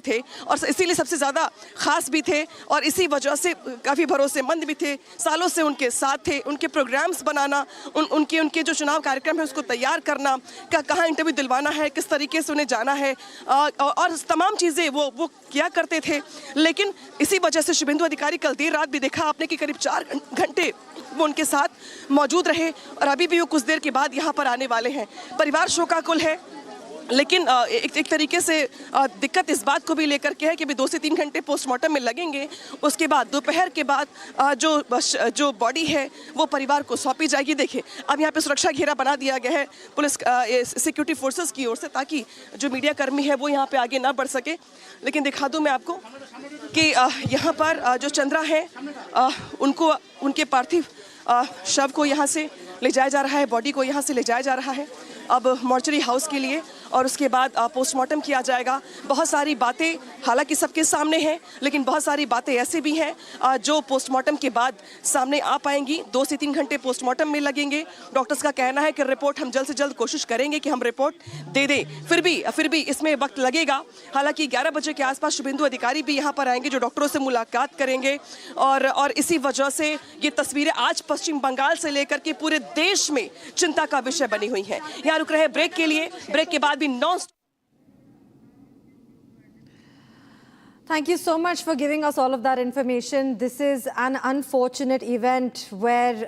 थे और इसीलिए सबसे ज़्यादा ख़ास भी थे और इसी वजह से काफ़ी भरोसेमंद भी थे। सालों से उनके साथ थे, उनके प्रोग्राम्स बनाना, उनके जो चुनाव कार्यक्रम है उसको तैयार करना, कहाँ इंटरव्यू दिलवाना है, किस तरीके से उन्हें जाना है और तमाम चीज़ें वो किया करते थे। लेकिन इसी वजह से शुभेंदु अधिकारी कल देर रात भी देखा आपने कि करीब 4 घंटे वो उनके साथ मौजूद रहे और अभी भी वो कुछ देर के बाद यहाँ पर आने वाले हैं। परिवार शोकाकुल है, लेकिन एक तरीके से दिक्कत इस बात को भी लेकर के है कि अभी 2 से 3 घंटे पोस्टमार्टम में लगेंगे। उसके बाद दोपहर के बाद जो बॉडी है वो परिवार को सौंपी जाएगी। देखिए अब यहाँ पे सुरक्षा घेरा बना दिया गया है पुलिस सिक्योरिटी फोर्सेस की ओर से, ताकि जो मीडिया कर्मी है वो यहाँ पे आगे ना बढ़ सके। लेकिन दिखा दूँ मैं आपको कि यहाँ पर जो चंद्रा है उनके पार्थिव शव को यहाँ से ले जाया जा रहा है, बॉडी को यहाँ से ले जाया जा रहा है अब मॉर्चरी हाउस के लिए और उसके बाद पोस्टमार्टम किया जाएगा। बहुत सारी बातें हालांकि सबके सामने हैं, लेकिन बहुत सारी बातें ऐसे भी हैं जो पोस्टमार्टम के बाद सामने आ पाएंगी। 2 से 3 घंटे पोस्टमार्टम में लगेंगे। डॉक्टर्स का कहना है कि रिपोर्ट हम जल्द से जल्द कोशिश करेंगे कि हम रिपोर्ट दे दें। फिर भी इसमें वक्त लगेगा। हालांकि 11 बजे के आसपास शुभेंदु अधिकारी भी यहाँ पर आएंगे जो डॉक्टरों से मुलाकात करेंगे और इसी वजह से ये तस्वीरें आज पश्चिम बंगाल से लेकर के पूरे देश में चिंता का विषय बनी हुई हैं। यहाँ रुक रहे ब्रेक के लिए, ब्रेक के बाद भी non. Thank you so much for giving us all of that information. This is an unfortunate event where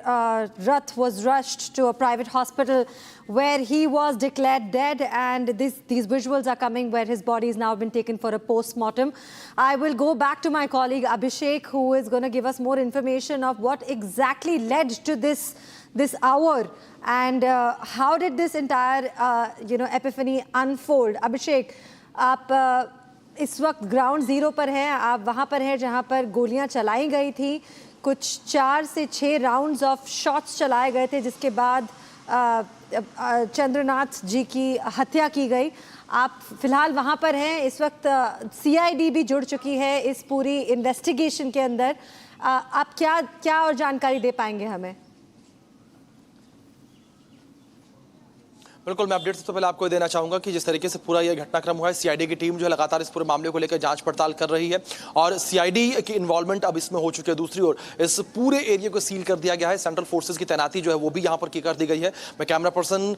Rath was rushed to a private hospital where he was declared dead, and these visuals are coming where his body has now been taken for a post-mortem. I will go back to my colleague Abhishek, who is going to give us more information of what exactly led to this hour and how did this entire epiphany unfold. Abhishek, आप इस वक्त ground zero पर हैं, आप वहाँ पर हैं जहाँ पर गोलियाँ चलाई गई थी। कुछ 4 से 6 राउंड्स ऑफ शॉट्स चलाए गए थे जिसके बाद चंद्रनाथ जी की हत्या की गई। आप फिलहाल वहाँ पर हैं। इस वक्त CID भी जुड़ चुकी है इस पूरी इन्वेस्टिगेशन के अंदर। आप क्या और जानकारी दे पाएंगे हमें? बिल्कुल, मैं अपडेट सबसे पहले आपको देना चाहूंगा कि जिस तरीके से पूरा ये घटनाक्रम हुआ है, CID की टीम जो है लगातार इस पूरे मामले को लेकर जांच पड़ताल कर रही है और CID की इन्वॉल्वमेंट अब इसमें हो चुकी है। दूसरी ओर इस पूरे एरिया को सील कर दिया गया है। सेंट्रल फोर्सेस की तैनाती जो है वो भी यहाँ पर की कर दी गई है। मैं कैमरा पर्सन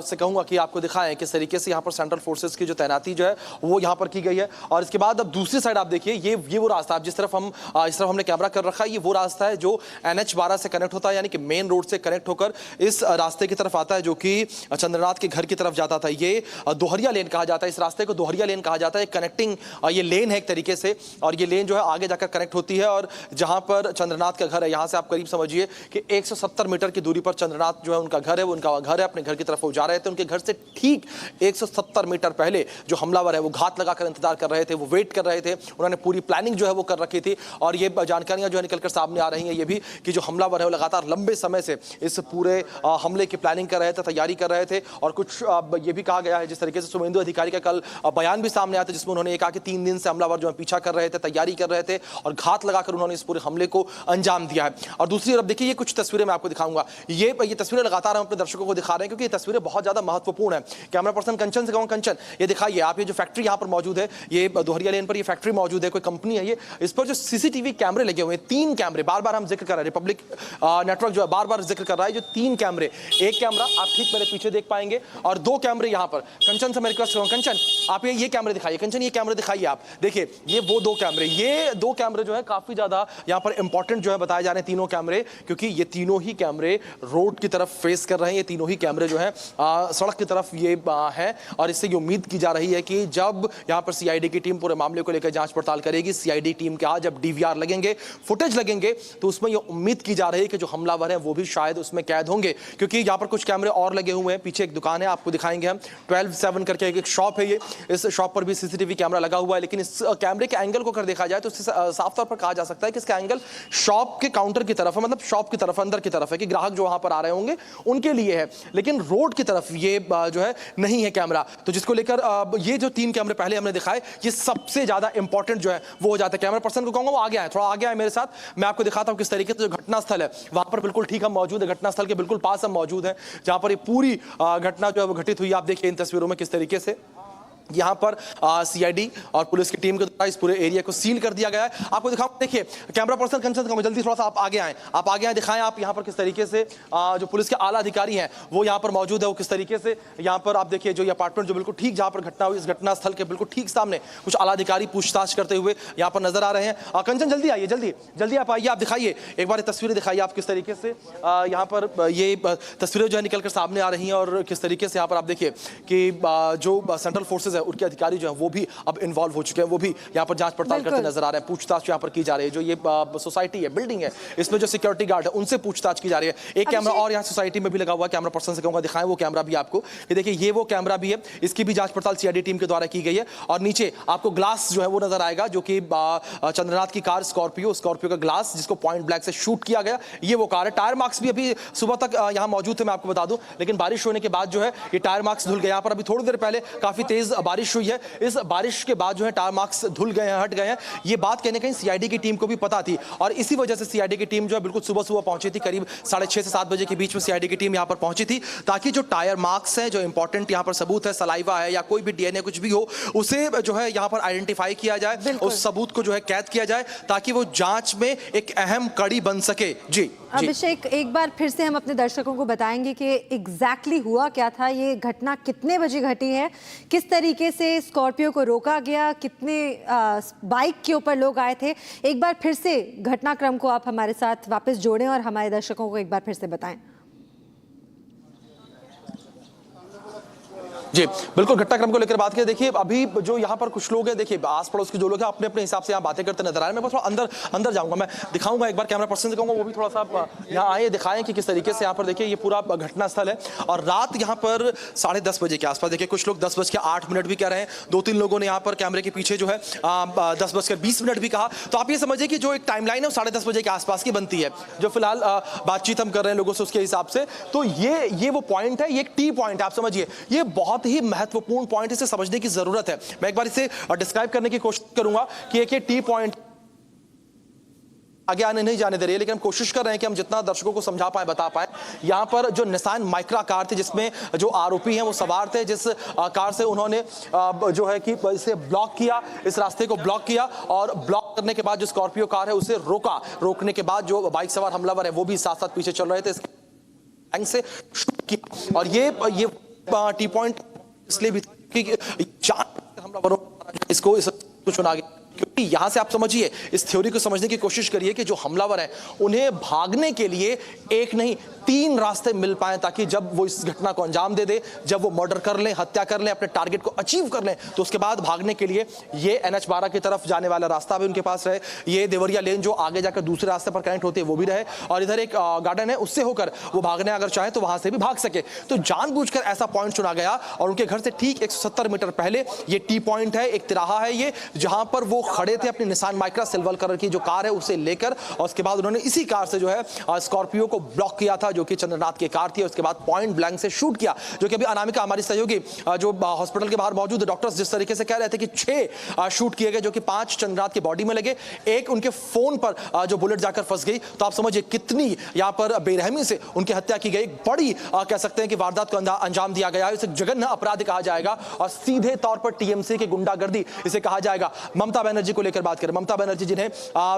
से कहूंगा कि आपको दिखाएं किस तरीके से यहाँ पर सेंट्रल फोर्सेस की जो तैनाती जो है वो यहाँ पर की गई है। और इसके बाद अब दूसरी साइड आप देखिए, ये वो रास्ता जिस तरफ हमने कैमरा कर रखा है, ये वो रास्ता है जो NH-12 से कनेक्ट होता है, यानी कि मेन रोड से कनेक्ट होकर इस रास्ते की तरफ आता है जो कि चंद्रनाथ के घर की तरफ जाता था। ये दोहरिया लेन कहा जाता है, इस रास्ते को दोहरिया लेन कहा जाता है। कनेक्टिंग ये लेन है एक तरीके से, और ये लेन जो है आगे जाकर कनेक्ट होती है। और जहां पर चंद्रनाथ का घर है, यहां से आप करीब समझिए कि 170 मीटर की दूरी पर चंद्रनाथ जो है उनका घर है, वो उनका घर है। अपने घर की तरफ वो जा रहे थे। उनके घर से ठीक 170 मीटर पहले जो हमलावर है वो घात लगाकर इंतजार कर रहे थे, वो वेट कर रहे थे। उन्होंने पूरी प्लानिंग जो है वो कर रखी थी। और ये जानकारियां जो है निकलकर सामने आ रही हैं ये भी कि जो हमलावर है वो लगातार लंबे समय से इस पूरे हमले की प्लानिंग कर रहे थे, तैयारी कर रहे थे। और कुछ ये भी कहा गया है, जिस तरीके से शुभेंदु अधिकारी का कल बयान भी सामने आया था जिसमें उन्होंने कहा कि 3 दिन से हमलावर जो है पीछा कर रहे थे, तैयारी कर रहे थे और घात लगाकर उन्होंने इस पूरे हमले को अंजाम दिया है। और दूसरी तरफ देखिए, ये कुछ तस्वीरें मैं आपको दिखाऊंगा। ये तस्वीरें लगातार हम अपने दर्शकों को दिखा रहे हैं क्योंकि ये तस्वीरें बहुत ज्यादा महत्वपूर्ण है। कैमरा पर्सन कंचन से कहूंगा, कंचन ये दिखाइए आप, ये जो फैक्ट्री यहाँ पर मौजूद है, ये दोहरिया लेन पर ये फैक्ट्री मौजूद है, कोई कंपनी है ये। इस पर जो CCTV कैमरे लगे हुए हैं, 3 कैमरे, बार बार हम जिक्र कर रहे हैं, रिपब्लिक नेटवर्क जो है बार बार जिक्र कर रहा है, जो 3 कैमरे, एक कैमरा आप ठीक मेरे पीछे देख पाएंगे और 2 कैमरे यहाँ पर। कंचन से मैं रिक्वेस्ट करूंगा, कंचन आप ये कैमरे दिखाइए। कंचन ये कैमरे दिखाइए आप, देखिए ये वो 2 कैमरे, ये 2 कैमरे जो है काफी ज्यादा यहाँ पर इंपॉर्टेंट जो है बताए जा रहे हैं, तीनों कैमरे, क्योंकि ये तीनों ही कैमरे रोड की तरफ फेस कर रहे हैं। ये तीनों ही कैमरे जो है सड़क की तरफ ये है। और इससे ये उम्मीद की जा रही है कि जब यहाँ पर CID की टीम पूरे मामले को लेकर जांच पड़ताल करेगी, CID टीम के आज जब DVR लगेंगे, फुटेज लगेंगे, तो उसमें ये उम्मीद की जा रही है कि जो हमलावर है वो भी शायद उसमें कैद होंगे। क्योंकि यहाँ पर कुछ कैमरे और लगे हुए हैं, पीछे एक दुकान है, आपको दिखाएंगे हम, 12/7 करके एक शॉप है ये, इस शॉप पर भी CCTV कैमरा लगा हुआ है। लेकिन इस कैमरे के एंगल को अगर देखा जाए तो साफ तौर पर कहा जा सकता है कि इसका एंगल शॉप के काउंटर की तरफ है, मतलब शॉप की तरफ, अंदर की तरफ है, कि ग्राहक जो वहां पर आ रहे होंगे उनके लिए है। लेकिन रोड की तरफ ये जो है नहीं है कैमरा, तो जिसको लेकर ये जो 3 कैमरे पहले हमने दिखाए, ये सबसे ज्यादा इंपॉर्टेंट जो है वो हो जाता है। कैमरा पर्सन को कहूंगा वो आगे आए, थोड़ा आगे आए मेरे साथ, मैं आपको दिखाता हूं किस तरीके से जो घटना स्थल है वहां पर बिल्कुल ठीक हम मौजूद है, घटना स्थल के बिल्कुल पास हम मौजूद है, जहां पर ये पूरी घटना जो है वो घटित हुई। आप देखिए इन तस्वीरों में किस तरीके से यहाँ पर सीआईडी और पुलिस की टीम के द्वारा इस पूरे एरिया को सील कर दिया गया है। आपको दिखाऊं, देखिए कैमरा पर्सन कंचन, जल्दी थोड़ा सा आप आगे आए, दिखाएं आप यहाँ पर किस तरीके से जो पुलिस के आला अधिकारी हैं वो यहाँ पर मौजूद है। वो किस तरीके से यहाँ पर आप देखिए जो ये अपार्टमेंट जो बिल्कुल ठीक जहाँ पर घटना हुई, इस घटना स्थल के बिल्कुल ठीक सामने कुछ आला अधिकारी पूछताछ करते हुए यहाँ पर नजर आ रहे हैं। कंचन जल्दी आइए, जल्दी आप आइए, आप दिखाइए एक बार तस्वीरें दिखाइए आप किस तरीके से यहाँ पर ये तस्वीरें जो है निकल कर सामने आ रही हैं और किस तरीके से यहाँ पर आप देखिए कि जो सेंट्रल फोर्सेज है उनके अधिकारी जो है वो भी अब इन्वॉल्व हो चुके हैं, वो भी यहाँ पर जांच पड़ताल करते नजर आ रहे हैं। पूछताछ यहाँ पर की जा रही है, जो ये सोसाइटी है, बिल्डिंग है, इसमें जो सिक्योरिटी गार्ड है उनसे पूछताछ की जा रही है। एक कैमरा और यहाँ सोसाइटी में भी लगा हुआ है, कैमरा पर्सन से कहूंगा दिखाएं वो कैमरा भी आपको। ये देखिए ये वो कैमरा भी है, इसकी भी जांच पड़ताल सीआईडी टीम के द्वारा की गई है। और नीचे आपको ग्लास जो है वो नजर आएगा, जो कि चंद्रनाथ की कार स्कॉर्पियो का ग्लास जिसको पॉइंट ब्लैंक से शूट किया गया, ये वो कार है। टायर मार्क्स भी अभी सुबह तक यहाँ मौजूद थे, मैं आपको बता दूं, लेकिन बारिश होने के बाद जो है ये टायर मार्क्स धुल गए। यहाँ पर अभी थोड़ी देर पहले काफी तेज बारिश हुई है, इस बारिश के बाद जो है टायर मार्क्स धुल गए हैं, हट गए हैं। ये बात कहीं ना कहीं सीआईडी की टीम को भी पता थी और इसी वजह से सीआईडी की टीम जो है बिल्कुल सुबह पहुंची थी, करीब 6:30 से 7 बजे के बीच में सीआईडी की टीम यहां पर पहुंची थी, ताकि जो टायर मार्क्स हैं, जो इंपॉर्टेंट यहां पर सबूत है, सलाइवा है या कोई भी डीएनए कुछ भी हो, उसे जो है यहां पर आइडेंटिफाई किया जाए, उस सबूत को जो है कैद किया जाए, ताकि वो जांच में एक अहम कड़ी बन सके। जी अभिषेक, एक बार फिर से हम अपने दर्शकों को बताएंगे कि एग्जैक्टली हुआ क्या था, ये घटना कितने बजे घटी है, किस तरीके से स्कॉर्पियो को रोका गया, कितने बाइक के ऊपर लोग आए थे। एक बार फिर से घटनाक्रम को आप हमारे साथ वापस जोड़ें और हमारे दर्शकों को एक बार फिर से बताएं। जी बिल्कुल, घटनाक्रम को लेकर बात करें, देखिए अभी जो यहाँ पर कुछ लोग हैं, देखिए आस पड़ोस के जो लोग हैं अपने अपने हिसाब से यहाँ बातें करते नजर आ रहे हैं। मैं थोड़ा अंदर जाऊंगा, मैं दिखाऊंगा एक बार, कैमरा पर्सन से कहूंगा वो भी थोड़ा सा यहाँ आए, दिखाएं कि किस तरीके से यहाँ पर देखिए ये पूरा घटना स्थल है। और रात यहाँ पर 10:30 बजे के आसपास देखिए कुछ लोग 10:08 भी कह रहे हैं, 2-3 लोगों ने यहाँ पर कैमरे के पीछे जो है 10:20 भी कहा। तो आप ये समझिए कि जो एक टाइमलाइन है वो 10:30 बजे के आसपास की बनती है, जो फिलहाल बातचीत हम कर रहे हैं लोगों से उसके हिसाब से। तो ये वो पॉइंट है, ये एक टी पॉइंट है, आप समझिए ये बहुत ही महत्वपूर्ण पॉइंट, इसे समझने की जरूरत है। मैं एक बार इसे डिस्क्राइब करने की कोशिश करूंगा कि एक ये टी पॉइंट आगे आने नहीं जाने दे रही है, लेकिन हम कोशिश कर रहे हैं कि हम जितना दर्शकों को समझा पाए, बता पाए। यहां पर जो निसान माइक्रा कार थी जिसमें जो आरोपी हैं वो सवार थे, जिस कार से उन्होंने जो है कि इसे ब्लॉक किया, इस रास्ते को ब्लॉक किया और ब्लॉक करने के बाद जो स्कॉर्पियो कार है उसे रोकने के बाद जो बाइक सवार हमलावर है वो भी साथ साथ पीछे चल रहे थे, एंग से शूट किया। और ये टी पॉइंट इसलिए भी हमलावरों इसको चुना गया क्योंकि यहां से आप समझिए, इस थ्योरी को समझने की कोशिश करिए कि जो हमलावर हैं उन्हें भागने के लिए एक नहीं 3 रास्ते मिल पाए, ताकि जब वो इस घटना को अंजाम दे, जब वो मर्डर कर लें, हत्या कर लें, अपने टारगेट को अचीव कर लें, तो उसके बाद भागने के लिए ये NH-12 की तरफ जाने वाला रास्ता भी उनके पास रहे, ये देवरिया लेन जो आगे जाकर दूसरे रास्ते पर कनेक्ट होती है वो भी रहे, और इधर एक गार्डन है उससे होकर वो भागने अगर चाहे तो वहां से भी भाग सके। तो जानबूझकर ऐसा पॉइंट चुना गया और उनके घर से ठीक 170 मीटर पहले ये टी पॉइंट है, एक तिराहा है ये, जहां पर वो खड़े थे अपनी निसान माइक्रा सिल्वर कलर की जो कार है उसे लेकर, और उसके बाद उन्होंने इसी कार से जो है स्कॉर्पियो को ब्लॉक किया था जो कि चंद्रनाथ की कार थी, उसके बाद पॉइंट ब्लैंक से शूट किया। जो कि अभी अनामिका हमारी सहयोगी जो हॉस्पिटल के बाहर मौजूद डॉक्टर्स जिस तरीके से कह रहे थे कि 6 शूट किए गए, जो कि 5 चंद्रनाथ की बॉडी में लगे, एक उनके फोन पर जो बुलेट जाकर फंस गई। तो आप समझिए कितनी यहां पर बेरहमी से उनकी हत्या की गई, बड़ी कह सकते हैं कि वारदात को अंजाम दिया गया, इसे जघन्य अपराध कहा जाएगा और सीधे तौर पर टीएमसी की गुंडागर्दी इसे कहा जाएगा। ममता बनर्जी को लेकर बात करें, ममता बनर्जी जिन्हें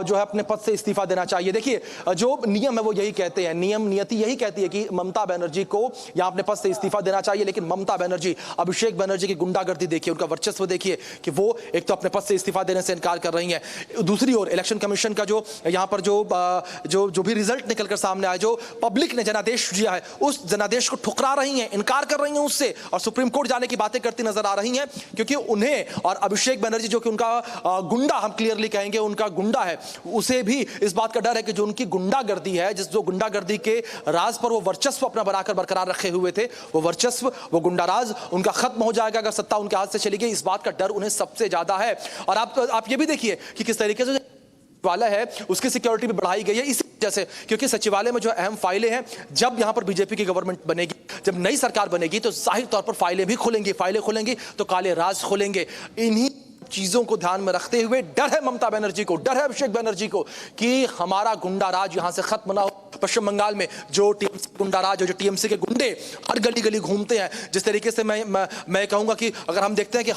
जो है अपने पद से इस्तीफा देना चाहिए। देखिए जो नियम है वो यही कहते हैं, नियति यही कहती है कि ममता बनर्जी को यहां अपने पद से इस्तीफा देना चाहिए, लेकिन ममता बनर्जी, अभिषेक बनर्जी की गुंडागर्दी देखिए, उनका वर्चस्व देखिए कि वो एक तो अपने पद से इस्तीफा देने से इनकार कर रही हैं, दूसरी ओर इलेक्शन कमीशन का जो यहां पर जो भी रिजल्ट निकलकर सामने आया, जो पब्लिक ने जनादेश दिया है, उस जनादेश को ठुकरा रही हैं, इनकार कर रही हैं उससे, और सुप्रीम कोर्ट जाने की बातें करती नजर आ रही हैं, क्योंकि उन्हें और अभिषेक बनर्जी जो कि उनका गुंडा, हम क्लियरली कहेंगे उनका गुंडा है, उसे भी इस बात का डर है कि जो उनकी गुंडागर्दी है, जो गुंडागर्दी के राज पर वो वर्चस्व अपना बनाकर बरकरार रखे हुए थे, वो वर्चस्व, वो गुंडाराज उनका खत्म हो जाएगा अगर सत्ता उनके हाथ से चली गई। इस बात का डर उन्हें सबसे ज्यादा है। और आप ये भी देखिए कि किस तरीके से सचिवालय है उसकी सिक्योरिटी भी बढ़ाई गई है इसी वजह से, क्योंकि सचिवालय में जो अहम फाइलें हैं, जब यहां पर बीजेपी की गवर्नमेंट बनेगी, जब नई सरकार बनेगी, तो जाहिर तौर पर फाइलें भी खुलेंगी, फाइलें खुलेंगी तो काले राज खुलेंगे। इन्हीं चीजों को ध्यान में रखते हुए डर है ममता बनर्जी को, डर है अभिषेक बनर्जी को कि हमारा गुंडा राज यहां से खत्म ना हो, पश्चिम बंगाल में जो टीएमसी गुंडा राज, जो टीएमसी के गुंडे हर गली गली घूमते हैं, जिस तरीके से मैं कहूंगा कि अगर हम देखते हैं कि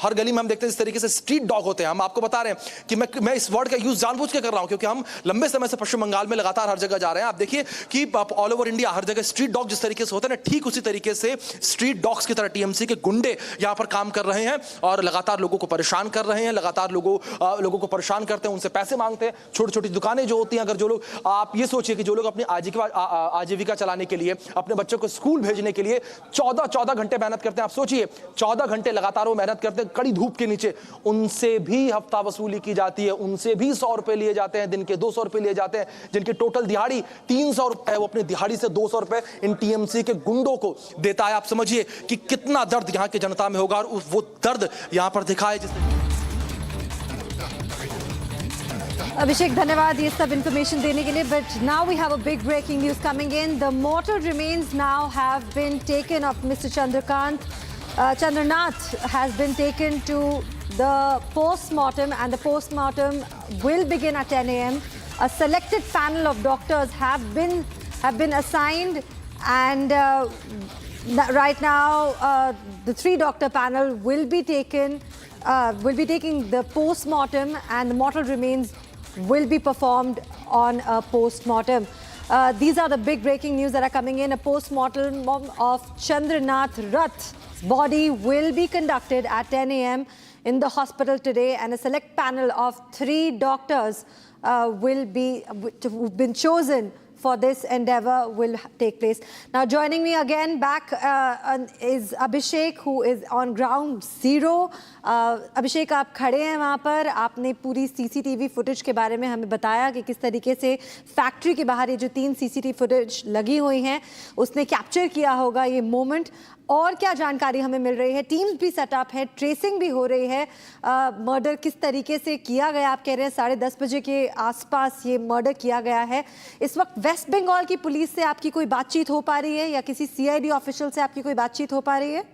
हर गली में हम देखते हैं जिस तरीके से स्ट्रीट डॉग होते हैं। हम आपको बता रहे हैं कि मैं इस वर्ड का यूज जानबूझ के कर रहा हूं क्योंकि हम लंबे समय से पश्चिम बंगाल में लगातार हर जगह जा रहे हैं। आप देखिए कि ऑल ओवर इंडिया हर जगह स्ट्रीट डॉग जिस तरीके से होते हैं ना, ठीक उसी तरीके से स्ट्रीट डॉग्स की तरह टीएमसी के गुंडे यहां पर काम कर रहे हैं और लगातार लोगों को परेशान कर रहे हैं, लगातार लोगों को परेशान करते हैं, उनसे पैसे मांगते हैं। छोटी छोटी दुकानें जो होती हैं, अगर जो लोग, आप ये सोचिए कि जो लोग अपनी आजीविका चलाने के लिए, अपने बच्चों को स्कूल भेजने के लिए 14 घंटे मेहनत करते हैं। आप सोचिए 14 घंटे लगातार वो मेहनत करते हैं कड़ी धूप के नीचे, उनसे भी हफ्ता वसूली की जाती है, उनसे भी 100 रुपए लिए जाते हैं, दिन के 200 रुपए लिए जाते हैं, जिनकी टोटल दिहाड़ी 300 रुपए है, वो अपनी दिहाड़ी से 200 रुपए इन टीएमसी के गुंडों को देता है। आप समझिए कि कितना दर्द यहां की जनता में होगा और वो दर्द यहां पर दिखाए जिससे। Abhishek, धन्यवाद ये सब information देने के लिए. But now we have a big breaking news coming in. The mortal remains now have been taken of Mr. Chandranath has been taken to the post-mortem, and the post-mortem will begin at 10 a.m. A selected panel of doctors have been assigned, and right now the 3-doctor panel will be taking the post-mortem, and the mortal remains will be performed on a post-mortem. These are the big breaking news that are coming in. A post-mortem of Chandranath Rath's body will be conducted at 10 a.m. in the hospital today, and a select panel of 3 doctors who've been chosen for this endeavor will take place. Now joining me again back is Abhishek, who is on ground zero. Abhishek, आप खड़े हैं वहाँ पर, आपने पूरी CCTV footage के बारे में हमें बताया कि किस तरीके से फैक्ट्री के बाहर ये जो 3 CCTV फुटेज लगी हुई हैं उसने कैप्चर किया होगा ये मोमेंट। और क्या जानकारी हमें मिल रही है? टीम्स भी सेटअप है, ट्रेसिंग भी हो रही है। मर्डर किस तरीके से किया गया? आप कह रहे हैं 10:30 बजे के आसपास ये मर्डर किया गया है। इस वक्त वेस्ट बंगाल की पुलिस से आपकी कोई बातचीत हो पा रही है या किसी CID ऑफिशियल से आपकी कोई बातचीत हो पा रही है?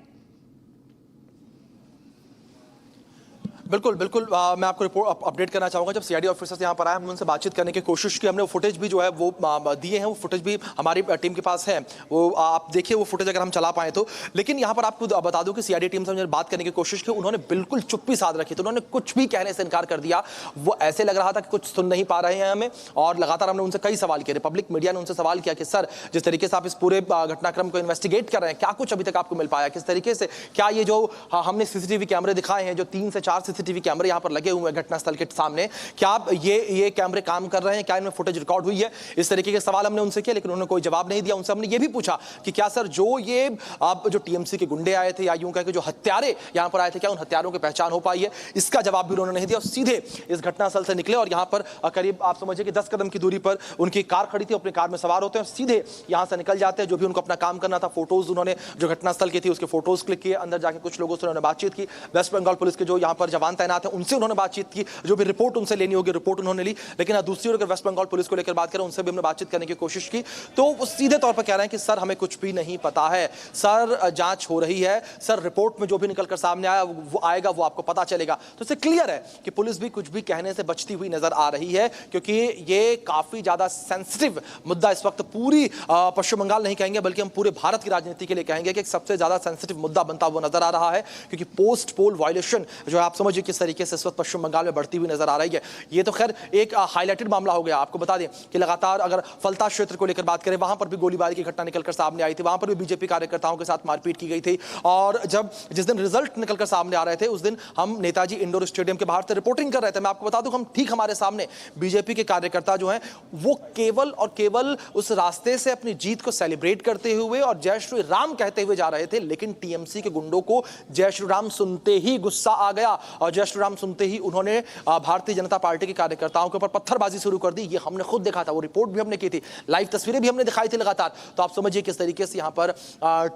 बिल्कुल मैं आपको रिपोर्ट अपडेट करना चाहूंगा। जब CID ऑफिसर्स यहाँ पर आए, हमने उनसे बातचीत करने की कोशिश की। हमने वो फुटेज भी जो है वो दिए हैं, वो फुटेज भी हमारी टीम के पास है, वो आप देखिए वो फुटेज अगर हम चला पाए तो। लेकिन यहाँ पर आपको बता दूं कि CID टीम से हमने बात करने की कोशिश की, उन्होंने बिल्कुल चुप्पी साध रखी, तो उन्होंने कुछ भी कहने से इनकार कर दिया। वो ऐसे लग रहा था कि कुछ सुन नहीं पा रहे हैं हमें, और लगातार हमने उनसे कई सवाल किए। रिपब्लिक मीडिया ने उनसे सवाल किया कि सर, जिस तरीके से आप इस पूरे घटनाक्रम को इन्वेस्टिगेट कर रहे हैं, क्या कुछ अभी तक आपको मिल पाया? किस तरीके से, क्या ये जो हमने CCTV कैमरे दिखाए हैं, जो 3 से 4 CCTV कैमरे यहाँ पर लगे हुए हैं घटनास्थल के सामने, क्या आप ये कैमरे काम कर रहे हैं? क्या इनमें फुटेज रिकॉर्ड हुई है? इस तरीके के सवाल हमने उनसे किए, लेकिन उन्होंने कोई जवाब नहीं दिया। उनसे हमने ये भी पूछा कि क्या सर, जो TMC के गुंडे आए थे या यूं कह के जो हत्यारे यहां पर आए थे, क्या उन हत्यारों की पहचान हो पाई है? इसका जवाब भी उन्होंने नहीं दिया और सीधे इस घटनास्थल से निकले और यहां पर करीब आप समझिए कि 10 कदम की दूरी पर उनकी कार खड़ी थी। अपनी कार में सवार होते हैं और सीधे यहां से निकल जाते हैं। जो भी उनको अपना काम करना था, फोटोज उन्होंने जो घटनास्थल की थी उसके फोटोज क्लिक किए, अंदर जाकर कुछ लोगों से उन्होंने बातचीत की। वेस्ट बंगाल पुलिस के जो यहां पर जवान तैनात हैं उनसे उन्होंने बातचीत की, जो भी रिपोर्ट उनसे लेनी होगी रिपोर्ट उन्होंने ली। लेकिन दूसरी ओर अगर वेस्ट बंगाल पुलिस को लेकर बात करें, उनसे भी हमने बातचीत करने की कोशिश की, तो वो सीधे तौर पर कह रहे हैं कि सर, हमें कुछ भी नहीं पता है सर, जांच हो रही है सर, रिपोर्ट में जो भी निकलकर सामने आएगा वो आपको पता चलेगा। तो इससे क्लियर है कि पुलिस भी कुछ भी कहने से बचती हुई नजर आ रही है, क्योंकि ये काफी ज्यादा सेंसिटिव मुद्दा इस वक्त पूरी पश्चिम बंगाल नहीं कहेंगे बल्कि हम पूरे भारत की राजनीति के लिए कहेंगे कि एक सबसे ज्यादा सेंसिटिव मुद्दा बनता हुआ नजर आ रहा है, क्योंकि पोस्ट पोल वायलेशन जो है आप समझिए किस तरीके से इस वक्त पश्चिम बंगाल में बढ़ती हुई नजर आ रही है। ये तो खैर एक हाईलाइटेड मामला हो गया। आपको बता दें कि लगातार अगर फलता क्षेत्र को लेकर बात करें, वहां पर भी गोलीबारी की घटना निकलकर सामने आई थी, वहां पर भी बीजेपी कार्यकर्ताओं के साथ मारपीट की गई थी। और जिस दिन रिजल्ट निकलकर सामने आ रहे थे, उस दिन हम नेताजी इंडोर स्टेडियम के बाहर से रिपोर्टिंग कर रहे थे। मैं आपको बता दूं, हम ठीक हमारे सामने बीजेपी के कार्यकर्ता जो हैं वो केवल और केवल उस रास्ते से अपनी जीत को सेलिब्रेट करते हुए और जय श्री राम कहते हुए जा रहे थे, लेकिन TMC के गुंडों को जय श्री राम सुनते ही गुस्सा आ गया और जय श्री राम सुनते ही उन्होंने भारतीय जनता पार्टी के कार्यकर्ताओं के ऊपर पत्थरबाजी शुरू कर दी। ये हमने खुद देखा था, वो रिपोर्ट भी हमने की थी, लाइव तस्वीरें भी हमने दिखाई थी लगातार। तो आप समझिए किस तरीके से यहाँ पर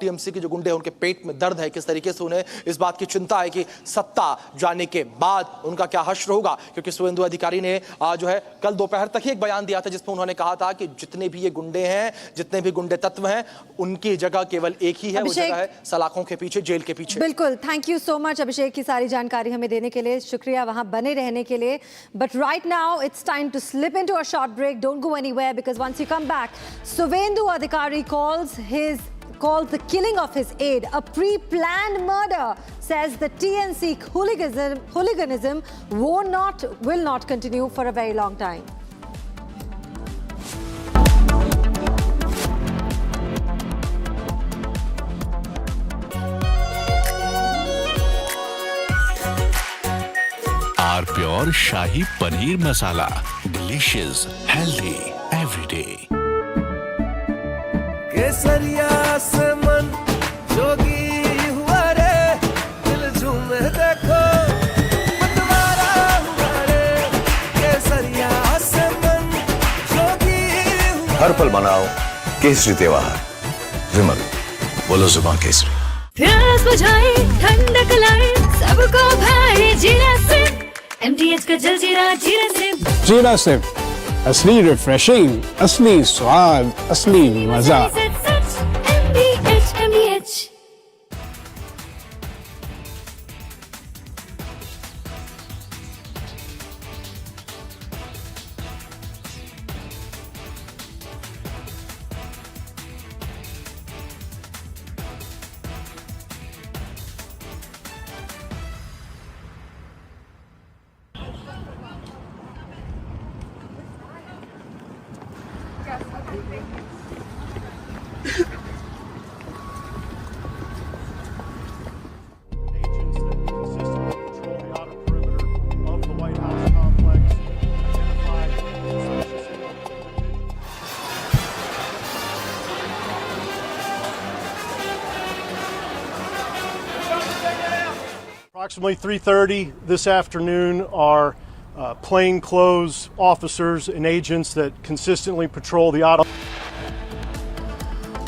TMC के जो गुंडे हैं उनके पेट में दर्द है, किस तरीके से उन्हें इस बात की चिंता है कि सत्ता जाने के बाद उनका क्या हश्र होगा। क्योंकि सुवेंदु अधिकारी ने जो है कल दोपहर तक ही एक बयान दिया था जिसमें उन्होंने कहा था कि जितने भी ये गुंडे हैं, जितने भी गुंडे तत्व हैं, उनकी जगह केवल एक ही है, वो जगह है सलाखों के पीछे, जेल के पीछे। बिल्कुल, थैंक यू सो मच अभिषेक की सारी जानकारी हमें देने देने के लिए, शुक्रिया वहाँ बने रहने के लिए. But right now it's time to slip into a short break. Don't go anywhere, because once you come back, Suvendu Adhikari calls the killing of his aide a pre-planned murder. Says the TMC hooliganism will not continue for a very long time. R pure shahi paneer masala, delicious, healthy everyday. केसरिया से मन जोगी हुआ रे, दिल झूमे देखो मतवारा हुआ रे. केसरिया से मन जोगी हुआ. हर पल मनाओ केसरी त्योहार. विमल, बोलो जुबान केसरी. प्यास बुझाए, ठंडक लाए, सबको भाए जीरा से. MTH का जलजीरा जीरा से. जीरा से असली रिफ्रेशिंग, असली स्वाद, असली मजा. MTH. Approximately 3:30 this afternoon, our plainclothes officers and agents that consistently patrol the auto.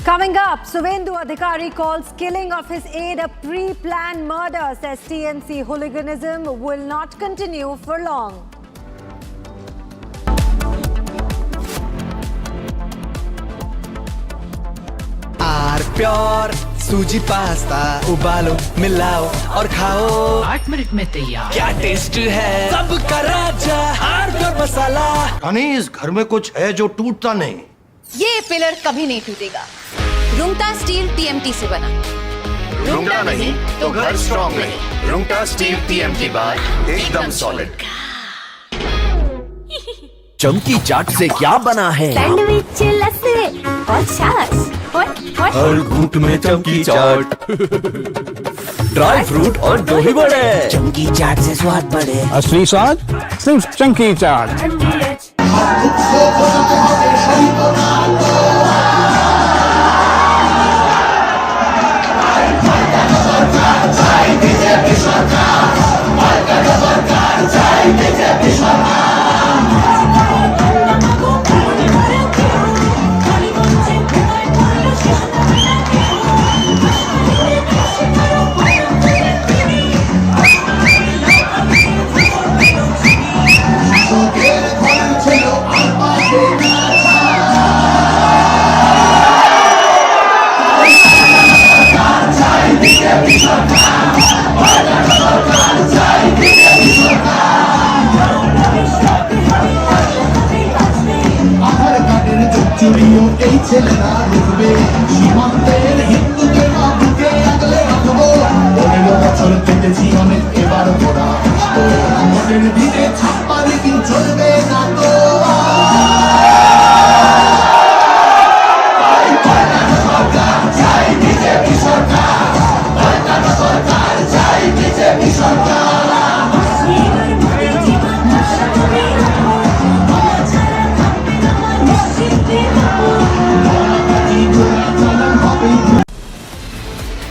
Coming up, Suvendu Adhikari calls killing of his aide a pre-planned murder. Says TMC hooliganism will not continue for long. R pure सूजी pasta उबालो, मिलाओ और खाओ. 8 minute में तैयार. क्या taste है सबका राजा आर प्योर मसाला. यानी इस घर में कुछ है जो टूटता नहीं. ये पिलर कभी नहीं टूटेगा. रुंगटा स्टील TMT से बना. रुंगटा नहीं तो घर स्ट्रॉन्ग नहीं. रुंगटा स्टील TMT बाद एकदम सॉलिड. चमकी चाट से क्या बना है? सैंडविच, लस्सी और छाछ. हर घूंट में चमकी चाट. ड्राई फ्रूट और दही बड़े. चमकी चाट से स्वाद बढ़े. असली स्वाद सिर्फ चंकी चाट.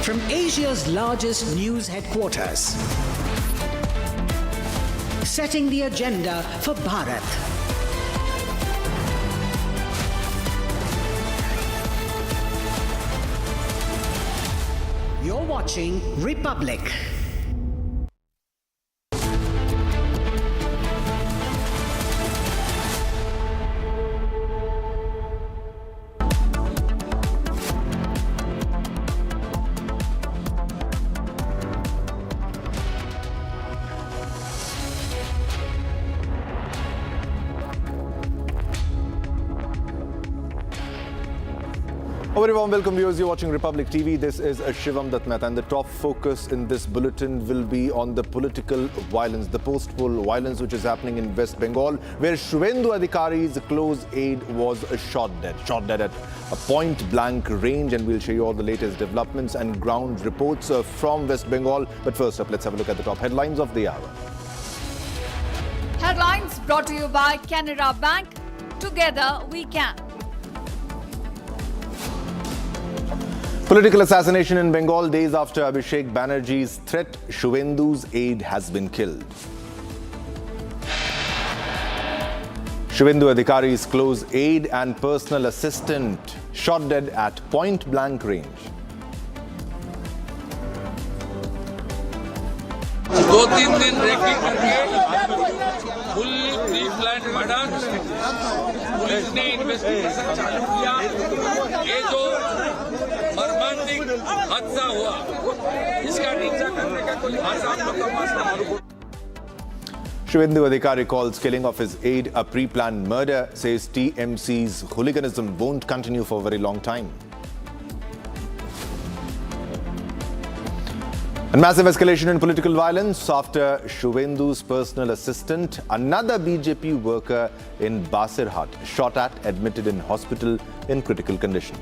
From Asia's largest news headquarters, setting the agenda for Bharat. You're watching Republic. A very warm welcome, viewers. You're watching Republic TV. This is Shivam Datmat, and the top focus in this bulletin will be on the political violence, the post-poll violence which is happening in West Bengal, where Suvendu Adhikari's close aide was shot dead at a point-blank range. And we'll show you all the latest developments and ground reports from West Bengal. But first up, let's have a look at the top headlines of the hour. Headlines brought to you by Canara Bank. Together we can. Political assassination in Bengal days after Abhishek Banerjee's threat. Suvendu's aide has been killed. Suvendu Adhikari's close aide and personal assistant shot dead at point-blank range. दो-तीन दिन recce करके fully pre planned murder police ने investigation चालू किया। ये जो मर्मांतिक हादसा हुआ इसका निंदा करने का कोई भाषा हम लोग का पास नहीं। Suvendu Adhikari calls killing of his aide a pre-planned murder, says TMC's hooliganism won't continue for a very long time. And massive escalation in political violence after Suvendu's personal assistant, another BJP worker in Basirhat, shot at, admitted in hospital in critical condition.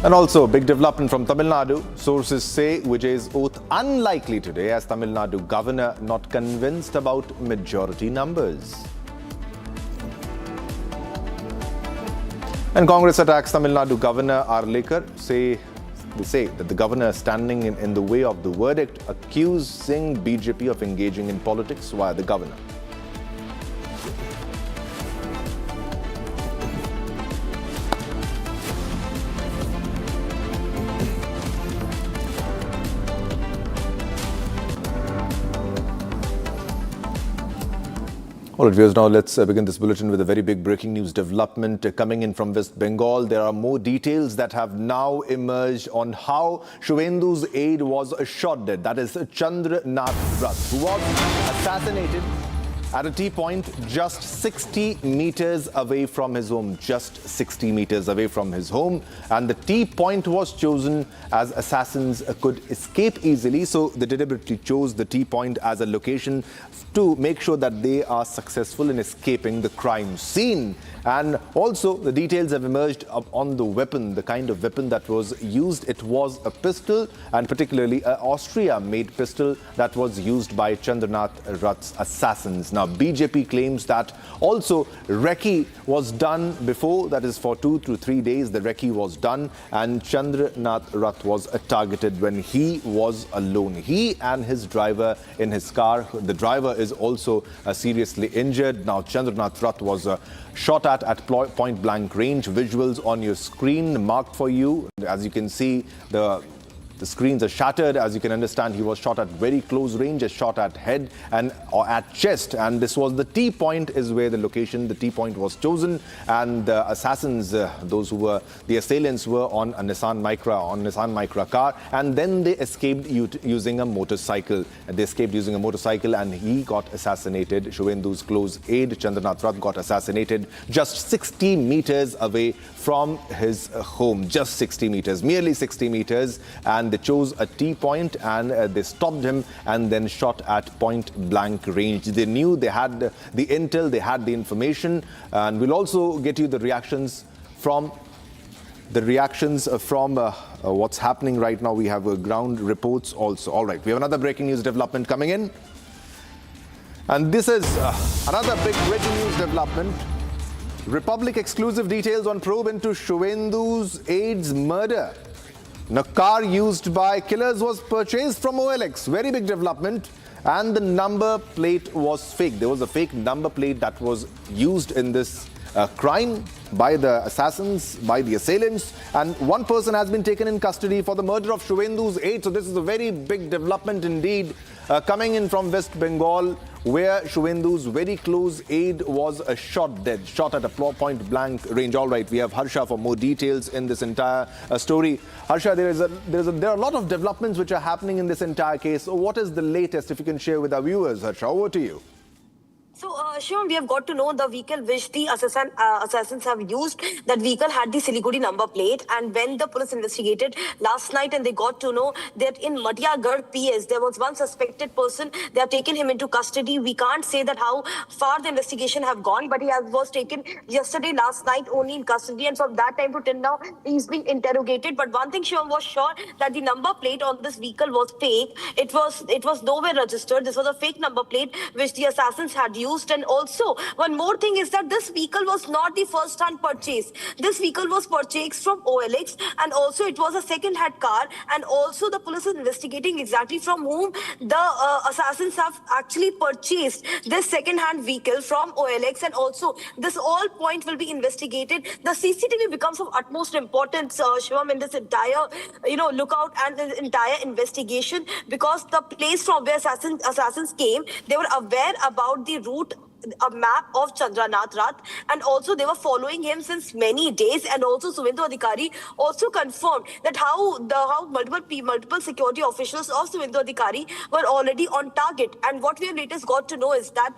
And also, big development from Tamil Nadu. Sources say Vijay's oath unlikely today as Tamil Nadu governor not convinced about majority numbers. And Congress attacks Tamil Nadu Governor Arlekar. They say that the governor is standing in the way of the verdict, accusing BJP of engaging in politics via the governor. All right, viewers, now let's begin this bulletin with a very big breaking news development coming in from West Bengal. There are more details that have now emerged on how Suvendu's aide was shot dead. That is Chandranath Rath, who was assassinated at a T-point just 60 meters away from his home. Just 60 meters away from his home. And the T-point was chosen as assassins could escape easily. So they deliberately chose the T-point as a location to make sure that they are successful in escaping the crime scene. And also the details have emerged on the weapon, the kind of weapon that was used. It was a pistol, and particularly an Austria-made pistol that was used by Chandranath Rath's assassins. Now, BJP claims that also recce was done before, that is for 2 to 3 days, the recce was done, and Chandranath Rath was targeted when he was alone. He and his driver in his car. The driver is also seriously injured. Now, Chandranath Rath was shot at point-blank range. Visuals on your screen marked for you. As you can see, the screens are shattered. As you can understand, he was shot at very close range, a shot at head or at chest. And this was the T-point is where the location, the T-point was chosen. And the assassins, those who were, the assailants were on a Nissan Micra car. And then they escaped using a motorcycle. They escaped using a motorcycle and he got assassinated. Suvendu's close aide, Chandranath Rath, got assassinated just 60 meters away from his home. Just 60 meters, merely 60 meters. And they chose a T-point and they stopped him and then shot at point-blank range. They knew, they had the intel, they had the information, and we'll also get you the reactions from what's happening right now. We have ground reports also. All right, we have another breaking news development coming in. And this is another big breaking news development. Republic exclusive details on probe into Suvendu's aide's murder. Now, car used by killers was purchased from OLX. Very big development. And the number plate was fake. There was a fake number plate that was used in this crime by the assassins, by the assailants. And one person has been taken in custody for the murder of Suvendu's aide. So this is a very big development indeed coming in from West Bengal, where Suvendu's very close aide was shot dead, shot at a point-blank range. All right, we have Harsha for more details in this entire story. Harsha, there are a lot of developments which are happening in this entire case. So what is the latest, if you can share with our viewers? Harsha, over to you. So, Shivam, we have got to know the vehicle which the assassins have used. That vehicle had the Siliguri number plate. And when the police investigated last night and they got to know that in Madhyamgram PS, there was one suspected person. They have taken him into custody. We can't say that how far the investigation have gone, but was taken yesterday, last night only in custody. And from that time to till now, he's been interrogated. But one thing Shivam was sure that the number plate on this vehicle was fake. It was nowhere registered. This was a fake number plate which the assassins had used. And also, one more thing is that this vehicle was not the first-hand purchase. This vehicle was purchased from OLX, and also it was a second-hand car. And also, the police is investigating exactly from whom the assassins have actually purchased this second-hand vehicle from OLX. And also, this all point will be investigated. The CCTV becomes of utmost importance, Shivam, in this entire, lookout and the entire investigation, because the place from where assassins came, they were aware about the route, a map of Chandranath Rath, and also they were following him since many days. And also Suvendu Adhikari also confirmed that how multiple security officials of Suvendu Adhikari were already on target. And what we have latest got to know is that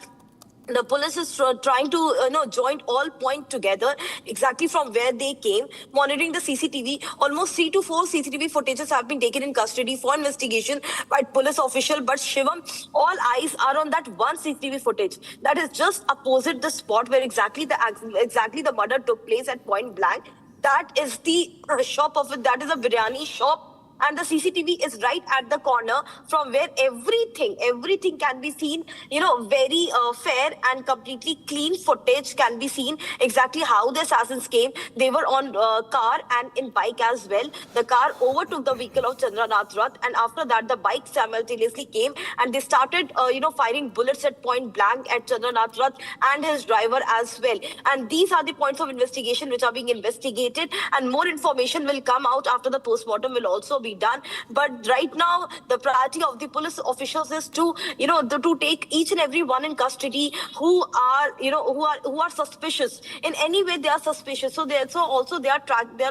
the police is trying to join all point together exactly from where they came, monitoring the CCTV. Almost 3 to 4 CCTV footages have been taken in custody for investigation by police official. But Shivam, all eyes are on that one CCTV footage that is just opposite the spot where exactly the murder took place at point blank. That is the shop of it. That is a biryani shop. And the CCTV is right at the corner from where everything can be seen, very fair and completely clean footage can be seen exactly how the assassins came. They were on car and in bike as well. The car overtook the vehicle of Chandranath Rath, and after that the bike simultaneously came and they started, firing bullets at point blank at Chandranath Rath and his driver as well. And these are the points of investigation which are being investigated, and more information will come out after the postmortem will also be done. But right now, the priority of the police officials is to, to take each and every one in custody who are suspicious. In any way, they are suspicious. So they are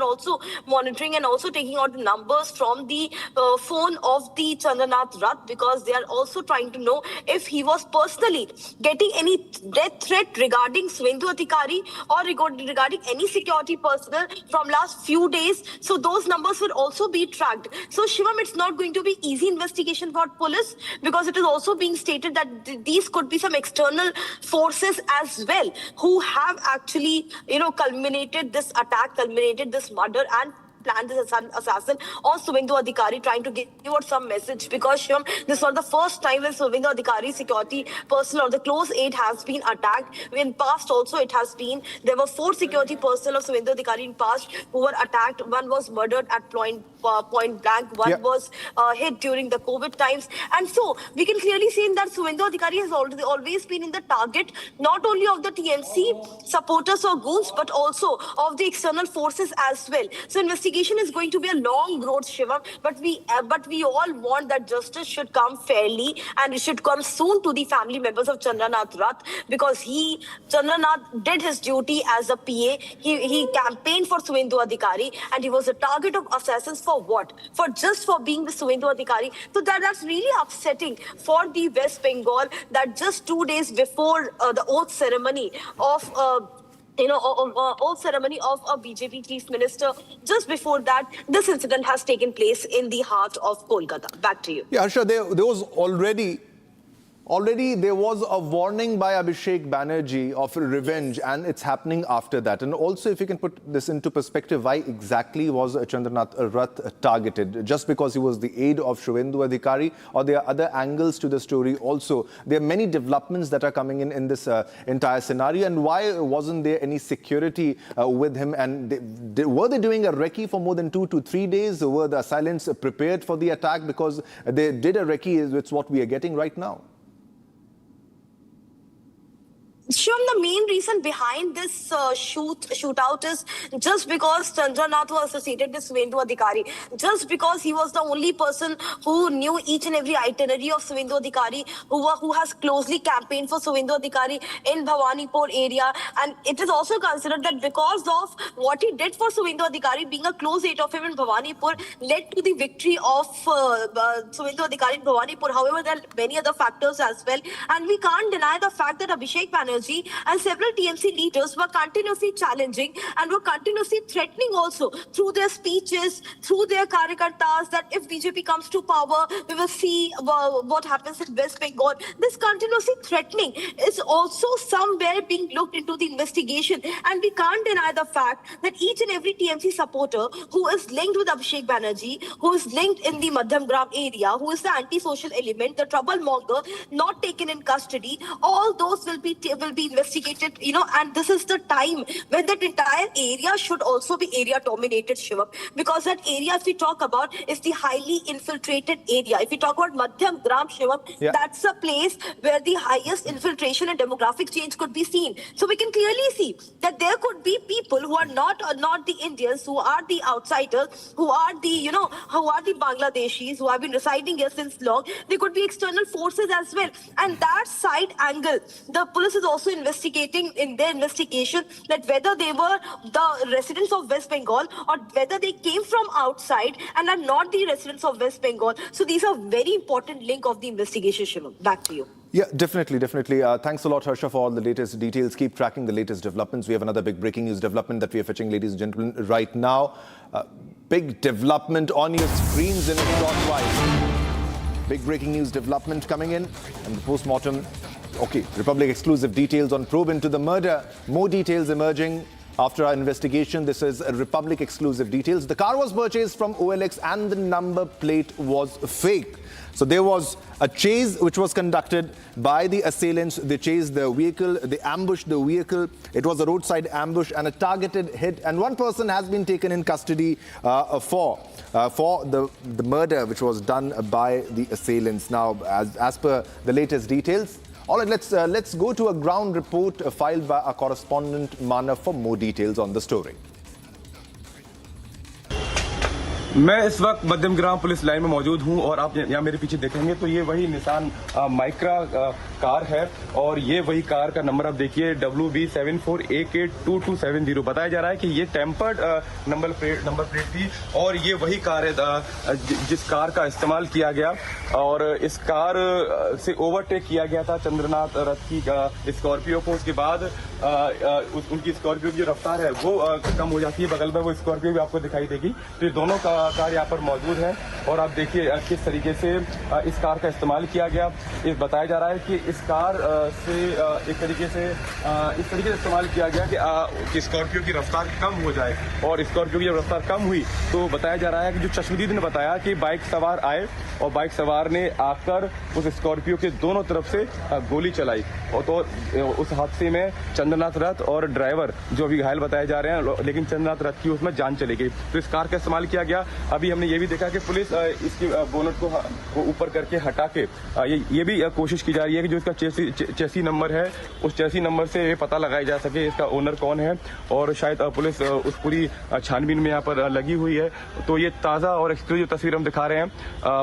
also monitoring and also taking out the numbers from the phone of the Chandranath Rath, because they are also trying to know if he was personally getting any death threat regarding Suvendu Adhikari or regarding any security personnel from last few days. So those numbers will also be tracked. So Shivam, it's not going to be easy investigation for police, because it is also being stated that these could be some external forces as well who have actually, culminated this attack, culminated this murder and planned this assassin on Suvendu Adhikari, trying to give out some message. Because Shivam, this is not the first time when Suvendu Adhikari security personnel or the close aide has been attacked. In past also it has been. There were 4 security personnel of Suvendu Adhikari in past who were attacked. One was murdered at point blank. One was hit during the COVID times. And so we can clearly see that Suvendu Adhikari has always been in the target, not only of the TMC supporters or goons, but also of the external forces as well. So investigation is going to be a long road, Shivam, but we all want that justice should come fairly, and it should come soon to the family members of Chandranath Rath, because Chandranath did his duty as a PA. He campaigned for Suvendu Adhikari, and he was a target of assassins for what? For being with Suvendu Adhikari. So that's really upsetting for the West Bengal, that just 2 days before the oath ceremony of oath ceremony of a BJP chief minister, just before that, this incident has taken place in the heart of Kolkata. Back to you. Yeah, Harsha, there was already there was a warning by Abhishek Banerjee of revenge, and it's happening after that. And also, if you can put this into perspective, why exactly was Chandranath Rath targeted? Just because he was the aide of Suvendu Adhikari, or there are other angles to the story also? There are many developments that are coming in this entire scenario. And why wasn't there any security with him? And were they doing a recce for more than 2 to 3 days? Were the assailants prepared for the attack? Because they did a recce, it's what we are getting right now. Shivam, the main reason behind this shootout is just because Chandranath was associated with Suvendu Adhikari, just because he was the only person who knew each and every itinerary of Suvendu Adhikari, who has closely campaigned for Suvendu Adhikari in Bhawanipur area. And it is also considered that because of what he did for Suvendu Adhikari, being a close aide of him in Bhawanipur, led to the victory of Suvendu Adhikari in Bhawanipur. However, there are many other factors as well. And we can't deny the fact that Abhishek Banerjee and several TMC leaders were continuously challenging and were continuously threatening also through their speeches, through their karyakartas, that if BJP comes to power, we will see what happens in West Bengal. This continuously threatening is also somewhere being looked into the investigation, and we can't deny the fact that each and every TMC supporter who is linked with Abhishek Banerjee, who is linked in the Madhyamgram area, who is the anti-social element, the troublemonger, not taken in custody, all those will be investigated, and this is the time when that entire area should also be area dominated, Shivam, because that area, if we talk about, is the highly infiltrated area. If we talk about Madhyamgram, Shivam, that's a place where the highest infiltration and demographic change could be seen. So we can clearly see that there could be people who are not the Indians, who are the outsiders, who are the who are the Bangladeshis, who have been residing here since long. There could be external forces as well, and that side angle, the police is also investigating in their investigation that whether they were the residents of West Bengal or whether they came from outside and are not the residents of West Bengal. So these are very important link of the investigation, Shivam. Back to you. Yeah, definitely. Thanks a lot, Harsha, for all the latest details. Keep tracking the latest developments. We have another big breaking news development that we are fetching, ladies and gentlemen, right now. Big development on your screens in a short while. Big breaking news development coming in, and the post-mortem. Okay, Republic exclusive details on probe into the murder. More details emerging after our investigation. This is Republic exclusive details. The car was purchased from OLX and the number plate was fake. So there was a chase which was conducted by the assailants. They chased the vehicle, they ambushed the vehicle. It was a roadside ambush and a targeted hit. And one person has been taken in custody for the murder which was done by the assailants. Now, as per the latest details. All right, let's go to a ground report filed by our correspondent Manav for more details on the story. मैं इस वक्त Madhyamgram police line में मौजूद हूं और आप यहाँ मेरे पीछे देखेंगे तो ये वही निसान माइक्रा कार है और ये वही कार का नंबर आप देखिए WB74882270। बताया जा रहा है कि ये टेम्पर्ड नंबर प्लेट थी और ये वही कार है जिस कार का इस्तेमाल किया गया और इस कार से ओवरटेक किया गया था चंद्रनाथ रथ की स्कॉर्पियो को। उसके बाद उनकी स्कॉर्पियो की जो रफ्तार है वो कम हो जाती है। बगल में वो स्कॉर्पियो भी आपको दिखाई देगी। तो ये दोनों कार यहाँ पर मौजूद है और आप देखिए किस तरीके से इस कार का इस्तेमाल किया गया। ये बताया जा रहा है कि इस कार से इस तरीके से इस्तेमाल किया गया कि स्कॉर्पियो की रफ्तार कम हो जाए और स्कॉर्पियो की जब रफ्तार कम हुई तो बताया जा रहा है कि जो चश्मदीद ने बताया कि बाइक सवार आए और बाइक सवार ने आकर उस स्कॉर्पियो के दोनों तरफ से गोली चलाई और तो उस हादसे में चंद्रनाथ रथ और ड्राइवर जो अभी घायल बताए जा रहे हैं, लेकिन चंद्रनाथ रथ की उसमें जान चली गई। तो इस कार का इस्तेमाल किया गया। अभी हमने ये भी देखा कि पुलिस इसकी बोनट को ऊपर करके हटा के ये भी कोशिश की जा रही है कि जो इसका चेसी नंबर है उस चेसी नंबर से ये पता लगाया जा सके इसका ओनर कौन है और शायद पुलिस उस पूरी छानबीन में यहाँ पर लगी हुई है। तो ये ताज़ा और एक्सक्लूसिव तस्वीर हम दिखा रहे हैं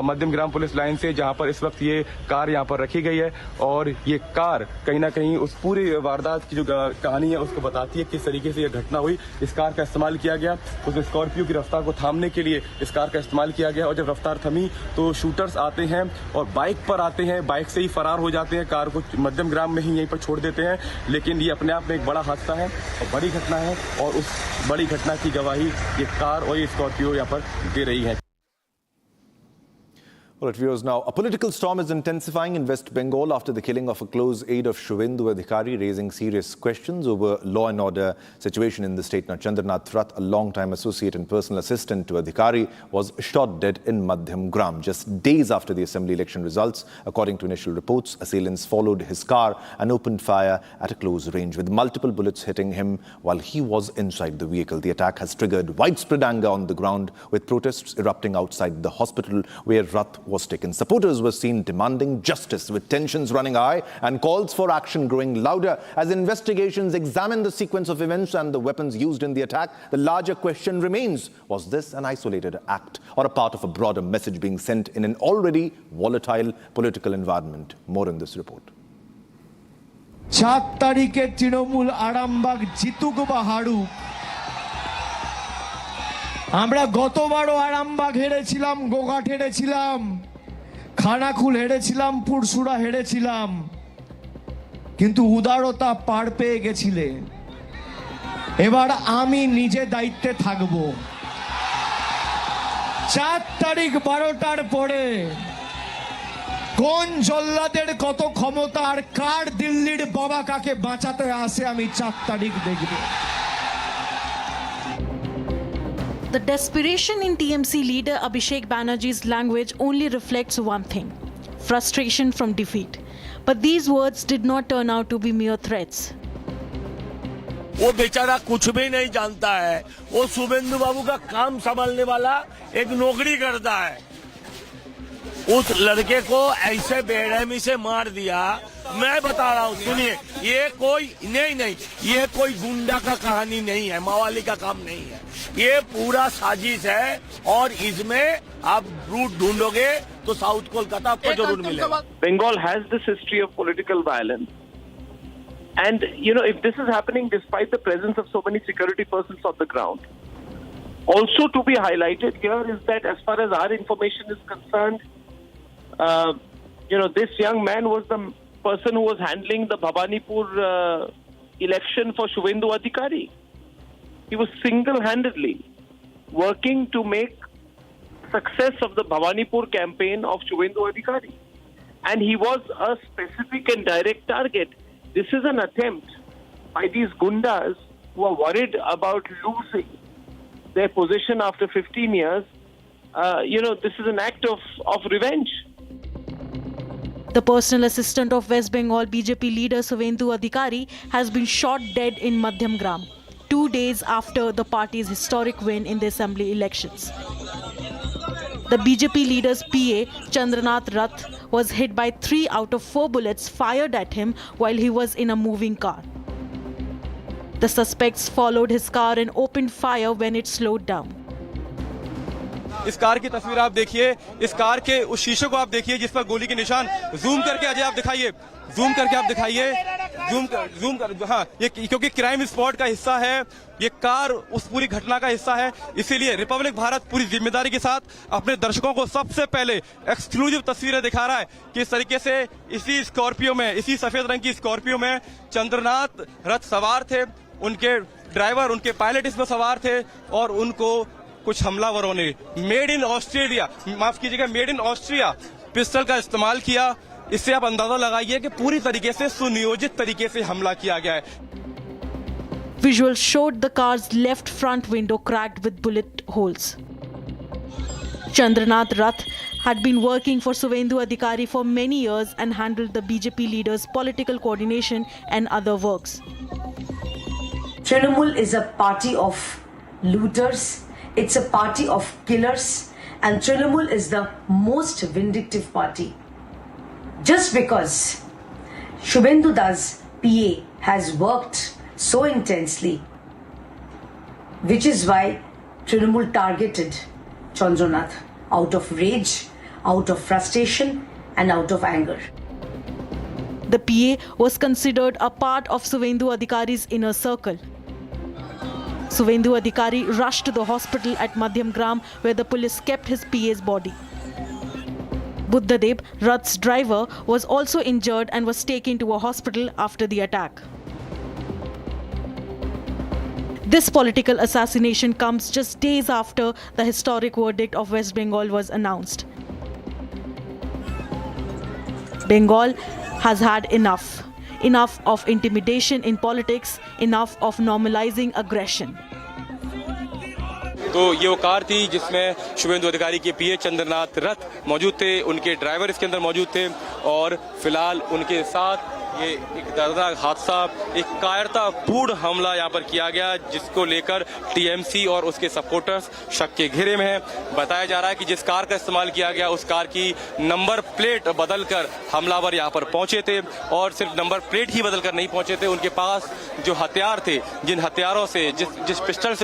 मध्यमग्राम पुलिस लाइन से, जहाँ पर इस वक्त ये कार यहाँ पर रखी गई है और ये कार कहीं ना कहीं उस पूरी वारदात की जो कहानी है उसको बताती है किस तरीके से ये घटना हुई। इस कार का इस्तेमाल किया गया, उस स्कॉर्पियो की रफ्तार को थामने के लिए इस कार का इस्तेमाल किया गया और जब रफ्तार थमी तो शूटर्स आते हैं और बाइक पर आते हैं, बाइक से ही फरार हो जाते हैं, कार को मध्यमग्राम में ही यहीं पर छोड़ देते हैं। लेकिन ये अपने आप में एक बड़ा हादसा है और बड़ी घटना है और उस बड़ी घटना की गवाही ये कार और ये स्कॉर्पियो यहाँ पर दे रही है। All right, viewers, now a political storm is intensifying in West Bengal after the killing of a close aide of Suvendu Adhikari, raising serious questions over law and order situation in the state. Now, Chandranath Rath, a long-time associate and personal assistant to Adhikari, was shot dead in Madhyamgram just days after the assembly election results. According to initial reports, assailants followed his car and opened fire at a close range, with multiple bullets hitting him while he was inside the vehicle. The attack has triggered widespread anger on the ground, with protests erupting outside the hospital where Rath was taken. Supporters were seen demanding justice, with tensions running high and calls for action growing louder. As investigations examine the sequence of events and the weapons used in the attack, the larger question remains: was this an isolated act or a part of a broader message being sent in an already volatile political environment? More in this report. 7 তারিখে তৃণমূল আরামবাগ জিতুক বা হারুক, আমরা গতবারও আরামবাগ হেরেছিলাম, গোঘাট হেরেছিলাম, খানাকুল হেরেছিলাম, পুরসুরা হেরেছিলাম, কিন্তু উদারতা পার পেয়ে গেছিলে। এবার আমি নিজে দায়িত্বে থাকব। 4 তারিখ 12টার পরে কোন জল্লাদের কত ক্ষমতা আর কার দিল্লির বাবা কাকে বাঁচাতে আসে আমি 4 তারিখ দেখব। The desperation in TMC leader Abhishek Banerjee's language only reflects one thing: frustration from defeat. But these words did not turn out to be mere threats. वो बेचारा कुछ भी नहीं जानता है। वो शुभेंदु बाबू का काम संभालने वाला एक नौकरी करता है। उस लड़के को ऐसे बेरहमी से मार दिया। मैं बता रहा हूँ, सुनिए, ये कोई नहीं, ये कोई गुंडा का कहानी नहीं है, मवाली का काम नहीं है। ये पूरा साजिश है और इसमें आप रूट ढूंढोगे तो साउथ कोलकाता आपको जरूर मिलेगा। Bengal has this history of political violence. And, you know, if this is happening despite the presence of so many security persons on the ground, also to be highlighted here is that as far as our information is concerned, you know, this young man was the person who was handling the Bhabanipur election for Suvendu Adhikari. He was single-handedly working to make success of the Bhabanipur campaign of Suvendu Adhikari. And he was a specific and direct target. This is an attempt by these gundas who are worried about losing their position after 15 years. You know, this is an act of revenge. The personal assistant of West Bengal BJP leader Suvendu Adhikari has been shot dead in Madhyamgram, 2 days after the party's historic win in the assembly elections. The BJP leader's PA, Chandranath Rath, was hit by 3 out of 4 bullets fired at him while he was in a moving car. The suspects followed his car and opened fire when it slowed down. इस car की तस्वीर आप देखिए, इस car के उस शीशे को आप देखिए जिस पर गोली के निशान। जूम करके अजय आप दिखाइए, जूम करके आप दिखाइए, जूम कर हाँ, ये क्योंकि क्राइम स्पॉट का हिस्सा है, ये कार उस पूरी घटना का हिस्सा है। इसीलिए रिपब्लिक भारत पूरी जिम्मेदारी के साथ अपने दर्शकों को सबसे पहले एक्सक्लूसिव तस्वीरें दिखा रहा है कि इस तरीके से इसी स्कॉर्पियो में, इसी सफेद रंग की स्कॉर्पियो में चंद्रनाथ रथ सवार थे, उनके ड्राइवर, उनके पायलट इसमें सवार थे और उनको कुछ हमलावरों ने मेड इन ऑस्ट्रेलिया, माफ कीजिएगा, मेड इन ऑस्ट्रिया पिस्टल का इस्तेमाल किया। इससे आप अंदाजा लगाइए कि पूरी तरीके से सुनियोजित तरीके से हमला किया गया है। Visuals showed the car's left front window cracked with bullet holes. Chandranath Rath had been working for Suvendu Adhikari for many years and handled the BJP leader's political coordination and other works. Trinamool is a party of looters. It's a party of killers, and Trinamool is the most vindictive party. Just because Suvendu Das PA has worked so intensely, which is why Trinamool targeted Chandranath out of rage, out of frustration, and out of anger. The PA was considered a part of Suvendu Adhikari's inner circle. Suvendu Adhikari rushed to the hospital at Madhyamgram, where the police kept his PA's body. Buddhadev, Rath's driver, was also injured and was taken to a hospital after the attack. This political assassination comes just days after the historic verdict of West Bengal was announced. Bengal has had enough. Enough of intimidation in politics, enough of normalizing aggression. तो ये वो car थी जिसमें शुभेंदु अधिकारी के पीए चंद्रनाथ रथ मौजूद थे, उनके ड्राइवर इसके अंदर मौजूद थे और फिलहाल उनके साथ ये एक दर्दनाक हादसा, एक कायरतापूर्ण हमला यहाँ पर किया गया, जिसको लेकर टीएमसी और उसके सपोर्टर्स शक के घेरे में हैं। बताया जा रहा है कि जिस कार का इस्तेमाल किया गया उस कार की नंबर प्लेट बदलकर हमलावर यहाँ पर पहुंचे थे, और सिर्फ नंबर प्लेट ही बदलकर नहीं पहुंचे थे, उनके पास जो हथियार थे, जिन हथियारों से जिस पिस्टल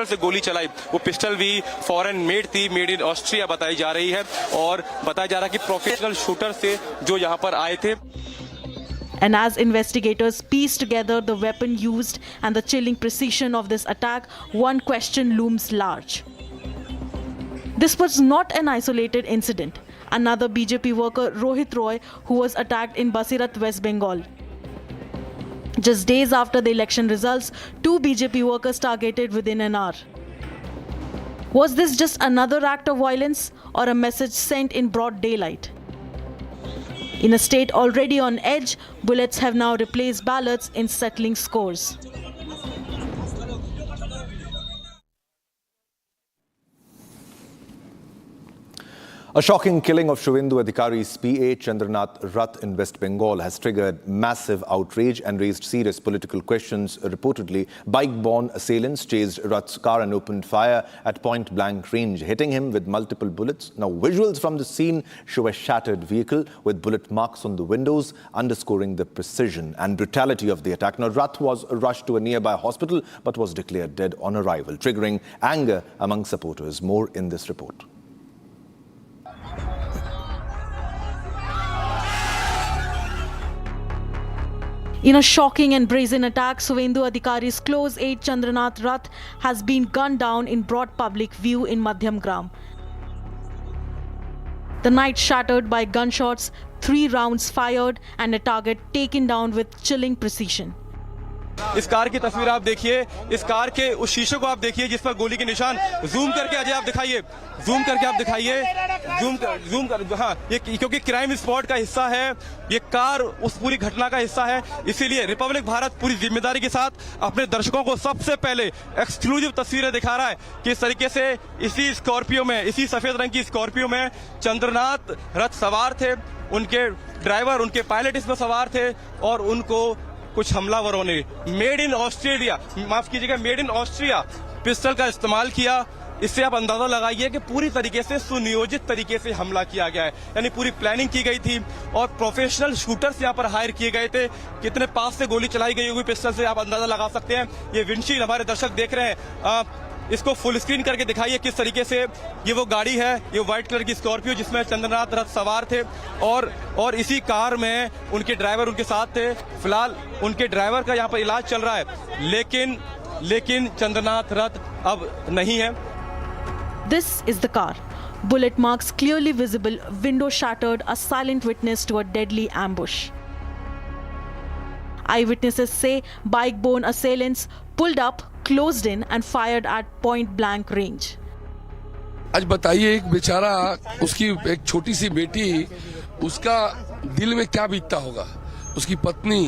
से गोली चलाई, वो पिस्टल भी फॉरेन मेड थी, मेड इन ऑस्ट्रिया बताई जा रही है, और बताया जा रहा है कि प्रोफेशनल शूटर से जो यहाँ पर आए थे। And as investigators piece together the weapon used and the chilling precision of this attack, one question looms large. This was not an isolated incident. Another BJP worker, Rohit Roy, who was attacked in Basirat, West Bengal. Just days after the election results, 2 BJP workers targeted within an hour. Was this just another act of violence or a message sent in broad daylight? In a state already on edge, bullets have now replaced ballots in settling scores. A shocking killing of Suvendu Adhikari's PA Chandranath Rath in West Bengal has triggered massive outrage and raised serious political questions. Reportedly, bike-borne assailants chased Rath's car and opened fire at point-blank range, hitting him with multiple bullets. Now, visuals from the scene show a shattered vehicle with bullet marks on the windows, underscoring the precision and brutality of the attack. Now, Rath was rushed to a nearby hospital but was declared dead on arrival, triggering anger among supporters. More in this report. In a shocking and brazen attack, Suvendu Adhikari's close aide Chandranath Rath has been gunned down in broad public view in Madhyamgram. The night shattered by gunshots, 3 rounds fired and a target taken down with chilling precision. इस car की तस्वीर आप देखिए, इस car के उस शीशे को आप देखिए जिस पर गोली के निशान, जूम करके अजय आप दिखाइए, जूम करके आप दिखाइए, जूम कर हाँ, ये क्योंकि क्राइम स्पॉट का हिस्सा है, ये कार उस पूरी घटना का हिस्सा है, इसीलिए रिपब्लिक भारत पूरी जिम्मेदारी के साथ अपने दर्शकों को सबसे पहले एक्सक्लूसिव तस्वीरें दिखा रहा है कि इस तरीके से इसी स्कॉर्पियो में, इसी सफेद रंग की स्कॉर्पियो में चंद्रनाथ रथ सवार थे, उनके ड्राइवर, उनके पायलट इसमें सवार थे, और उनको कुछ हमलावरों ने मेड इन ऑस्ट्रेलिया, माफ कीजिएगा, मेड इन ऑस्ट्रिया पिस्टल का इस्तेमाल किया। इससे आप अंदाजा लगाइए कि पूरी तरीके से सुनियोजित तरीके से हमला किया गया है, यानी पूरी प्लानिंग की गई थी और प्रोफेशनल शूटर्स यहाँ पर हायर किए गए थे। कितने पास से गोली चलाई गई होगी पिस्टल से, आप अंदाजा लगा सकते हैं। ये विंडशील्ड हमारे दर्शक देख रहे हैं, इसको फुल स्क्रीन करके दिखाइए किस तरीके से ये वो गाड़ी है, ये व्हाइट कलर की स्कॉर्पियो जिसमें चंद्रनाथ रथ सवार थे, और इसी कार में उनके ड्राइवर उनके साथ थे। फिलहाल उनके ड्राइवर का यहाँ पर इलाज चल रहा है, लेकिन चंद्रनाथ रथ अब नहीं है। This is the car. Bullet marks clearly visible, window shattered, a silent witness to a deadly ambush. Eyewitnesses say bike-borne assailants pulled up, closed in and fired at point-blank range. आज बताइए, एक बेचारा, उसकी एक छोटी सी बेटी, उसका दिल में क्या बीतता होगा, उसकी पत्नी।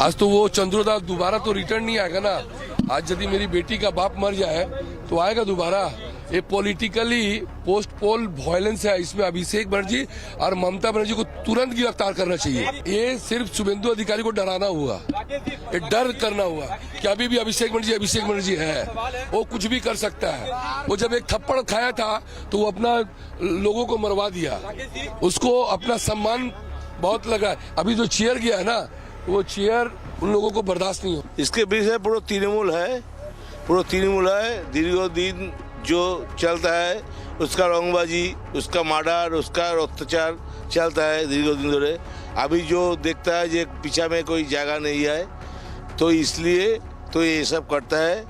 आज तो वो चंद्रोदा दोबारा तो रिटर्न नहीं आएगा ना। आज यदि मेरी बेटी का बाप मर जाए तो आएगा दोबारा। ये पॉलिटिकली पोस्ट पोल वायलेंस है, इसमें अभिषेक बनर्जी और ममता बनर्जी को तुरंत गिरफ्तार करना चाहिए। ये सिर्फ शुभेंदु अधिकारी को डराना हुआ, ये डर करना हुआ कि अभी भी अभिषेक बनर्जी है, वो कुछ भी कर सकता है। वो जब एक थप्पड़ खाया था तो वो अपना लोगों को मरवा दिया, उसको अपना सम्मान बहुत लगा। अभी जो चेयर गया है ना, वो चेयर उन लोगों को बर्दाश्त नहीं हो। इसके पीछे पूरा तृणमूल है, दीर्घ दिन जो चलता है, उसका रंगबाजी, उसका मर्डर, उसका अत्याचार चलता है दीर्घ दिन धरे। अभी जो देखता है, जो पीछे में कोई जगह नहीं है, तो इसलिए तो ये सब करता है।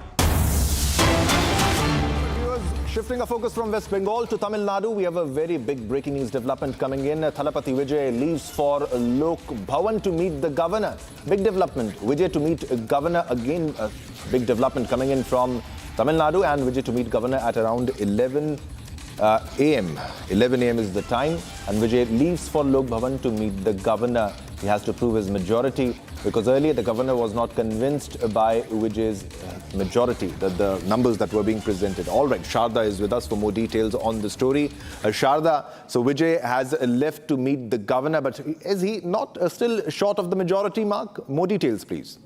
Shifting our focus from West Bengal to Tamil Nadu, we have a very big breaking news development coming in. Thalapathy Vijay leaves for Lok Bhavan to meet the governor. Big development. Vijay to meet governor again. Big development coming in from Tamil Nadu, and Vijay to meet governor at around 11 a.m. 11 a.m. is the time, and Vijay leaves for Lok Bhavan to meet the governor. He has to prove his majority because earlier the governor was not convinced by Vijay's majority, the numbers that were being presented. All right, Sharda is with us for more details on the story. Sharda, so Vijay has left to meet the governor, but is he not still short of the majority mark? More details, please.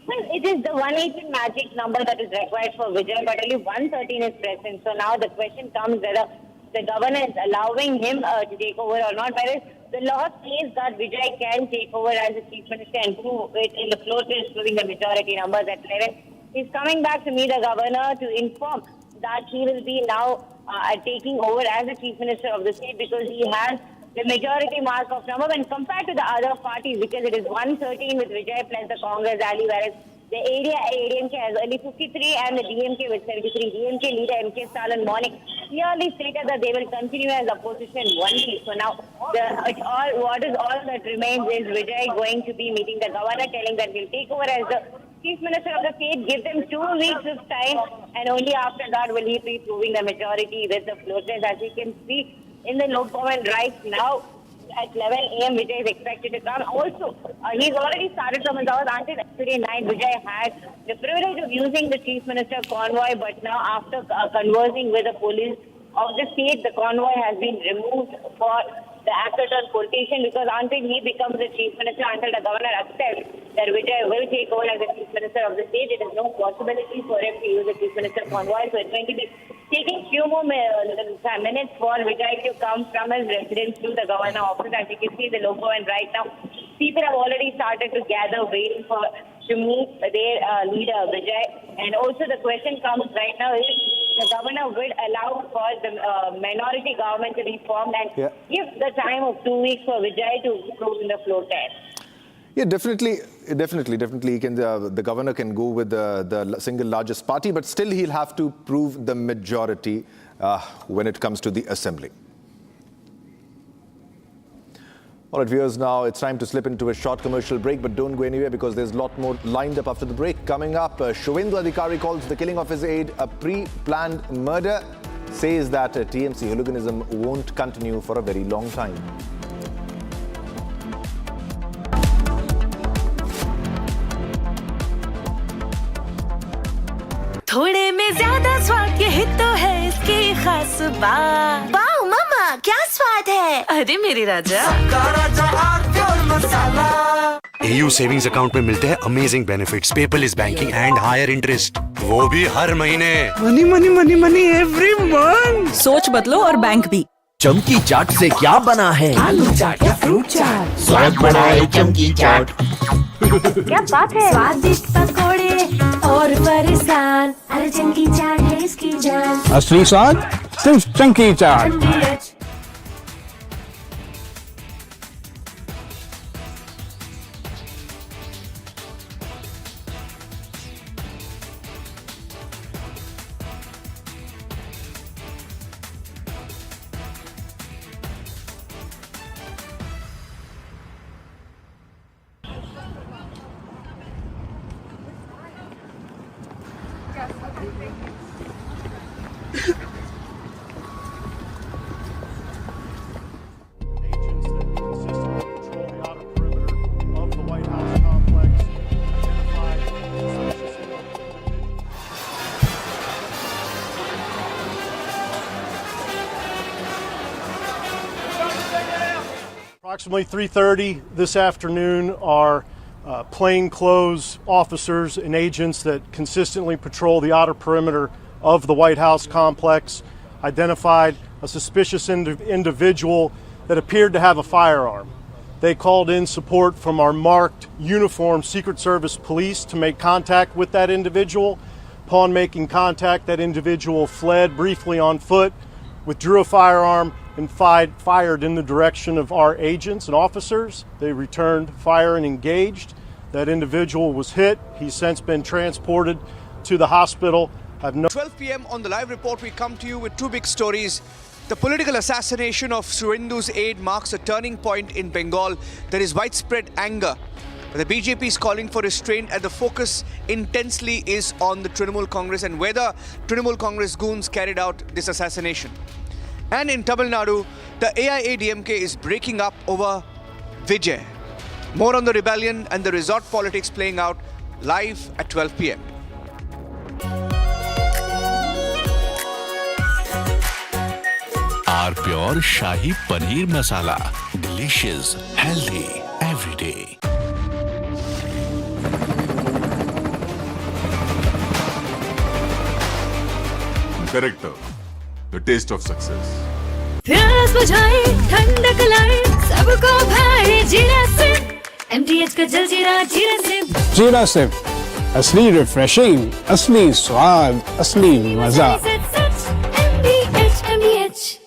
Well, it is the 118 magic number that is required for Vijay, but only 113 is present. So now the question comes whether the governor is allowing him to take over or not. Whereas the law says that Vijay can take over as the chief minister and prove it in the floor test, proving the majority numbers at 11. He's coming back to meet the governor to inform that he will be now taking over as the chief minister of the state because he has the majority mark of number when compared to the other parties, because it is 113 with Vijay plus the Congress ally, whereas the AIADMK has only 53 and the DMK with 73. DMK leader M.K. Stalin morning clearly stated that they will continue as opposition only. So now what that remains is Vijay going to be meeting the governor, telling that he'll take over as the chief minister of the state, give them 2 weeks of time, and only after that will he be proving the majority with the floor test. As you can see in the low comment right now, at 11 a.m. Vijay is expected to come. Also, he's already started from his house until yesterday night. Vijay had the privilege of using the chief minister convoy, but now after conversing with the police of the state, the convoy has been removed for the after transportation because until he becomes the chief minister, until the governor accepts that Vijay will take over as the chief minister of the state, it is no possibility for him to use the chief minister convoy. So it's going to be taking few more minutes for Vijay to come from his residence to the governor office. As you can see the logo, and right now people have already started to gather, waiting to meet their leader Vijay. And also the question comes right now is the governor will allow for the minority government to be formed and give the time of 2 weeks for Vijay to prove in the floor test. Yeah, definitely. He can, the governor can go with the single largest party, but still he'll have to prove the majority when it comes to the assembly. All right, viewers, now it's time to slip into a short commercial break, but don't go anywhere because there's a lot more lined up after the break. Coming up, Suvendu Adhikari calls the killing of his aide a pre-planned murder, says that TMC hooliganism won't continue for a very long time. थोड़े में ज्यादा स्वाद यही तो है इसकी खास बात। वाओ मम्मा, क्या स्वाद है? अरे मेरे राजा, AU सेविंग्स अकाउंट में मिलते हैं amazing benefits, paperless banking and higher interest, वो भी हर महीने। Money money money money every month. सोच बदलो और बैंक भी। चमकी चाट से क्या बना है? आलू चाट या फ्रूट चाट, स्वाद बढ़ाए चमकी चाट। क्या बात है? स्वादिष्ट पकोड़े और फरसान, अरे चमकी चाट है इसकी जान। असली स्वाद सिर्फ चमकी चाट। Approximately 3:30 this afternoon, our plainclothes officers and agents that consistently patrol the outer perimeter of the White House complex identified a suspicious individual that appeared to have a firearm. They called in support from our marked uniformed Secret Service police to make contact with that individual. Upon making contact, that individual fled briefly on foot, withdrew a firearm, and fired in the direction of our agents and officers. They returned fire and engaged. That individual was hit. He's since been transported to the hospital. 12 p.m. on the live report, we come to you with two big stories. The political assassination of Suvendu's aide marks a turning point in Bengal. There is widespread anger. The BJP is calling for restraint, and the focus intensely is on the Trinamool Congress and whether Trinamool Congress goons carried out this assassination. And in Tamil Nadu, the AIADMK is breaking up over Vijay. More on the rebellion and the resort politics playing out live at 12 p.m. Bihar Pure Shahi Paneer Masala. Delicious, healthy, every day. Character, the taste of success. प्यास बुझाए ठंडक लाए सबको भाए जीरा से MTH का जल जीरा जीरा से जीरा से असली रिफ्रेशिंग, असली स्वाद, असली मजा। MTH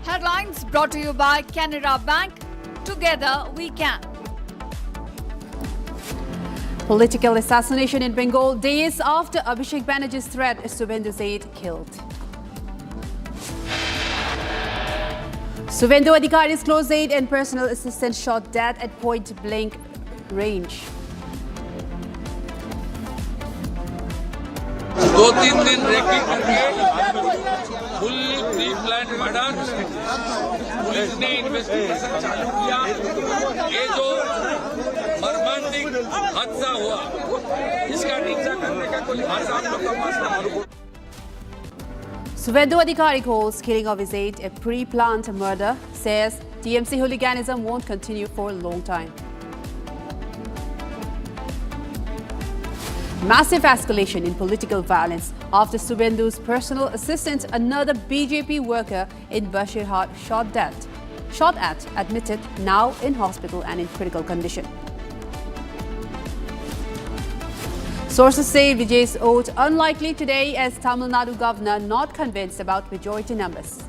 Headlines brought to you by Canara Bank. Together we can. Political assassination in Bengal days after Abhishek Banerjee's threat, Suvendu's aide killed. Suvendu Adhikari's close aide and personal assistant shot dead at point-blank range. 2-3 दिन recce करके fully pre plan murder police ने investigation चालू किया। ये जो मर्मांतिक हादसा हुआ इसका निंदा करने का कोई खास आप लोग का मसला। Suvendu Adhikari calls killing of his aide a pre-planned murder, says TMC hooliganism won't continue for a long time. Massive escalation in political violence after Suvendu's personal assistant, another BJP worker in Bashirhat, shot at, admitted, now in hospital and in critical condition. Sources say Vijay's oath unlikely today as Tamil Nadu governor not convinced about majority numbers.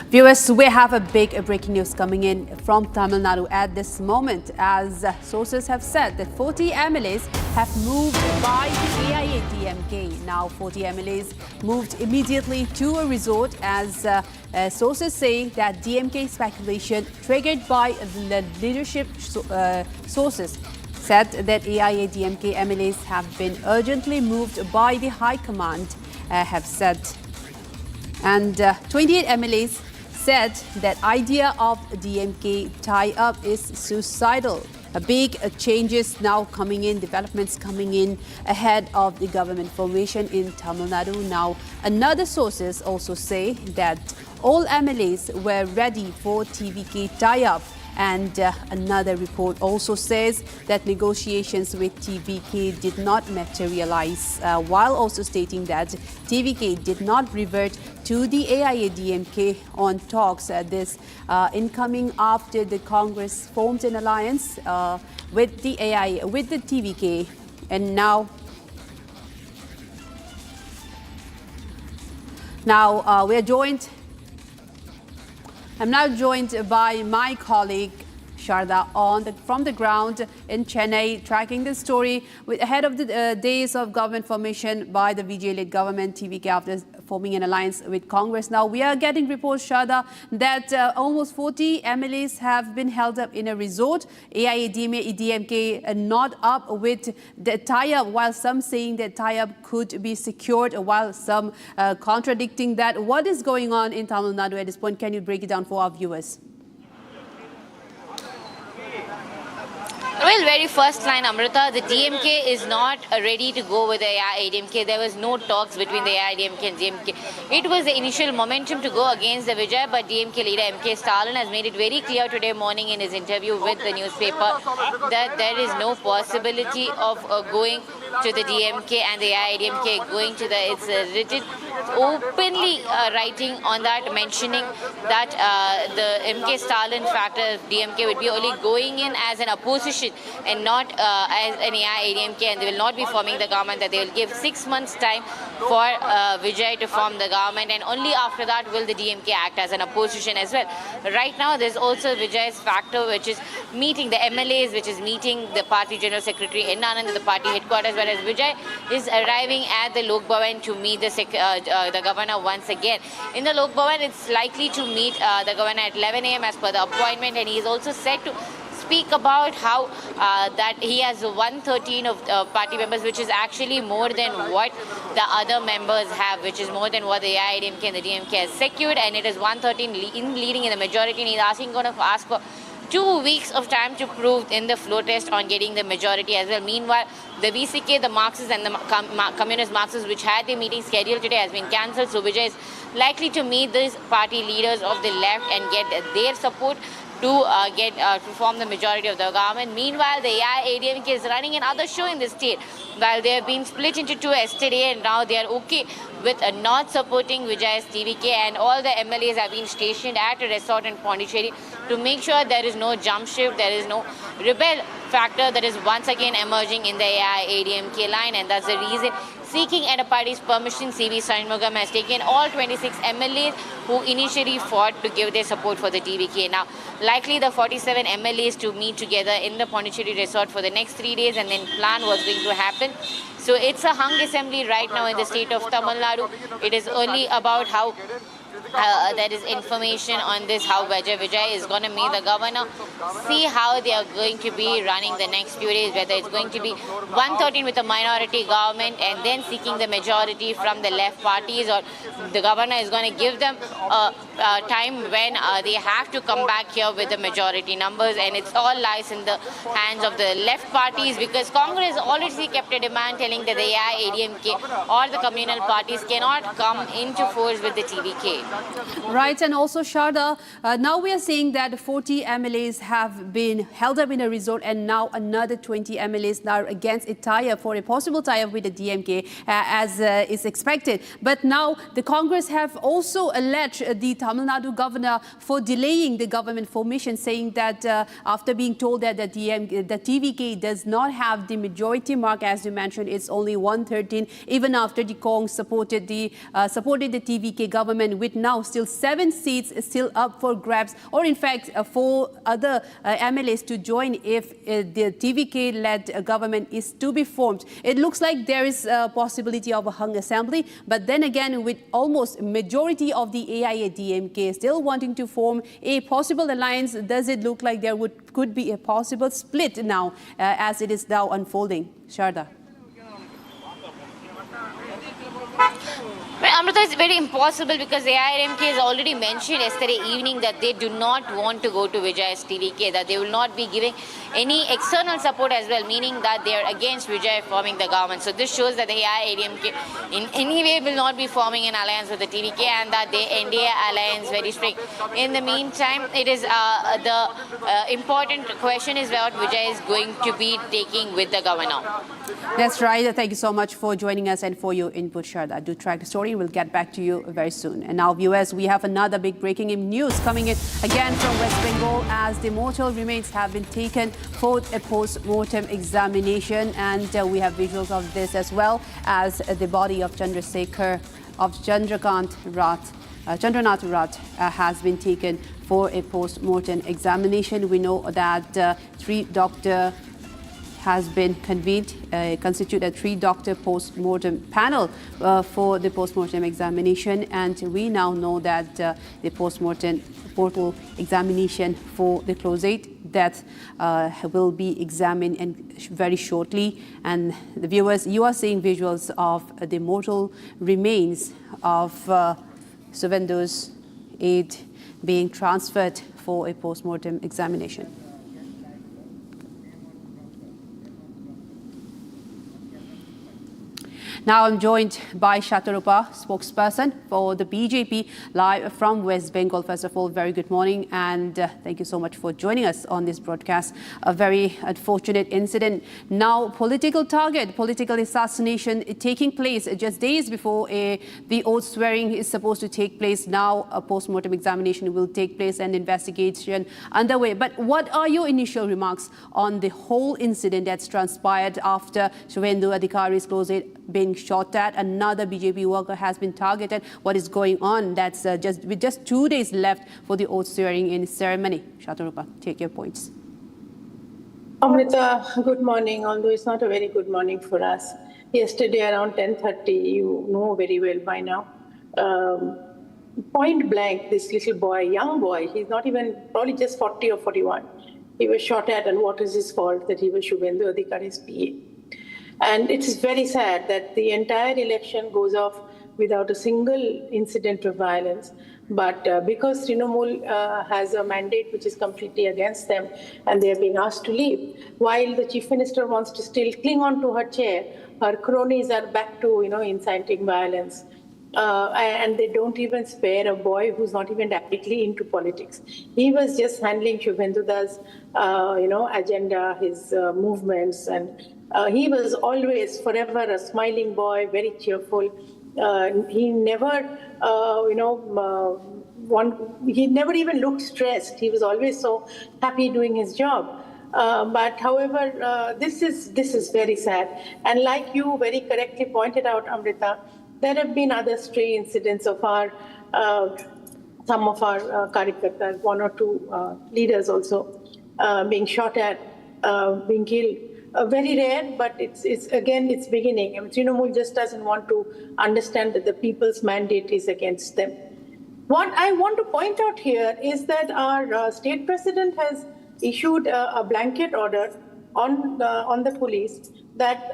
Viewers, we have a big breaking news coming in from Tamil Nadu at this moment, as sources have said that 40 MLAs have moved by the AIADMK. Now 40 MLAs moved immediately to a resort, as sources say that DMK speculation triggered by the leadership sources said that AIADMK MLAs have been urgently moved by the High Command, have said. And 28 MLAs said that idea of DMK tie-up is suicidal. Big changes now coming in, developments coming in ahead of the government formation in Tamil Nadu. Now, another sources also say that all MLAs were ready for TVK tie-up. And another report also says that negotiations with TVK did not materialize, while also stating that TVK did not revert to the AIADMK on talks. This incoming after the Congress formed an alliance with the TVK, and now we are joined. I'm now joined by my colleague Sharda from the ground in Chennai, tracking the story ahead of the days of government formation by the VJ-led government, TVK, after forming an alliance with Congress. Now, we are getting reports, Sharda, that almost 40 MLAs have been held up in a resort. AIADMK not up with the tie-up, while some saying that tie-up could be secured, while some contradicting that. What is going on in Tamil Nadu at this point? Can you break it down for our viewers? Well, very first line, Amrita, the DMK is not ready to go with the AIADMK. There was no talks between the AIADMK and DMK. It was the initial momentum to go against the Vijay, but DMK leader M.K. Stalin has made it very clear today morning in his interview with the newspaper that there is no possibility of going to the DMK and the AIADMK going to the, it's written openly writing on that, mentioning that the M.K. Stalin factor DMK would be only going in as an opposition and not as an AIADMK, and they will not be forming the government, that they will give 6 months time for Vijay to form the government, and only after that will the DMK act as an opposition as well. Right now there's also Vijay's factor, which is meeting the MLAs, which is meeting the party general secretary in Anand at the party headquarters, whereas Vijay is arriving at the Lok Bhavan to meet the governor once again. In the Lok Bhavan, it's likely to meet the governor at 11 a.m. as per the appointment, and he is also said to speak about how that he has 113 of party members, which is actually more than what the other members have, which is more than what the AIADMK and the DMK has secured, and it is 113 leading in the majority, and he's going to ask for 2 weeks of time to prove in the floor test on getting the majority as well. Meanwhile, the VCK, the Marxists and the Communist Marxists, which had their meeting scheduled today, has been cancelled. So Vijay is likely to meet these party leaders of the left and get their support to form the majority of the government. Meanwhile, the AIADMK is running another show in the state. While they have been split into two yesterday, and now they are okay with not supporting Vijay's TVK, and all the MLAs have been stationed at a resort in Pondicherry to make sure there is no jump shift, there is no rebel factor that is once again emerging in the AIADMK line, and that's the reason. Seeking at a party's permission, CV Shanmugam has taken all 26 MLAs who initially fought to give their support for the TVK. Now, likely the 47 MLAs to meet together in the Pondicherry resort for the next 3 days, and then plan what's going to happen. So it's a hung assembly right now in the state of Tamil Nadu. It is only about how there is information on this, how Vijay is going to meet the governor, see how they are going to be running the next few days, whether it's going to be 113 with a minority government and then seeking the majority from the left parties, or the governor is going to give them a time when they have to come back here with the majority numbers, and it's all lies in the hands of the left parties, because Congress already kept a demand telling that the AIADMK or the communal parties cannot come into force with the TVK. Right, and also Sharda, now we are seeing that 40 MLAs have been held up in a resort, and now another 20 MLAs are against a tie-up, for a possible tie-up with the DMK as is expected. But now the Congress have also alleged the Tamil Nadu governor for delaying the government formation, saying that after being told that the TVK does not have the majority mark, as you mentioned, it's only 113, even after the Cong supported the TVK government, with now still 7 seats still up for grabs, or in fact 4 other MLAs to join if the TVK-led government is to be formed. It looks like there is a possibility of a hung assembly, but then again, with almost majority of the AIADMK still wanting to form a possible alliance, does it look like there could be a possible split now as it is now unfolding? Sharda. Well, Amrita, it's very impossible, because the AIADMK has already mentioned yesterday evening that they do not want to go to Vijay's TVK, that they will not be giving any external support as well, meaning that they are against Vijay forming the government. So this shows that the AIADMK in any way will not be forming an alliance with the TVK, and that the NDA alliance very strict. In the meantime, it is the important question is what Vijay is going to be taking with the governor. That's right. Thank you so much for joining us and for your input, Sharda. Do track the story. We'll get back to you very soon. And now, viewers, we have another big breaking news coming in again from West Bengal, as the mortal remains have been taken for a post-mortem examination. And we have visuals of this, as well as the body of Chandranath Rath has been taken for a post-mortem examination. We know that 3 doctors has been convened, constitute a 3-doctor post-mortem panel for the post-mortem examination, and we now know that the post-mortem portal examination for the closate death will be examined very shortly. And the viewers, you are seeing visuals of the mortal remains of Suvendu's Aide being transferred for a post-mortem examination. Now I'm joined by Shatarupa, spokesperson for the BJP, live from West Bengal. First of all, very good morning and thank you so much for joining us on this broadcast. A very unfortunate incident. Now, political target, political assassination taking place just days before the oath swearing is supposed to take place. Now, a post-mortem examination will take place and investigation underway. But what are your initial remarks on the whole incident that's transpired after Suvendu Adhikari's close aide being shot at? Another BJP worker has been targeted. What is going on? That's with just 2 days left for the oath swearing in ceremony. Shatarupa, take your points. Amrita, good morning, although it's not a very good morning for us. Yesterday around 10:30, you know very well by now, point blank, this little boy, young boy, he's not even, probably just 40 or 41, he was shot at, and what is his fault that he was Suvendu Adhikari's PA? And it is very sad that the entire election goes off without a single incident of violence. But because Trinamool has a mandate which is completely against them and they are being asked to leave, while the Chief Minister wants to still cling on to her chair, her cronies are back to, inciting violence. And they don't even spare a boy who's not even directly into politics. He was just handling Suvendu's, agenda, his movements, and he was always, forever a smiling boy, very cheerful. He never, he never even looked stressed. He was always so happy doing his job. But however, this is very sad. And like you very correctly pointed out, Amrita, there have been other stray incidents of our, some of our karyakartas, one or two leaders also being shot at, being killed. Very rare, but it's beginning. I mean, Trinamool just doesn't want to understand that the people's mandate is against them. What I want to point out here is that our state president has issued a blanket order on the police that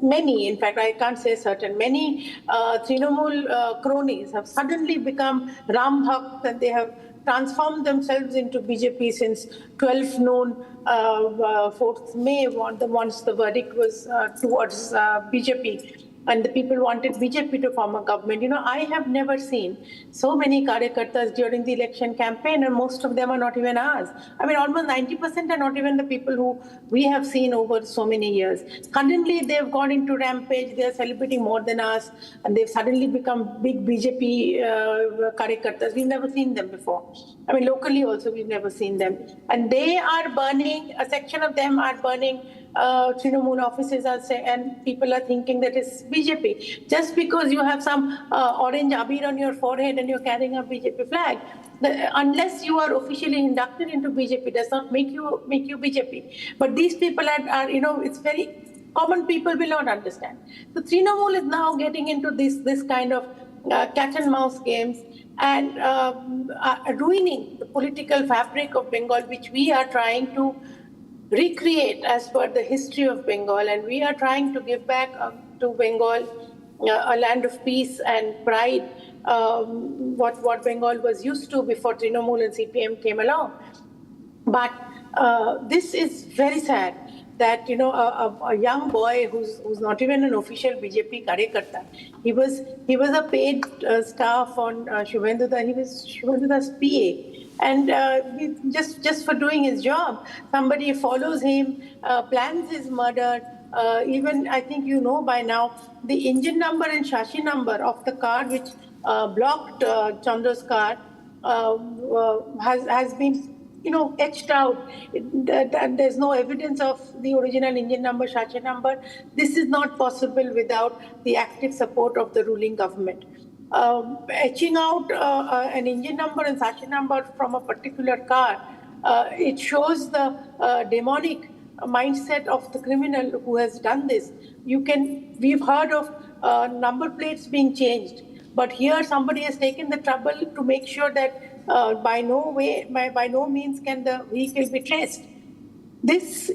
many, in fact, I can't say certain, many Trinamool cronies have suddenly become Ram Bhakt, and they have transformed themselves into BJP since 12 noon, 4th May, once the verdict was towards BJP. And the people wanted BJP to form a government. I have never seen so many karyakartas during the election campaign, and most of them are not even ours. I mean, almost 90% are not even the people who we have seen over so many years. Suddenly, they've gone into rampage. They're celebrating more than us, and they've suddenly become big BJP karyakartas. We've never seen them before. I mean, locally also, we've never seen them. And they are burning, a section of them are burning Trinamool offices, and people are thinking that it's BJP. Just because you have some orange abir on your forehead and you're carrying a BJP flag, unless you are officially inducted into BJP, does not make you BJP. But these people are it's very common, people will not understand. So Trinamool is now getting into this kind of cat and mouse games and ruining the political fabric of Bengal, which we are trying to recreate as per the history of Bengal, and we are trying to give back to Bengal a land of peace and pride, what Bengal was used to before Trinamool and CPM came along. But this is very sad that a young boy who's not even an official BJP karyakarta, he was a paid staff on Suvendu, and he was Suvendu's PA. And just for doing his job, somebody follows him, plans his murder. Even, I think by now, the engine number and chassis number of the car which blocked Chandra's car has been etched out. There's no evidence of the original engine number, chassis number. This is not possible without the active support of the ruling government. Etching out an engine number and chassis number from a particular car, it shows the demonic mindset of the criminal who has done this. We've heard of number plates being changed, but here somebody has taken the trouble to make sure that by no means can the vehicle be traced. This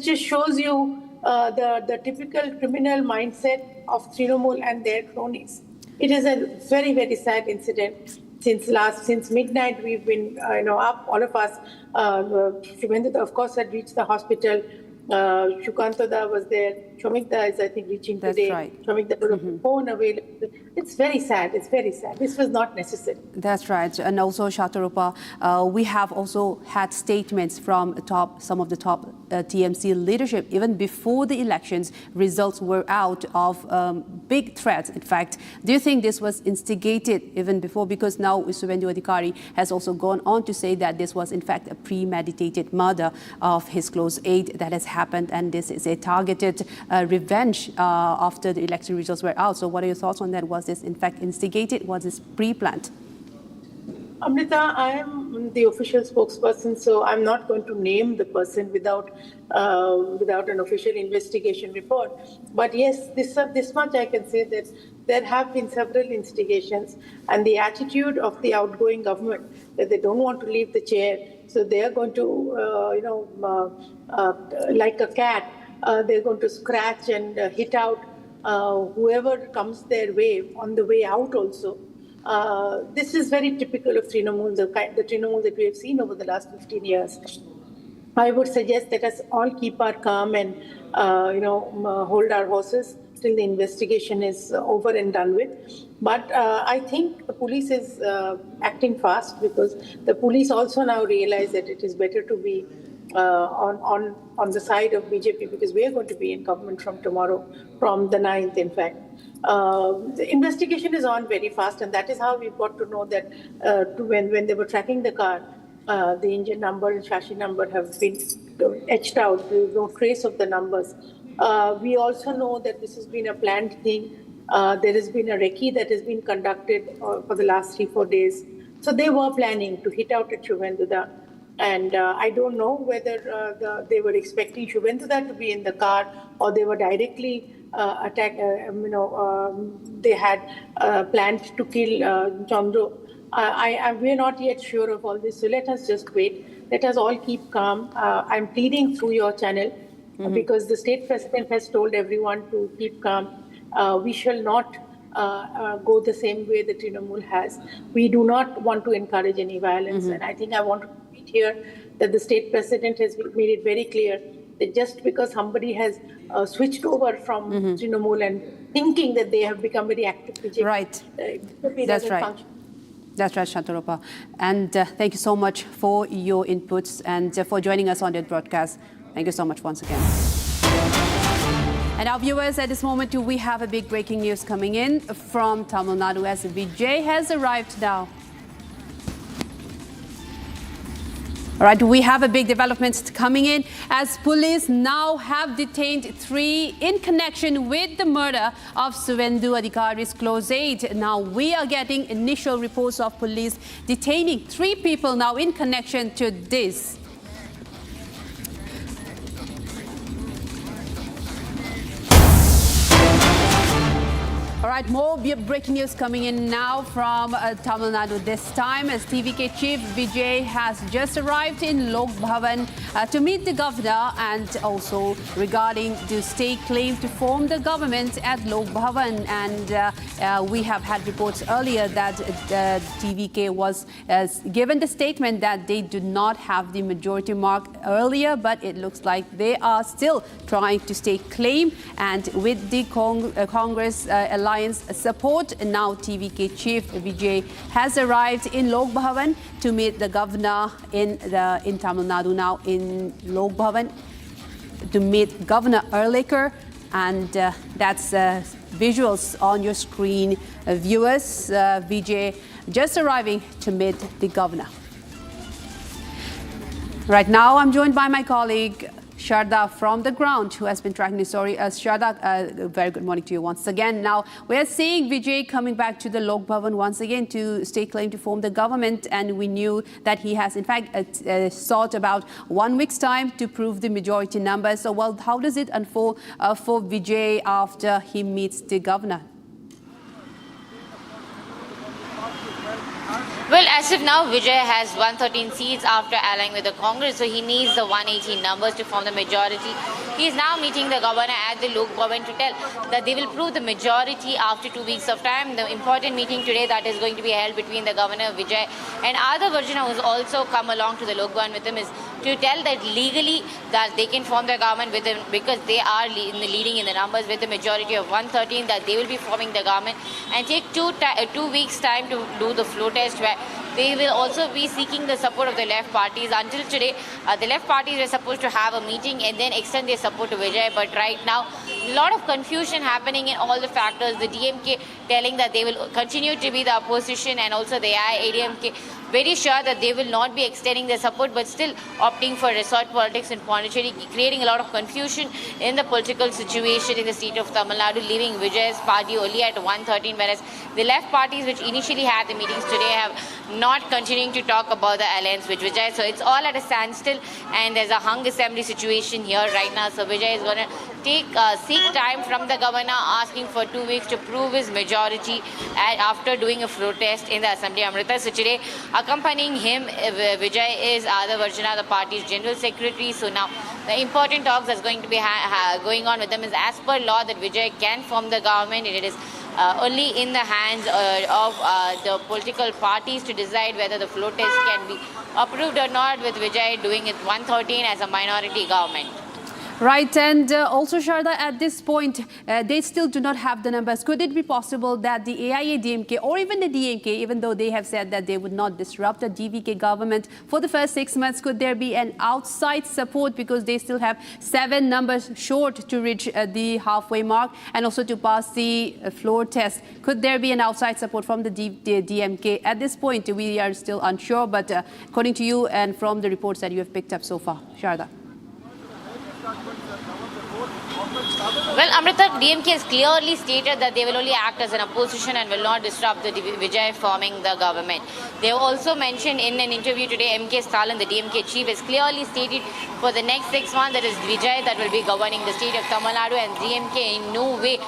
just shows you the typical criminal mindset of Trinamool and their cronies. It is a very, very sad incident. Since midnight, we've been up, all of us. Suvendu, of course, had reached the hospital. Shukantada was there. Shomikda is, I think, reaching That's today. right. Shomikda put a phone available. It's very sad. It's very sad. This was not necessary. That's right. And also, Shatarupa, we have also had statements from some of the top TMC leadership, even before the elections results were out, of big threats. In fact, do you think this was instigated even before? Because now Suvendu Adhikari has also gone on to say that this was in fact a premeditated murder of his close aide that has happened, and this is a targeted revenge after the election results were out. So what are your thoughts on that? Was this in fact instigated? Was this pre-planned? Amrita, I am the official spokesperson, so I'm not going to name the person without an official investigation report. But yes, this much I can say, that there have been several instigations, and the attitude of the outgoing government that they don't want to leave the chair, so they are going to, like a cat, they're going to scratch and hit out whoever comes their way on the way out also. This is very typical of Trinamool, the Trinamool that we have seen over the last 15 years. I would suggest that us all keep our calm and, hold our horses till the investigation is over and done with. But I think the police is acting fast, because the police also now realize that it is better to be on the side of BJP, because we are going to be in government from tomorrow, from the 9th, in fact. The investigation is on very fast, and that is how we got to know that when they were tracking the car, the engine number and chassis number have been etched out. There is no trace of the numbers. We also know that this has been a planned thing. There has been a recce that has been conducted for the last 3-4 days. So they were planning to hit out at Shuvenduda. And I don't know whether they were expecting Shuvenduda to be in the car, or they were directly attack. They had planned to kill Chandru. We're not yet sure of all this, so let us just wait. Let us all keep calm. I'm pleading through your channel, because the state president has told everyone to keep calm. We shall not go the same way that Trinamool has. We do not want to encourage any violence, and I think I want to repeat here that the state president has made it very clear that just because somebody has switched over from Trinamool and thinking that they have become very active BJP, right. That's right. Function. That's right, Shantarupa. And thank you so much for your inputs and for joining us on the broadcast. Thank you so much once again. And our viewers, at this moment, we have a big breaking news coming in from Tamil Nadu, as Vijay has arrived now. All right, we have a big development coming in, as police now have detained 3 in connection with the murder of Suvendu Adhikari's close aide. Now we are getting initial reports of police detaining 3 people now in connection to this. All right, more breaking news coming in now from Tamil Nadu. This time, as TVK Chief Vijay has just arrived in Lok Bhavan to meet the governor, and also regarding the state claim to form the government at Lok Bhavan. And we have had reports earlier that TVK was given the statement that they do not have the majority mark earlier, but it looks like they are still trying to stake claim. And with the Congress alliance support, now TVK Chief Vijay has arrived in Lok Bhavan to meet the governor in Tamil Nadu, now in Lok Bhavan, to meet Governor Erlacher. And that's visuals on your screen, viewers. Vijay just arriving to meet the governor. Right now, I'm joined by my colleague Sharda from the ground, who has been tracking the story. Sharda, very good morning to you once again. Now, we're seeing Vijay coming back to the Lok Bhavan once again to stake claim to form the government, and we knew that he has, in fact, sought about 1 week's time to prove the majority numbers. So, well, how does it unfold for Vijay after he meets the governor? Well, as of now, Vijay has 113 seats after allying with the Congress, so he needs the 118 numbers to form the majority. He is now meeting the governor at the Lok Bhavan to tell that they will prove the majority after 2 weeks of time. The important meeting today that is going to be held between the governor, Vijay, and Arnab who has also come along to the Lok Bhavan with him is to tell that legally that they can form their government with them because they are leading in the numbers with a majority of 113, that they will be forming the government, and take 2 weeks time to do the floor test where they will also be seeking the support of the left parties. Until today, the left parties were supposed to have a meeting and then extend their support to Vijay. But right now, a lot of confusion happening in all the factors. The DMK telling that they will continue to be the opposition, and also the AIADMK very sure that they will not be extending their support, but still opting for resort politics in Pondicherry, creating a lot of confusion in the political situation in the state of Tamil Nadu, leaving Vijay's party only at 113, whereas the left parties, which initially had the meetings today, have not continuing to talk about the alliance with Vijay. So it's all at a standstill, and there's a hung assembly situation here right now. So Vijay is going to seek time from the governor, asking for 2 weeks to prove his majority, and after doing a floor test in the assembly, Amrita. So today, accompanying him, Vijay is Aide Varjana, the party's general secretary. So now the important talks that's going to be going on with them is, as per law, that Vijay can form the government, and it is only in the hands of the political parties to decide whether the floor test can be approved or not, with Vijay doing it 113 as a minority government. Right, and also Sharda, at this point, they still do not have the numbers. Could it be possible that the AIADMK or even the DMK, even though they have said that they would not disrupt the DVK government for the first 6 months, could there be an outside support because they still have 7 numbers short to reach the halfway mark and also to pass the floor test? Could there be an outside support from the DMK? At this point, we are still unsure, but according to you and from the reports that you have picked up so far, Sharda. Well, Amrita, DMK has clearly stated that they will only act as an opposition and will not disrupt the Vijay forming the government. They have also mentioned in an interview today, M.K. Stalin, the DMK chief, has clearly stated for the next 6 months that is Vijay that will be governing the state of Tamil Nadu, and DMK in no way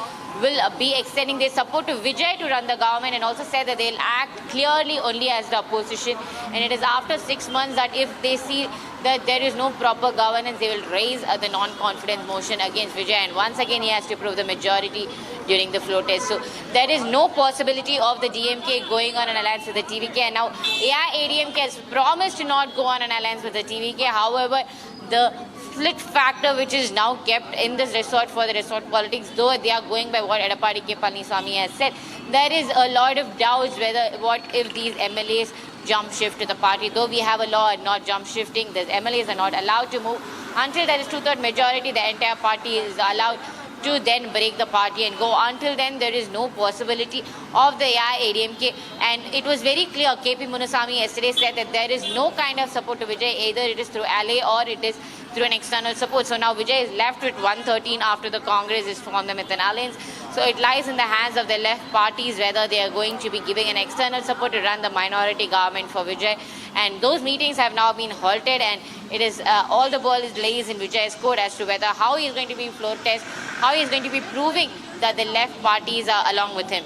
will be extending their support to Vijay to run the government, and also said that they'll act clearly only as the opposition. And it is after 6 months that if they see that there is no proper governance, they will raise the non-confidence motion against Vijay, and once again he has to prove the majority during the floor test. So there is no possibility of the DMK going on an alliance with the TVK, and now AIADMK has promised to not go on an alliance with the TVK. However, the split factor which is now kept in this resort for the resort politics, though they are going by what Edapadi K. Palaniswamy has said, there is a lot of doubts whether what if these MLAs jump shift to the party. Though we have a law and not jump shifting, the MLAs are not allowed to move until there is 2/3 majority. The entire party is allowed to then break the party and go. Until then, there is no possibility of the AIADMK. And it was very clear, KP Munasamy yesterday said that there is no kind of support to Vijay, either it is through ally or it is through an external support. So now Vijay is left with 113 after the Congress is formed them with an alliance. So it lies in the hands of the left parties whether they are going to be giving an external support to run the minority government for Vijay. And those meetings have now been halted, and it is all the ball lays in Vijay's court as to whether how he is going to be floor test, how he is going to be proving that the left parties are along with him.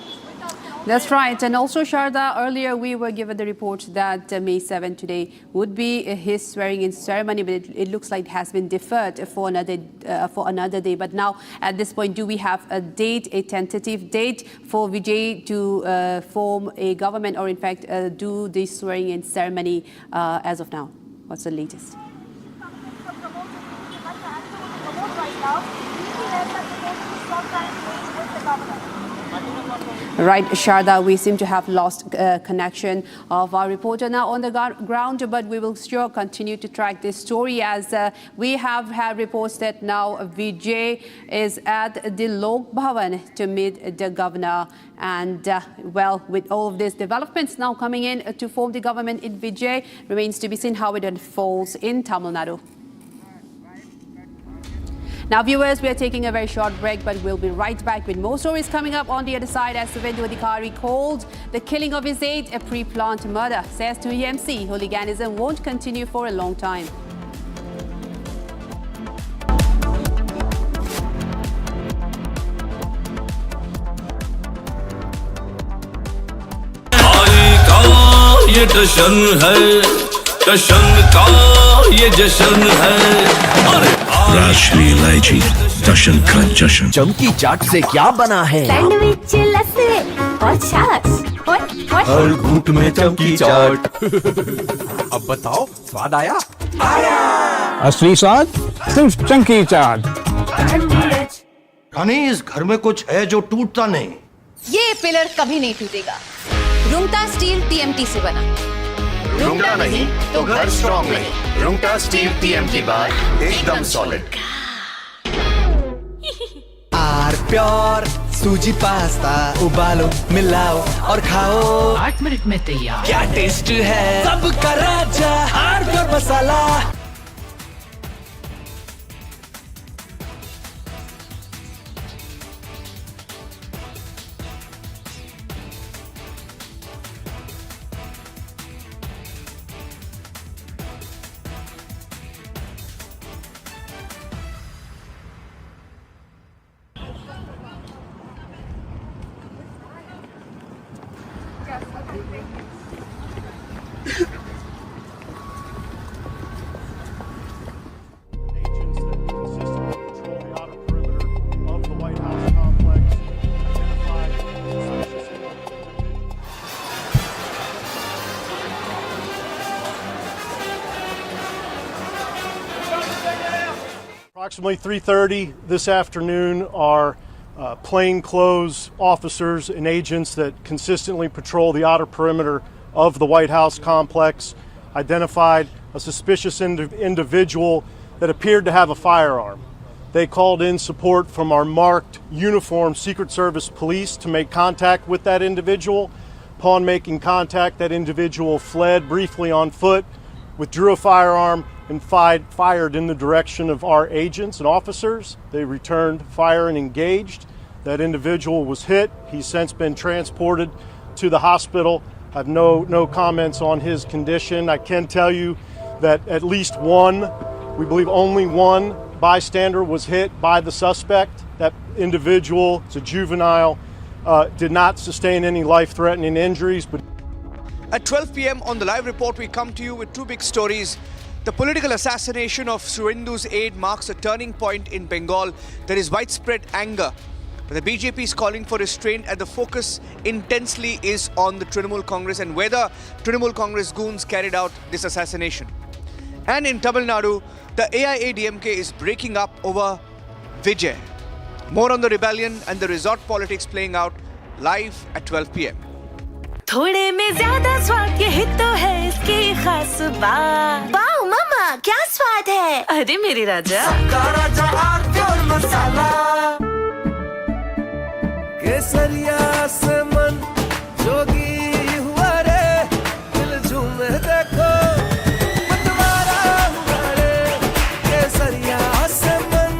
That's right. And also, Sharda, earlier we were given the report that May 7 today would be his swearing-in ceremony, but it looks like it has been deferred for another day. But now, at this point, do we have a date, a tentative date for Vijay to form a government, or in fact do the swearing-in ceremony as of now? What's the latest? Right, Sharda, we seem to have lost connection of our reporter now on the ground, but we will sure continue to track this story as we have had reports that now Vijay is at the Lok Bhavan to meet the governor. And well, with all of these developments now coming in to form the government in Vijay, remains to be seen how it unfolds in Tamil Nadu. Now, viewers, we are taking a very short break, but we'll be right back with more stories coming up on the other side as Suvendu Adhikari called the killing of his aide a pre-planned murder. Says to TMC, hooliganism won't continue for a long time. ये जश्न है, जश्न का ये जश्न है। राष्ट्रीय इलायची जश्न का जश्न। चमकी चाट से क्या बना है? सैंडविच, लस्सी और छाछ। हर घूंट में चमकी चाट। अब बताओ, स्वाद आया? असली स्वाद सिर्फ चंकी चाट। रानी, इस घर में कुछ है जो टूटता नहीं। ये पिलर कभी नहीं टूटेगा। रुंगटा स्टील टीएमटी से बना। रुंगटा नहीं तो घर स्ट्रॉन्ग नहीं। रुंगटा स्टील टीएमटी बार एकदम सॉलिड। आर प्योर सूजी पास्ता उबालो मिलाओ और खाओ 8 मिनट में तैयार। क्या टेस्ट है सबका राजा R Pure masala. Approximately 3:30 this afternoon, our plainclothes officers and agents that consistently patrol the outer perimeter of the White House complex identified a suspicious individual that appeared to have a firearm. They called in support from our marked uniformed Secret Service police to make contact with that individual. Upon making contact, that individual fled briefly on foot, withdrew a firearm, and fired in the direction of our agents and officers. They returned fire and engaged. That individual was hit. He's since been transported to the hospital. I have no comments on his condition. I can tell you that at least one, we believe only one bystander was hit by the suspect. That individual, it's a juvenile, did not sustain any life-threatening injuries. But At 12 p.m. on the live report, we come to you with two big stories. The political assassination of Suvendu's aide marks a turning point in Bengal. There is widespread anger. But the BJP is calling for restraint, and the focus intensely is on the Trinamool Congress and whether Trinamool Congress goons carried out this assassination. And in Tamil Nadu, the AIADMK is breaking up over Vijay. More on the rebellion and the resort politics playing out live at 12 p.m. थोड़े में ज्यादा स्वाद यही तो है इसकी खास बात। वाओ मम्मा क्या स्वाद है। अरे मेरे राजा सबका राजा आर मसाला। केसरिया से मन जोगी हुआ रे दिल झूमे देखो मतवारा हुआ रे केसरिया से मन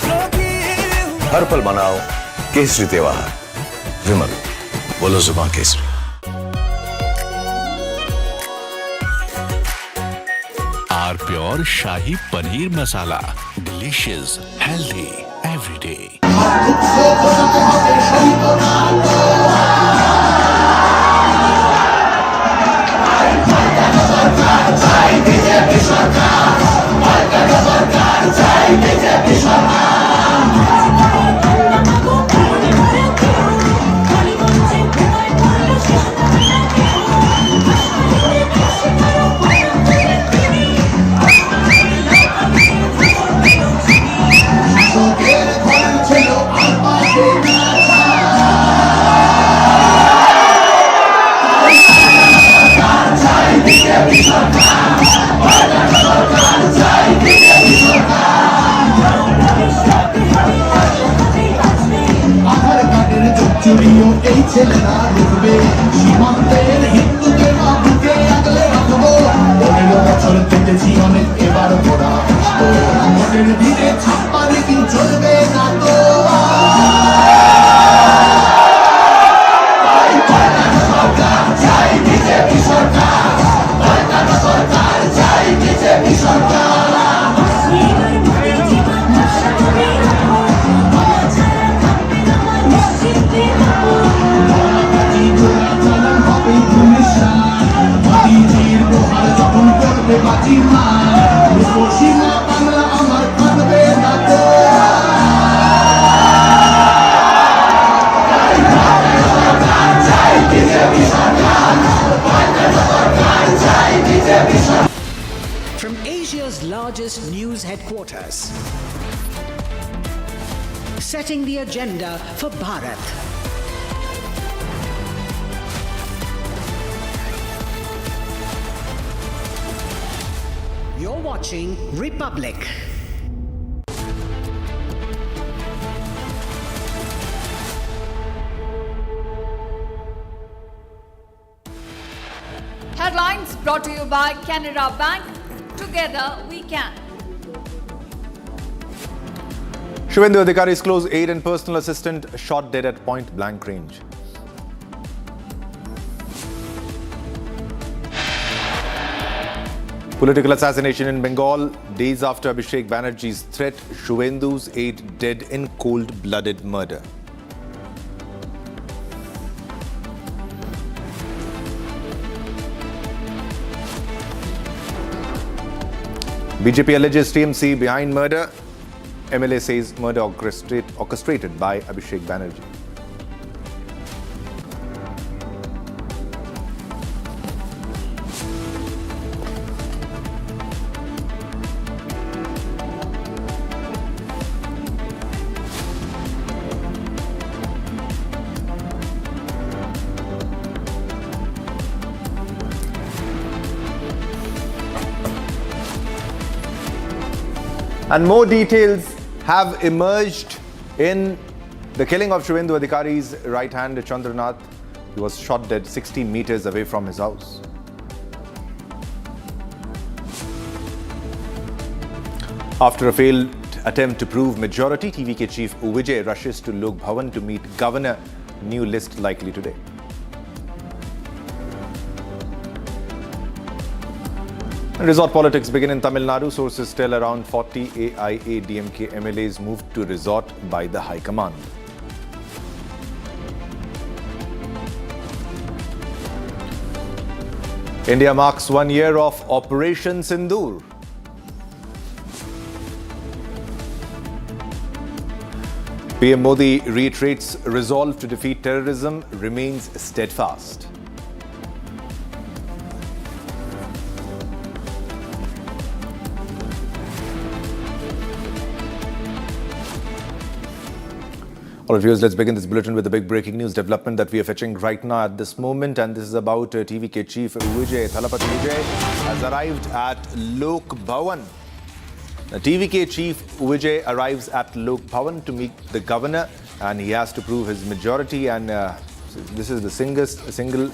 जोगी हुआ। हर पल मनाओ केसरी त्योहार। विमल बोलो जुबान केसरी। R pure shahi paneer masala, delicious, healthy everyday. From Asia's largest news headquarters, setting the agenda for Bharat. You're watching Republic. Headlines brought to you by Canara Bank. Together we can. Suvendu Adhikari's close aide and personal assistant shot dead at point blank range. Political assassination in Bengal. Days after Abhishek Banerjee's threat, Suvendu's aide dead in cold-blooded murder. BJP alleges TMC behind murder. MLA says murder orchestrated by Abhishek Banerjee. And more details have emerged in the killing of Suvendu Adhikari's right hand, Chandranath. He was shot dead 60 meters away from his house. After a failed attempt to prove majority, TVK chief Vijay rushes to Lok Bhavan to meet governor. New list likely today. Resort politics begin in Tamil Nadu. Sources tell around 40 AIADMK MLAs moved to resort by the High Command. India marks 1 year of Operation Sindur. PM Modi reiterates resolve to defeat terrorism remains steadfast. All right, viewers, let's begin this bulletin with the big breaking news development that we are fetching right now at this moment. And this is about TVK chief Vijay. Thalapathy Vijay has arrived at Lok Bhavan. The TVK chief Vijay arrives at Lok Bhavan to meet the governor, and he has to prove his majority. And this is the single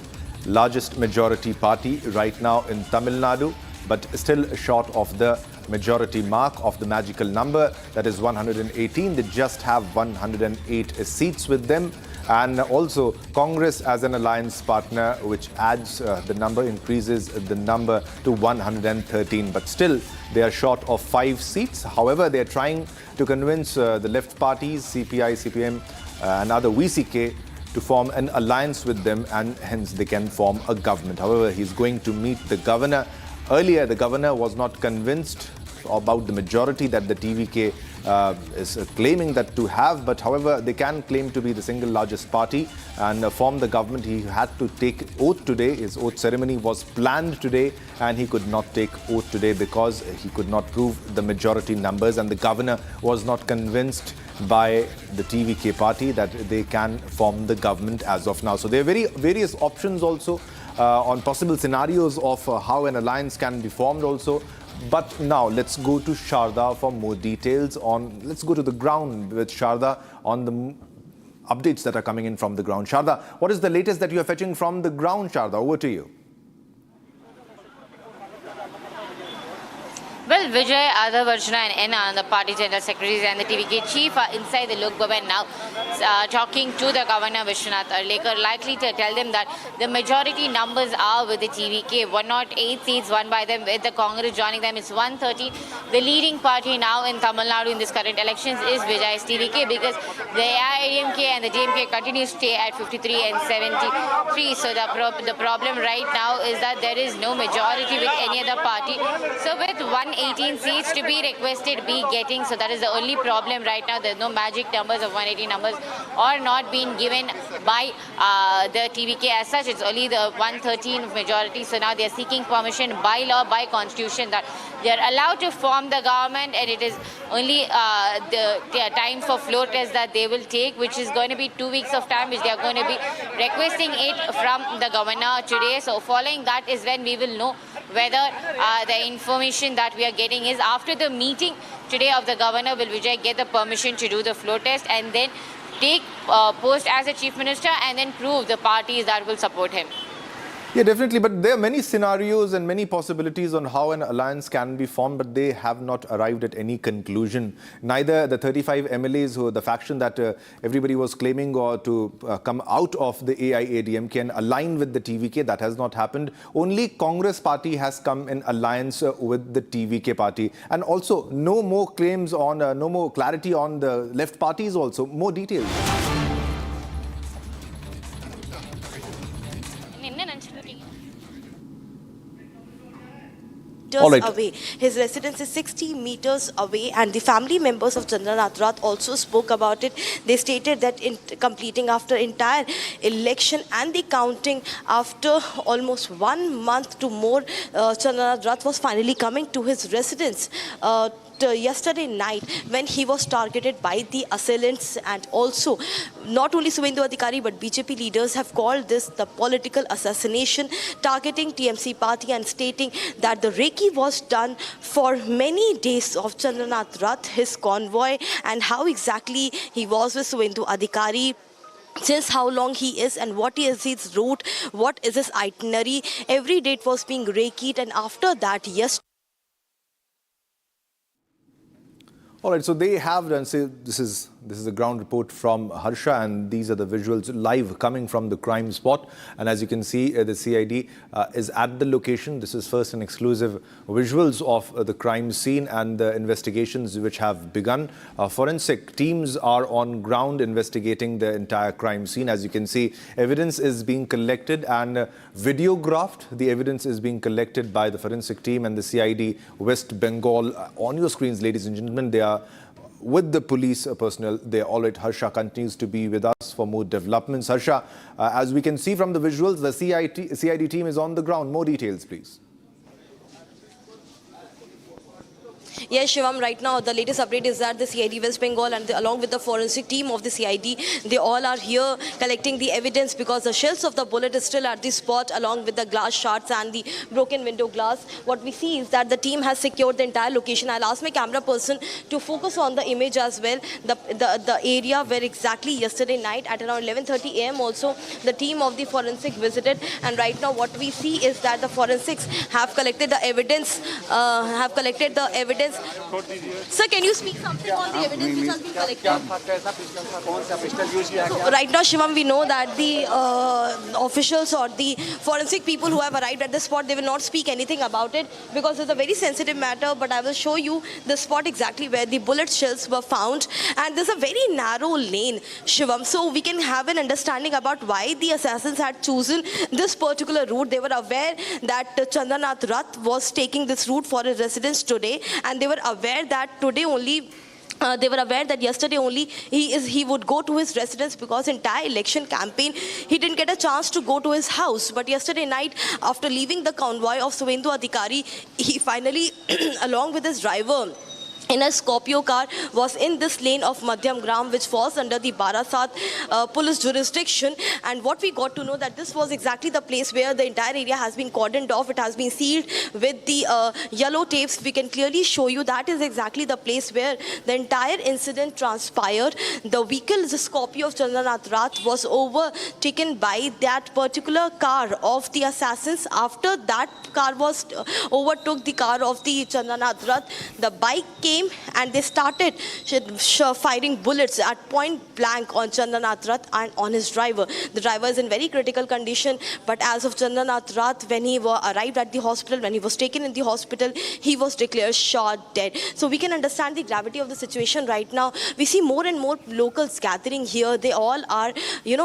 largest majority party right now in Tamil Nadu, but still short of the majority mark of the magical number, that is 118. They just have 108 seats with them. And also Congress as an alliance partner, which adds the number, increases the number to 113. But still, they are short of 5 seats. However, they are trying to convince the left parties, CPI, CPM and other VCK, to form an alliance with them, and hence they can form a government. However, he's going to meet the governor. Earlier, the governor was not convinced about the majority that the TVK is claiming that to have, but however, they can claim to be the single largest party and form the government. He had to take oath today. His oath ceremony was planned today, and he could not take oath today because he could not prove the majority numbers, and the governor was not convinced by the TVK party that they can form the government as of now. So there are various options also on possible scenarios of how an alliance can be formed also. But now let's go to Sharda for more details on, let's go to the ground with Sharda on the updates that are coming in from the ground. Sharda, what is the latest that you are fetching from the ground, Sharda? Over to you. Well, Vijay, Adhavarjana and Enna, the party general secretaries and the TVK chief are inside the Lok Bhavan now talking to the governor Vishwanath Arlekar, likely to tell them that the majority numbers are with the TVK. 108 seats won by them, with the Congress joining them. It's 130. The leading party now in Tamil Nadu in this current elections is Vijay's TVK, because the AIADMK and the DMK continue to stay at 53 and 73. So the problem right now is that there is no majority with any of the party. So with 118 seats to be requested, be getting, so that is the only problem right now. There's no magic numbers of 180 numbers or not being given by the TVK as such. It's only the 113 majority. So now they're seeking permission by law, by constitution, that they're allowed to form the government, and it is only the time for floor test that they will take, which is going to be 2 weeks of time, which they are going to be requesting it from the governor today. So following that is when we will know whether the information that we are getting is after the meeting today of the governor, will Vijay get the permission to do the floor test and then take post as a chief minister and then prove the parties that will support him. Yeah, definitely. But there are many scenarios and many possibilities on how an alliance can be formed, but they have not arrived at any conclusion. Neither the 35 MLAs, who the faction that everybody was claiming or to come out of the AIADMK and align with the TVK, that has not happened. Only Congress party has come in alliance with the TVK party. And also no more claims on, no more clarity on the left parties also. More details. Away. His residence is 60 meters away, and the family members of Chandranath Rath also spoke about it. They stated that in completing after entire election and the counting after almost 1 month to more, Chandranath Rath was finally coming to his residence. Yesterday night, when he was targeted by the assailants, and also not only Suvendu Adhikari but BJP leaders have called this the political assassination, targeting TMC party and stating that the recce was done for many days of Chandranath Rath, his convoy, and how exactly he was with Suvendu Adhikari, since how long he is and what is his route, what is his itinerary. Every day it was being recceed, and after that, yes. All right, so they have done, say, this is a ground report from Harsha, and these are the visuals live coming from the crime spot. And as you can see, the CID is at the location. This is first and exclusive visuals of the crime scene and the investigations which have begun. Forensic teams are on ground investigating the entire crime scene. As you can see, evidence is being collected and videographed. The evidence is being collected by the forensic team and the CID West Bengal. On your screens, ladies and gentlemen, they are with the police personnel. They are all right. Harsha continues to be with us for more developments. Harsha, as we can see from the visuals, the CID team is on the ground. More details, please. Yes, Shivam, right now the latest update is that the CID West Bengal and along with the forensic team of the CID, they all are here collecting the evidence, because the shells of the bullet is still at the spot along with the glass shards and the broken window glass. What we see is that the team has secured the entire location. I'll ask my camera person to focus on the image as well. The area where exactly yesterday night at around 11:30 a.m. also the team of the forensic visited, and right now what we see is that the forensics have collected the evidence, Sir, can you speak something on the evidence which has been collected? Right now, Shivam, we know that the officials or the forensic people who have arrived at the spot, they will not speak anything about it because it's a very sensitive matter, but I will show you the spot exactly where the bullet shells were found. And there's a very narrow lane, Shivam, so we can have an understanding about why the assassins had chosen this particular route. They were aware that Chandranath Rath was taking this route for his residence today, and they were aware that today only yesterday only he would go to his residence, because entire election campaign he didn't get a chance to go to his house. But yesterday night, after leaving the convoy of Suvendu Adhikari, he finally along with his driver in a Scorpio car was in this lane of Madhyamgram, which falls under the Barasat police jurisdiction. And what we got to know that this was exactly the place where the entire area has been cordoned off. It has been sealed with the yellow tapes. We can clearly show you that is exactly the place where the entire incident transpired. The vehicle, the Scorpio of Chandranath Rath, was overtaken by that particular car of the assassins. After that car was overtook the car of the Chandranath Rath, the bike came came and they started firing bullets at point blank on Chandranath Rath and on his driver. The driver is in very critical condition, but as of Chandranath Rath, when he arrived at the hospital, when he was taken in the hospital, he was declared shot dead. So we can understand the gravity of the situation right now. We see more and more locals gathering here. They all are, they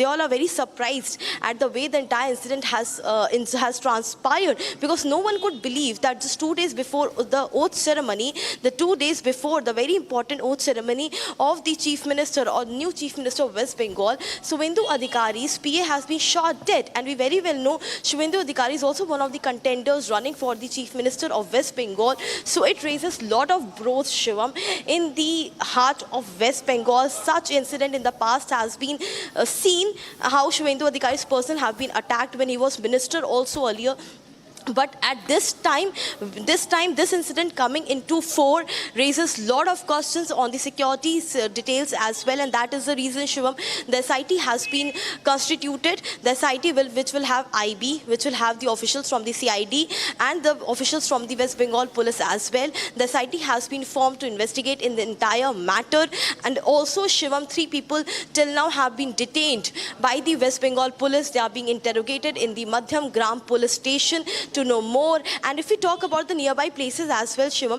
all are very surprised at the way the entire incident has transpired, because no one could believe that just 2 days before the oath ceremony, the 2 days before the very important oath ceremony of the Chief Minister or new Chief Minister of West Bengal, Suvendu Adhikari's PA has been shot dead. And we very well know Suvendu Adhikari is also one of the contenders running for the Chief Minister of West Bengal. So it raises a lot of broth, Shivam, in the heart of West Bengal. Such incident in the past has been seen, how Suvendu Adhikari's person have been attacked when he was minister also earlier. But at this time, this incident coming into fore raises a lot of questions on the security details as well, and that is the reason, Shivam, the SIT has been constituted. The SIT which will have IB, which will have the officials from the CID and the officials from the West Bengal Police as well. The SIT has been formed to investigate in the entire matter, and also, Shivam, 3 people till now have been detained by the West Bengal Police. They are being interrogated in the Madhyamgram police station to know more. And if we talk about the nearby places as well, Shivam,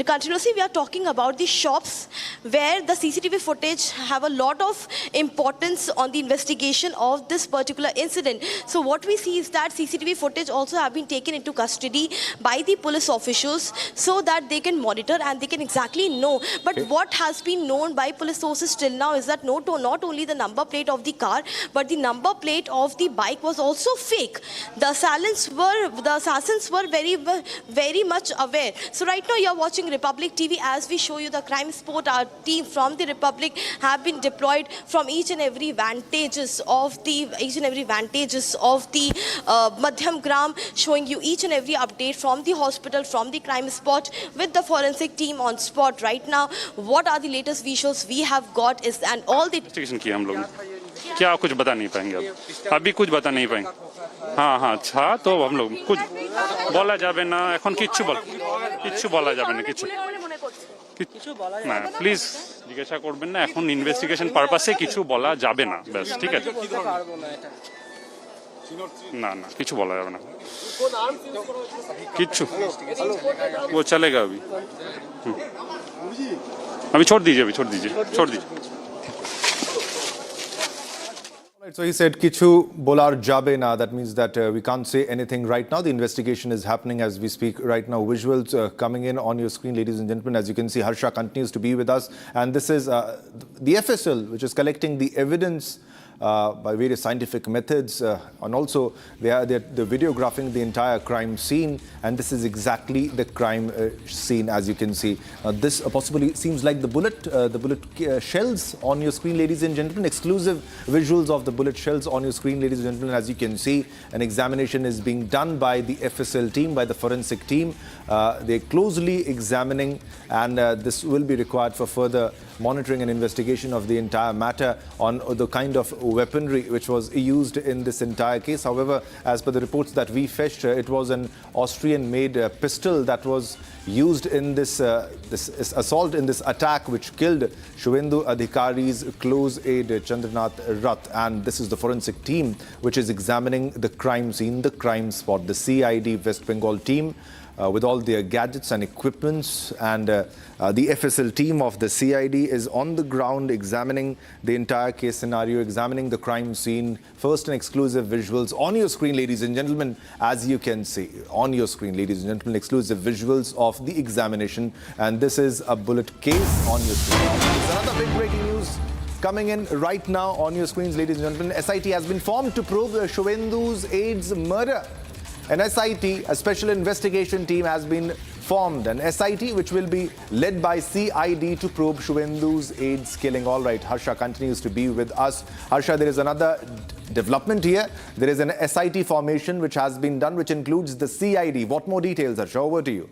continuously we are talking about the shops where the CCTV footage have a lot of importance on the investigation of this particular incident. So what we see is that CCTV footage also have been taken into custody by the police officials so that they can monitor and they can exactly know. But what has been known by police sources till now is that not only the number plate of the car, but the number plate of the bike was also fake. The assassins were very much aware. So right now you're watching Republic TV as we show you the crime spot. Our team from the Republic have been deployed from each and every vantages of the Madhyamgram, showing you each and every update from the hospital, from the crime spot, with the forensic team on spot right now. What are the latest visuals we have got is, and all the investigation किया हम लोग क्या कुछ बता नहीं पाएंगे अभी कुछ बता नहीं पाएंगे हाँ अच्छा तो हम लोग कुछ बोला जाबे ना এখন কিচ্ছু বলা যাবে না কিছু না প্লিজ জিজ্ঞাসা করবেন না এখন ইনভেস্টিগেশন পারপাসে কিছু বলা যাবে না ব্যাস ঠিক আছে না কিছু বলা যাবে না কিচ্ছু वो चलेगा अभी छोड़ दीजिए Right, so he said, Kichu bolar jabe na. That means that we can't say anything right now. The investigation is happening as we speak right now. Visuals coming in on your screen, ladies and gentlemen. As you can see, Harsha continues to be with us. And this is the FSL, which is collecting the evidence by various scientific methods, and also they're videographing the entire crime scene, and this is exactly the crime scene, as you can see. This possibly seems like the bullet shells on your screen, ladies and gentlemen. Exclusive visuals of the bullet shells on your screen, ladies and gentlemen. As you can see, an examination is being done by the FSL team, by the forensic team. They're closely examining, and this will be required for further monitoring and investigation of the entire matter on the kind of weaponry which was used in this entire case. However, as per the reports that we fetched, it was an Austrian-made pistol that was used in this assault, in this attack, which killed Suvendu Adhikari's close aide Chandranath Rath. And this is the forensic team which is examining the crime scene, the crime spot, the CID West Bengal team, with all their gadgets and equipments, and the FSL team of the CID is on the ground examining the entire case scenario, examining the crime scene. First and exclusive visuals on your screen, ladies and gentlemen, as you can see on your screen, ladies and gentlemen, exclusive visuals of the examination, and this is a bullet case on your screen. It's another big breaking news coming in right now on your screens, ladies and gentlemen. SIT has been formed to probe Suvendu's aide's murder. An SIT, a special investigation team, has been formed. An SIT which will be led by CID to probe Suvendu's aide's killing. All right, Harsha continues to be with us. Harsha, there is another development here. There is an SIT formation which has been done, which includes the CID. What more details, Harsha? Over to you.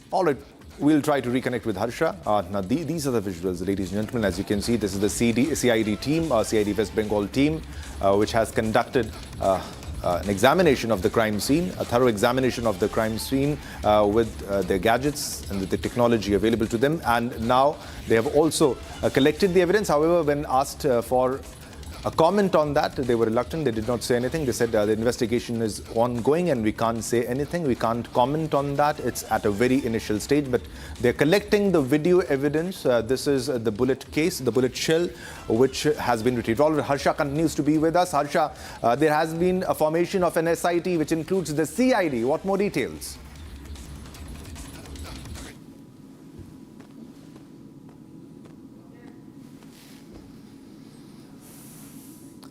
All right. We'll try to reconnect with Harsha. Now, these are the visuals, ladies and gentlemen. As you can see, this is the CID team, CID West Bengal team, which has conducted a an examination of the crime scene, a thorough examination of the crime scene with their gadgets and with the technology available to them. And now they have also collected the evidence. However, when asked for a comment on that, they were reluctant. They did not say anything. They said the investigation is ongoing and we can't say anything. We can't comment on that. It's at a very initial stage, but they're collecting the video evidence. This is the bullet case, the bullet shell, which has been retrieved. Already, Harsha continues to be with us. Harsha, there has been a formation of an SIT, which includes the CID. What more details?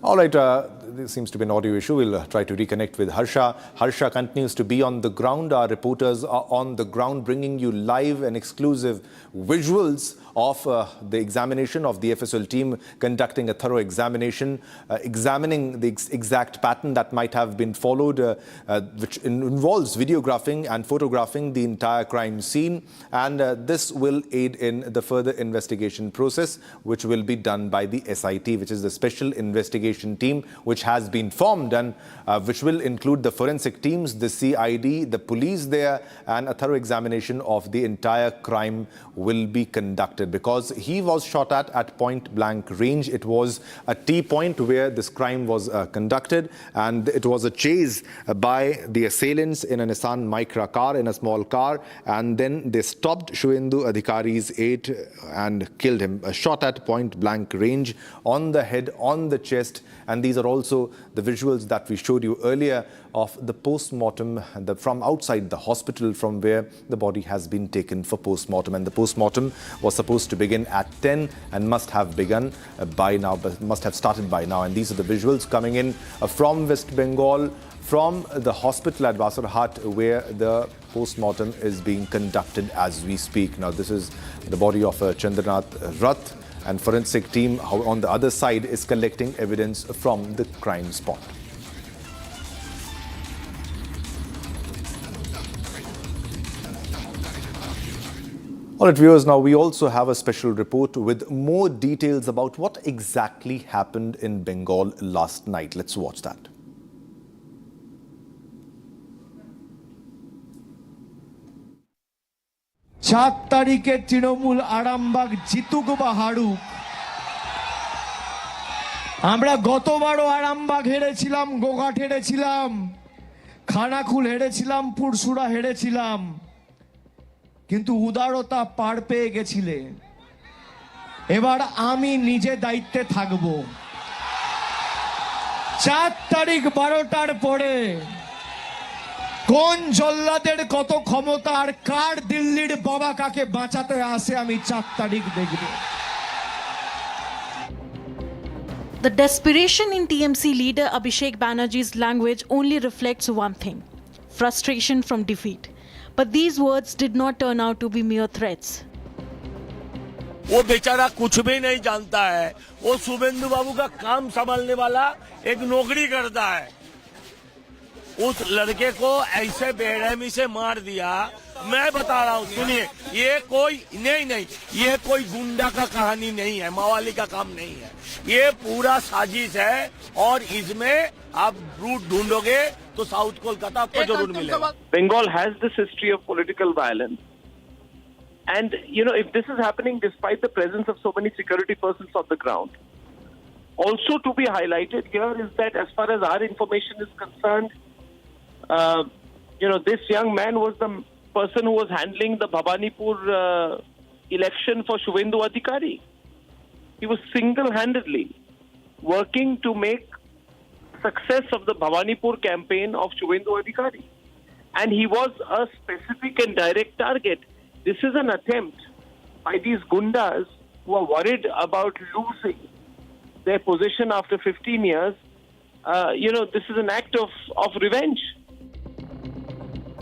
All right, there seems to be an audio issue. We'll try to reconnect with Harsha. Harsha continues to be on the ground. Our reporters are on the ground bringing you live and exclusive visuals of the examination of the FSL team conducting a thorough examination, examining the exact pattern that might have been followed, which involves videographing and photographing the entire crime scene. And this will aid in the further investigation process, which will be done by the SIT, which is the Special Investigation Team, which has been formed and which will include the forensic teams, the CID, the police there, and a thorough examination of the entire crime will be conducted. Because he was shot at point blank range. It was a T-point where this crime was conducted, and it was a chase by the assailants in a Nissan Micra car, in a small car, and then they stopped Suvendu Adhikari's aide and killed him. A shot at point blank range on the head, on the chest, and these are also the visuals that we showed you earlier of the post-mortem from outside the hospital from where the body has been taken for post-mortem. And the post-mortem was supposed to begin at 10 and must have begun by now, but must have started by now. And these are the visuals coming in from West Bengal, from the hospital at Basarhat, where the post-mortem is being conducted as we speak. Now, this is the body of Chandranath Rath, and forensic team on the other side is collecting evidence from the crime spot. All right, viewers, now we also have a special report with more details about what exactly happened in Bengal last night. Let's watch that. सात तारीखे तृणमूल आरामबाग जितुक बा हारुक আমরা গতবারও আরামবাগ হেরেছিলাম, গোঘাট হেরেছিলাম, খানাকুল হেরেছিলাম, পুরসুরা হেরেছিলাম, কিন্তু উদারতা পার পেয়ে গেছিলে। এবার আমি নিজে দায়িত্বে থাকব। 4 তারিখ 12টার পরে কোন জল্লাদের কত ক্ষমতা আর কার দিল্লির বাবা কাকে বাঁচাতে আসে আমি 4 তারিখ দেখব। The desperation in TMC leader Abhishek Banerjee's language only reflects one thing: frustration from defeat. But these words did not turn out to be mere threats. वो बेचारा कुछ भी नहीं जानता है। वो शुभेंदु बाबू का काम संभालने वाला एक नौकरी करता है। उस लड़के को ऐसे बेरहमी से मार दिया। मैं बता रहा हूँ, सुनिए, ये कोई नहीं, ये कोई गुंडा का कहानी नहीं है, मवाली का काम नहीं है। ये पूरा साजिश है और इसमें आप रूट ढूंढोगे तो साउथ कोलकाता आपको जरूर मिलेगा। Bengal has this history of political violence. And, you know, if this is happening despite the presence of so many security persons on the ground, also to be highlighted here is that as far as our information is concerned, you know, this young man was the person who was handling the Bhabanipur election for Suvendu Adhikari. He was single-handedly working to make success of the Bhabanipur campaign of Suvendu Adhikari. And he was a specific and direct target. This is an attempt by these gundas who are worried about losing their position after 15 years. You know, this is an act of revenge.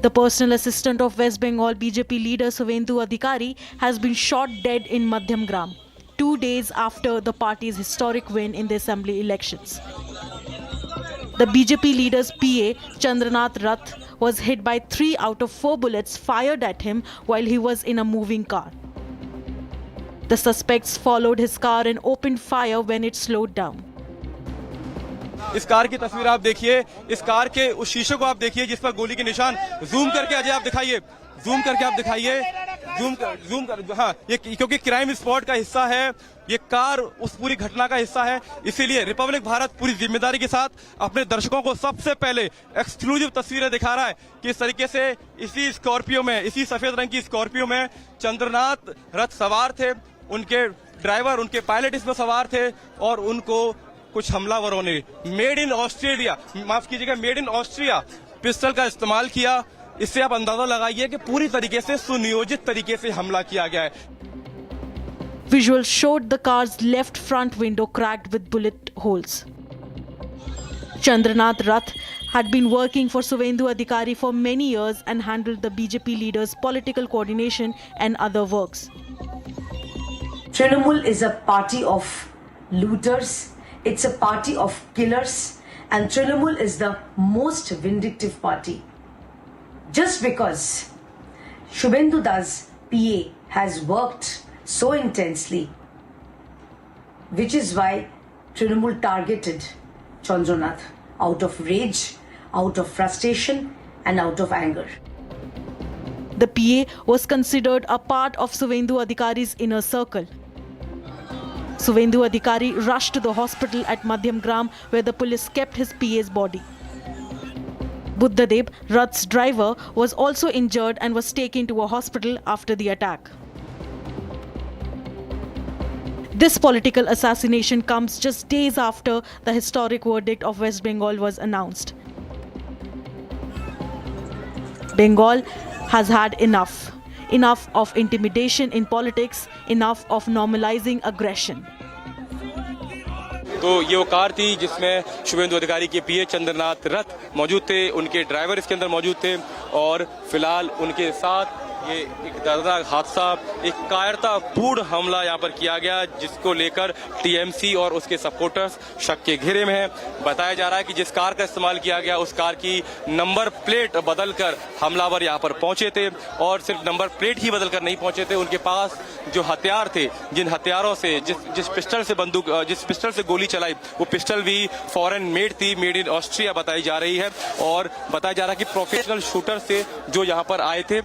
The personal assistant of West Bengal BJP leader Suvendu Adhikari has been shot dead in Madhyamgram, 2 days after the party's historic win in the assembly elections. The BJP leader's PA, Chandranath Rath, was hit by 3 out of 4 bullets fired at him while he was in a moving car. The suspects followed his car and opened fire when it slowed down. इस car की तस्वीर आप देखिए, इस car के उस शीशे को आप देखिए जिस पर गोली के निशान। जूम करके अजय आप दिखाइए, जूम करके आप दिखाइए, जूम कर हाँ, ये क्योंकि क्राइम स्पॉट का हिस्सा है, ये कार उस पूरी घटना का हिस्सा है, इसीलिए रिपब्लिक भारत पूरी जिम्मेदारी के साथ अपने दर्शकों को सबसे पहले एक्सक्लूसिव तस्वीरें दिखा रहा है कि इस तरीके से इसी स्कॉर्पियो में, इसी सफेद रंग की स्कॉर्पियो में चंद्रनाथ रथ सवार थे, उनके ड्राइवर, उनके पायलट इसमें सवार थे और उनको कुछ हमलावरों ने मेड इन ऑस्ट्रेलिया, माफ कीजिएगा, मेड इन ऑस्ट्रिया पिस्टल का इस्तेमाल किया। इससे आप अंदाजा लगाइए कि पूरी तरीके से सुनियोजित तरीके से हमला किया गया है। Visuals showed the car's left front window cracked with bullet holes. Chandranath Rath had been working for Suvendu Adhikari for many years and handled the BJP leader's political coordination and other works. Trinamool is a party of looters, it's a party of killers, and Trinamool is the most vindictive party. Just because Suvendu Das PA has worked so intensely, which is why Trinamool targeted Chandranath out of rage, out of frustration and out of anger. The PA was considered a part of Suvendu Adhikari's inner circle. Suvendu Adhikari rushed to the hospital at Madhyamgram where the police kept his PA's body. Buddhadev, Rath's driver, was also injured and was taken to a hospital after the attack. This political assassination comes just days after the historic verdict of West Bengal was announced. Bengal has had enough of intimidation in politics, enough of normalizing aggression. तो ये वो car थी जिसमें शुभेंदु अधिकारी के पीए चंद्रनाथ रथ मौजूद थे, उनके ड्राइवर इसके अंदर मौजूद थे और फिलहाल उनके साथ ये एक दर्दनाक हादसा, एक कायरतापूर्ण हमला यहाँ पर किया गया जिसको लेकर टीएमसी और उसके सपोर्टर्स शक के घेरे में हैं। बताया जा रहा है कि जिस कार का इस्तेमाल किया गया उस कार की नंबर प्लेट बदलकर हमलावर यहाँ पर पहुंचे थे और सिर्फ नंबर प्लेट ही बदलकर नहीं पहुंचे थे, उनके पास जो हथियार थे, जिन हथियारों से जिस पिस्टल से गोली चलाई वो पिस्टल भी फॉरेन मेड थी, मेड इन ऑस्ट्रिया बताई जा रही है और बताया जा रहा है कि प्रोफेशनल शूटर से जो यहाँ पर आए थे।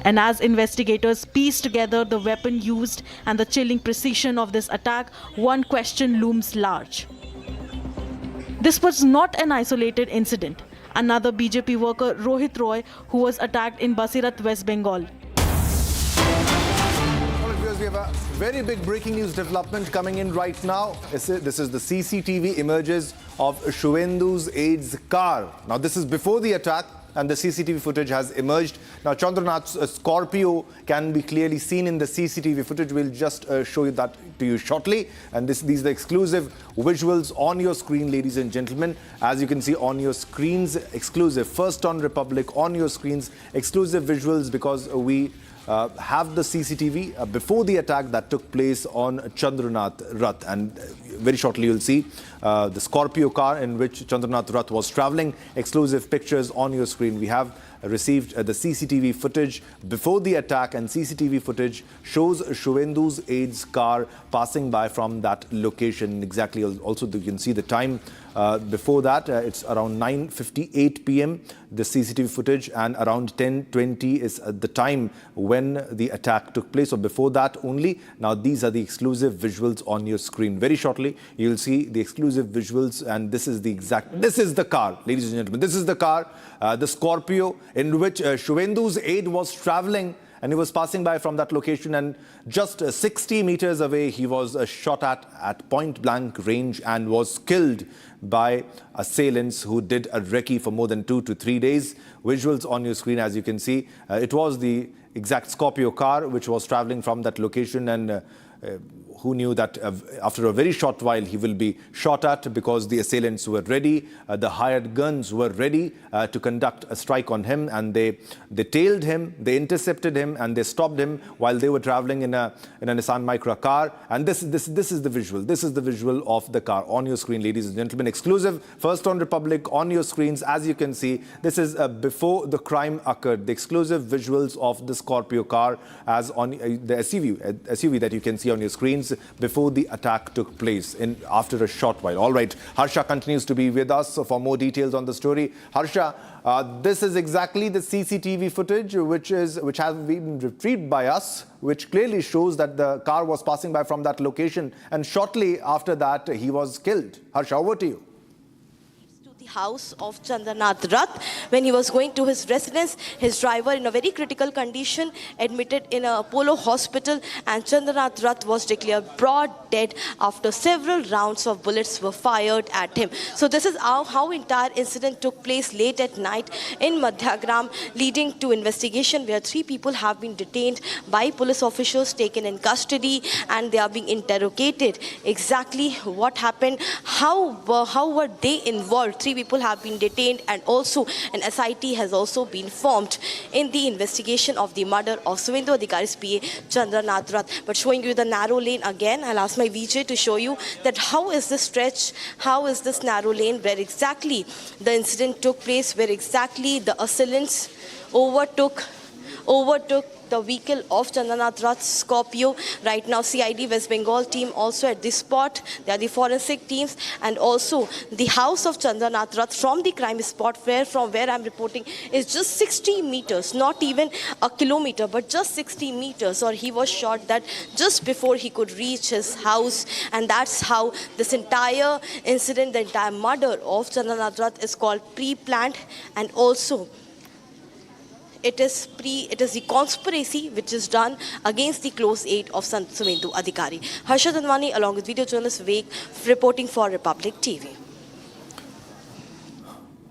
And as investigators piece together the weapon used and the chilling precision of this attack, one question looms large. This was not an isolated incident. Another BJP worker, Rohit Roy, who was attacked in Basirat, West Bengal. We have a very big breaking news development coming in right now. This is the CCTV images of Shuvendu's Aide's car. Now this is before the attack and the CCTV footage has emerged. Now Chandranath's Scorpio can be clearly seen in the CCTV footage. We'll just show you that to you shortly. And these are the exclusive visuals on your screen, ladies and gentlemen. As you can see on your screens, exclusive. First on Republic, on your screens, exclusive visuals because we have the CCTV before the attack that took place on Chandranath Rath. And very shortly you'll see the Scorpio car in which Chandranath Rath was traveling. Exclusive pictures on your screen. We have received the CCTV footage before the attack, and CCTV footage shows Shuvendu's Aide's car passing by from that location. Exactly, also you can see the time before that. It's around 9:58 p.m. the CCTV footage, and around 10:20 is the time when the attack took place, or before that only. Now these are the exclusive visuals on your screen. Very shortly you'll see the exclusive visuals, and this is the car, ladies and gentlemen. This is the car, the Scorpio, in which Shuvendu's Aide was traveling, and he was passing by from that location, and just 60 meters away he was shot at point blank range and was killed by assailants who did a recce for more than 2 to 3 days. Visuals on your screen, as you can see. It was the exact Scorpio car which was traveling from that location, and who knew that after a very short while he will be shot at, because the assailants were ready, the hired guns were ready to conduct a strike on him, and they tailed him, they intercepted him, and they stopped him while they were traveling in a Nissan Micra car. And this is the visual. This is the visual of the car on your screen, ladies and gentlemen. Exclusive, first on Republic, on your screens. As you can see, this is before the crime occurred. The exclusive visuals of the Scorpio car, as on the SUV that you can see on your screens. days before the attack took place after a short while. All right, Harsha continues to be with us for more details on the story. Harsha, this is exactly the CCTV footage which has been retrieved by us, which clearly shows that the car was passing by from that location, and shortly after that he was killed. Harsha, over to you. House of Chandranath Rath. When he was going to his residence, his driver in a very critical condition admitted in a Apollo hospital, and Chandranath Rath was declared broad dead after several rounds of bullets were fired at him. So this is how entire incident took place late at night in Madhyamgram, leading to investigation where 3 people have been detained by police officials, taken in custody, and they are being interrogated. Exactly what happened, how were they involved? 3 people have been detained, and also an SIT has also been formed in the investigation of the murder of Suvendu Adhikari's PA Chandranath Rath. But showing you the narrow lane again, I'll ask my VJ to show you that how is this stretch, how is this narrow lane where exactly the incident took place, where exactly the assailants overtook the vehicle of Chandranath Rath's Scorpio. Right now, CID West Bengal team also at this spot. They are the forensic teams, and also the house of Chandranath Rath from the crime spot, from where I'm reporting, is just 60 meters, not even a kilometer, but just 60 meters. Or he was shot that just before he could reach his house, and that's how this entire incident, the entire murder of Chandranath Rath is called pre-planned, and also it is the conspiracy which is done against the close aide of Suvendu Adhikari. Harsha Dhanwani along with video journalist Vivek reporting for Republic TV.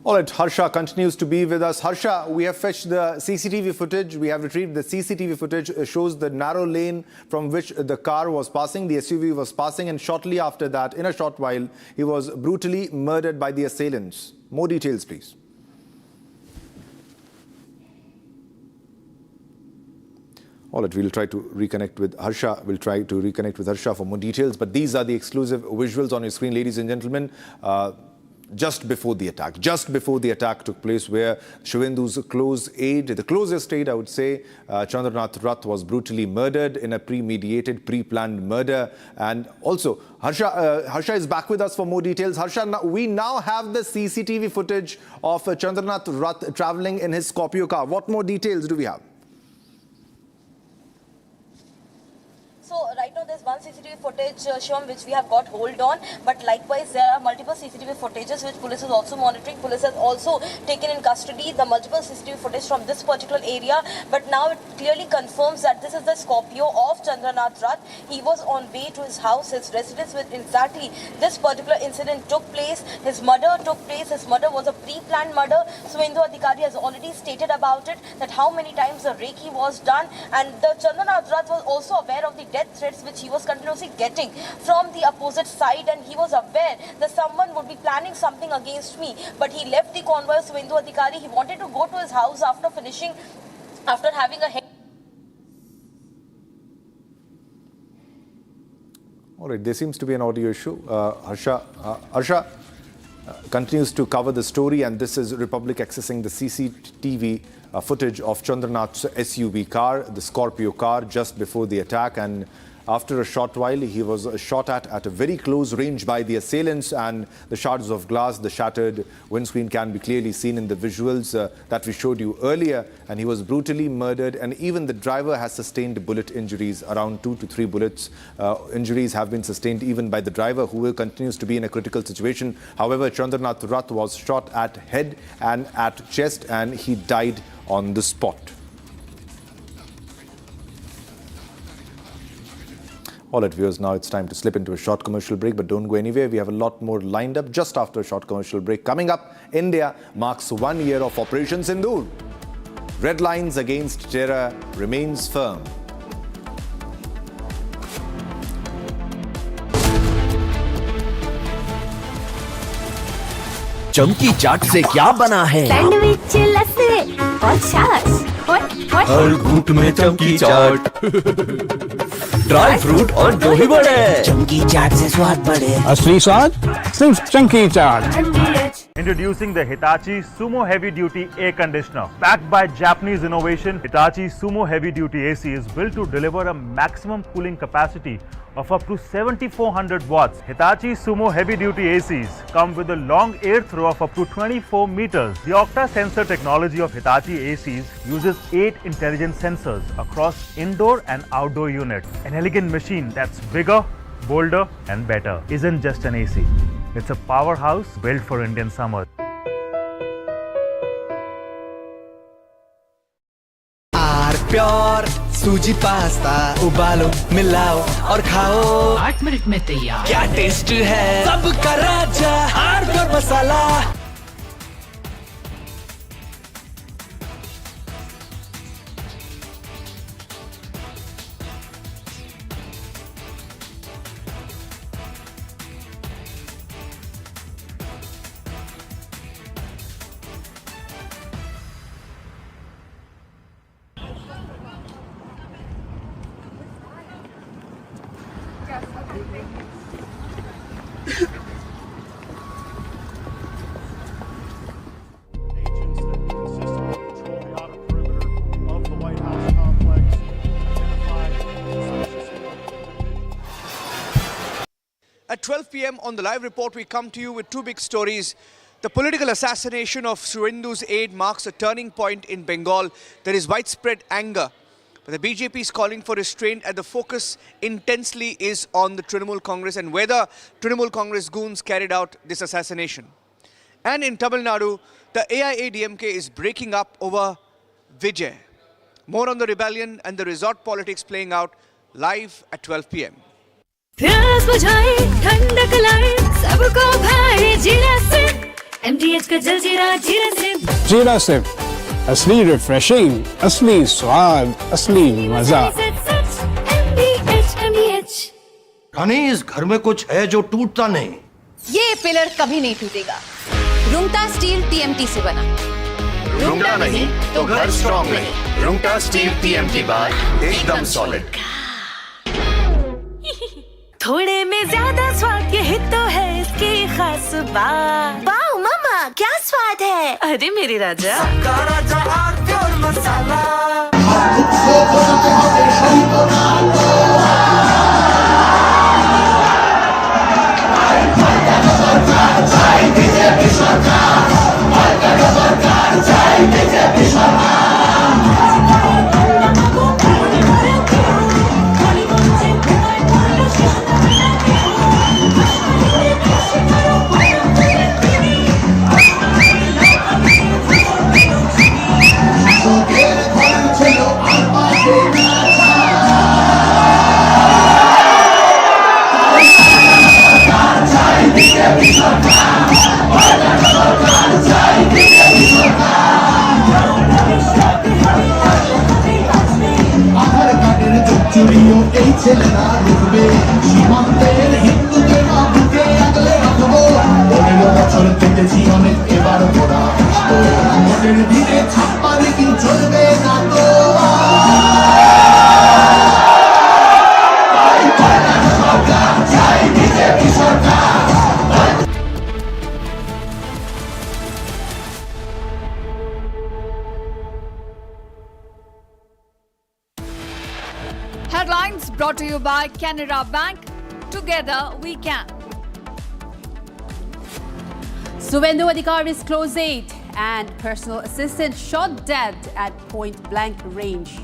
All right, Harsha continues to be with us. Harsha, we have fetched the CCTV footage. We have retrieved the CCTV footage. It shows the narrow lane from which the car was passing, the SUV was passing, and shortly after that, in a short while, he was brutally murdered by the assailants. More details, please. All right, we'll try to reconnect with Harsha. We'll try to reconnect with Harsha for more details. But these are the exclusive visuals on your screen, ladies and gentlemen. Just before the attack took place, where Suvendu's close aide, the closest aide, I would say, Chandranath Rath, was brutally murdered in a premeditated, pre-planned murder. And also, Harsha is back with us for more details. Harsha, we now have the CCTV footage of Chandranath Rath traveling in his Scorpio car. What more details do we have? So right now there's one CCTV footage, Shivam, which we have got hold on, but likewise there are multiple CCTV footages which police is also monitoring. Police has also taken in custody the multiple CCTV footage from this particular area, but now it clearly confirms that this is the Scorpio of Chandranath Rath. He was on way to his house, his residence, with exactly this particular incident took place. His murder took place. His murder was a pre-planned murder. Suvendu Adhikari has already stated about it, that how many times the Reiki was done, and the Chandranath Rath was also aware of the death threats which he was continuously getting from the opposite side, and he was aware that someone would be planning something against me. But he left the convoy of Suvendu Adhikari. He wanted to go to his house after having a... All right, there seems to be an audio issue. Harsha continues to cover the story, and this is Republic accessing the CCTV footage of Chandranath's SUV car, the Scorpio car, just before the attack. And after a short while, he was shot at a very close range by the assailants, and the shards of glass, the shattered windscreen can be clearly seen in the visuals that we showed you earlier. And he was brutally murdered, and even the driver has sustained bullet injuries. Around 2 to 3 bullets injuries have been sustained even by the driver, who continues to be in a critical situation. However, Chandranath Rath was shot at head and at chest, and he died on the spot. All right, viewers, now it's time to slip into a short commercial break, but don't go anywhere. We have a lot more lined up just after a short commercial break. Coming up, India marks 1 year of Operation Sindur. Red lines against terror remains firm. चमकी चाट से क्या बना है? Sandwich, लस्सी और छाछ। हर घूंट में चमकी चाट, ड्राई फ्रूट और दही बड़े। चमकी चाट से स्वाद बढ़े। असली स्वाद सिर्फ चमकी चाट। Introducing the Hitachi Sumo Heavy Duty Air Conditioner. Backed by Japanese innovation, Hitachi Sumo Heavy Duty AC is built to deliver a maximum cooling capacity of up to 7400 watts. Hitachi Sumo heavy duty ACs come with a long air throw of up to 24 meters. The Octa sensor technology of Hitachi ACs uses 8 intelligent sensors across indoor and outdoor units. An elegant machine that's bigger, bolder and better. Isn't just an AC. It's a powerhouse built for Indian summer. Pure सूजी pasta उबालो मिलाओ और खाओ 8 minute में तैयार क्या taste है सबका राजा hardcore masala At 12 p.m. on the live report, we come to you with two big stories. The political assassination of Suvendu's aide marks a turning point in Bengal. There is widespread anger. But the BJP is calling for restraint, and the focus intensely is on the Trinamool Congress and whether Trinamool Congress goons carried out this assassination. And in Tamil Nadu, the AIADMK is breaking up over Vijay. More on the rebellion and the resort politics playing out live at 12 p.m. प्यास बुझाए ठंडक लाए सबको भाए जीरा से MTH का जलजीरा जीरा से जीरा से असली रिफ्रेशिंग असली स्वाद असली मजा MTH रानी इस घर में कुछ है जो टूटता नहीं ये पिलर कभी नहीं टूटेगा रुंगटा स्टील TMT से बना रुंगटा नहीं तो घर स्ट्रॉन्ग नहीं रुंगटा स्टील TMT बार एकदम सॉलिड थोड़े में ज्यादा स्वाद यही तो है इसकी खास बात वाओ मामा क्या स्वाद है अरे मेरे राजा मसाला Headlines brought to you by Canara Bank. Together we can. Suvendu Adhikari's close aide and personal assistant shot dead at point-blank range.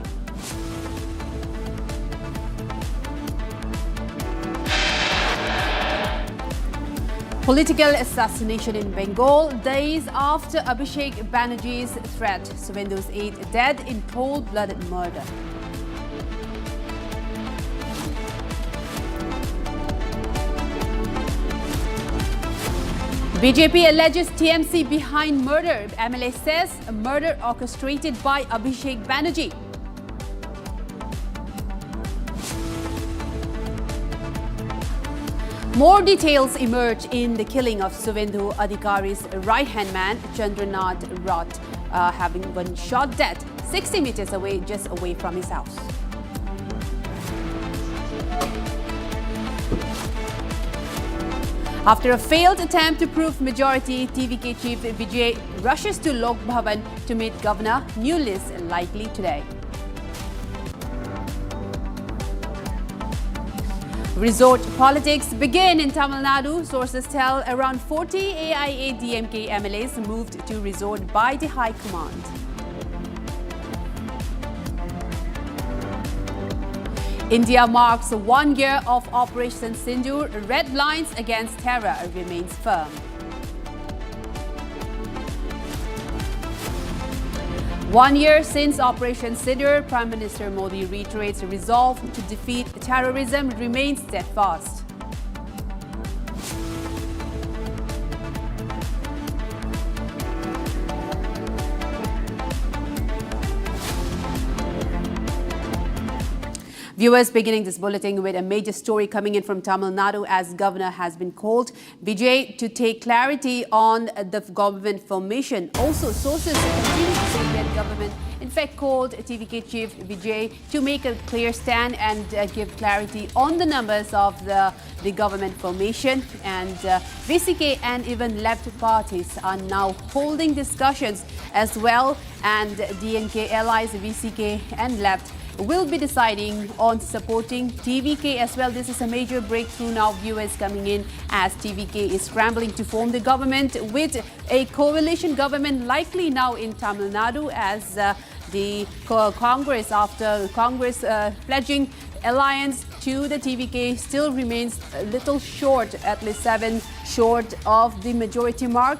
Political assassination in Bengal days after Abhishek Banerjee's threat. Suvendu's aide dead in cold-blooded murder. BJP alleges TMC behind murder. MLA says a murder orchestrated by Abhishek Banerjee. More details emerge in the killing of Suvendu Adhikari's right-hand man, Chandranath Rath, having been shot dead 60 meters away, just away from his house. After a failed attempt to prove majority, TVK chief Vijay rushes to Lok Bhavan to meet governor. New list likely today. Resort politics begin in Tamil Nadu. Sources tell around 40 AIADMK MLAs moved to resort by the High Command. India marks 1 year of Operation Sindur. Red lines against terror remains firm. One year since Operation Sindur, Prime Minister Modi reiterates resolve to defeat terrorism remains steadfast. Viewers, beginning this bulletin with a major story coming in from Tamil Nadu as Governor has been called Vijay to take clarity on the government formation. Also, sources continue to say that government in fact called TVK Chief Vijay to make a clear stand and give clarity on the numbers of the government formation. And VCK and even left parties are now holding discussions as well, and DMK allies VCK and left will be deciding on supporting TVK as well. This is a major breakthrough now, viewers, coming in as TVK is scrambling to form the government with a coalition government likely now in Tamil Nadu as the Congress, after Congress pledging alliance to the TVK, still remains a little short, at least 7 short of the majority mark.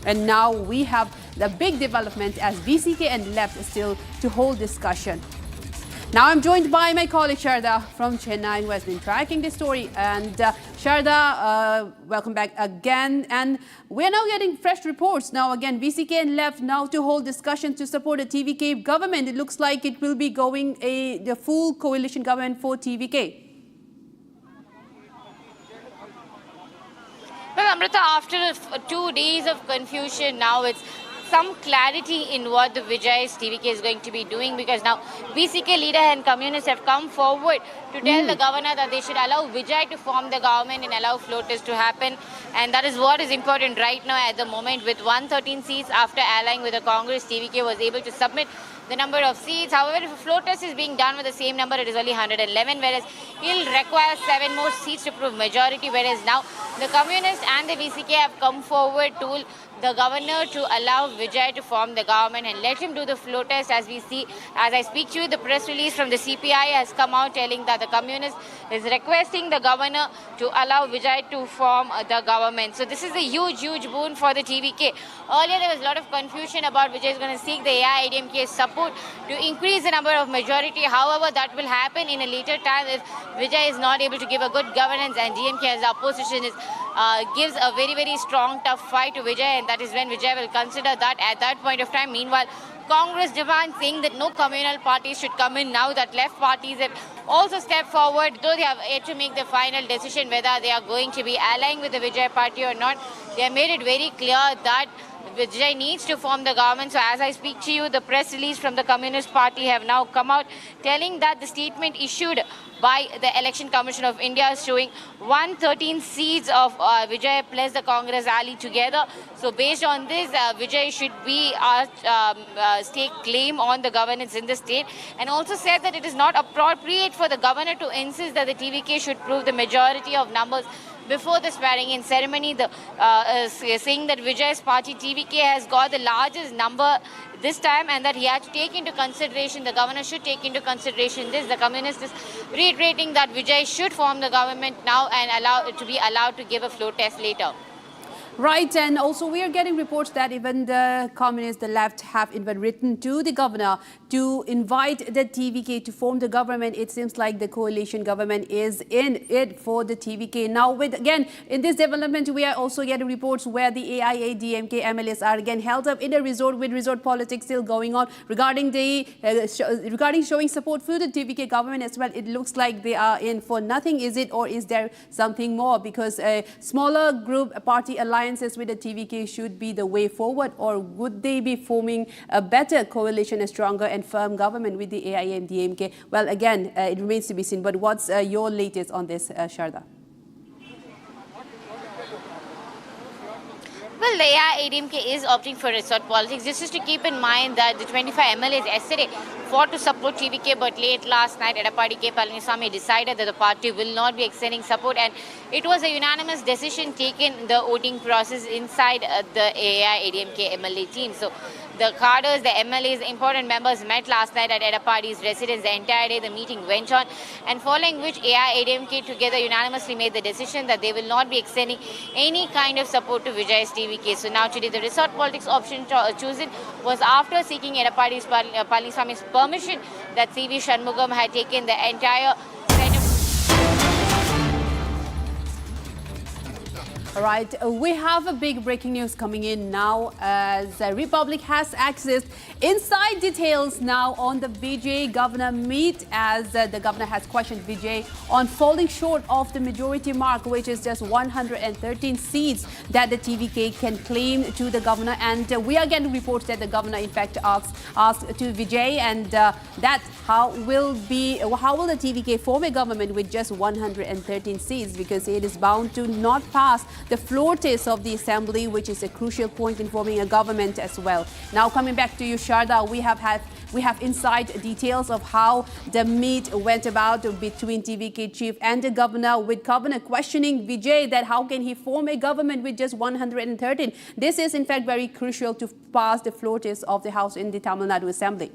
And now we have the big development as VCK and left still to hold discussion. Now I'm joined by my colleague Sharda from Chennai, who has been tracking this story. And Sharda, welcome back again. And we're now getting fresh reports. Now again, VCK and left now to hold discussion to support a TVK government. It looks like it will be going the full coalition government for TVK. Well, Amrita, after 2 days of confusion, now it's some clarity in what the Vijay's TVK is going to be doing, because now BCK leader and communists have come forward to tell the governor that they should allow Vijay to form the government and allow floaters to happen. And that is what is important right now at the moment. With 113 seats after allying with the Congress, TVK was able to submit the number of seats. However, if a floor test is being done with the same number, it is only 111, whereas he'll require 7 more seats to prove majority, whereas now the communists and the VCK have come forward to the governor to allow Vijay to form the government and let him do the floor test. As we see, as I speak to you, the press release from the CPI has come out telling that the communist is requesting the governor to allow Vijay to form the government. So this is a huge, huge boon for the TVK. Earlier there was a lot of confusion about Vijay is going to seek the AIADMK support to increase the number of majority. However, that will happen in a later time if Vijay is not able to give a good governance and DMK as the opposition is gives a very, very strong, tough fight to Vijay, and that is when Vijay will consider that at that point of time. Meanwhile, Congress demands saying that no communal parties should come in now that left parties have also stepped forward, though they have yet to make the final decision whether they are going to be allying with the Vijay party or not. They have made it very clear that Vijay needs to form the government. So as I speak to you, the press release from the Communist Party have now come out telling that the statement issued by the Election Commission of India is showing 113 seats of Vijay plus the Congress ally together. So based on this, Vijay should be stake claim on the governance in the state, and also said that it is not appropriate for the governor to insist that the TVK should prove the majority of numbers before the swearing-in ceremony. Saying that Vijay's party TVK has got the largest number this time, and that he had to take into consideration, the governor should take into consideration this. The communist is reiterating that Vijay should form the government now and be allowed to give a floor test later. Right, and also we are getting reports that even the communists, the left, have even written to the governor to invite the TVK to form the government. It seems like the coalition government is in it for the TVK. Now, again, in this development, we are also getting reports where the AIADMK MLAs are again held up in a resort, with resort politics still going on regarding the regarding showing support for the TVK government as well. It looks like they are in for nothing, is it, or is there something more? Because a smaller group, a party alliance with the TVK should be the way forward, or would they be forming a better coalition, a stronger and firm government with the AIADMK? Well, again, it remains to be seen. But what's your latest on this, Sharda? Well, the AIADMK is opting for resort politics. This is to keep in mind that the 25 MLAs yesterday fought to support TVK, but late last night, Edappadi K. Palaniswamy decided that the party will not be extending support, and it was a unanimous decision taken in the voting process inside the AIADMK MLA team. So the cadres, the MLAs, important members met last night at Edappadi's residence. The entire day the meeting went on, and following which AIADMK together unanimously made the decision that they will not be extending any kind of support to Vijay's TVK. So now today the resort politics option chosen was after seeking Edappadi's Palaniswamy's permission that C.V. Shanmugam had taken the entire set of... All right, we have a big breaking news coming in now as Republic has accessed inside details now on the Vijay governor meet, as the governor has questioned Vijay on falling short of the majority mark, which is just 113 seats that the TVK can claim to the governor. And we are getting reports that the governor in fact asked to Vijay, and that how will the TVK form a government with just 113 seats, because it is bound to not pass the floor test of the assembly, which is a crucial point in forming a government as well. Now coming back to you, Sharda, we have inside details of how the meet went about between TVK chief and the governor, with governor questioning Vijay that how can he form a government with just 113. This is in fact very crucial to pass the floor test of the House in the Tamil Nadu Assembly.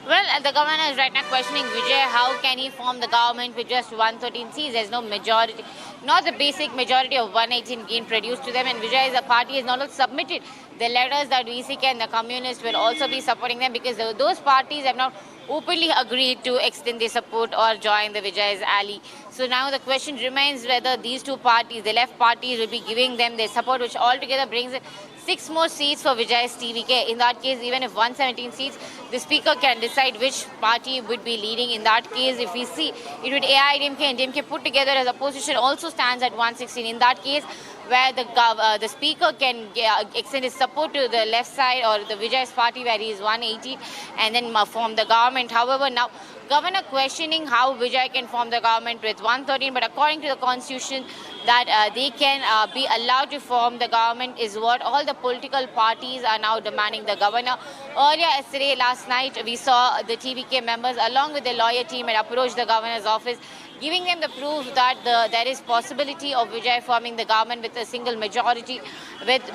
Well, the governor is right now questioning Vijay, how can he form the government with just 113 seats? There's no majority, not the basic majority of 118 being produced to them, and Vijay as a party has not submitted the letters that VCK and the communists will also be supporting them, because those parties have not openly agreed to extend their support or join the Vijay's ally. So now the question remains whether these two parties, the left parties, will be giving them their support, which altogether brings in 6 more seats for Vijay's TVK. In that case, even if 117 seats, the speaker can decide which party would be leading. In that case, if we see, it would AIADMK and DMK put together as opposition also stands at 116. In that case, where the speaker can extend his support to the left side or the Vijay's party where he is 180 and then form the government. However, now governor questioning how Vijay can form the government with 113, but according to the constitution that they can be allowed to form the government is what all the political parties are now demanding the governor. Earlier yesterday, last night, we saw the TVK members along with the lawyer team had approached the governor's office, giving them the proof that there is possibility of Vijay forming the government with a single majority,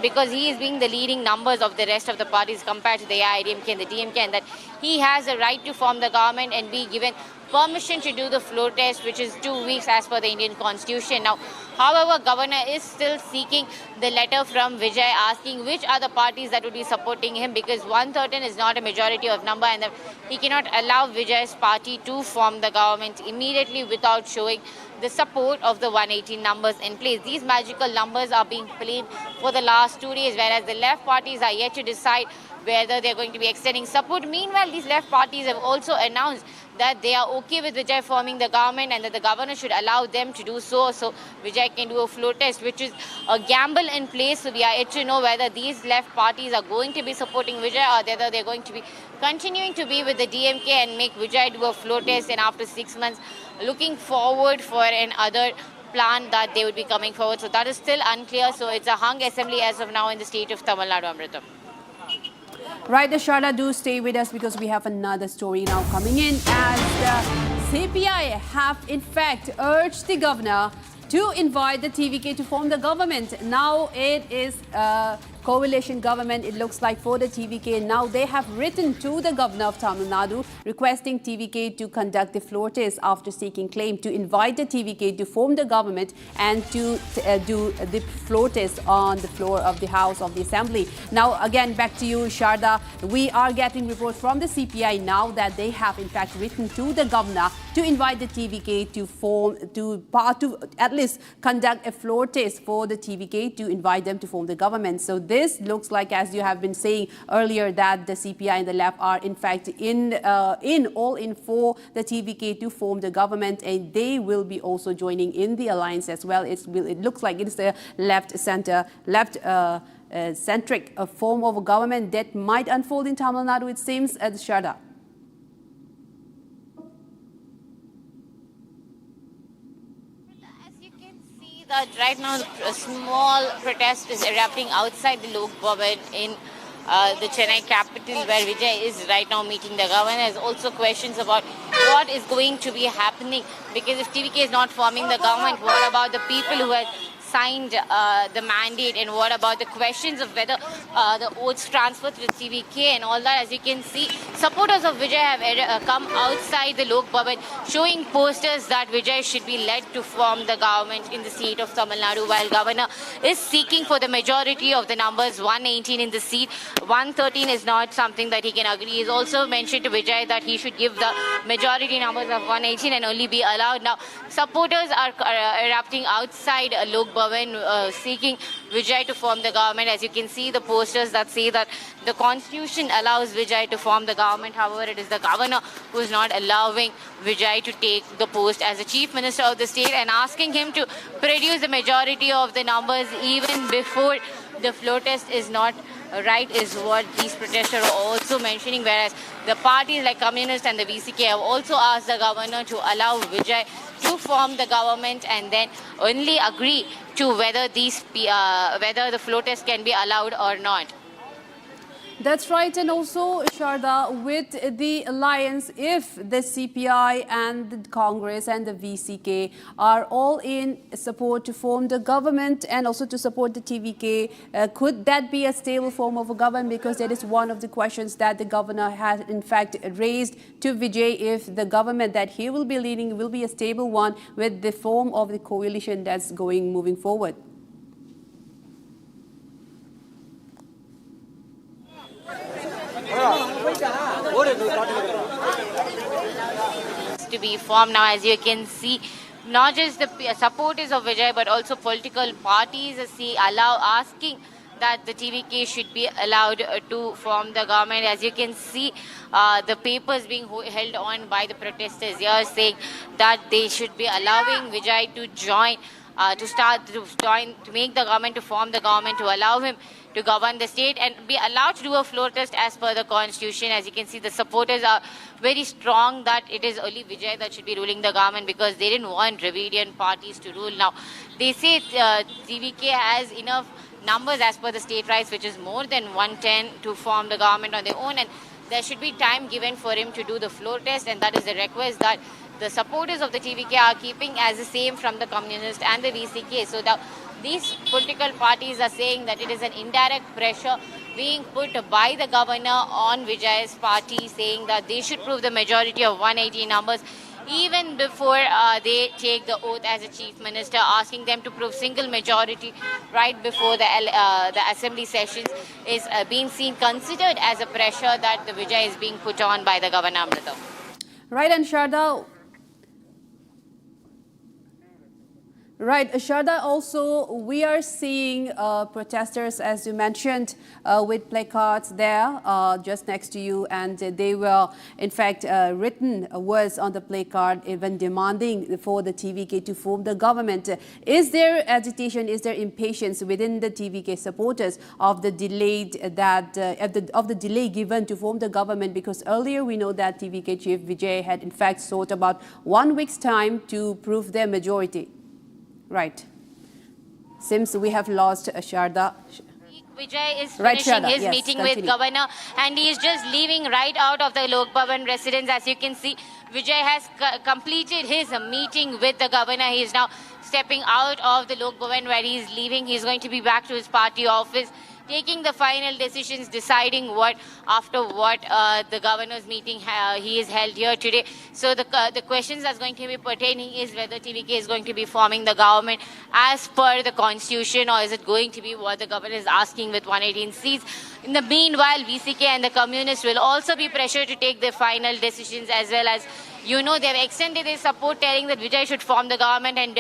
because he is being the leading numbers of the rest of the parties compared to the AIADMK and the DMK, and that he has a right to form the government and be given permission to do the floor test, which is 2 weeks as per the Indian constitution. Now, however, governor is still seeking the letter from Vijay asking which are the parties that would be supporting him, because 113 is not a majority of number, and that he cannot allow Vijay's party to form the government immediately without showing the support of the 118 numbers in place. These magical numbers are being played for the last 2 days, whereas the left parties are yet to decide whether they're going to be extending support. Meanwhile, these left parties have also announced that they are okay with Vijay forming the government and that the governor should allow them to do so Vijay can do a floor test, which is a gamble in place. So we are yet to know whether these left parties are going to be supporting Vijay or whether they're going to be continuing to be with the DMK and make Vijay do a floor test, and after 6 months looking forward for another plan that they would be coming forward. So that is still unclear. So it's a hung assembly as of now in the state of Tamil Nadu, Amritam. Right, Sharda, do stay with us because we have another story now coming in, as the CPI have in fact urged the governor to invite the TVK to form the government. Now it is coalition government, it looks like, for the TVK. Now they have written to the governor of Tamil Nadu requesting TVK to conduct the floor test after seeking claim to invite the TVK to form the government and to do the floor test on the floor of the House of the Assembly. Now again, back to you, Sharda. We are getting reports from the CPI now that they have in fact written to the governor to invite the TVK to at least conduct a floor test for the TVK to invite them to form the government. So this looks like, as you have been saying earlier, that the CPI and the left are in fact all in for the TVK to form the government, and they will be also joining in the alliance as well. It looks like it is a left-centric form of a government that might unfold in Tamil Nadu, it seems, Sharda. That right now a small protest is erupting outside the Lok Bhavan in the Chennai capital, where Vijay is right now meeting the governor. There's also questions about what is going to be happening, because if TVK is not forming the government, what about the people who have signed the mandate, and what about the questions of whether the oaths transfer to the TVK and all that. As you can see, supporters of Vijay have come outside the Lok Bhavan showing posters that Vijay should be led to form the government in the state of Tamil Nadu, while governor is seeking for the majority of the numbers, 118 in the seat. 113 is not something that he can agree. He's also mentioned to Vijay that he should give the majority numbers of 118 and only be allowed. Now, supporters are erupting outside Lok Bhavan seeking Vijay to form the government. As you can see, the posters that say that the Constitution allows Vijay to form the government. However, it is the governor who is not allowing Vijay to take the post as the chief minister of the state, and asking him to produce the majority of the numbers even before the floor test is not right, is what these protesters are also mentioning. Whereas the parties like Communist and the VCK have also asked the governor to allow Vijay to form the government and then only agree to whether whether the floor test can be allowed or not. That's right. And also, Sharda, with the alliance, if the CPI and the Congress and the VCK are all in support to form the government and also to support the TVK, could that be a stable form of a government? Because that is one of the questions that the governor has in fact raised to Vijay, if the government that he will be leading will be a stable one with the form of the coalition that's moving forward. To be formed now, as you can see, not just the supporters of Vijay but also political parties asking that the TVK should be allowed to form the government. As you can see, the papers being held on by the protesters here saying that they should be allowing Vijay to join, to make the government, to form the government, to allow him to govern the state and be allowed to do a floor test as per the Constitution. As you can see, the supporters are very strong that it is only Vijay that should be ruling the government, because they didn't want Dravidian parties to rule. Now, they say TVK has enough numbers as per the state rights, which is more than 110, to form the government on their own, and there should be time given for him to do the floor test, and that is the request that the supporters of the TVK are keeping as the same from the Communist and the VCK. So these political parties are saying that it is an indirect pressure being put by the governor on Vijay's party, saying that they should prove the majority of 180 numbers even before they take the oath as a chief minister, asking them to prove single majority right before the assembly sessions is being considered as a pressure that the Vijay is being put on by the governor. Amrita. Right, and Sharda. Right, Sharda, also we are seeing protesters, as you mentioned, with placards there just next to you, and they were in fact written words on the placard even demanding for the TVK to form the government. Is there agitation, is there impatience within the TVK supporters of the delay given to form the government? Because earlier we know that TVK chief Vijay had in fact sought about 1 week's time to prove their majority. Right. Seems we have lost Sharda. Vijay is finishing his meeting with governor, and he is just leaving right out of the Lok Bhavan residence. As you can see, Vijay has completed his meeting with the governor. He is now stepping out of the Lok Bhavan where he is leaving. He is going to be back to his party office, taking the final decisions, deciding after what the governor's meeting he is held here today. So the questions that's going to be pertaining is whether TVK is going to be forming the government as per the Constitution, or is it going to be what the governor is asking with 118 seats. In the meanwhile, VCK and the Communists will also be pressured to take their final decisions, as well as, they have extended their support, telling that Vijay should form the government and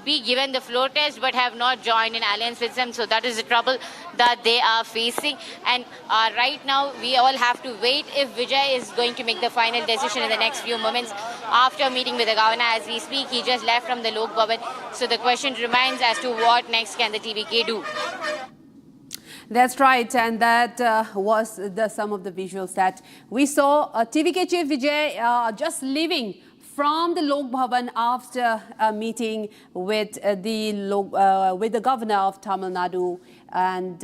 be given the floor test, but have not joined in alliance with them. So that is the trouble that they are facing. And right now, we all have to wait if Vijay is going to make the final decision in the next few moments after meeting with the governor. As we speak, he just left from the Lok Bhavan. So the question remains as to what next can the TVK do. That's right, and that was some of the visuals that we saw. TVK chief Vijay just leaving from the Lok Bhavan after a meeting with the governor of Tamil Nadu, and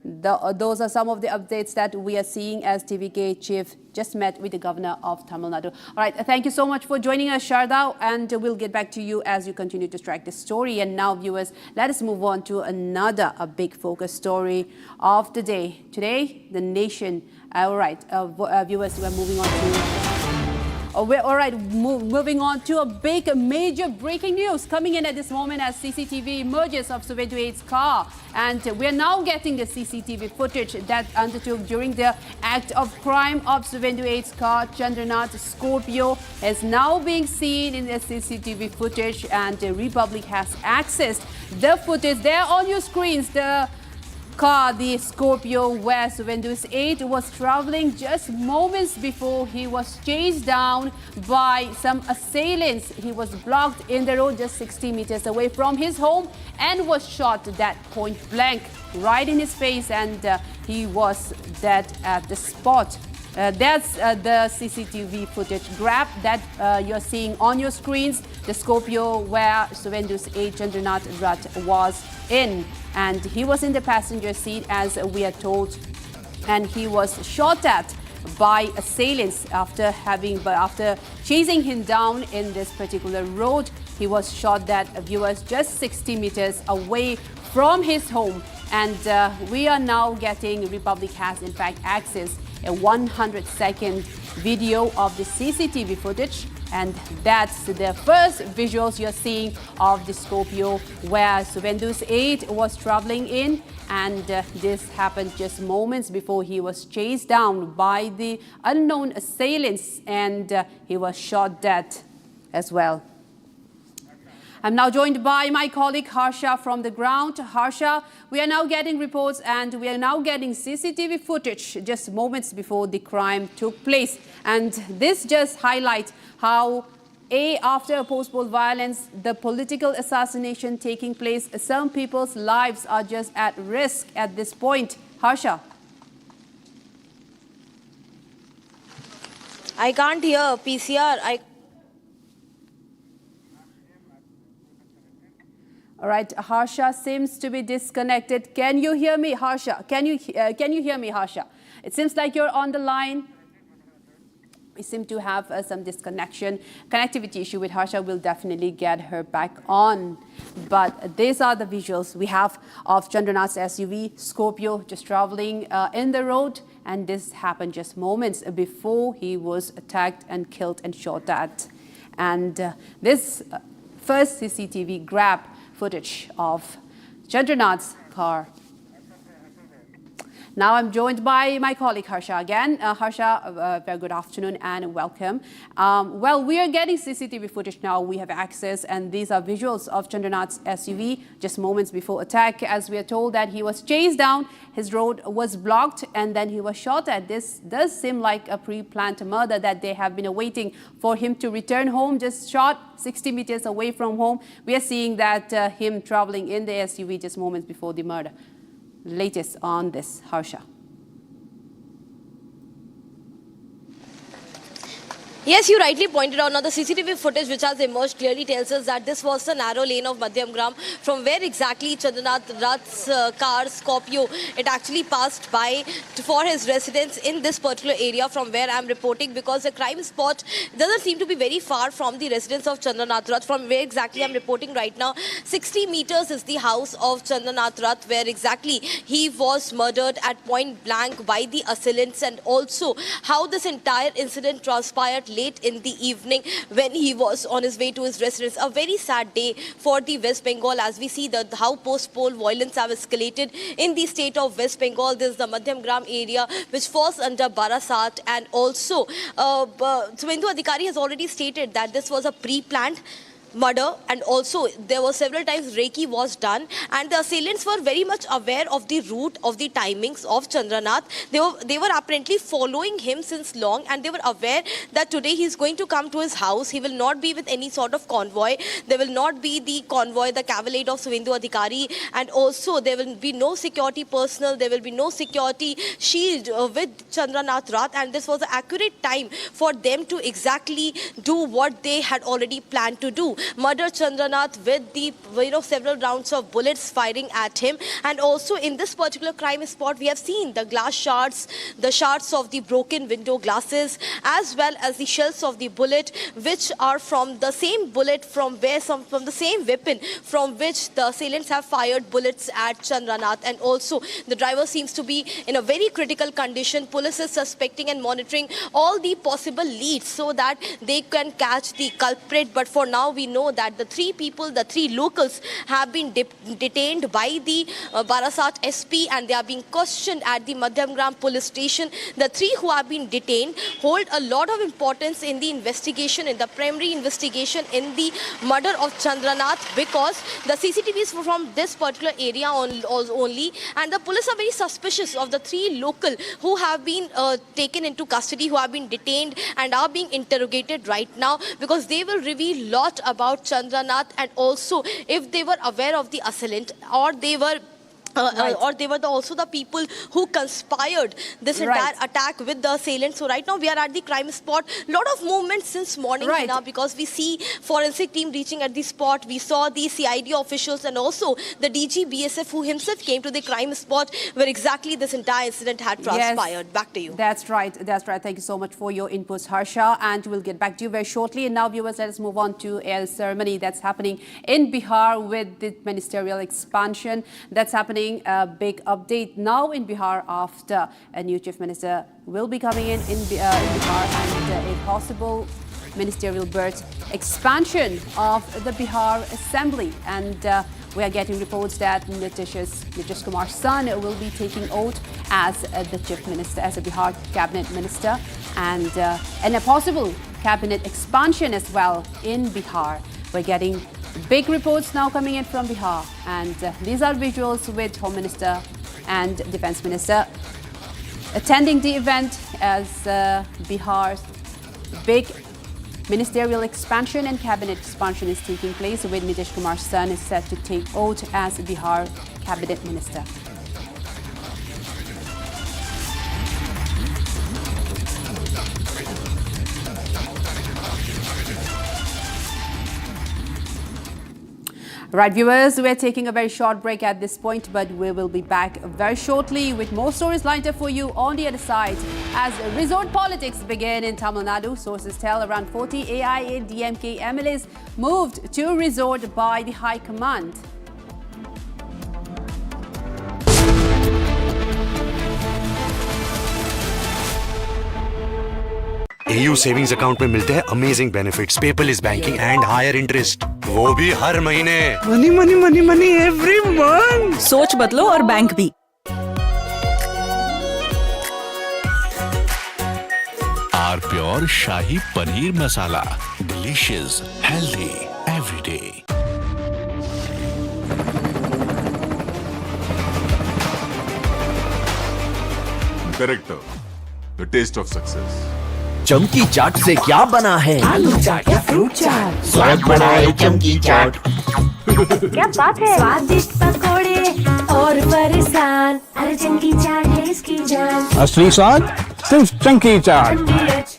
Those are some of the updates that we are seeing as TVK chief just met with the governor of Tamil Nadu. All right, thank you so much for joining us, Sharda, and we'll get back to you as you continue to track this story. And now, viewers, let us move on to another big focus story of the day. Today, the nation. All right, viewers, we're moving on to. Moving on to a big, major breaking news coming in at this moment as CCTV emerges of Suvendu Aide's car. And we're now getting the CCTV footage that undertook during the act of crime of Suvendu Aide's car. Chandranath Scorpio is now being seen in the CCTV footage, and the Republic has accessed the footage there on your screens. The car, the Scorpio, where Suvendu's Aide was traveling just moments before he was chased down by some assailants. He was blocked in the road just 60 meters away from his home and was shot at point blank right in his face, and he was dead at the spot. That's the CCTV footage grab that you're seeing on your screens. The Scorpio where Suvendu's Aide Chandranath Rath was in, and he was in the passenger seat as we are told, and he was shot at by assailants after chasing him down in this particular road. He was shot at, viewers, just 60 meters away from his home, and we are now getting, Republic has in fact accessed a 100-second video of the CCTV footage, and that's the first visuals you're seeing of the Scorpio where Suvendu's Aide was traveling in, and this happened just moments before he was chased down by the unknown assailants, and he was shot dead as well. I'm now joined by my colleague Harsha from the ground. Harsha, we are now getting reports and we are now getting CCTV footage just moments before the crime took place. And this just highlights how, after a post-poll violence, the political assassination taking place, some people's lives are just at risk at this point. Harsha. I can't hear PCR. All right, Harsha seems to be disconnected. Can you hear me, Harsha? Can you hear me, Harsha? It seems like you're on the line. We seem to have some connectivity issue with Harsha. We'll definitely get her back on. But these are the visuals we have of Chandranath's SUV, Scorpio, just traveling in the road. And this happened just moments before he was attacked and killed and shot at. And this first CCTV grab footage of Chandranath's car. Now I'm joined by my colleague Harsha again. Harsha, very good afternoon and welcome. Well, we are getting CCTV footage now. We have access, and these are visuals of Chandranath's SUV just moments before attack. As we are told that he was chased down, his road was blocked, and then he was shot at. This does seem like a pre-planned murder that they have been awaiting for him to return home, just shot 60 meters away from home. We are seeing that him traveling in the SUV just moments before the murder. Latest on this, Harsha. Yes, you rightly pointed out. Now, the CCTV footage which has emerged clearly tells us that this was the narrow lane of Madhyamgram, from where exactly Chandranath Rath's car, Scorpio, it actually passed by for his residence in this particular area from where I'm reporting, because the crime spot doesn't seem to be very far from the residence of Chandranath Rath. From where exactly I'm reporting right now, 60 meters is the house of Chandranath Rath, where exactly he was murdered at point blank by the assailants, and also how this entire incident transpired late in the evening when he was on his way to his residence. A very sad day for the West Bengal, as we see how post-poll violence have escalated in the state of West Bengal. This is the Madhyamgram area which falls under Barasat, and also Suvendu Adhikari has already stated that this was a pre-planned murder, and also there were several times Reiki was done, and the assailants were very much aware of the route, of the timings of Chandranath. They were apparently following him since long, and they were aware that today he's going to come to his house. He will not be with any sort of convoy. There will not be the convoy, the cavalcade of Suvendu Adhikari, and also there will be no security personnel, there will be no security shield with Chandranath Rath, and this was an accurate time for them to exactly do what they had already planned to do. murder Chandranath with the several rounds of bullets firing at him. And also in this particular crime spot, we have seen the glass shards, the shards of the broken window glasses, as well as the shells of the bullet, which are from the same bullet from the same weapon from which the assailants have fired bullets at Chandranath. And also the driver seems to be in a very critical condition. Police is suspecting and monitoring all the possible leads so that they can catch the culprit. But for now, we know that the three locals have been detained by the Barasat SP, and they are being questioned at the Madhyamgram police station. The three who have been detained hold a lot of importance in the investigation, in the primary investigation in the murder of Chandranath, because the CCTV is from this particular area only, and the police are very suspicious of the three local who have been taken into custody, who have been detained and are being interrogated right now, because they will reveal lot about Chandranath, and also if they were aware of the assailant, or they were also the people who conspired this entire attack with the assailant. So right now we are at the crime spot. Lot of movement since morning now, because we see forensic team reaching at the spot. We saw the CID officials and also the DG BSF who himself came to the crime spot where exactly this entire incident had transpired. Back to you. That's right. Thank you so much for your inputs, Harsha, and we'll get back to you very shortly. And now, viewers, let us move on to a ceremony that's happening in Bihar with the ministerial expansion that's happening. A big update now in Bihar after a new chief minister will be coming in Bihar, and a possible ministerial berth expansion of the Bihar Assembly. And we are getting reports that Nitish Kumar's son will be taking oath as the chief minister, as a Bihar cabinet minister, and a possible cabinet expansion as well in Bihar. We're getting big reports now coming in from Bihar, and these are visuals with Home Minister and Defense Minister attending the event as Bihar's big ministerial expansion and cabinet expansion is taking place, with Nitish Kumar's son is set to take oath as Bihar cabinet minister. Right, viewers, we're taking a very short break at this point, but we will be back very shortly with more stories lined up for you on the other side. As resort politics begin in Tamil Nadu, sources tell around 40 AIADMK MLAs moved to resort by the High Command. AU savings account में मिलते हैं amazing benefits, paperless banking and higher interest, वो भी हर महीने। Money money money money every month. सोच बदलो और बैंक भी। R pure shahi paneer masala, delicious, healthy everyday. Director, the taste of success. चमकी चाट से क्या बना है? आलू चाट या फ्रूट चाट? स्वाद बनाए चमकी चाट। क्या बात है? स्वादिष्ट पकोड़े और परेशान, अरे चमकी चाट है इसकी जान। असली स्वाद सिर्फ चमकी चाट।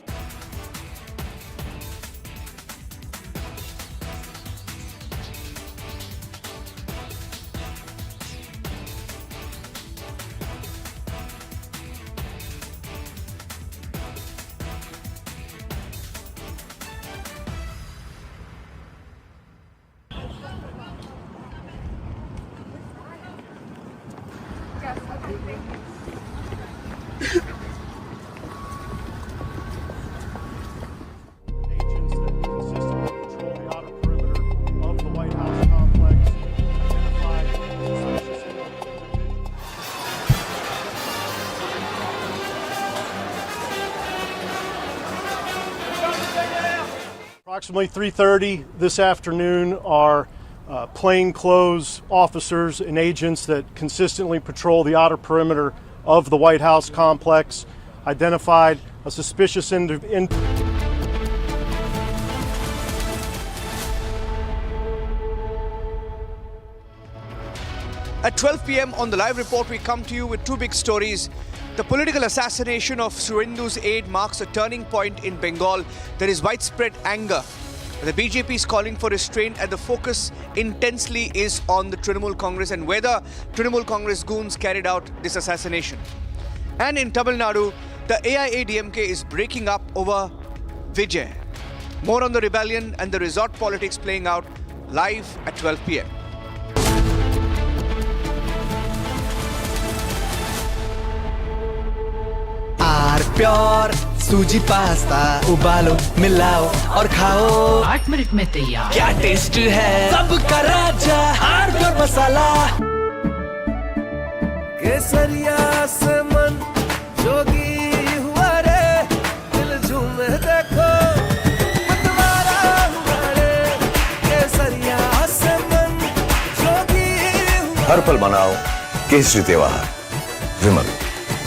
Approximately 3:30 this afternoon, our plainclothes officers and agents that consistently patrol the outer perimeter of the White House complex identified a suspicious individual. At 12 p.m. on the live report, we come to you with two big stories. The political assassination of Suvendu's aide marks a turning point in Bengal. There is widespread anger. The BJP is calling for restraint, and the focus intensely is on the Trinamool Congress and whether Trinamool Congress goons carried out this assassination. And in Tamil Nadu, the AIADMK is breaking up over Vijay. More on the rebellion and the resort politics playing out live at 12 p.m. Pure सूजी pasta उबालो मिलाओ और खाओ 8 minute में तैयार क्या taste है सबका राजा हार्डवेयर मसाला केसरिया से मन जोगी हुआ रे दिल झूमे देखो मतवारा हुआ रे केसरिया से मन जोगी हुआ हर पल मनाओ केसरी त्योहार विमल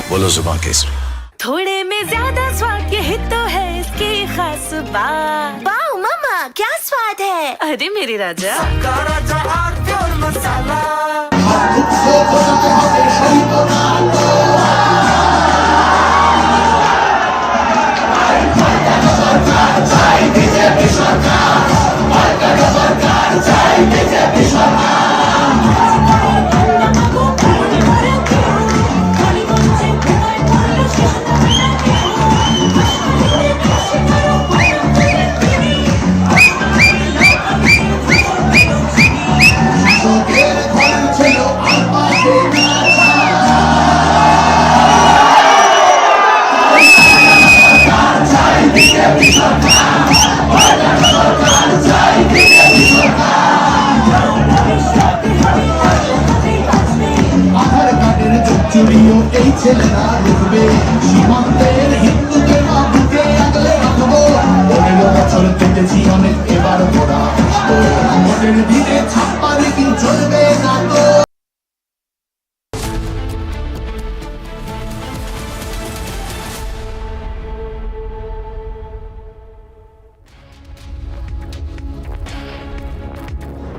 बोलो जुबान केसरी थोड़े में ज्यादा स्वाद यही तो है इसकी खास बात। वाओ मामा क्या स्वाद है, अरे मेरे राजा मसाला।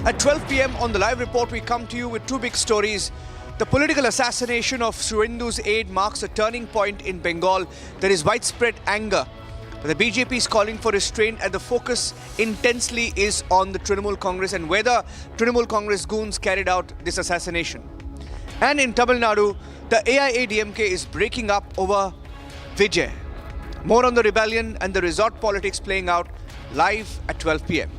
At 12 p.m. on the live report, we come to you with two big stories. The political assassination of Suvendu's aide marks a turning point in Bengal. There is widespread anger. The BJP is calling for restraint, and the focus intensely is on the Trinamool Congress and whether Trinamool Congress goons carried out this assassination. And in Tamil Nadu, the AIADMK is breaking up over Vijay. More on the rebellion and the resort politics playing out live at 12 p.m.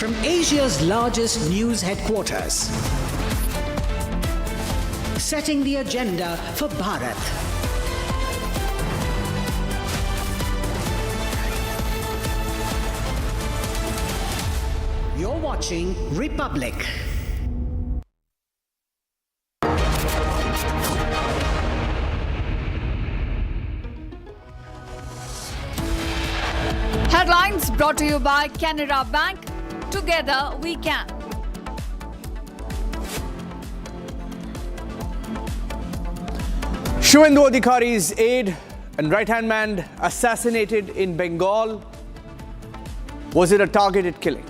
From Asia's largest news headquarters, setting the agenda for Bharat. You're watching Republic. Headlines brought to you by Canara Bank. Together we can. Suvendu Adhikari's aide and right-hand man assassinated in Bengal. Was it a targeted killing?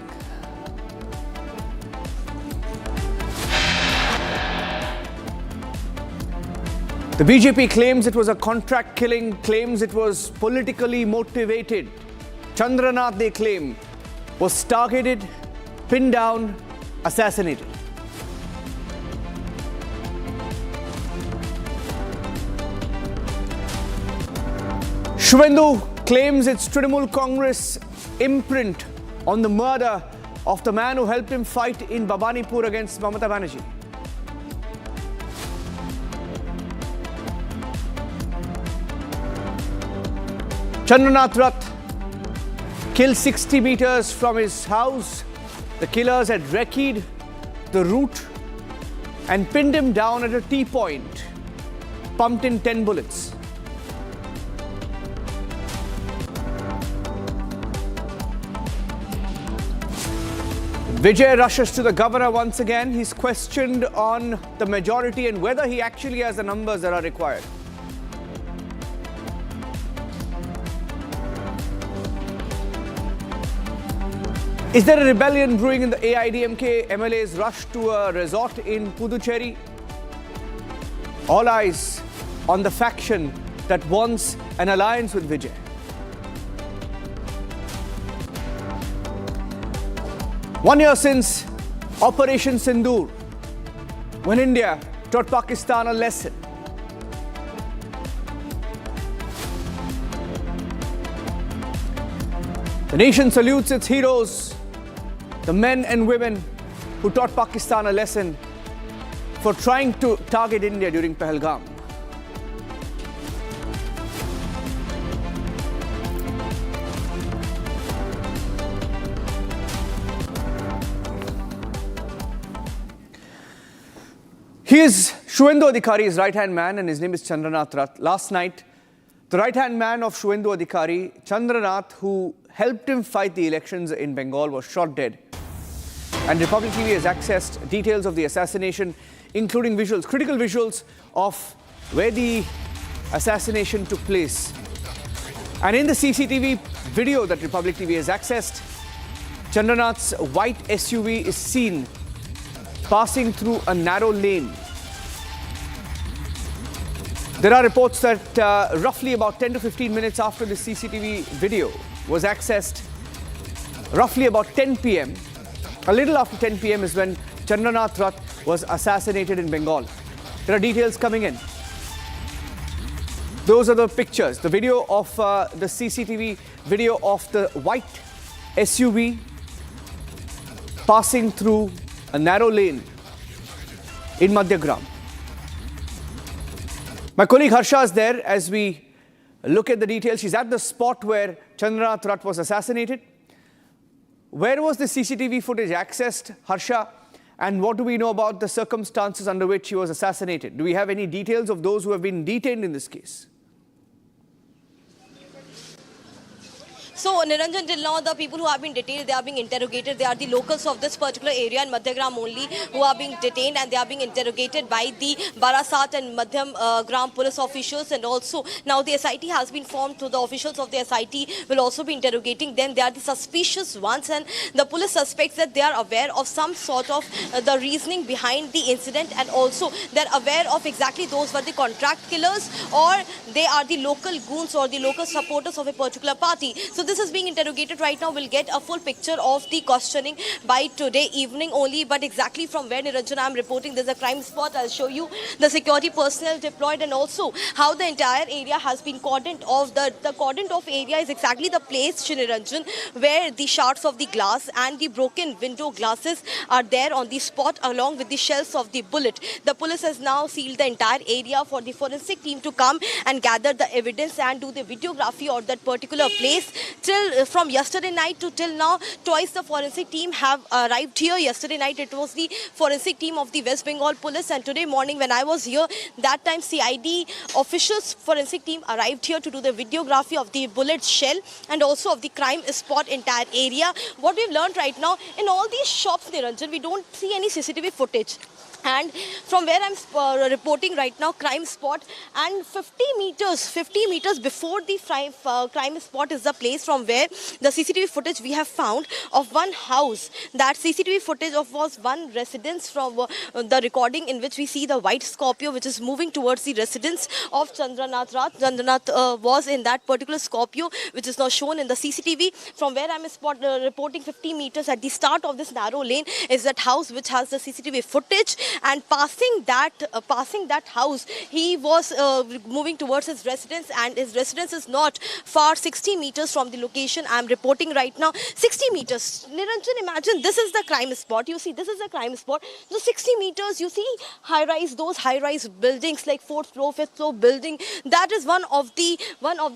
The BJP claims it was a contract killing, claims it was politically motivated. Chandranath, they claim, was targeted, pinned down, assassinated. Suvendu claims it's Trinamool Congress imprint on the murder of the man who helped him fight in Bhabanipur against Mamata Banerjee. Chandranath Rath killed 60 meters from his house. The killers had recce'd the route and pinned him down at a T-point, pumped in 10 bullets. Vijay rushes to the governor once again. He's questioned on the majority and whether he actually has the numbers that are required. Is there a rebellion brewing in the AIADMK? MLAs rush to a resort in Puducherry. All eyes on the faction that wants an alliance with Vijay. One year since Operation Sindur, when India taught Pakistan a lesson. The nation salutes its heroes, the men and women who taught Pakistan a lesson for trying to target India during Pahalgam. He is Suvendu Adhikari's right-hand man and his name is Chandranath Rath. Last night, the right-hand man of Suvendu Adhikari, Chandranath, who helped him fight the elections in Bengal, was shot dead. And Republic TV has accessed details of the assassination, including visuals, critical visuals of where the assassination took place. And in the CCTV video that Republic TV has accessed, Chandranath's white SUV is seen passing through a narrow lane. There are reports that roughly about 10 to 15 minutes after the CCTV video was accessed, roughly about 10 p.m., a little after 10 p.m. is when Chandranath Rath was assassinated in Bengal. There are details coming in. Those are the pictures, the video of the CCTV video of the white SUV passing through a narrow lane in Madhyamgram. My colleague Harsha is there as we look at the details. She's at the spot where Chandranath Rath was assassinated. Where was the CCTV footage accessed, Harsha? And what do we know about the circumstances under which he was assassinated? Do we have any details of those who have been detained in this case? So, Niranjan, till now, the people who have been detained, they are being interrogated. They are the locals of this particular area in Madhyamgram only who are being detained, and they are being interrogated by the Barasat and Madhyamgram police officials. And also, now the SIT has been formed, so the officials of the SIT will also be interrogating them. They are the suspicious ones, and the police suspects that they are aware of some sort of the reasoning behind the incident, and also they are aware of exactly those were the contract killers, or they are the local goons or the local supporters of a particular party. So this is being interrogated right now. We'll get a full picture of the questioning by today evening only. But exactly from where, Niranjan, I'm reporting, there's a crime spot. I'll show you the security personnel deployed and also how the entire area has been cordoned off. The cordoned off area is exactly the place, Niranjan, where the shards of the glass and the broken window glasses are there on the spot along with the shells of the bullet. The police has now sealed the entire area for the forensic team to come and gather the evidence and do the videography of that particular place. From yesterday night to till now, twice the forensic team have arrived here. Yesterday night it was the forensic team of the West Bengal police, and today morning when I was here, that time CID officials forensic team arrived here to do the videography of the bullet shell and also of the crime spot entire area. What we've learned right now, in all these shops, Niranjan, we don't see any CCTV footage. And from where I'm reporting right now, crime spot, and 50 meters before the crime spot is the place from where the CCTV footage we have found of one house. That CCTV footage of was one residence from the recording in which we see the white Scorpio which is moving towards the residence of Chandranath Rath. Chandranath was in that particular Scorpio which is now shown in the CCTV. From where I'm reporting 50 meters at the start of this narrow lane is that house which has the CCTV footage. And passing that house, he was moving towards his residence, and his residence is not far, 60 meters from the location I'm reporting right now. 60 meters. Niranjan, imagine this is the crime spot. You see, this is the crime spot. So 60 meters, you see those high-rise buildings like 4th floor, 5th floor building. That is one of the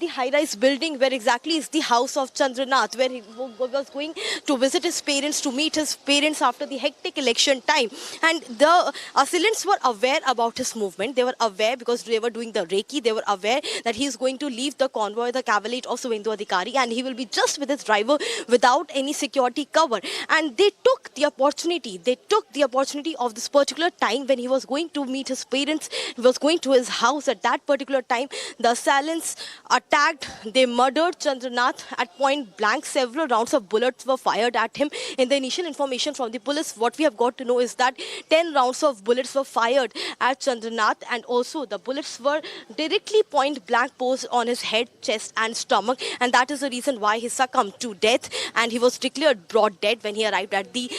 high-rise building where exactly is the house of Chandranath, where he was going to visit his parents, to meet his parents after the hectic election time. And the the assailants were aware about his movement. They were aware because they were doing the Reiki. They were aware that he is going to leave the convoy, the cavalcade of Suvendu Adhikari, and he will be just with his driver without any security cover. And they took the opportunity. They took the opportunity of this particular time when he was going to meet his parents. He was going to his house at that particular time. The assailants attacked. They murdered Chandranath at point blank. Several rounds of bullets were fired at him. In the initial information from the police, what we have got to know is that 10 rounds of bullets were fired at Chandranath, and also the bullets were directly point blank posed on his head, chest and stomach, and that is the reason why he succumbed to death, and he was declared broad dead when he arrived at the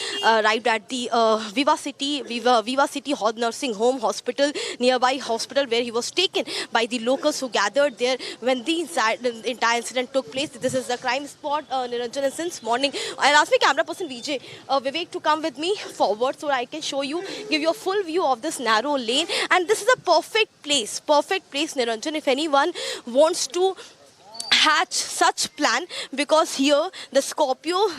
Viva City Nursing Home Hospital, nearby hospital, where he was taken by the locals who gathered there when the entire incident took place. This is the crime spot, Niranjan, and since morning I'll ask my camera person Vivek to come with me forward so I can show you, give you a full view of this narrow lane. And this is a perfect place, Niranjan, if anyone wants to hatch such plan, because here the Scorpio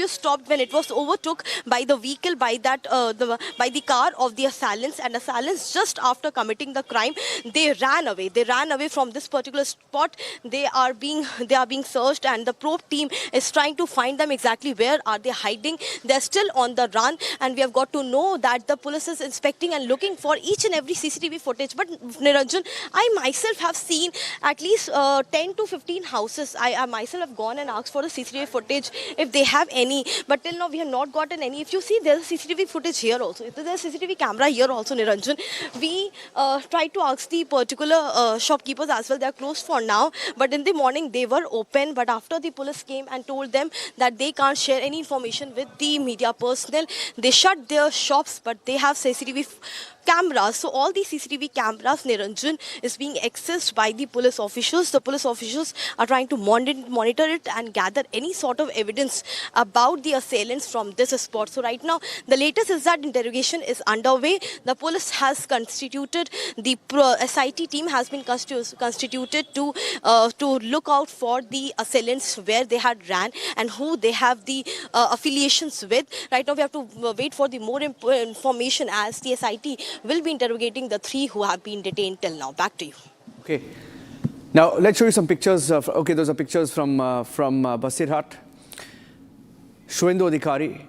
stopped when it was overtook by the vehicle, by the car of the assailants, and assailants, just after committing the crime, they ran away from this particular spot. They are being searched, and the probe team is trying to find them exactly where are they hiding. They're still on the run, and we have got to know that the police is inspecting and looking for each and every CCTV footage. But Niranjan, I myself have seen at least 10 to 15 houses. I myself have gone and asked for the CCTV footage if they have any, but till now we have not gotten any. If you see, there's a CCTV footage here also. There's a CCTV camera here also, Niranjan. We tried to ask the particular shopkeepers as well. They are closed for now, but in the morning they were open. But after the police came and told them that they can't share any information with the media personnel, they shut their shops, but they have CCTV cameras. So all these CCTV cameras, Niranjan, is being accessed by the police officials. The police officials are trying to monitor it and gather any sort of evidence about the assailants from this spot. So right now, the latest is that interrogation is underway. The police has constituted, the SIT team has been constituted to look out for the assailants, where they had ran and who they have the affiliations with. Right now, we have to wait for the more information, as the SIT will be interrogating the 3 who have been detained till now. Back to you. Okay. Now, let's show you some pictures. Those are pictures from Basirhat. Suvendu Adhikari.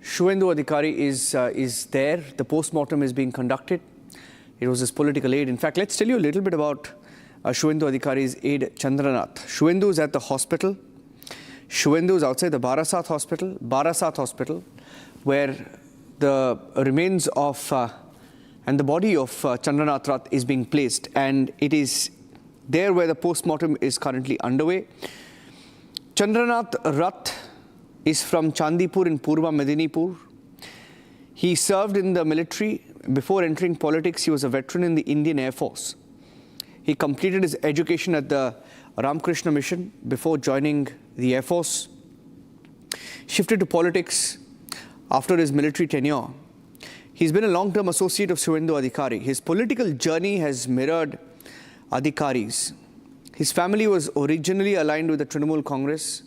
Suvendu Adhikari is there. The post-mortem is being conducted. It was his political aide. In fact, let's tell you a little bit about Suvendu Adhikari's aide, Chandranath. Suvendu is at the hospital. Suvendu is outside the Barasat hospital, where the remains of and the body of Chandranath Rath is being placed, and it is there where the post-mortem is currently underway. Chandranath Rath is from Chandipur in Purva Medinipur. He served in the military. Before entering politics, he was a veteran in the Indian Air Force. He completed his education at the Ramakrishna Mission before joining the Air Force. Shifted to politics after his military tenure. He's been a long-term associate of Suvendu Adhikari. His political journey has mirrored Adhikari's. His family was originally aligned with the Trinamool Congress.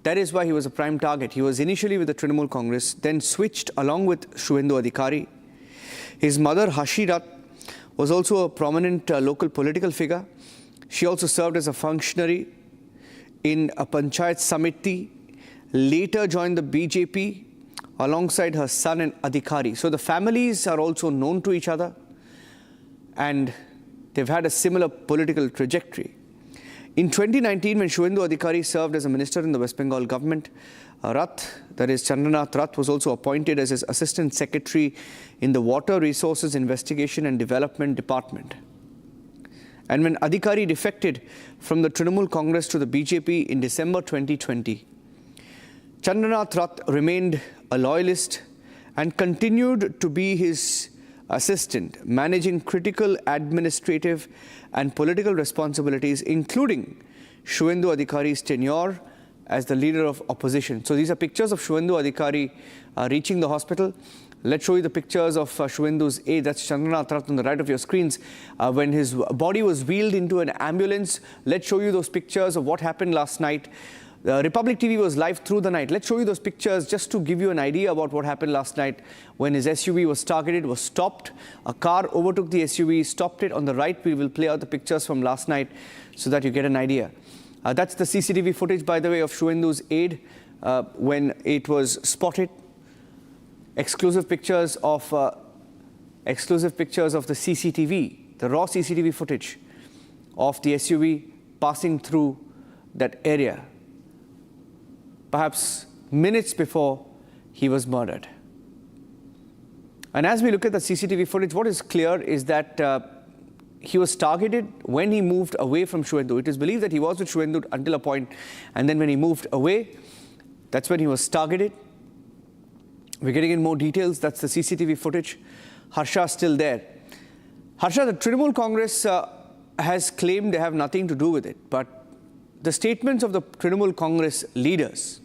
That is why he was a prime target. He was initially with the Trinamool Congress, then switched along with Suvendu Adhikari. His mother, Hashi Rath, was also a prominent local political figure. She also served as a functionary in a Panchayat Samiti, later joined the BJP alongside her son and Adhikari. So the families are also known to each other, and they've had a similar political trajectory. In 2019, when Suvendu Adhikari served as a minister in the West Bengal government, Rath, that is Chandranath Rath, was also appointed as his assistant secretary in the Water Resources Investigation and Development Department. And when Adhikari defected from the Trinamool Congress to the BJP in December 2020, Chandranath Rath remained a loyalist and continued to be his assistant, managing critical administrative and political responsibilities, including Suvendu Adhikari's tenure as the leader of opposition. So these are pictures of Suvendu Adhikari reaching the hospital. Let's show you the pictures of Suvendu's aide, that's Chandranath Rath on the right of your screens, when his body was wheeled into an ambulance. Let's show you those pictures of what happened last night. Republic TV was live through the night. Let's show you those pictures just to give you an idea about what happened last night when his SUV was targeted, was stopped. A car overtook the SUV, stopped it. On the right, we will play out the pictures from last night so that you get an idea. That's the CCTV footage, by the way, of Suvendu's aide when it was spotted. Exclusive pictures of the CCTV, the raw CCTV footage of the SUV passing through that area, perhaps minutes before he was murdered. And as we look at the CCTV footage, what is clear is that he was targeted when he moved away from Suvendu. It is believed that he was with Suvendu until a point, and then when he moved away, that's when he was targeted. We're getting in more details. That's the CCTV footage. Harsha is still there. Harsha, the Trinamool Congress has claimed they have nothing to do with it, but the statements of the Trinamool Congress leaders,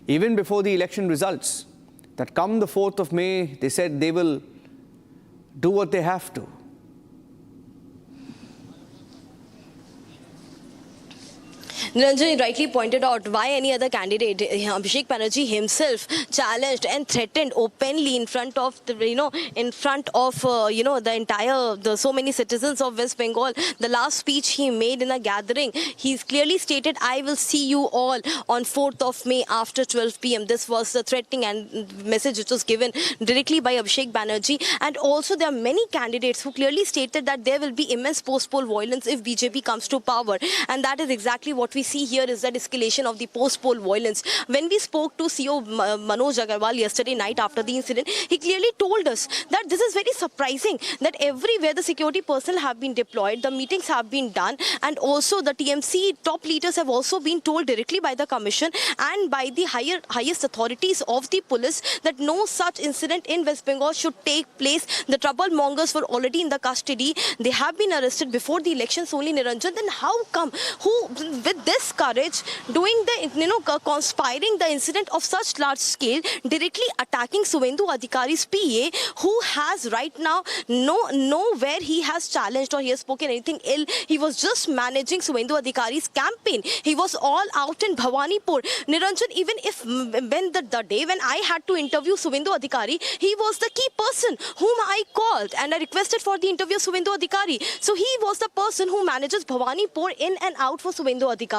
even before the election results, that come the 4th of May, they said they will do what they have to. Niranjan rightly pointed out why any other candidate, Abhishek Banerjee himself, challenged and threatened openly in front of the, so many citizens of West Bengal. The last speech he made in a gathering, he's clearly stated, I will see you all on 4th of May after 12 p.m. This was the threatening and message which was given directly by Abhishek Banerjee. And also there are many candidates who clearly stated that there will be immense post-poll violence if BJP comes to power. And that is exactly what we see here is the escalation of the post-poll violence. When we spoke to CEO Manoj Agarwal yesterday night after the incident, he clearly told us that this is very surprising that everywhere the security personnel have been deployed, the meetings have been done, and also the TMC top leaders have also been told directly by the commission and by the highest authorities of the police that no such incident in West Bengal should take place. The troublemongers were already in the custody. They have been arrested before the elections only, Niranjan. Then how come with this courage doing the conspiring the incident of such large scale, directly attacking Suvendu Adhikari's PA, who has right now nowhere he has challenged or he has spoken anything ill. He was just managing Suvendu Adhikari's campaign. He was all out in Bhawanipur. Niranjan, even if when the day when I had to interview Suvendu Adhikari, he was the key person whom I called and I requested for the interview of Suvendu Adhikari. So he was the person who manages Bhawanipur in and out for Suvendu Adhikari,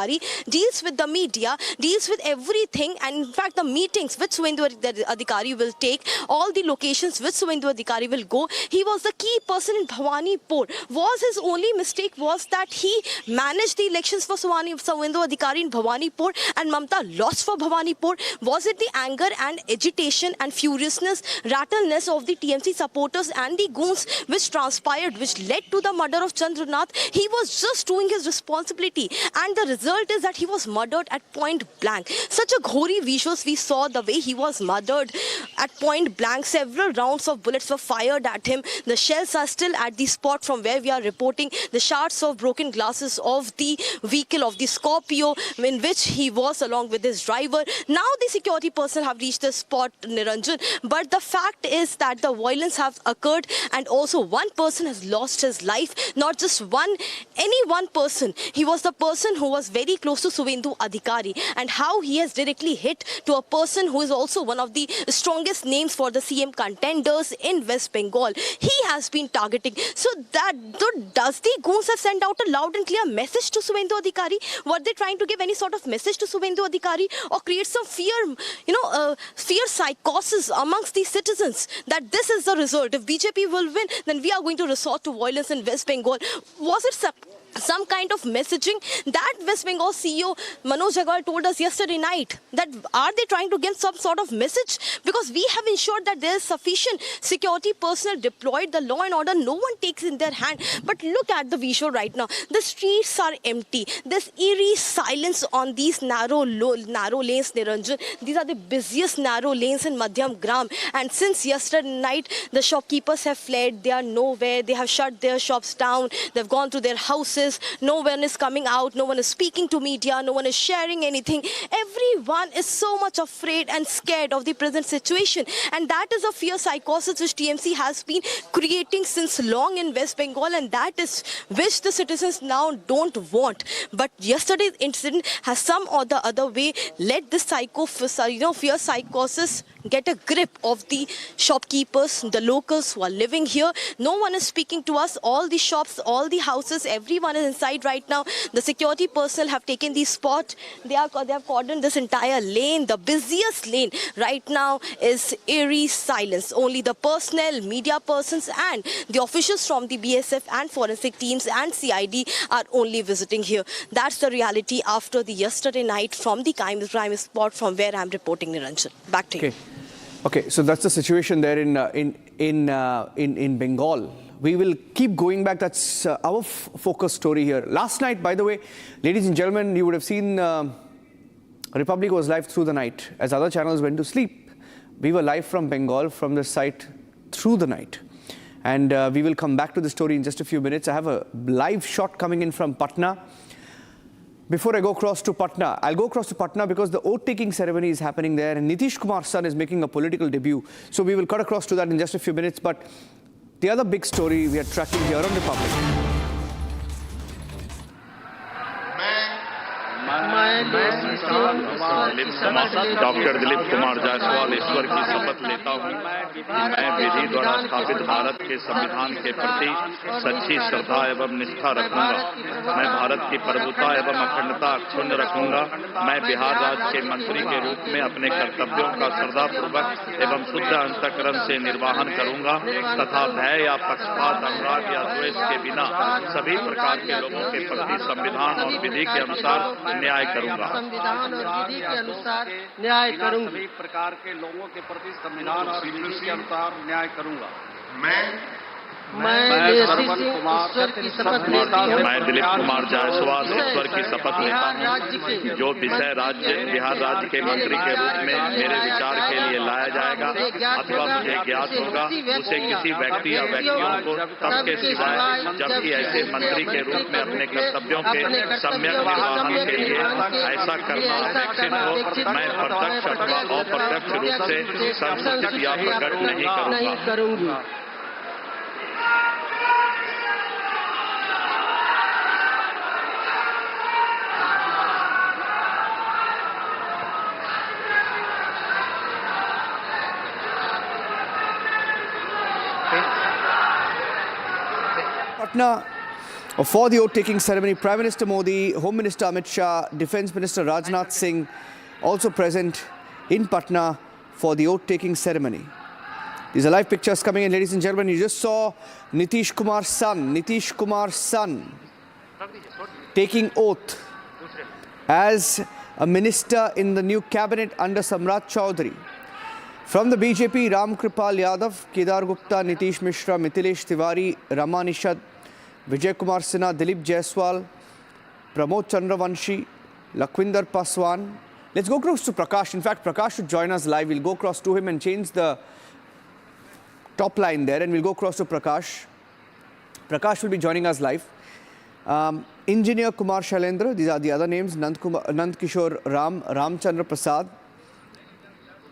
deals with the media, deals with everything, and in fact the meetings which Suvendu Adhikari will take, all the locations which Suvendu Adhikari will go. He was the key person in Bhawanipur. Was his only mistake was that he managed the elections for Suvendu Adhikari in Bhawanipur and Mamta lost for Bhawanipur? Was it the anger and agitation and furiousness, rattleness of the TMC supporters and the goons which transpired, which led to the murder of Chandranath? He was just doing his responsibility, and the result is that he was murdered at point blank. Such a gory visuals we saw, the way he was murdered at point blank. Several rounds of bullets were fired at him. The shells are still at the spot from where we are reporting. The shards of broken glasses of the vehicle of the Scorpio in which he was along with his driver. Now the security personnel have reached the spot, Niranjan, but the fact is that the violence has occurred and also one person has lost his life. Not just any one person. He was the person who was very close to Suvendu Adhikari, and how he has directly hit to a person who is also one of the strongest names for the CM contenders in West Bengal. He has been targeting. So does the goons have sent out a loud and clear message to Suvendu Adhikari? Were they trying to give any sort of message to Suvendu Adhikari or create some fear, fear psychosis amongst the citizens that this is the result? If BJP will win, then we are going to resort to violence in West Bengal. Was it some kind of messaging that West Bengal CEO Manoj Agarwal told us yesterday night? That are they trying to give some sort of message? Because we have ensured that there is sufficient security personnel deployed, the law and order, no one takes in their hand. But look at the visual right now. The streets are empty. There's eerie silence on these narrow lanes, Niranjan. These are the busiest narrow lanes in Madhyamgram. And since yesterday night, the shopkeepers have fled. They are nowhere. They have shut their shops down. They've gone to their houses. houses. No one is coming out. No one is speaking to media. No one is sharing anything. Everyone is so much afraid and scared of the present situation. And that is a fear psychosis which TMC has been creating since long in West Bengal, and that is which the citizens now don't want. But yesterday's incident has some or the other way let this fear psychosis get a grip of the shopkeepers, the locals who are living here. No one is speaking to us. All the shops, all the houses, everyone is inside right now. The security personnel have taken the spot. They have cordoned this entire lane. The busiest lane right now is eerie silence. Only the personnel, media persons and the officials from the BSF and forensic teams and CID are only visiting here. That's the reality after the yesterday night from the crime spot from where I'm reporting, Niranjan. Back to you. Okay, so that's the situation there in Bengal. We will keep going back. That's our focus story here. Last night, by the way, ladies and gentlemen, you would have seen Republic was live through the night as other channels went to sleep. We were live from Bengal, from the site through the night. And we will come back to the story in just a few minutes. I have a live shot coming in from Patna. Before I go across to Patna, I'll go across to Patna because the oath-taking ceremony is happening there and Nitish Kumar's son is making a political debut. So we will cut across to that in just a few minutes. But the other big story we are tracking here on Republic. Doctor Dilip Kumar Jaiswal ईश्वर की शपथ लेता हूं मैं विधि द्वारा स्थापित भारत के संविधान के प्रति सच्ची श्रद्धा एवं निष्ठा रखूंगा मैं भारत की प्रभुता एवं अखंडता अक्षुण्ण रखूंगा मैं बिहार राज्य के मंत्री के रूप में अपने कर्तव्यों का श्रद्धापूर्वक एवं शुद्ध अंतःकरण से निर्वहन करूंगा तथा भय या पक्षपात अनुराग या द्वेष के बिना सभी प्रकार के लोगों के प्रति संविधान और विधि के अनुसार न्याय करूंगा संविधान और विधि के अनुसार न्याय करूंगा सभी प्रकार के लोगों के प्रति संविधान और विधि के अनुसार न्याय करूंगा मैं दिलीप कुमार जायसवाल ईश्वर की शपथ लेता हूं जो विषय बिहार राज्य के मंत्री के रूप में मेरे विचार के लिए लाया जाएगा अथवा मुझे ज्ञात होगा उसे किसी व्यक्ति या व्यक्तियों को तब के सिवाय जबकि ऐसे मंत्री के रूप में अपने कर्तव्यों के सम्यक निर्वहन के लिए ऐसा करना अपेक्षित हो मैं प्रत्यक्ष अथवा अप्रत्यक्ष रूप से संसूचित या प्रकट नहीं करूंगा Patna for the oath-taking ceremony. Prime Minister Modi, Home Minister Amit Shah, Defence Minister Rajnath Singh also present in Patna for the oath-taking ceremony. These are live pictures coming in, ladies and gentlemen. You just saw Nitish Kumar's son, taking oath as a minister in the new cabinet under Samrat Chaudhary. From the BJP, Ram Kripal Yadav, Kedar Gupta, Nitish Mishra, Mithilesh Tiwari, Rama Nishad, Vijay Kumar Sinha, Dilip Jaiswal, Pramod Chandravanshi, Lakhwinder Paswan. Let's go across to Prakash. In fact, Prakash should join us live. We'll go across to him and change the top line there and we'll go across to Prakash. Prakash will be joining us live. Engineer Kumar Shailendra, these are the other names, Nand Kishore Ram, Ramchandra Prasad,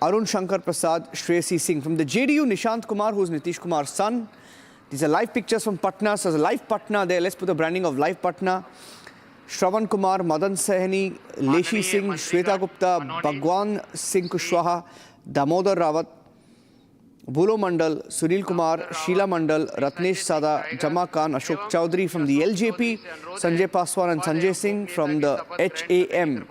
Arun Shankar Prasad, Shreyasi Singh. From the JDU, Nishant Kumar, who is Nitish Kumar's son. These are live pictures from Patna. So there's a live Patna there. Let's put the branding of live Patna. Shravan Kumar, Madan Sahni, Leshi Singh, Shweta Gupta, Bhagwan Singh Kushwaha, Damodar Rawat, Bulo Mandal, Sunil Kumar, Sheila Mandal, Ratnesh Sada, Jama Khan, Ashok Chaudhary. From the LJP, Sanjay Paswan and Sanjay Singh. From the HAM,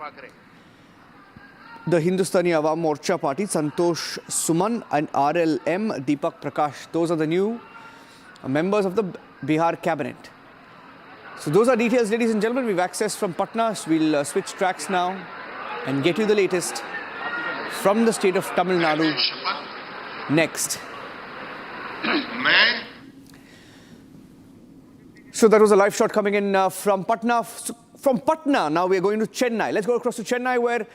the Hindustani Awam Morcha Party, Santosh Suman, and RLM, Deepak Prakash. Those are the new members of the Bihar cabinet. So those are details, ladies and gentlemen. We've accessed from Patna. So we'll switch tracks now and get you the latest from the state of Tamil Nadu next. So that was a live shot coming in from Patna. From Patna, now we're going to Chennai. Let's go across to Chennai, where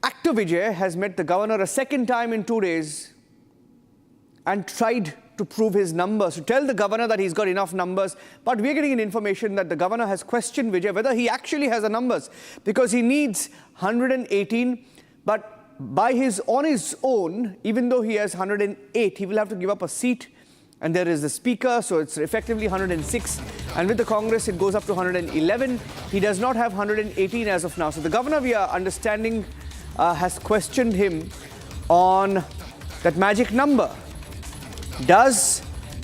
Actor Vijay has met the governor a second time in 2 days and tried to prove his numbers, to tell the governor that he's got enough numbers. But we're getting information that the governor has questioned Vijay whether he actually has the numbers, because he needs 118, but on his own, even though he has 108, he will have to give up a seat. And there is the speaker, so it's effectively 106. And with the Congress, it goes up to 111. He does not have 118 as of now. So the governor, we are understanding, has questioned him on that magic number. Does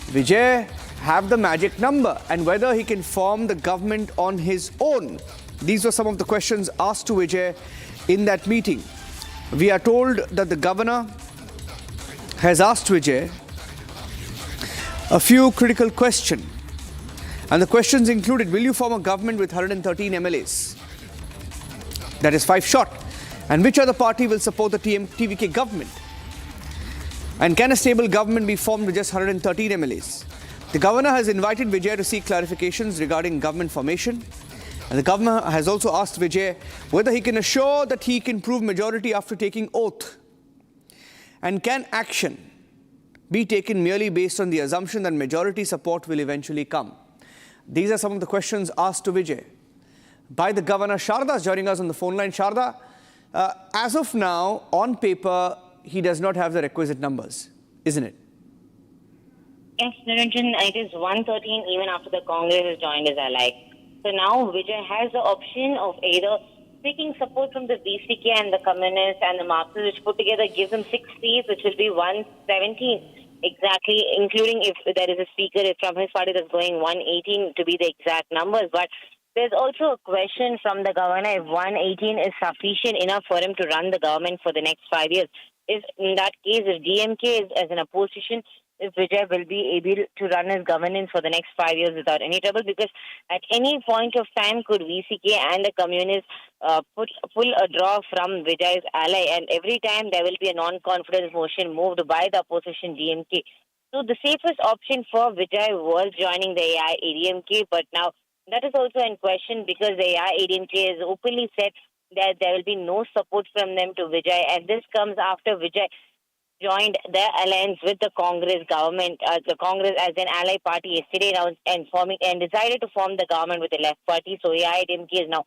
Vijay have the magic number, and whether he can form the government on his own? These were some of the questions asked to Vijay in that meeting. We are told that the governor has asked Vijay a few critical questions. And the questions included, will you form a government with 113 MLAs? That is 5 short. And which other party will support the TVK government? And can a stable government be formed with just 113 MLAs? The governor has invited Vijay to seek clarifications regarding government formation. And the governor has also asked Vijay whether he can assure that he can prove majority after taking oath. And can action be taken merely based on the assumption that majority support will eventually come? These are some of the questions asked to Vijay by the governor. Sharda is joining us on the phone line. Sharda, as of now, on paper, he does not have the requisite numbers, isn't it? Yes, Niranjan, it is 113 even after the Congress has joined his ally. So now Vijay has the option of either seeking support from the BCK and the Communists and the Marxists, which put together gives him 6 seats, which will be 117 exactly, including if there is a speaker from his party that's going 118 to be the exact numbers. But there's also a question from the governor if 118 is sufficient enough for him to run the government for the next 5 years. If in that case, if DMK is as an opposition, if Vijay will be able to run his governance for the next 5 years without any trouble, because at any point of time could VCK and the Communists pull a draw from Vijay's ally, and every time there will be a non-confidence motion moved by the opposition DMK. So the safest option for Vijay was joining the AIADMK, but now that is also in question because the AIADMK has openly said that there will be no support from them to Vijay, and this comes after Vijay joined their alliance with the Congress government, the Congress as an ally party yesterday and decided to form the government with the left party. So AIADMK is now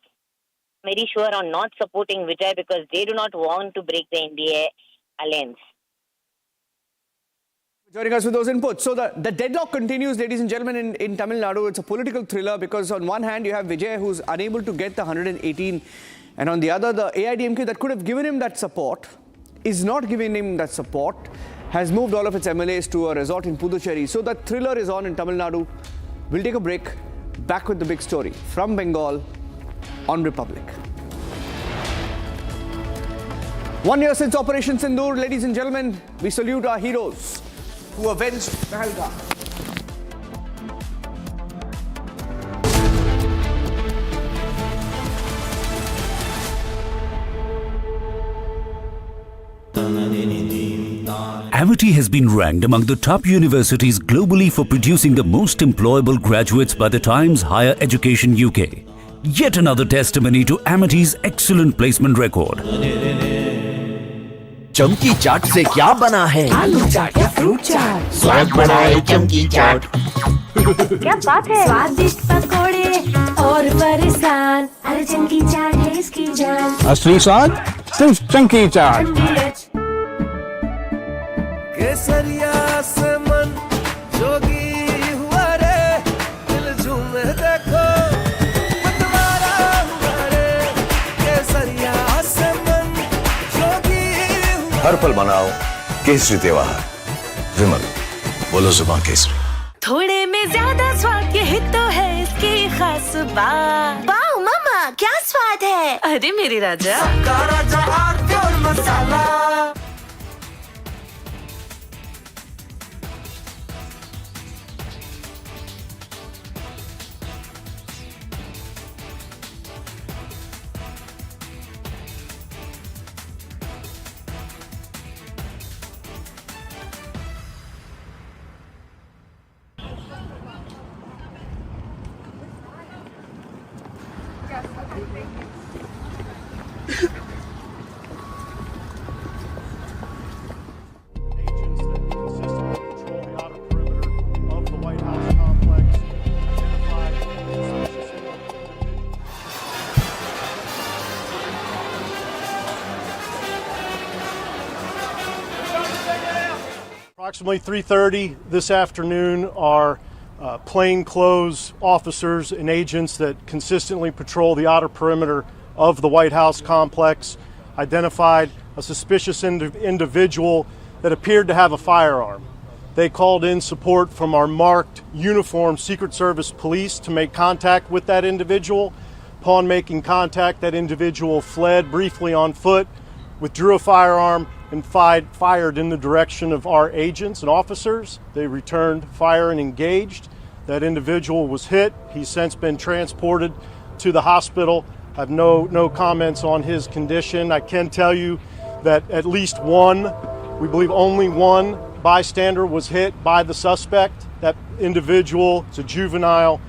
very sure on not supporting Vijay because they do not want to break the NDA alliance. Joining us with those inputs. So the deadlock continues, ladies and gentlemen, in Tamil Nadu. It's a political thriller because on one hand you have Vijay who's unable to get the 118, and on the other the AIADMK that could have given him that support is not giving him that support, has moved all of its MLAs to a resort in Puducherry. So that thriller is on in Tamil Nadu. We'll take a break. Back with the big story from Bengal on Republic. 1 year since Operation Sindur, ladies and gentlemen, we salute our heroes who avenged Madhyamgram. Amity has been ranked among the top universities globally for producing the most employable graduates by the Times Higher Education UK. Yet another testimony to Amity's excellent placement record. चमकी चाट से क्या बना है? आलू चाट या fruit चाट, स्वाद बनाए चमकी चाट। क्या बात है? स्वादिष्ट पकोड़े और फरसान, अरे चमकी चाट है इसकी जान। असली स्वाद सिर्फ चमकी चाट। केसरिया से मन जोगी हुआ रे, दिल झूमे देखो मतवारा हुआ रे, केसरिया से मन जोगी हुआ। हर पल मनाओ केसरी त्योहार, विमल बोलो जुबान केसरी। थोड़े में ज्यादा स्वाद, यही तो है इसकी खास बात। वाओ मामा, क्या स्वाद है? अरे मेरी राजा, सबका राजा आरती और मसाला। Approximately 3:30 this afternoon, our plainclothes officers and agents that consistently patrol the outer perimeter of the White House complex identified a suspicious individual that appeared to have a firearm. They called in support from our marked uniformed Secret Service police to make contact with that individual. Upon making contact, that individual fled briefly on foot, withdrew a firearm, and fired in the direction of our agents and officers. They returned fire and engaged. That individual was hit. He's since been transported to the hospital. I have no comments on his condition. I can tell you that at least one, we believe only one bystander was hit by the suspect. That individual is a juvenile,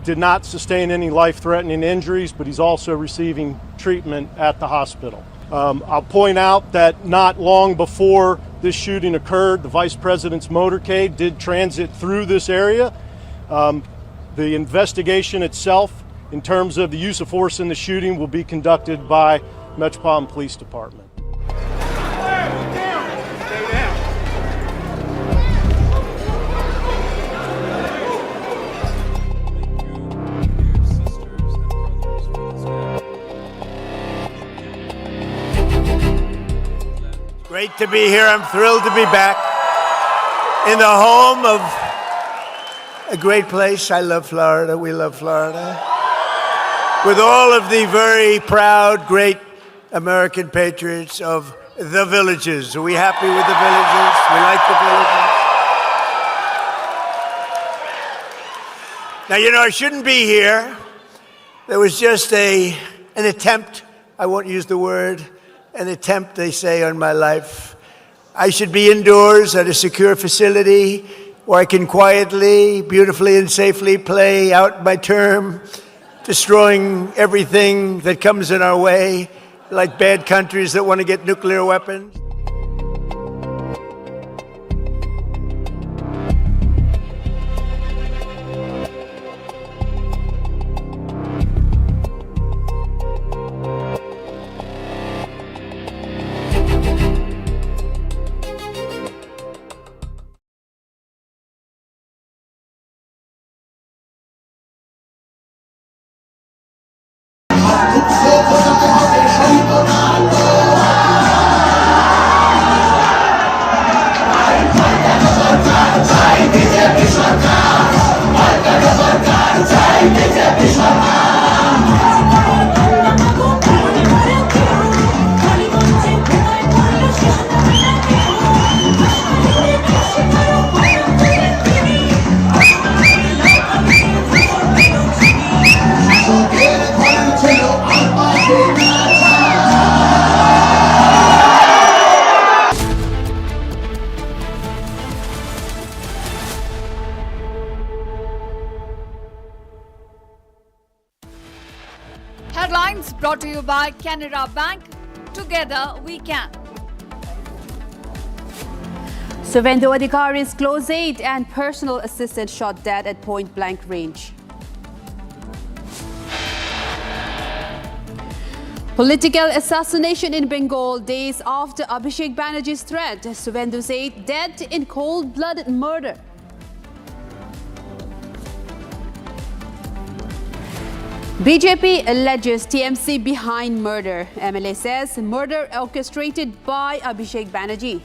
did not sustain any life-threatening injuries, but he's also receiving treatment at the hospital. I'll point out that not long before this shooting occurred, the Vice President's motorcade did transit through this area. The investigation itself, in terms of the use of force in the shooting, will be conducted by Metropolitan Police Department. Great to be here. I'm thrilled to be back in the home of a great place. I love Florida. We love Florida. With all of the very proud, great American patriots of the villages. Are we happy with the villages? We like the villages. Now, you know, I shouldn't be here. There was just an attempt, I won't use the word, an attempt, they say, on my life. I should be indoors at a secure facility where I can quietly, beautifully, and safely play out my term, destroying everything that comes in our way, like bad countries that want to get nuclear weapons. Headlines brought to you by Canara Bank. Together we can. Suvendu Adhikari's close aide and personal assistant shot dead at point-blank range. Political assassination in Bengal days after Abhishek Banerjee's threat. Suvendu's aide dead in cold-blooded murder. BJP alleges TMC behind murder. MLA says murder orchestrated by Abhishek Banerjee.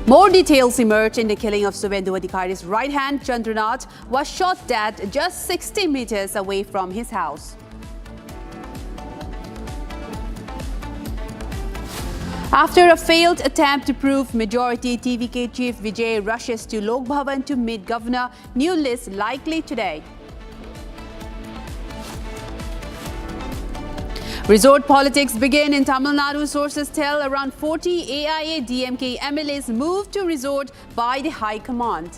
More details emerge in the killing of Suvendu Adhikari's right hand. Chandranath was shot dead just 60 meters away from his house. After a failed attempt to prove majority, TVK chief Vijay rushes to Lok Bhavan to meet governor. New list likely today. Resort politics begin in Tamil Nadu. Sources tell around 40 AIADMK MLAs moved to resort by the High Command.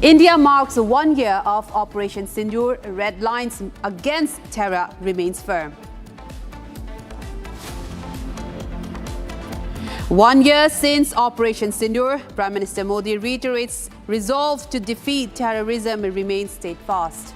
India marks 1 year of Operation Sindur. Red lines against terror remains firm. 1 year since Operation Sindur, Prime Minister Modi reiterates resolve to defeat terrorism and remains steadfast.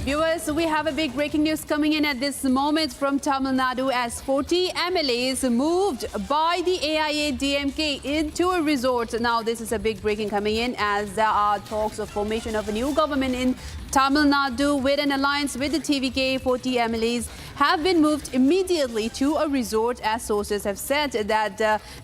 Viewers, we have a big breaking news coming in at this moment from Tamil Nadu as 40 MLAs moved by the AIADMK into a resort. Now, this is a big breaking coming in as there are talks of formation of a new government in Tamil Nadu with an alliance with the TVK. 40 MLAs have been moved immediately to a resort as sources have said that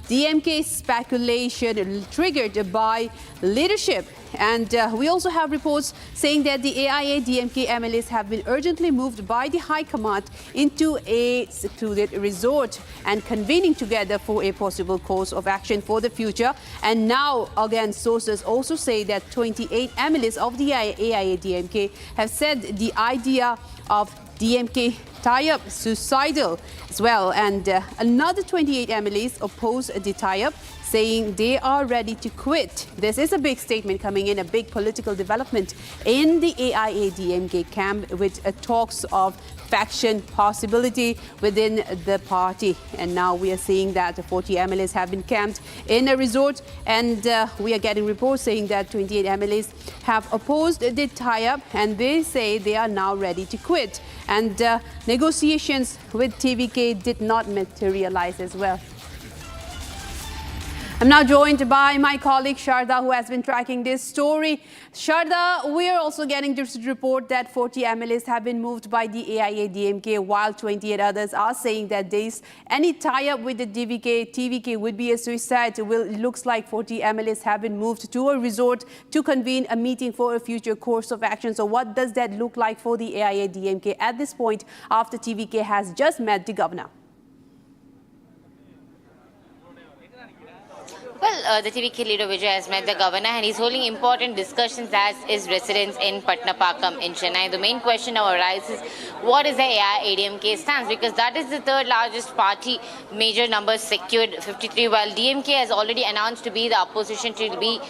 DMK speculation triggered by leadership. And we also have reports saying that the AIADMK MLAs have been urgently moved by the High Command into a secluded resort and convening together for a possible course of action for the future. And now, again, sources also say that 28 MLAs of the AIADMK have said the idea of DMK tie-up suicidal as well. And another 28 MLAs oppose the tie-up, saying they are ready to quit. This is a big statement coming in, a big political development in the AIADMK camp with talks of faction possibility within the party. And now we are seeing that 40 MLAs have been camped in a resort, and we are getting reports saying that 28 MLAs have opposed the tie-up and they say they are now ready to quit. And negotiations with TVK did not materialize as well. I'm now joined by my colleague Sharda, who has been tracking this story. Sharda, we are also getting this report that 40 MLAs have been moved by the AIADMK, while 28 others are saying that there's any tie-up with the TVK would be a suicide. Well, it looks like 40 MLAs have been moved to a resort to convene a meeting for a future course of action. So what does that look like for the AIADMK at this point after TVK has just met the governor? Well, the TVK leader Vijay has met the governor and he's holding important discussions as his residence in Patnapakam in Chennai. The main question now arises, what is the AIADMK stance? Because that is the third largest party, major numbers secured 53, while DMK has already announced to be the opposition, to be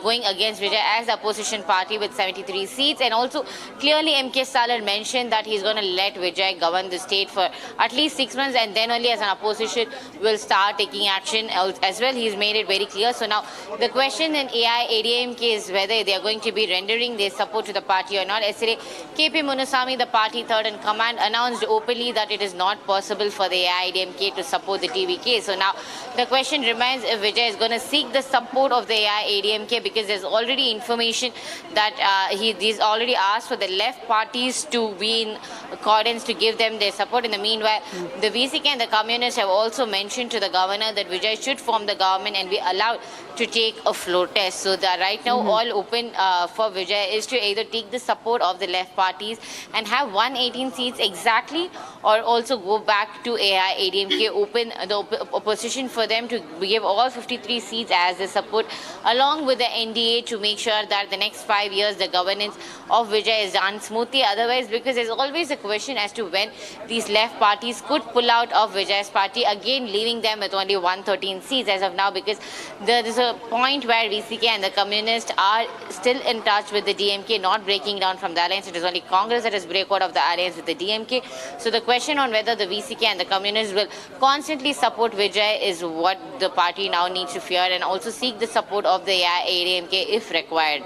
going against Vijay as the opposition party with 73 seats. And also clearly MK Stalin mentioned that he's going to let Vijay govern the state for at least 6 months, and then only as an opposition will start taking action as well. He's made it very clear. So now the question in AIADMK is whether they are going to be rendering their support to the party or not. Yesterday, KP Munusamy, the party third in command, announced openly that it is not possible for the AIADMK to support the TVK. So now the question remains if Vijay is going to seek the support of the AIADMK, because there's already information that he's already asked for the left parties to be in accordance to give them their support. In the meanwhile, the VCK and the communists have also mentioned to the governor that Vijay should form the government and be allowed to take a floor test. So that right now all open for Vijay is to either take the support of the left parties and have 118 seats exactly, or also go back to AIADMK, open the opposition for them to give all 53 seats as the support along with the NDA to make sure that the next 5 years the governance of Vijay is done smoothly. Otherwise, because there's always a question as to when these left parties could pull out of Vijay's party, again leaving them with only 113 seats as of now, because there is a point where VCK and the communists are still in touch with the DMK, not breaking down from the alliance. It is only Congress that has break out of the alliance with the DMK. So the question on whether the VCK and the communists will constantly support Vijay is what the party now needs to fear, and also seek the support of the AIADMK if required.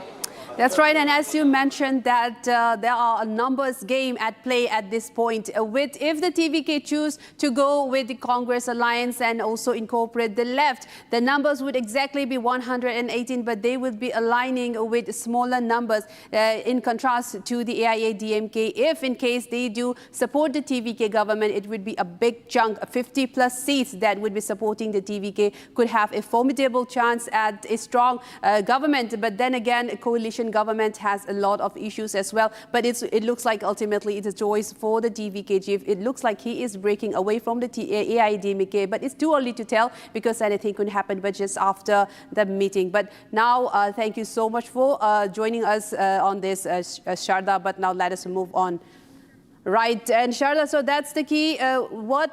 That's right, and as you mentioned that there are a numbers game at play at this point. If the TVK choose to go with the Congress alliance and also incorporate the left, the numbers would exactly be 118, but they would be aligning with smaller numbers in contrast to the AIADMK. If in case they do support the TVK government, it would be a big chunk, 50 plus seats that would be supporting the TVK, could have a formidable chance at a strong government. But then again, a coalition government has a lot of issues as well, but it looks like ultimately it's a choice for the TVK chief. It looks like he is breaking away from the AIADMK, but it's too early to tell because anything could happen but just after the meeting. But now thank you so much for joining us on this, Sharda, but now let us move on. Right, and Sharda, so that's the key. What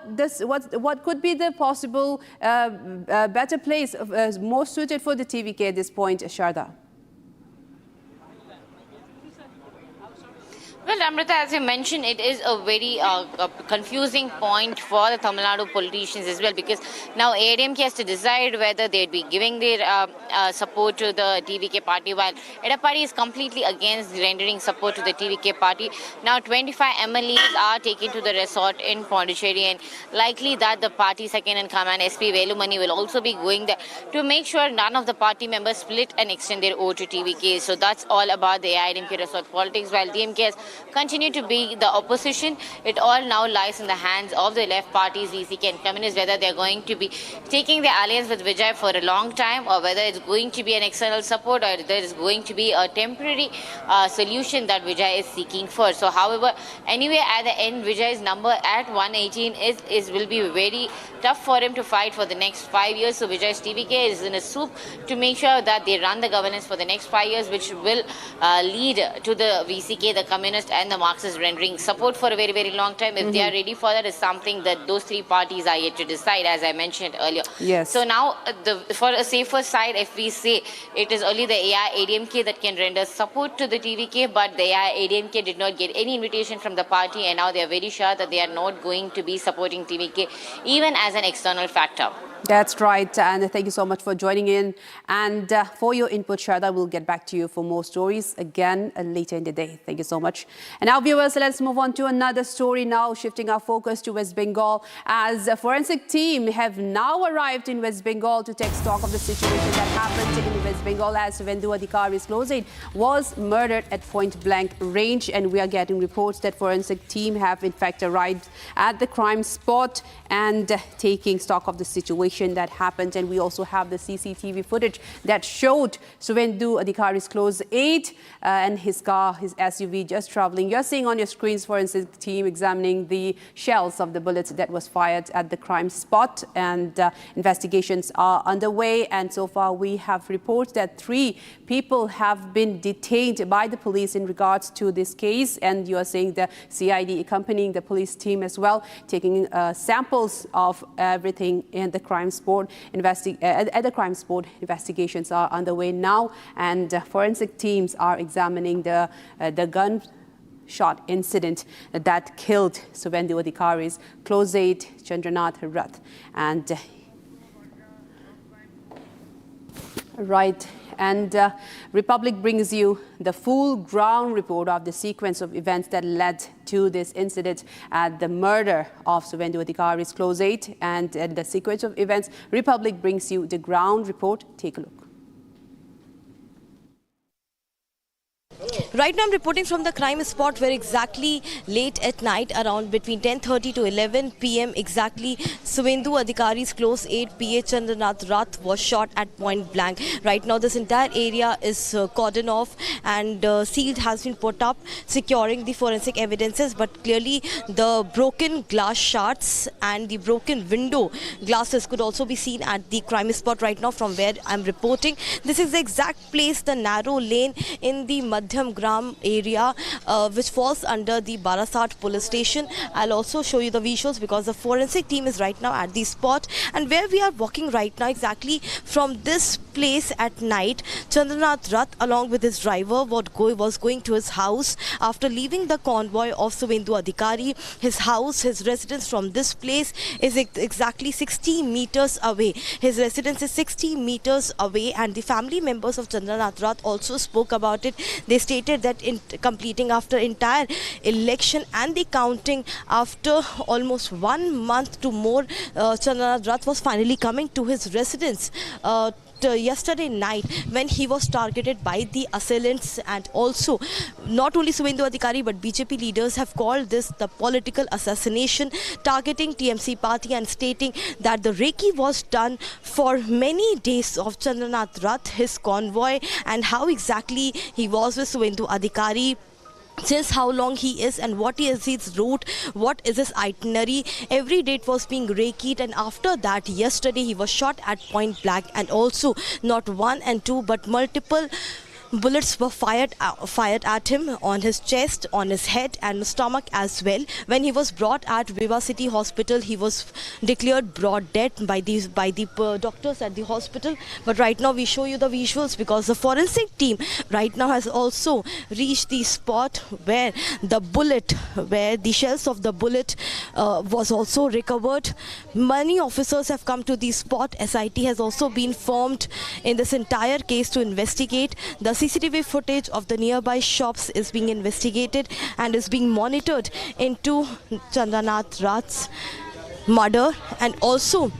could be the possible better place, more suited for the TVK at this point, Sharda? Well, Amrita, as you mentioned, it is a very confusing point for the Tamil Nadu politicians as well, because now AIADMK has to decide whether they'd be giving their support to the TVK party, while Edapadi is completely against rendering support to the TVK party. Now 25 MLAs are taken to the resort in Pondicherry, and likely that the party second in command, SP Velumani, will also be going there to make sure none of the party members split and extend their vote to TVK. So that's all about the AIADMK resort politics, while DMK has continue to be the opposition. It all now lies in the hands of the left parties, VCK and Communists, whether they're going to be taking the alliance with Vijay for a long time, or whether it's going to be an external support, or there is going to be a temporary solution that Vijay is seeking for. So, however, anyway, at the end, Vijay's number at 118 will be very tough for him to fight for the next 5 years. So, Vijay's TVK is in a soup to make sure that they run the governance for the next 5 years, which will lead to the VCK, the Communist and the Marxists rendering support for a very, very long time. If they are ready for that, is something that those three parties are yet to decide, as I mentioned earlier. Yes. So now, for a safer side, if we say it is only the AIADMK that can render support to the TVK, but the AIADMK did not get any invitation from the party, and now they are very sure that they are not going to be supporting TVK, even as an external factor. That's right, and thank you so much for joining in. And for your input, Sharda, we'll get back to you for more stories again later in the day. Thank you so much. And now, viewers, let's move on to another story now, shifting our focus to West Bengal, as a forensic team have now arrived in West Bengal to take stock of the situation that happened in West Bengal as Suvendu Adhikari's close aide was murdered at point-blank range. And we are getting reports that forensic team have in fact arrived at the crime spot and taking stock of the situation that happened. And we also have the CCTV footage that showed Suvendu Adhikari's close aide and his car, his SUV, just traveling. You're seeing on your screens forensic team examining the shells of the bullets that was fired at the crime spot, and investigations are underway. And so far we have reports that 3 people have been detained by the police in regards to this case, and you are seeing the CID accompanying the police team as well, taking samples of everything in the crime spot. At the crime spot, investigations are underway now, and forensic teams are examining the gunshot incident that killed Suvendu Adhikari's close aide, Chandranath Rath. And Republic brings you the full ground report of the sequence of events that led to this incident at the murder of Suvendu Adhikari's close aide. And the sequence of events, Republic brings you the ground report. Take a look. Right now I'm reporting from the crime spot, where exactly late at night, around between 10:30 to 11 p.m. exactly, Suvendu Adhikari's close aide PA Chandranath Rath was shot at point blank. Right now this entire area is cordoned off and sealed has been put up, securing the forensic evidences, but clearly the broken glass shards and the broken window glasses could also be seen at the crime spot right now from where I'm reporting. This is the exact place, the narrow lane in the Madhyamgram area, which falls under the Barasat police station. I'll also show you the visuals because the forensic team is right now at the spot, and where we are walking right now, exactly from this place at night, Chandranath Rath along with his driver was going to his house after leaving the convoy of Suvendu Adhikari. His house, his residence from this place is exactly 60 meters away. His residence is 60 meters away, and the family members of Chandranath Rath also spoke about it. They stated that in completing after entire election and the counting after almost 1 month to more, Chandranath Rath was finally coming to his residence yesterday night when he was targeted by the assailants. And also not only Suvendu Adhikari but BJP leaders have called this the political assassination, targeting TMC party and stating that the recce was done for many days of Chandranath Rath, his convoy, and how exactly he was with Suvendu Adhikari, since how long he is and what is his route, what is his itinerary. Every day it was being recceed, and after that yesterday he was shot at point blank, and also not one and two but multiple bullets were fired at him on his chest, on his head and stomach as well. When he was brought at Viva City Hospital, he was declared broad dead by the doctors at the hospital. But right now we show you the visuals because the forensic team right now has also reached the spot where the shells of the bullet was also recovered. Many officers have come to the spot. SIT has also been formed in this entire case to investigate. The CCTV footage of the nearby shops is being investigated and is being monitored into Chandranath Rath's murder. And also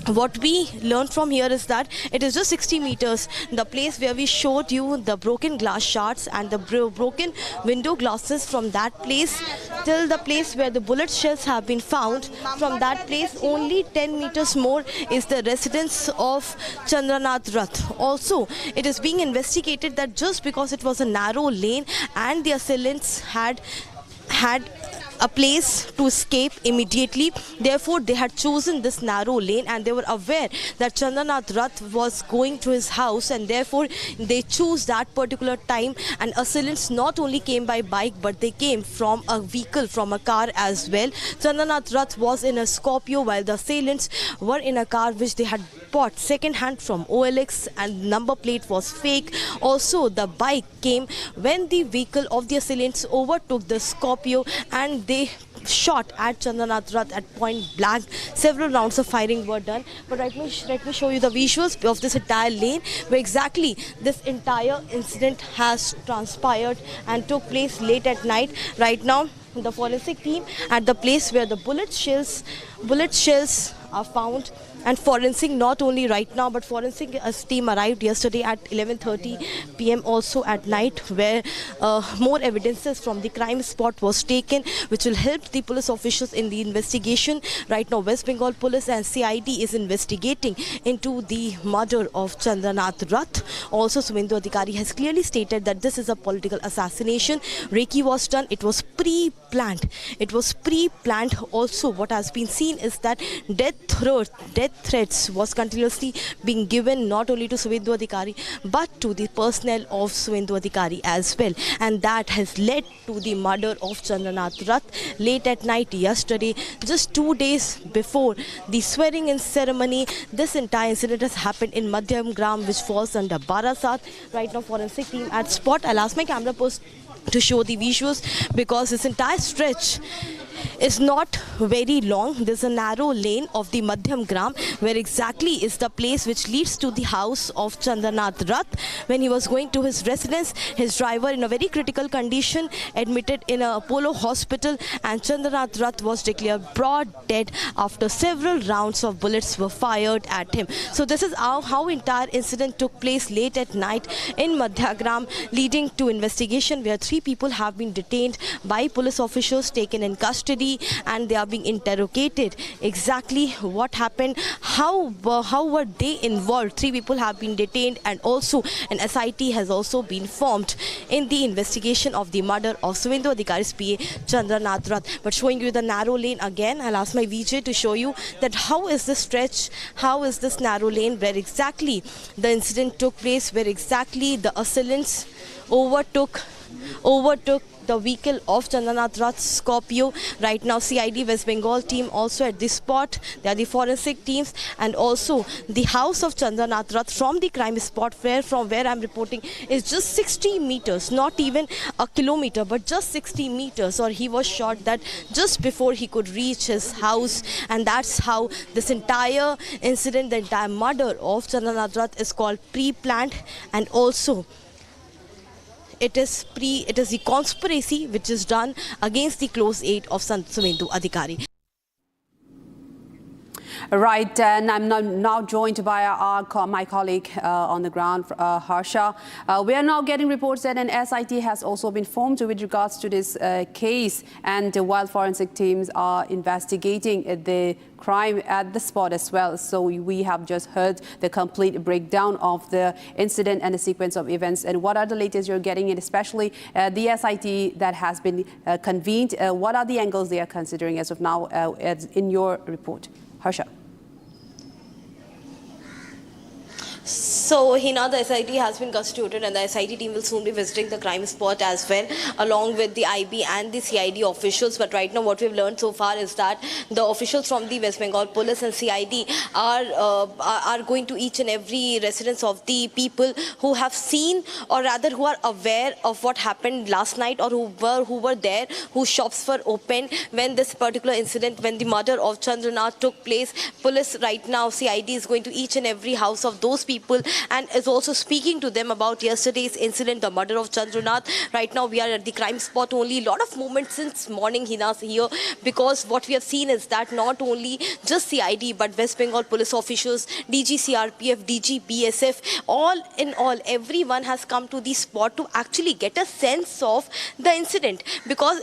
what we learned from here is that it is just 60 meters. The place where we showed you the broken glass shards and the broken window glasses, from that place till the place where the bullet shells have been found, from that place only 10 meters more is the residence of Chandranath Rath. Also, it is being investigated that just because it was a narrow lane and the assailants had a place to escape immediately, therefore they had chosen this narrow lane, and they were aware that Chandranath Rath was going to his house, and therefore they chose that particular time. And assailants not only came by bike, but they came from a vehicle, from a car as well. Chandranath Rath was in a Scorpio, while the assailants were in a car which they had bought second hand from OLX, and number plate was fake. Also, the bike came when the vehicle of the assailants overtook the Scorpio, and they shot at Chandranath Rath at point blank. Several rounds of firing were done. But let me show you the visuals of this entire lane where exactly this entire incident has transpired and took place late at night. Right now, the forensic team at the place where the bullet shells are found, and forensic not only right now, but forensic team arrived yesterday at 11:30 p.m. also at night, where more evidences from the crime spot was taken, which will help the police officials in the investigation. Right now, West Bengal Police and CID is investigating into the murder of Chandranath Rath. Also, Suvendu Adhikari has clearly stated that this is a political assassination. Reiki was done. It was pre-planned. It was pre-planned. Also, what has been seen is that death threats was continuously being given not only to Suvendu Adhikari but to the personnel of Suvendu Adhikari as well, and that has led to the murder of Chandranath Rath late at night yesterday, just 2 days before the swearing in ceremony. This entire incident has happened in Madhyamgram, which falls under Barasat. Right now, forensic team at spot. I'll ask my camera post to show the visuals because this entire stretch is not very long. There's a narrow lane of the Madhyamgram where exactly is the place which leads to the house of Chandranath Rath. When he was going to his residence, his driver in a very critical condition admitted in a Apollo hospital, and Chandranath Rath was declared broad dead after several rounds of bullets were fired at him. So this is how entire incident took place late at night in Madhyamgram, leading to investigation where 3 people have been detained by police officials, taken in custody, and they are being interrogated. Exactly what happened, how were they involved? 3 people have been detained, and also an SIT has also been formed in the investigation of the murder of Suvendu Adhikari's PA Chandranath Rath. But showing you the narrow lane again, I'll ask my VJ to show you that how is this stretch, how is this narrow lane where exactly the incident took place, where exactly the assailants overtook the vehicle of Chandranath Rath's Scorpio. Right now, CID West Bengal team also at this spot. They are the forensic teams, and also the house of Chandranath Rath from the crime spot, from where I'm reporting, is just 60 meters, not even a kilometer, but just 60 meters. Or he was shot that just before he could reach his house, and that's how this entire incident, the entire murder of Chandranath Rath is called pre-planned, and also it is the conspiracy which is done against the close aide of Suvendu Adhikari. Right, and I'm now joined by my colleague on the ground, Harsha. We are now getting reports that an SIT has also been formed with regards to this case, and while forensic teams are investigating the crime at the spot as well. So we have just heard the complete breakdown of the incident and the sequence of events. And what are the latest you're getting in, especially the SIT that has been convened? What are the angles they are considering as of now in your report? Harsha. So, Hina, the SIT has been constituted and the SIT team will soon be visiting the crime spot as well, along with the IB and the CID officials. But right now what we've learned so far is that the officials from the West Bengal Police and CID are going to each and every residence of the people who have seen, or rather who are aware of what happened last night, or who were there, whose shops were open when this particular incident, when the murder of Chandranath took place. Police right now, CID is going to each and every house of those people and is also speaking to them about yesterday's incident, the murder of Chandranath. Right now we are at the crime spot only. A lot of movement since morning, Hina's here, because what we have seen is that not only just CID but West Bengal police officials, DG CRPF, DG BSF, all in all, everyone has come to the spot to actually get a sense of the incident, because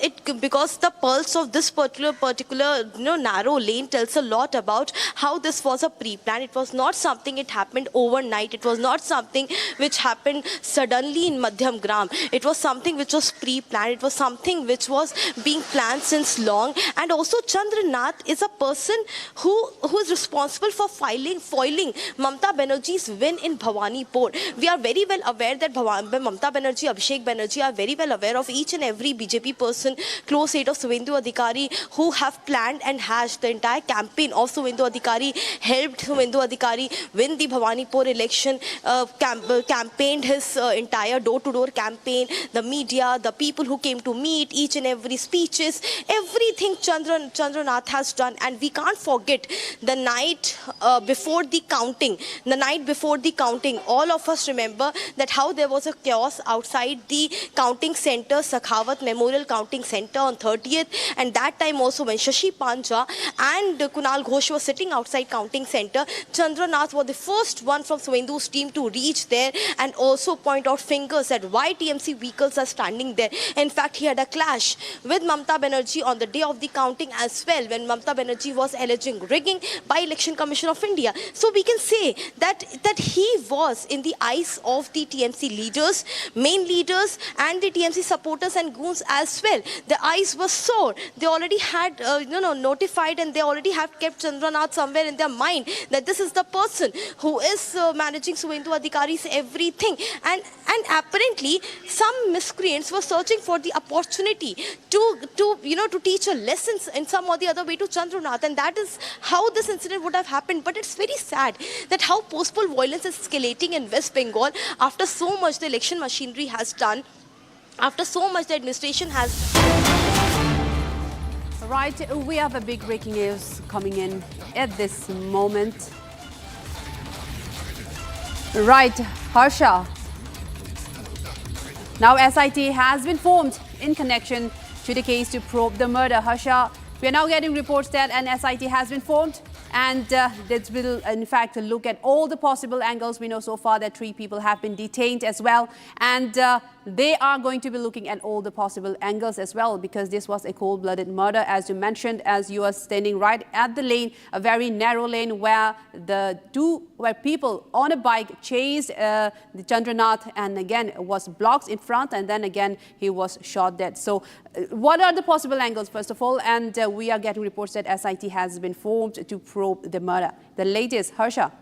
the pulse of this particular narrow lane tells a lot about how this was a pre-plan. It was not something it happened overnight. It was not something which happened suddenly in Madhyamgram. It was something which was pre-planned. It was something which was being planned since long. And also Chandranath is a person who is responsible for foiling Mamata Banerjee's win in Bhawanipur. We are very well aware that Mamata Banerjee, Abhishek Banerjee are very well aware of each and every BJP person, close aide of Suvendu Adhikari, who have planned and hashed the entire campaign of Suvendu Adhikari, helped Suvendu Adhikari win the Bhawanipur election, campaigned his entire door-to-door campaign, the media, the people who came to meet, each and every speeches, everything Chandranath has done. And we can't forget the night before the counting. The night before the counting, all of us remember that how there was a chaos outside the counting center, Sakhawat Memorial Counting Center on 30th. And that time also when Shashi Panja and Kunal Ghosh were sitting outside counting center, Chandranath was the first one from Suvendu's team to reach there and also point out fingers at why TMC vehicles are standing there. In fact, he had a clash with Mamata Banerjee on the day of the counting as well, when Mamata Banerjee was alleging rigging by Election Commission of India. So we can say that he was in the eyes of the TMC leaders, main leaders, and the TMC supporters and goons as well. The eyes were sore. They already had notified, and they already have kept Chandranath somewhere in their mind that this is the person who is managing Suvendu Adhikari's everything. And apparently some miscreants were searching for the opportunity to teach a lesson in some or the other way to Chandranath, and that is how this incident would have happened. But it's very sad that how post-poll violence is escalating in West Bengal after so much the election machinery has done, after so much the administration has. Right, we have a big breaking news coming in at this moment. Right, Harsha. Now SIT has been formed in connection to the case to probe the murder. Harsha, we are now getting reports that an SIT has been formed, and that will in fact look at all the possible angles. We know so far that 3 people have been detained as well, and they are going to be looking at all the possible angles as well, because this was a cold-blooded murder, as you mentioned, as you are standing right at the lane, a very narrow lane where people on a bike chased the Chandranath, and again was blocked in front, and then again he was shot dead. So what are the possible angles first of all? And we are getting reports that SIT has been formed to probe the murder. The latest, Harsha.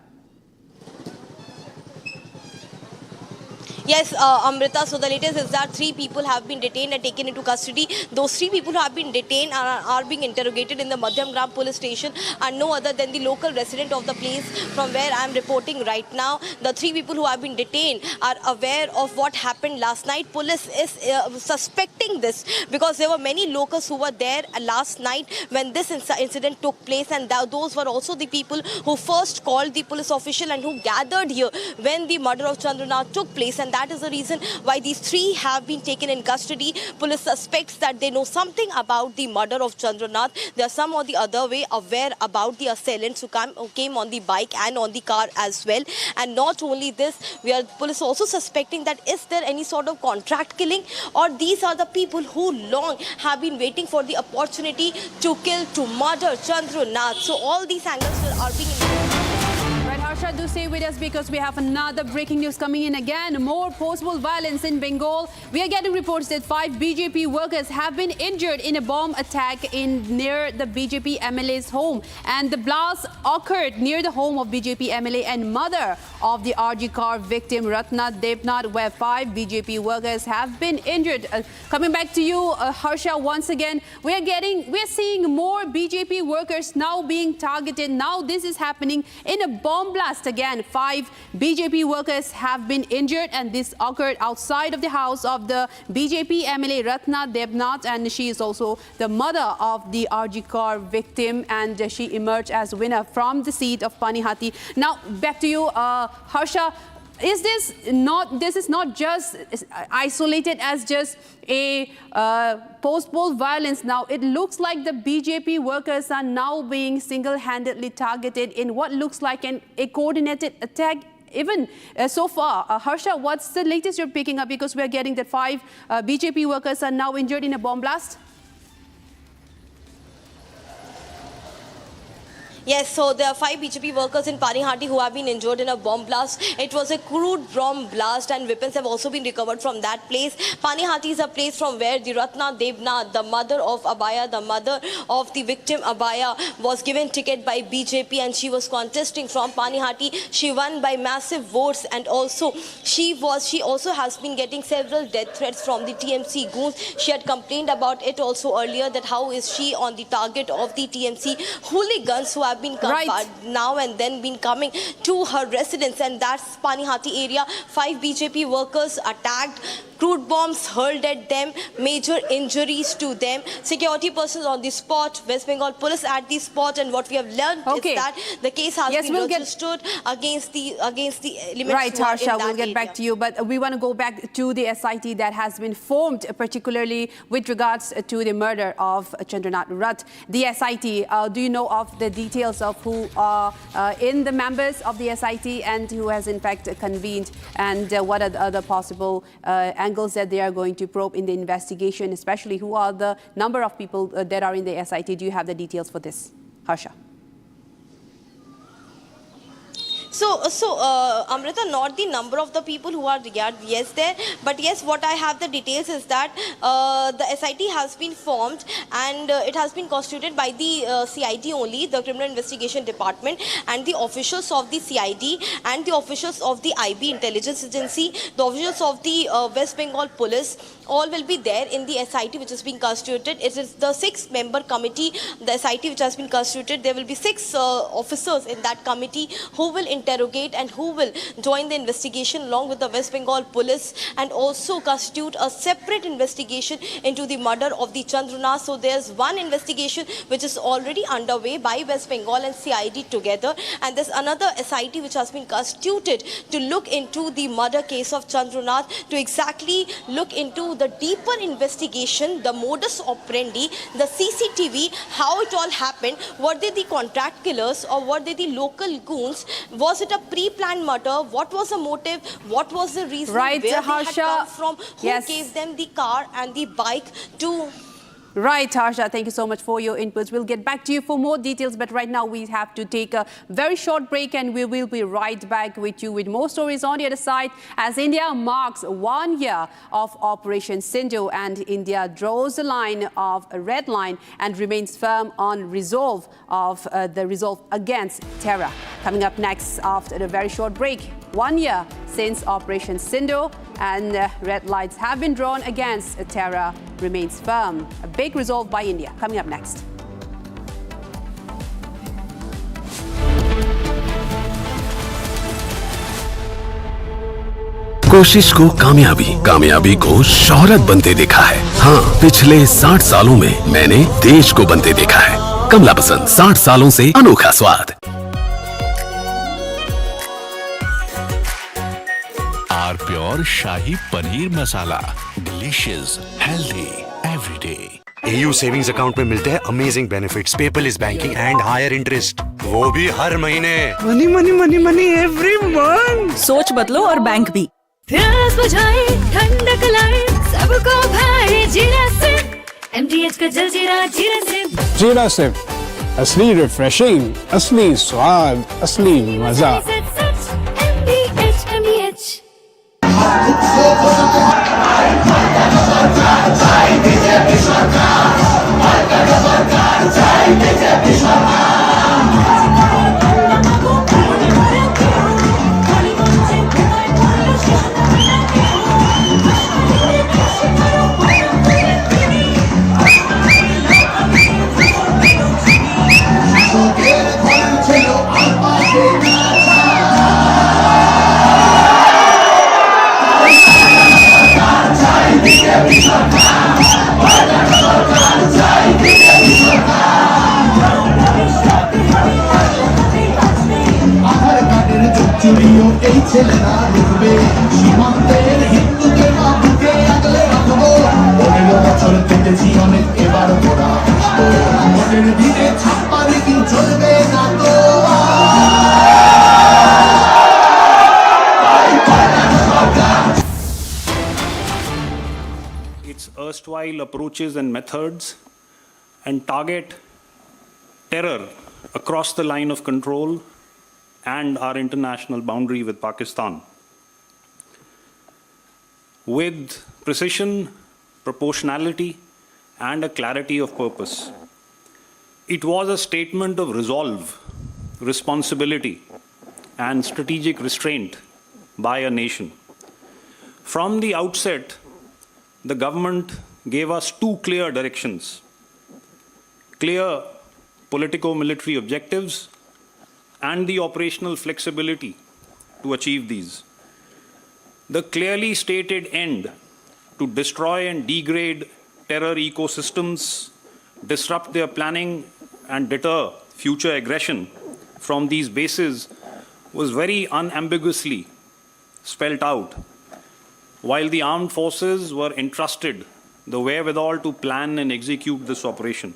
Yes, Amrita, so the latest is that 3 people have been detained and taken into custody. Those 3 people who have been detained are being interrogated in the Madhyamgram police station, and no other than the local resident of the place from where I am reporting right now. The 3 people who have been detained are aware of what happened last night. Police is suspecting this because there were many locals who were there last night when this incident took place, and those were also the people who first called the police official and who gathered here when the murder of Chandranath took place. And that is the reason why these 3 have been taken in custody. Police suspects that they know something about the murder of Chandranath. They are some or the other way aware about the assailants who came on the bike and on the car as well. And not only this, police also suspecting that is there any sort of contract killing, or these are the people who long have been waiting for the opportunity to kill, to murder Chandranath. So all these angles are being... Right, Harsha, Do stay with us because we have another breaking news coming in again. More post-war violence in Bengal. We are getting reports that 5 BJP workers have been injured in a bomb attack near the BJP MLA's home. And the blast occurred near the home of BJP MLA and mother of the RG car victim Ratna Devnath, where 5 BJP workers have been injured. Coming back to you, Harsha, once again, we are seeing more BJP workers now being targeted. Now this is happening in a bomb blast again. 5 BJP workers have been injured, and this occurred outside of the house of the BJP MLA Ratna Devnath, and she is also the mother of the RG car victim, and she emerged as winner from the seat of Panihati. Now back to you, Harsha. Is this not just isolated as just a post-poll violence now? It looks like the BJP workers are now being single-handedly targeted in what looks like a coordinated attack. Even so far, Harsha, what's the latest you're picking up? Because we're getting that 5 BJP workers are now injured in a bomb blast. Yes, so there are 5 BJP workers in Panihati who have been injured in a bomb blast. It was a crude bomb blast, and weapons have also been recovered from that place. Panihati is a place from where the Ratna Devnath, the mother of Abaya, the mother of the victim Abaya, was given ticket by BJP, and she was contesting from Panihati. She won by massive votes, and also she also has been getting several death threats from the TMC goons. She had complained about it also earlier, that how is she on the target of the TMC hooligans who have been now and then been coming to her residence, and that's Panihati area. 5 BJP workers attacked, crude bombs hurled at them, major injuries to them, security persons on the spot, West Bengal police at the spot, and what we have learned is that the case has been registered against the elements. Right, Harsha, we'll get back to you, but we want to go back to the SIT that has been formed, particularly with regards to the murder of Chandranath Rath. The SIT, do you know of the details of who are in the members of the SIT and who has in fact convened, and what are the other possible angles that they are going to probe in the investigation, especially who are the number of people that are in the SIT? Do you have the details for this, Harsha? So, Amrita, not the number of the people who are there, but yes, what I have the details is that the SIT has been formed, and it has been constituted by the CID only, the Criminal Investigation Department, and the officials of the CID, and the officials of the IB Intelligence Agency, the officials of the West Bengal Police, all will be there in the SIT which is being constituted. It is the 6-member committee, the SIT which has been constituted. There will be 6 officers in that committee who will interrogate and who will join the investigation along with the West Bengal Police, and also constitute a separate investigation into the murder of the Chandranath. So there's one investigation which is already underway by West Bengal and CID together, and there's another SIT which has been constituted to look into the murder case of Chandranath, to exactly look into the deeper investigation, the modus operandi, the CCTV, how it all happened. Were they the contract killers or were they the local goons? Was it a pre-planned murder? What was the motive? What was the reason? Right, where Harsha, they had come from? Who gave them the car and the bike to... Right, Harsha, thank you so much for your inputs. We'll get back to you for more details, but right now we have to take a very short break, and we will be right back with you with more stories on the other side, as India marks 1 year of Operation Sindur, and India draws a line of a red line and remains firm on resolve against terror. Coming up next after a very short break, 1 year since Operation Sindur, and red lights have been drawn against terror remains firm. A big resolve by India. Coming up next. कोशिश को कामयाबी को शोहरत बनते देखा है। हाँ, पिछले 60 सालों में मैंने देश को बनते देखा है। कमला पसंद, 60 सालों से अनोखा स्वाद। R pure shahi paneer masala, delicious, healthy everyday. AU savings account में मिलते हैं amazing benefits, paperless banking and higher interest, वो भी हर महीने। Money money money money every month. सोच बदलो और बैंक भी। प्यास बुझाए, ठंडक लाए, सबको भाए जीरा से। MTH का जलजीरा जीरा से। जीरा से असली रिफ्रेशिंग, असली स्वाद, असली मजा। Its erstwhile approaches and methods and target terror across the line of control and our international boundary with Pakistan. With precision, proportionality, and a clarity of purpose. It was a statement of resolve, responsibility, and strategic restraint by a nation. From the outset, the government gave us two clear directions: clear politico-military objectives and the operational flexibility to achieve these. The clearly stated end to destroy and degrade terror ecosystems, disrupt their planning, and deter future aggression from these bases was very unambiguously spelled out, while the armed forces were entrusted the wherewithal to plan and execute this operation.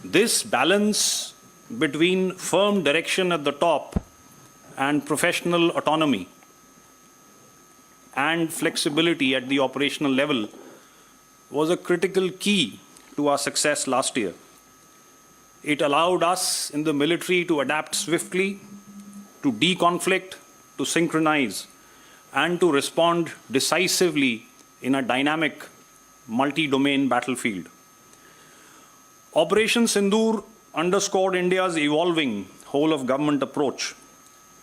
This balance between firm direction at the top and professional autonomy and flexibility at the operational level was a critical key to our success last year. It allowed us in the military to adapt swiftly, to deconflict, to synchronize, and to respond decisively in a dynamic, multi-domain battlefield. Operation Sindur underscored India's evolving whole-of-government approach,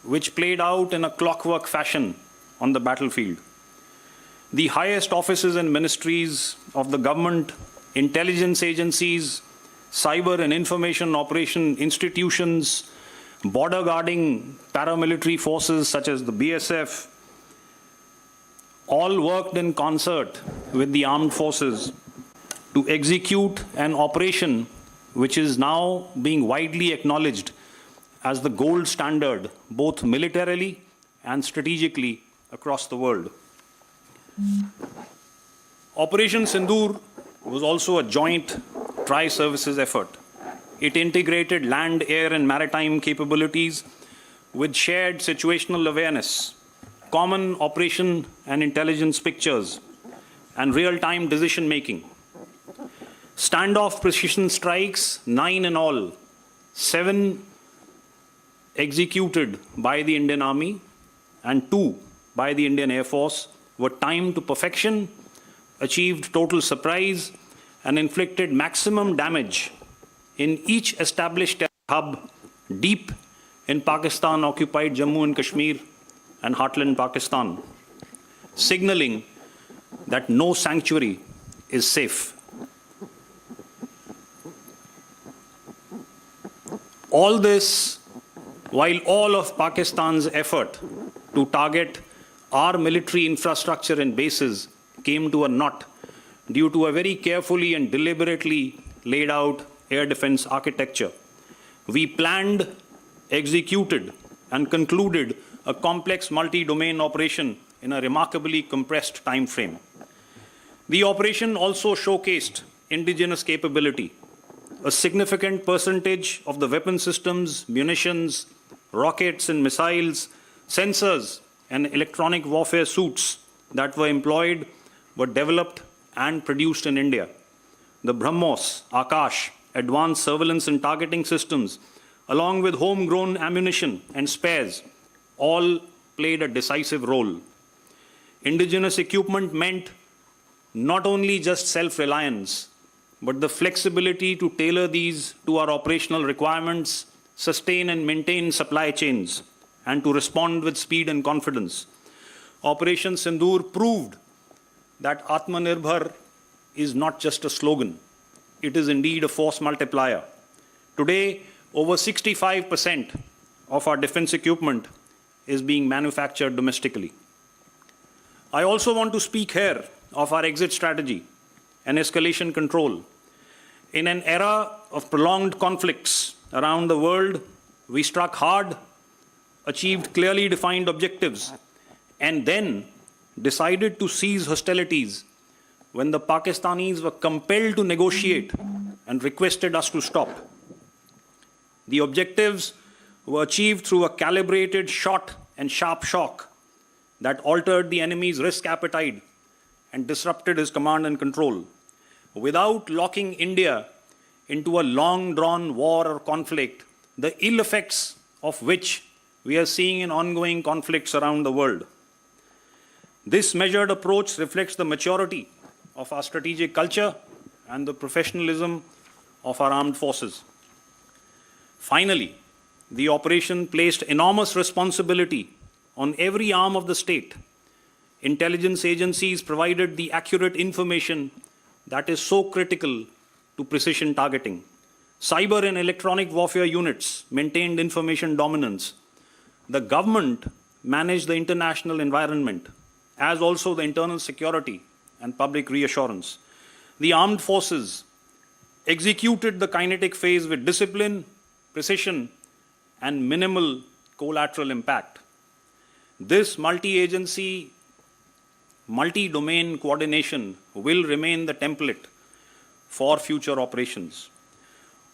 which played out in a clockwork fashion on the battlefield. The highest offices and ministries of the government, intelligence agencies, cyber and information operation institutions, border guarding paramilitary forces such as the BSF, all worked in concert with the armed forces to execute an operation which is now being widely acknowledged as the gold standard, both militarily and strategically across the world. Operation Sindur was also a joint tri-services effort. It integrated land, air, and maritime capabilities with shared situational awareness, common operation and intelligence pictures, and real-time decision-making. Standoff precision strikes, 9 in all, 7 executed by the Indian Army and 2 by the Indian Air Force, were timed to perfection, achieved total surprise, and inflicted maximum damage in each established hub deep in Pakistan-occupied Jammu and Kashmir and heartland Pakistan, signaling that no sanctuary is safe. All this while all of Pakistan's effort to target our military infrastructure and bases came to a knot due to a very carefully and deliberately laid out air defense architecture. We planned, executed, and concluded a complex multi-domain operation in a remarkably compressed time frame. The operation also showcased indigenous capability. A significant percentage of the weapon systems, munitions, rockets and missiles, sensors, and electronic warfare suits that were employed were developed and produced in India. The BrahMos, Akash, advanced surveillance and targeting systems, along with homegrown ammunition and spares, all played a decisive role. Indigenous equipment meant not only just self-reliance, but the flexibility to tailor these to our operational requirements, sustain and maintain supply chains, and to respond with speed and confidence. Operation Sindur proved that Atmanirbhar is not just a slogan. It is indeed a force multiplier. Today, over 65% of our defense equipment is being manufactured domestically. I also want to speak here of our exit strategy and escalation control. In an era of prolonged conflicts around the world, we struck hard, achieved clearly defined objectives, and then decided to cease hostilities when the Pakistanis were compelled to negotiate and requested us to stop. The objectives were achieved through a calibrated shot and sharp shock that altered the enemy's risk appetite and disrupted his command and control, without locking India into a long-drawn war or conflict, the ill effects of which we are seeing in ongoing conflicts around the world. This measured approach reflects the maturity of our strategic culture and the professionalism of our armed forces. Finally, the operation placed enormous responsibility on every arm of the state. Intelligence agencies provided the accurate information that is so critical to precision targeting. Cyber and electronic warfare units maintained information dominance. The government managed the international environment, as also the internal security and public reassurance. The armed forces executed the kinetic phase with discipline, precision, and minimal collateral impact. This multi-agency, multi-domain coordination will remain the template for future operations.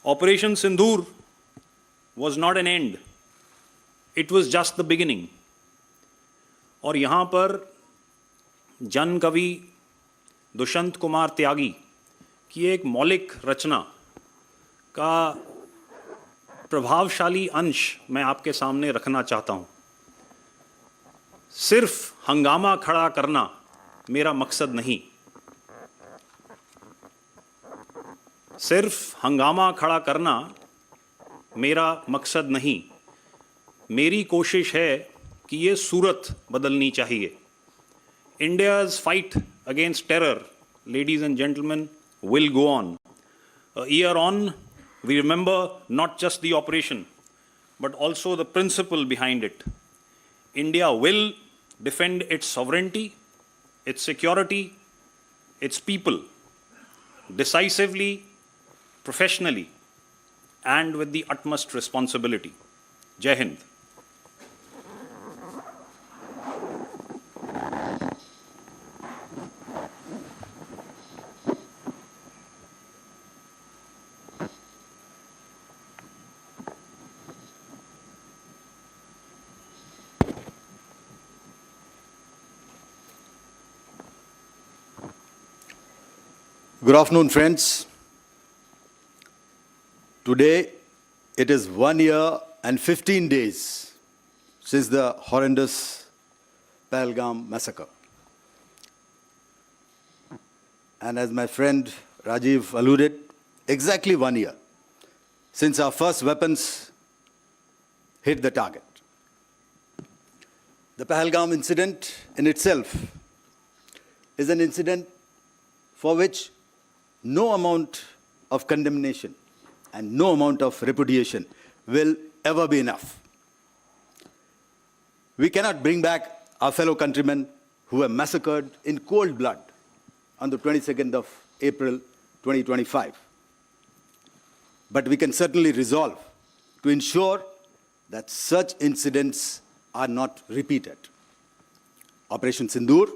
Operation Sindur was not an end. It was just the beginning. और यहाँ पर जन कवि दुष्यंत कुमार त्यागी की एक मौलिक रचना का प्रभावशाली अंश मैं आपके सामने रखना चाहता हूँ. सिर्फ हंगामा खड़ा करना मेरा मकसद नहीं. सिर्फ हंगामा खड़ा करना मेरा मकसद नहीं. मेरी कोशिश है कि ये सूरत बदलनी चाहिए. India's fight against terror, ladies and gentlemen, will go on. A year on, we remember not just the operation, but also the principle behind it. India will defend its sovereignty, its security, its people, decisively, professionally, and with the utmost responsibility. Jai Hind. Good afternoon, friends. Today, it is 1 year and 15 days since the horrendous Pahalgam massacre. And as my friend Rajiv alluded, exactly 1 year since our first weapons hit the target. The Pahalgam incident in itself is an incident for which no amount of condemnation and no amount of repudiation will ever be enough. We cannot bring back our fellow countrymen who were massacred in cold blood on the 22nd of April 2025. But we can certainly resolve to ensure that such incidents are not repeated. Operation Sindur,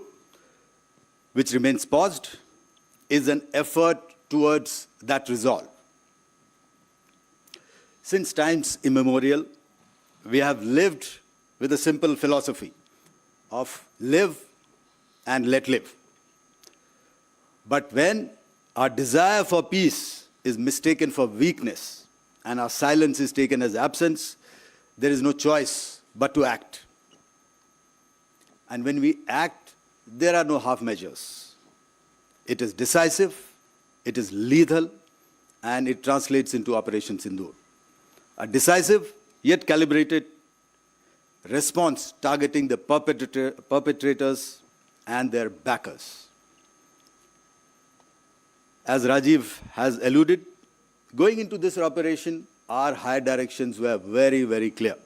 which remains paused, is an effort towards that resolve. Since times immemorial, we have lived with a simple philosophy of live and let live. But when our desire for peace is mistaken for weakness and our silence is taken as absence, there is no choice but to act. And when we act there are no half measures. It is decisive, it is lethal, and it translates into Operation Sindur. A decisive yet calibrated response targeting the perpetrators and their backers. As Rajiv has alluded, going into this operation, our higher directions were very, very clear.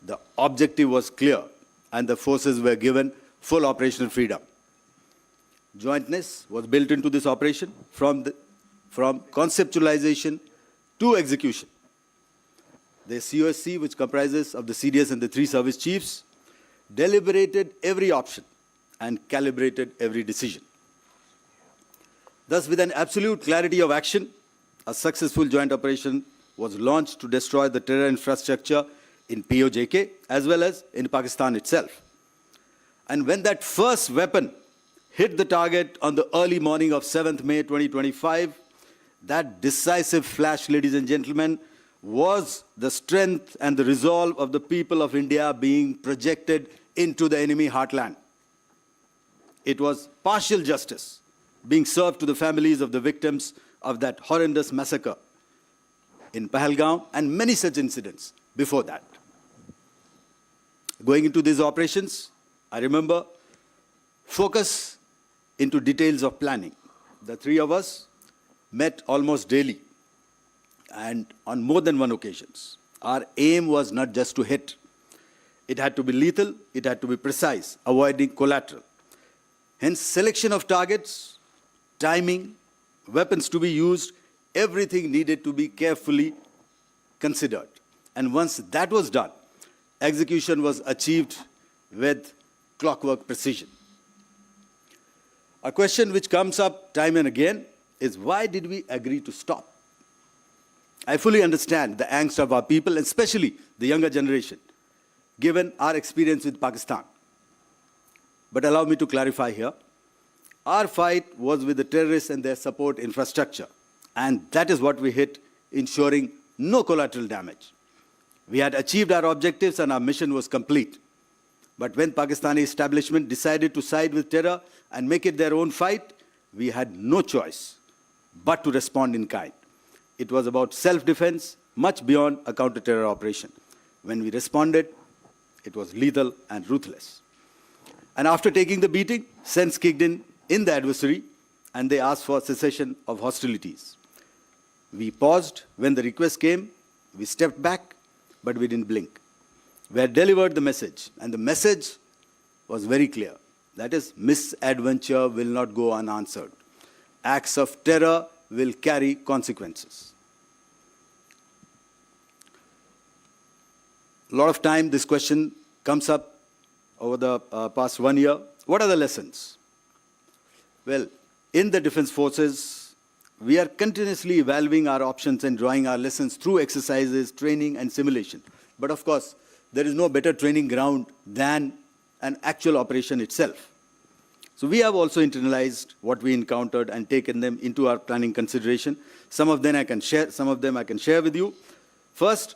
The objective was clear, and the forces were given full operational freedom. Jointness was built into this operation from conceptualization to execution. The COSC, which comprises of the CDS and the 3 service chiefs, deliberated every option and calibrated every decision. Thus, with an absolute clarity of action, a successful joint operation was launched to destroy the terror infrastructure in POJK as well as in Pakistan itself. And when that first weapon hit the target on the early morning of 7th May 2025, that decisive flash, ladies and gentlemen, was the strength and the resolve of the people of India being projected into the enemy heartland. It was partial justice being served to the families of the victims of that horrendous massacre in Pahalgaon and many such incidents before that. Going into these operations, I remember focus into details of planning. The 3 of us met almost daily and on more than one occasions. Our aim was not just to hit. It had to be lethal, it had to be precise, avoiding collateral. Hence, selection of targets, timing, weapons to be used, everything needed to be carefully considered. And once that was done, execution was achieved with clockwork precision. A question which comes up time and again is, why did we agree to stop? I fully understand the angst of our people, especially the younger generation, given our experience with Pakistan. But allow me to clarify here. Our fight was with the terrorists and their support infrastructure, and that is what we hit, ensuring no collateral damage. We had achieved our objectives and our mission was complete. But when Pakistani establishment decided to side with terror and make it their own fight, we had no choice but to respond in kind. It was about self-defense, much beyond a counter-terror operation. When we responded, it was lethal and ruthless. And after taking the beating, sense kicked in the adversary, and they asked for cessation of hostilities. We paused when the request came, we stepped back, but we didn't blink. We had delivered the message, and the message was very clear. That is, misadventure will not go unanswered. Acts of terror will carry consequences. A lot of time this question comes up over the past 1 year. What are the lessons? Well, in the Defense Forces, we are continuously evaluating our options and drawing our lessons through exercises, training, and simulation. But of course, there is no better training ground than an actual operation itself. So we have also internalized what we encountered and taken them into our planning consideration. Some of them I can share with you. First,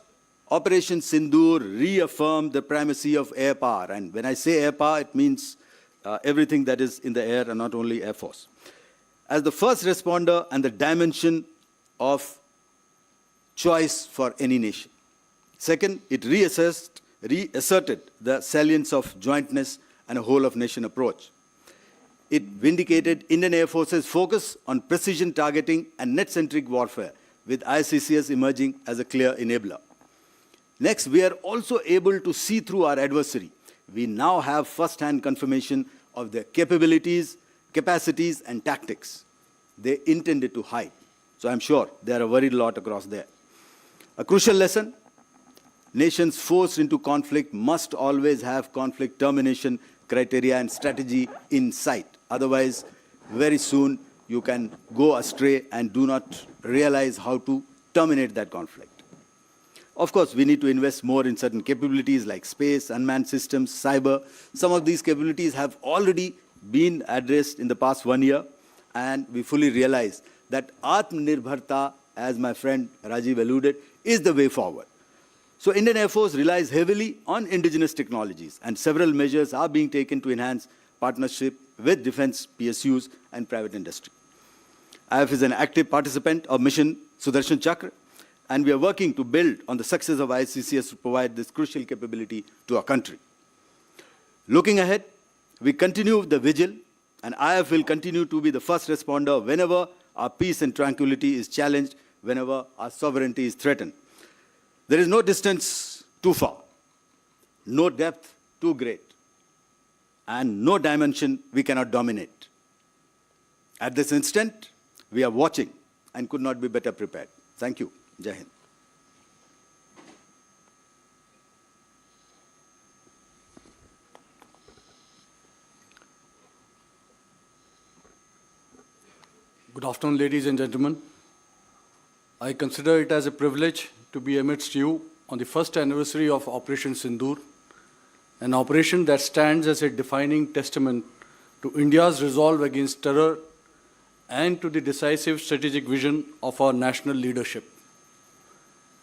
Operation Sindur reaffirmed the primacy of air power. And when I say air power, it means everything that is in the air and not only Air Force. As the first responder and the dimension of choice for any nation. Second, it reasserted the salience of jointness and a whole-of-nation approach. It vindicated Indian Air Force's focus on precision targeting and net-centric warfare, with ICCS emerging as a clear enabler. Next, we are also able to see through our adversary. We now have first-hand confirmation of their capabilities, capacities, and tactics they intended to hide. So I'm sure there are a very lot across there. A crucial lesson: nations forced into conflict must always have conflict termination criteria and strategy in sight. Otherwise, very soon you can go astray and do not realize how to terminate that conflict. Of course, we need to invest more in certain capabilities like space, unmanned systems, cyber. Some of these capabilities have already been addressed in the past 1 year, and we fully realize that Atmanirbharta, as my friend Rajiv alluded, is the way forward. So Indian Air Force relies heavily on indigenous technologies, and several measures are being taken to enhance partnership with defense PSUs and private industry. IF is an active participant of Mission Sudarshan Chakra, and we are working to build on the success of ICCS to provide this crucial capability to our country. Looking ahead, we continue the vigil, and IF will continue to be the first responder whenever our peace and tranquility is challenged, whenever our sovereignty is threatened. There is no distance too far, no depth too great, and no dimension we cannot dominate. At this instant, we are watching and could not be better prepared. Thank you. Jai Hind. Good afternoon, ladies and gentlemen. I consider it as a privilege to be amidst you on the first anniversary of Operation Sindur, an operation that stands as a defining testament to India's resolve against terror and to the decisive strategic vision of our national leadership.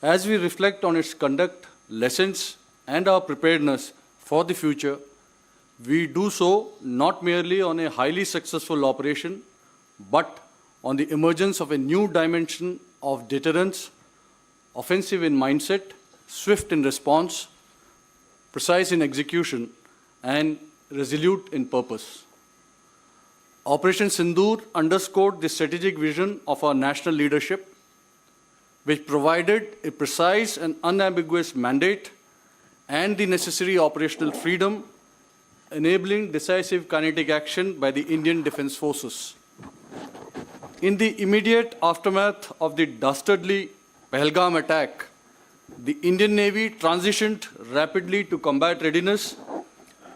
As we reflect on its conduct, lessons, and our preparedness for the future, we do so not merely on a highly successful operation, but on the emergence of a new dimension of deterrence, offensive in mindset, swift in response, precise in execution, and resolute in purpose. Operation Sindur underscored the strategic vision of our national leadership, which provided a precise and unambiguous mandate and the necessary operational freedom, enabling decisive kinetic action by the Indian Defence Forces. In the immediate aftermath of the dastardly Pahalgam attack, the Indian Navy transitioned rapidly to combat readiness,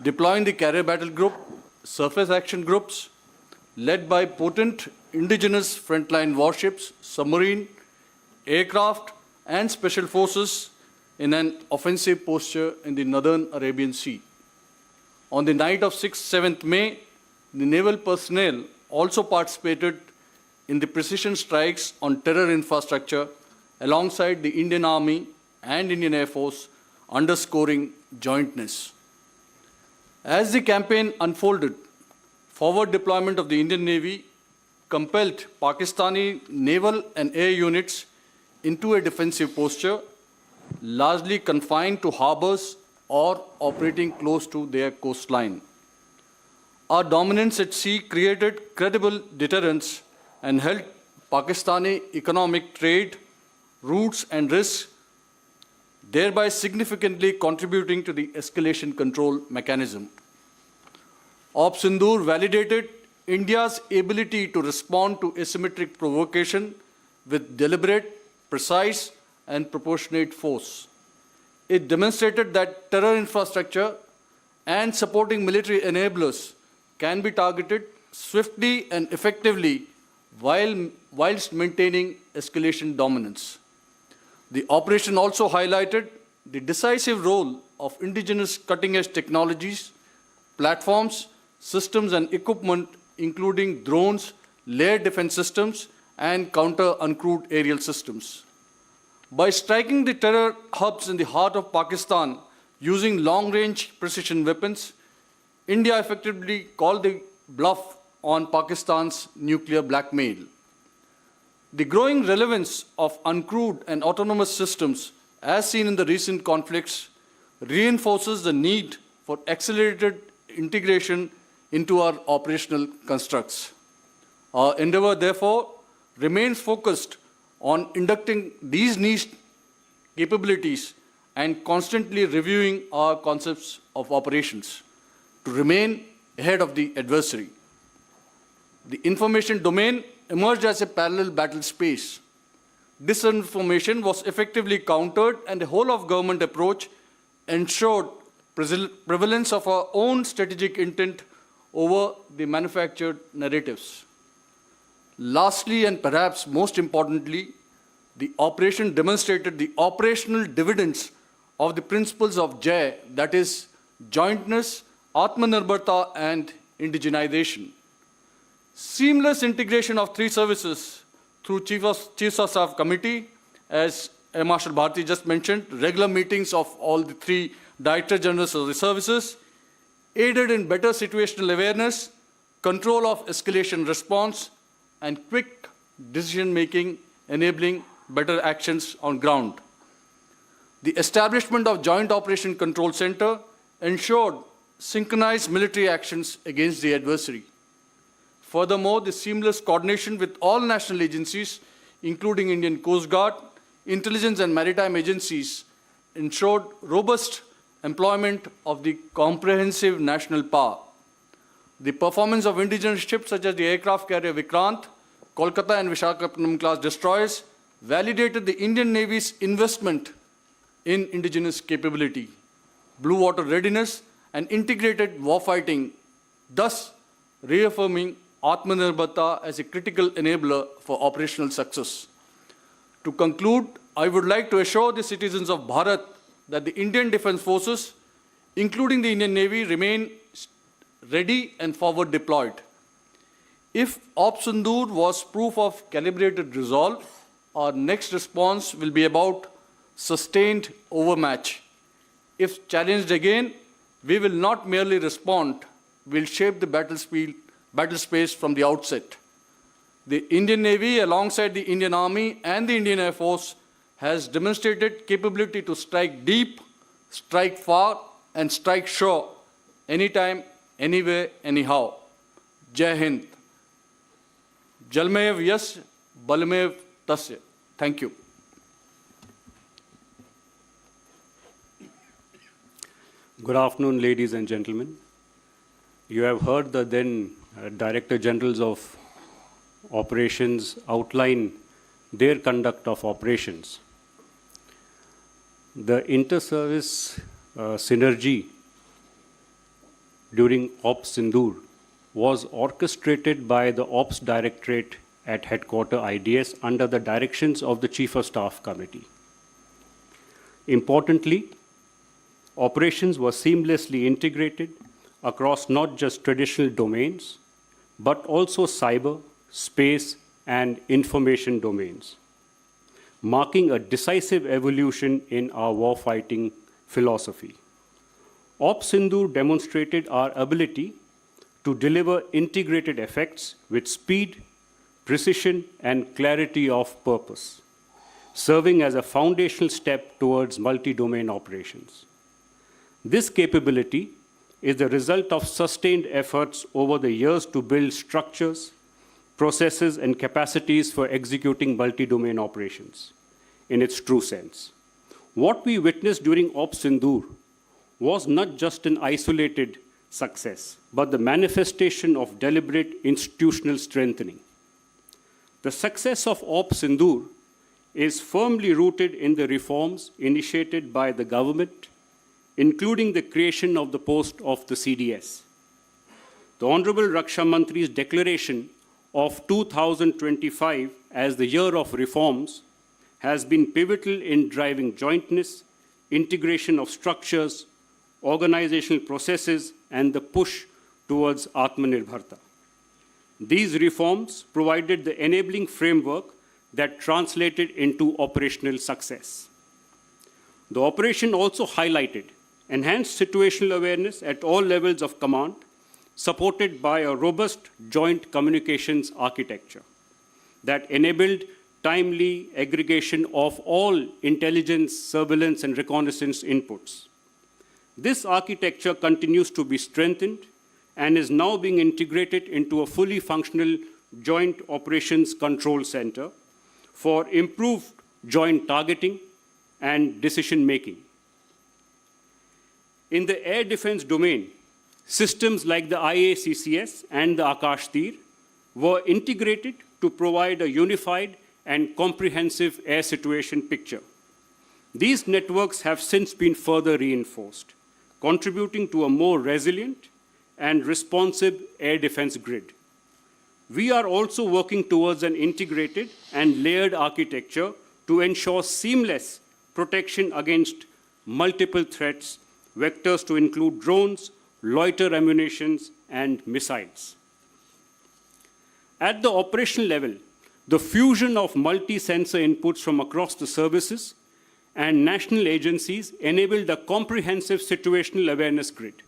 deploying the carrier battle group, surface action groups, led by potent indigenous frontline warships, submarine, aircraft, and special forces in an offensive posture in the northern Arabian Sea. On the night of 6-7 May, the naval personnel also participated in the precision strikes on terror infrastructure alongside the Indian Army and Indian Air Force, underscoring jointness. As the campaign unfolded, forward deployment of the Indian Navy compelled Pakistani naval and air units into a defensive posture, largely confined to harbors or operating close to their coastline. Our dominance at sea created credible deterrence and held Pakistani economic trade, routes and risks, thereby significantly contributing to the escalation control mechanism. Op Sindur validated India's ability to respond to asymmetric provocation with deliberate, precise, and proportionate force. It demonstrated that terror infrastructure and supporting military enablers can be targeted swiftly and effectively whilst maintaining escalation dominance. The operation also highlighted the decisive role of indigenous cutting-edge technologies, platforms, systems and equipment, including drones, layered defense systems, and counter-uncrewed aerial systems. By striking the terror hubs in the heart of Pakistan using long-range precision weapons, India effectively called the bluff on Pakistan's nuclear blackmail. The growing relevance of uncrewed and autonomous systems, as seen in the recent conflicts, reinforces the need for accelerated integration into our operational constructs. Our endeavor, therefore, remains focused on inducting these niche capabilities and constantly reviewing our concepts of operations to remain ahead of the adversary. The information domain emerged as a parallel battle space. Disinformation was effectively countered, and the whole of government approach ensured prevalence of our own strategic intent over the manufactured narratives. Lastly, and perhaps most importantly, the operation demonstrated the operational dividends of the principles of JAI, that is, jointness, Atmanirbharta, and indigenization. Seamless integration of three services through Chief of Staff Committee, as Air Marshal Bharti just mentioned, regular meetings of all the three Director Generals of the services, aided in better situational awareness, control of escalation response, and quick decision-making, enabling better actions on ground. The establishment of Joint Operation Control Center ensured synchronized military actions against the adversary. Furthermore, the seamless coordination with all national agencies, including Indian Coast Guard, intelligence and maritime agencies, ensured robust employment of the comprehensive national power. The performance of indigenous ships such as the aircraft carrier Vikrant, Kolkata and Visakhapatnam class destroyers validated the Indian Navy's investment in indigenous capability, blue water readiness, and integrated warfighting, thus reaffirming Atmanirbharta as a critical enabler for operational success. To conclude, I would like to assure the citizens of Bharat that the Indian Defence Forces, including the Indian Navy, remain ready and forward deployed. If Op Sindur was proof of calibrated resolve, our next response will be about sustained overmatch. If challenged again, we will not merely respond, we will shape the battle space from the outset. The Indian Navy, alongside the Indian Army and the Indian Air Force, has demonstrated capability to strike deep, strike far, and strike sure, anytime, anywhere, anyhow. Jai Hind. Jalmev yas, balmev tasya. Thank you. Good afternoon, ladies and gentlemen. You have heard the then Director Generals of Operations outline their conduct of operations. The inter-service synergy during Ops Sindur was orchestrated by the Ops Directorate at Headquarter IDS under the directions of the Chief of Staff Committee. Importantly, operations were seamlessly integrated across not just traditional domains, but also cyber, space, and information domains, marking a decisive evolution in our warfighting philosophy. Ops Sindur demonstrated our ability to deliver integrated effects with speed, precision, and clarity of purpose, serving as a foundational step towards multi-domain operations. This capability is the result of sustained efforts over the years to build structures, processes, and capacities for executing multi-domain operations in its true sense. What we witnessed during Ops Sindur was not just an isolated success, but the manifestation of deliberate institutional strengthening. The success of Ops Sindur is firmly rooted in the reforms initiated by the government, including the creation of the post of the CDS. The Honorable Raksha Mantri's declaration of 2025 as the year of reforms has been pivotal in driving jointness, integration of structures, organizational processes, and the push towards Atmanirbharta. These reforms provided the enabling framework that translated into operational success. The operation also highlighted enhanced situational awareness at all levels of command, supported by a robust joint communications architecture that enabled timely aggregation of all intelligence, surveillance, and reconnaissance inputs. This architecture continues to be strengthened and is now being integrated into a fully functional Joint Operations Control Center for improved joint targeting and decision-making. In the air defense domain, systems like the IACCS and the Akash Tir were integrated to provide a unified and comprehensive air situation picture. These networks have since been further reinforced, contributing to a more resilient and responsive air defense grid. We are also working towards an integrated and layered architecture to ensure seamless protection against multiple threats, vectors to include drones, loiter ammunitions, and missiles. At the operational level, the fusion of multi-sensor inputs from across the services and national agencies enabled a comprehensive situational awareness grid.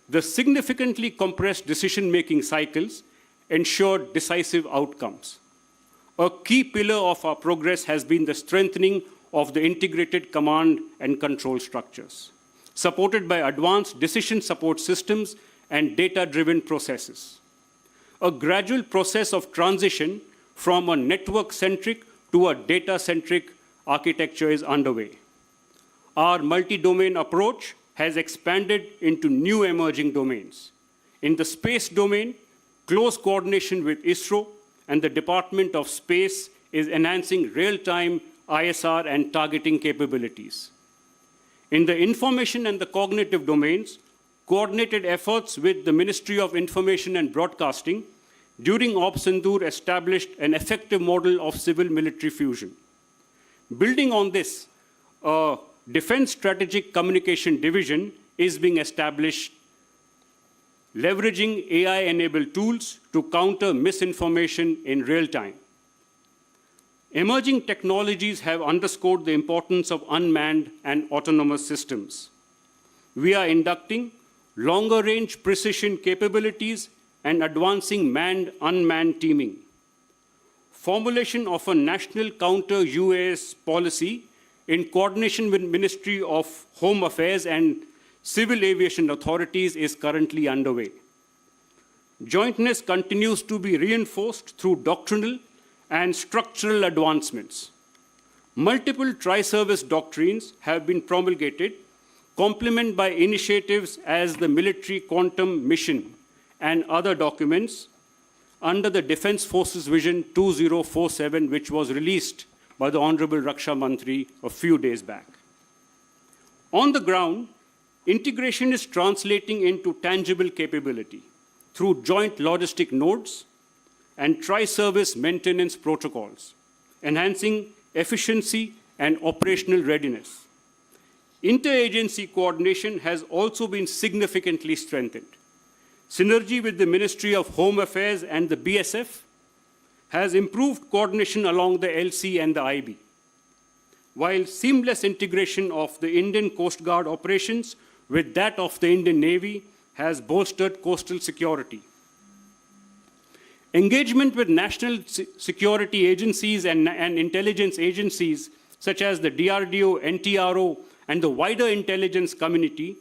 the significantly compressed decision-making cycles ensured decisive outcomes. A key pillar of our progress has been the strengthening of the integrated command and control structures, supported by advanced decision support systems and data-driven processes. A gradual process of transition from a network-centric to a data-centric architecture is underway. Our multi-domain approach has expanded into new emerging domains. In the space domain, close coordination with ISRO and the Department of Space is enhancing real-time ISR and targeting capabilities. In the information and the cognitive domains, coordinated efforts with the Ministry of Information and Broadcasting during Op Sindur established an effective model of civil-military fusion. Building on this, a Defense Strategic Communication Division is being established, leveraging AI-enabled tools to counter misinformation in real time. Emerging technologies have underscored the importance of unmanned and autonomous systems. We are inducting longer-range precision capabilities and advancing manned-unmanned teaming. Formulation of a national counter-UAS policy in coordination with Ministry of Home Affairs and civil aviation authorities is currently underway. Jointness continues to be reinforced through doctrinal and structural advancements. Multiple tri-service doctrines have been promulgated, complemented by initiatives as the Military Quantum Mission and other documents under the Defense Forces Vision 2047, which was released by the Honorable Raksha Mantri a few days back. On the ground, integration is translating into tangible capability through joint logistic nodes and tri-service maintenance protocols, enhancing efficiency and operational readiness. Interagency coordination has also been significantly strengthened. Synergy with the Ministry of Home Affairs and the BSF has improved coordination along the LC and the IB, while seamless integration of the Indian Coast Guard operations with that of the Indian Navy has bolstered coastal security. Engagement with national security agencies and intelligence agencies such as the DRDO, NTRO, and the wider intelligence community,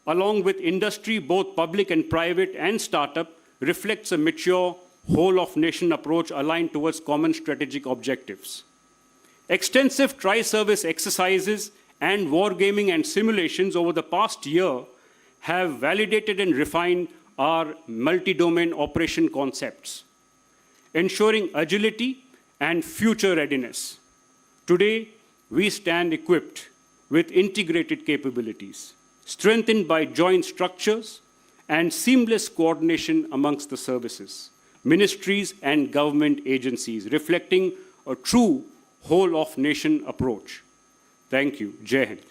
along with industry, both public and private and startup, reflects a mature whole-of-nation approach aligned towards common strategic objectives. Extensive tri-service exercises and wargaming and simulations over the past year have validated and refined our multi-domain operation concepts, ensuring agility and future readiness. Today, we stand equipped with integrated capabilities, strengthened by joint structures and seamless coordination amongst the services, ministries and government agencies, reflecting a true whole-of-nation approach. Thank you. Jai Hind.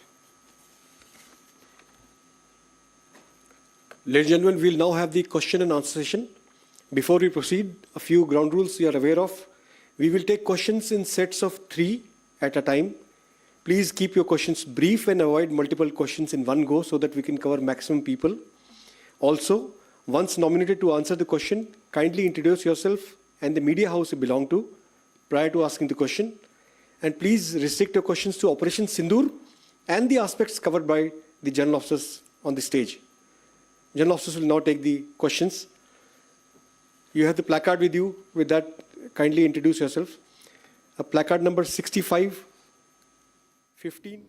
Ladies and gentlemen, we'll now have the question and answer session. Before we proceed, a few ground rules you are aware of. We will take questions in sets of 3 at a time. Please keep your questions brief and avoid multiple questions in one go so that we can cover maximum people. Also, once nominated to answer the question, kindly introduce yourself and the media house you belong to prior to asking the question. And please restrict your questions to Operation Sindur and the aspects covered by the general officers on the stage. General officers will now take the questions. You have the placard with you. With that, kindly introduce yourself. A placard number 6515.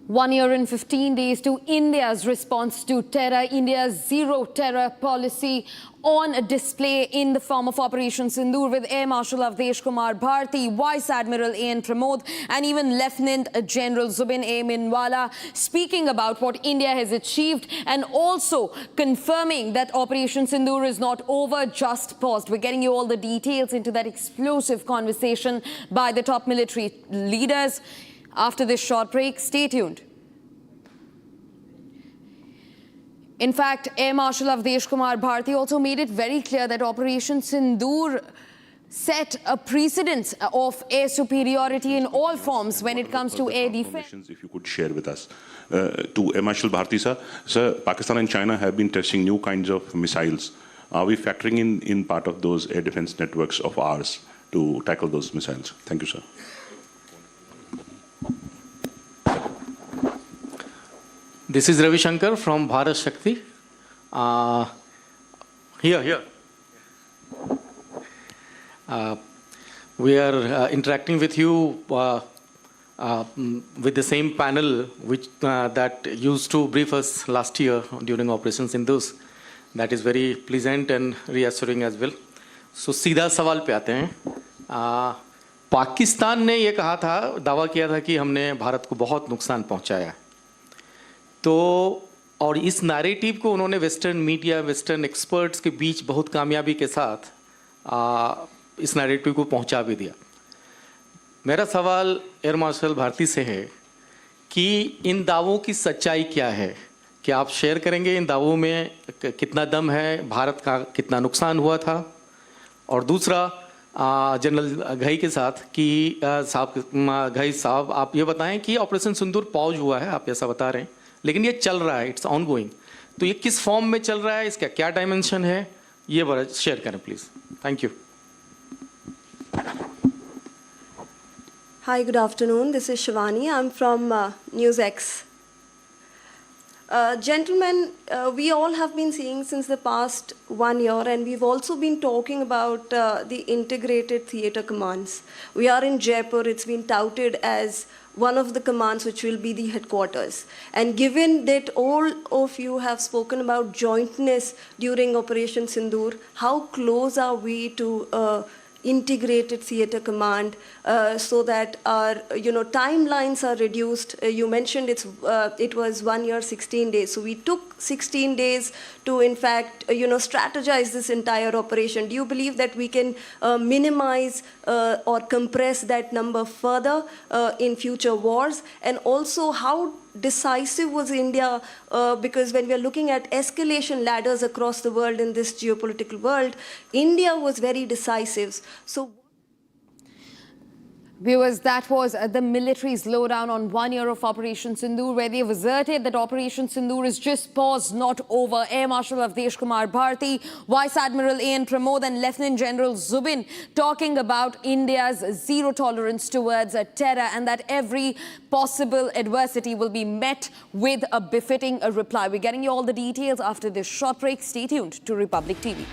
1 year and 15 days to India's response to terror, India's zero terror policy on display in the form of Operation Sindur, with Air Marshal Avdesh Kumar Bharti, Vice Admiral A.N. Pramod, and even Lieutenant General Zubin A. Minwala speaking about what India has achieved and also confirming that Operation Sindur is not over, just paused. We're getting you all the details into that explosive conversation by the top military leaders. After this short break, stay tuned. In fact, Air Marshal Avdesh Kumar Bharti also made it very clear that Operation Sindur set a precedent of air superiority in all forms when it comes to air defense. If you could share with us. To Marshal Bharti sir, Pakistan and China have been testing new kinds of missiles. Are we factoring in part of those air defense networks of ours to tackle those missiles? Thank you, sir. This is Ravi Shankar from Bharat Shakti. Here. We are interacting with you with the same panel which that used to brief us last year during Operation Sindur. That is very pleasant and reassuring as well. So सीधा सवाल पे आते हैं. पाकिस्तान ने ये कहा था, दावा किया था कि हमने भारत को बहुत नुकसान पहुंचाया. तो और इस नैरेटिव को उन्होंने वेस्टर्न मीडिया, वेस्टर्न एक्सपर्ट्स के बीच बहुत कामयाबी के साथ इस नैरेटिव को पहुंचा भी दिया. मेरा सवाल एयर मार्शल भारती से है कि इन दावों की सच्चाई क्या है? क्या आप शेयर करेंगे इन दावों में कितना दम है, भारत का कितना नुकसान हुआ था? और दूसरा जनरल घई के साथ कि घई साहब आप ये बताएं कि ऑपरेशन सिंदूर पॉज हुआ है, आप ऐसा बता रहे हैं, लेकिन ये चल रहा है, इट्स ऑन गोइंग. तो ये किस फॉर्म में चल रहा है, इसका क्या डायमेंशन है, ये बड़ा शेयर करें please. Thank you. Hi, good afternoon. This is Shivani. I'm from NewsX. Gentlemen, we all have been seeing since the past 1 year, and we've also been talking about the integrated theatre commands. We are in Jaipur. It's been touted as one of the commands which will be the headquarters. And given that all of you have spoken about jointness during Operation Sindur, how close are we to integrated theatre command so that our timelines are reduced? You mentioned it was 1 year 16 days, so we took 16 days to in fact strategize this entire operation. Do you believe that we can minimize or compress that number further in future wars? And also, how decisive was India? Because when we are looking at escalation ladders across the world in this geopolitical world, India was very decisive. So, viewers, that was the military's lowdown on 1 year of Operation Sindur, where they've asserted that Operation Sindur is just paused, not over. Air Marshal Avdesh Kumar Bharti, Vice Admiral A.N. Pramod and Lieutenant General Zubin talking about India's zero tolerance towards terror and that every possible adversity will be met with a befitting reply. We're getting you all the details after this short break. Stay tuned to Republic TV.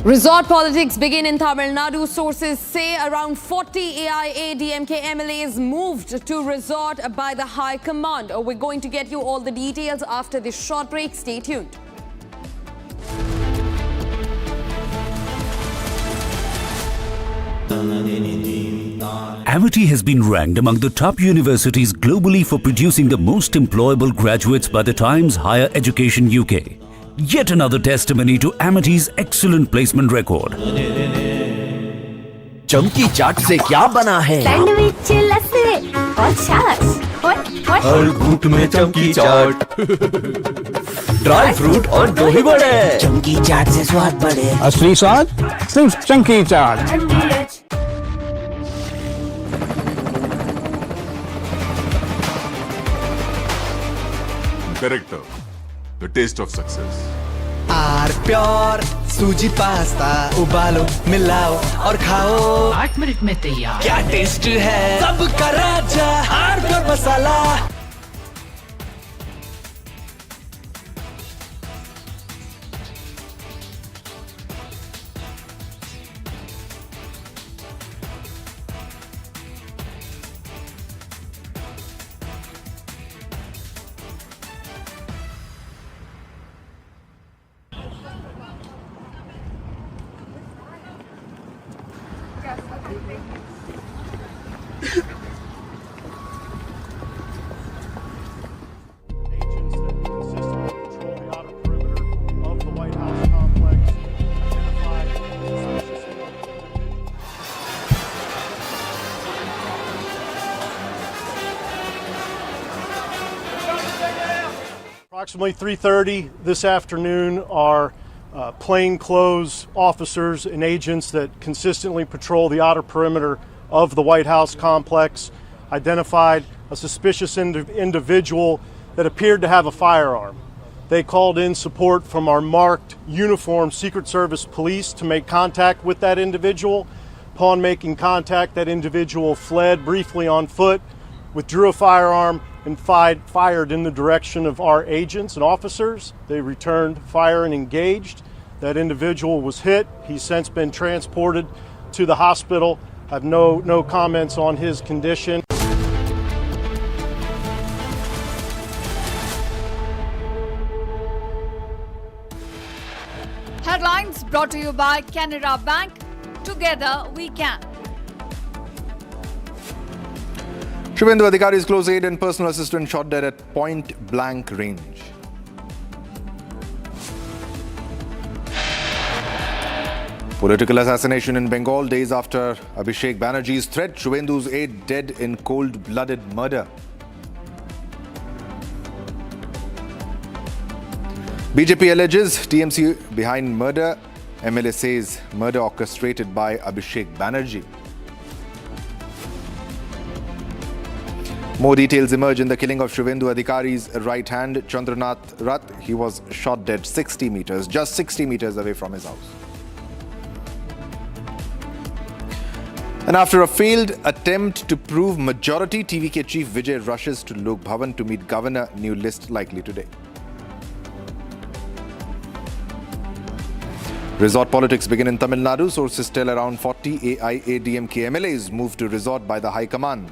Resort politics begin in Tamil Nadu. Sources say around 40 AIADMK MLAs moved to resort by the High Command. We're going to get you all the details after this short break. Stay tuned. Amity has been ranked among the top universities globally for producing the most employable graduates by the Times Higher Education UK. Yet another testimony to Amity's excellent placement record. चमकी चाट से क्या बना है? Sandwich, लस्सी और छाछ और हर घूंट में चमकी चाट. ड्राई फ्रूट और दही बड़े. चमकी चाट से स्वाद बढ़े. असली स्वाद सिर्फ चमकी चाट. Character, the taste of success. R pure सूजी पास्ता उबालो, मिलाओ और खाओ. 8 मिनट में तैयार. क्या टेस्ट है सबका राजा R Pure masala. Approximately 3:30 this afternoon, our plainclothes officers and agents that consistently patrol the outer perimeter of the White House complex identified a suspicious individual that appeared to have a firearm. They called in support from our marked uniformed Secret Service police to make contact with that individual. Upon making contact, that individual fled briefly on foot, withdrew a firearm, and fired in the direction of our agents and officers. They returned fire and engaged. That individual was hit. He's since been transported to the hospital. I have no comments on his condition. Headlines brought to you by Canara Bank. Together we can. Suvendu Adhikari's close aide and personal assistant shot dead at point-blank range. Political assassination in Bengal days after Abhishek Banerjee's threat. Suvendu's aide dead in cold-blooded murder. BJP alleges TMC behind murder. MLA says murder orchestrated by Abhishek Banerjee. More details emerge in the killing of Suvendu Adhikari's right hand, Chandranath Rath. He was shot dead 60 meters, just 60 meters away from his house. And after a failed attempt to prove majority, TVK chief Vijay rushes to Lok Bhavan to meet governor. New list likely today. Resort politics begin in Tamil Nadu. Sources tell around 40 AIADMK MLAs moved to resort by the High Command.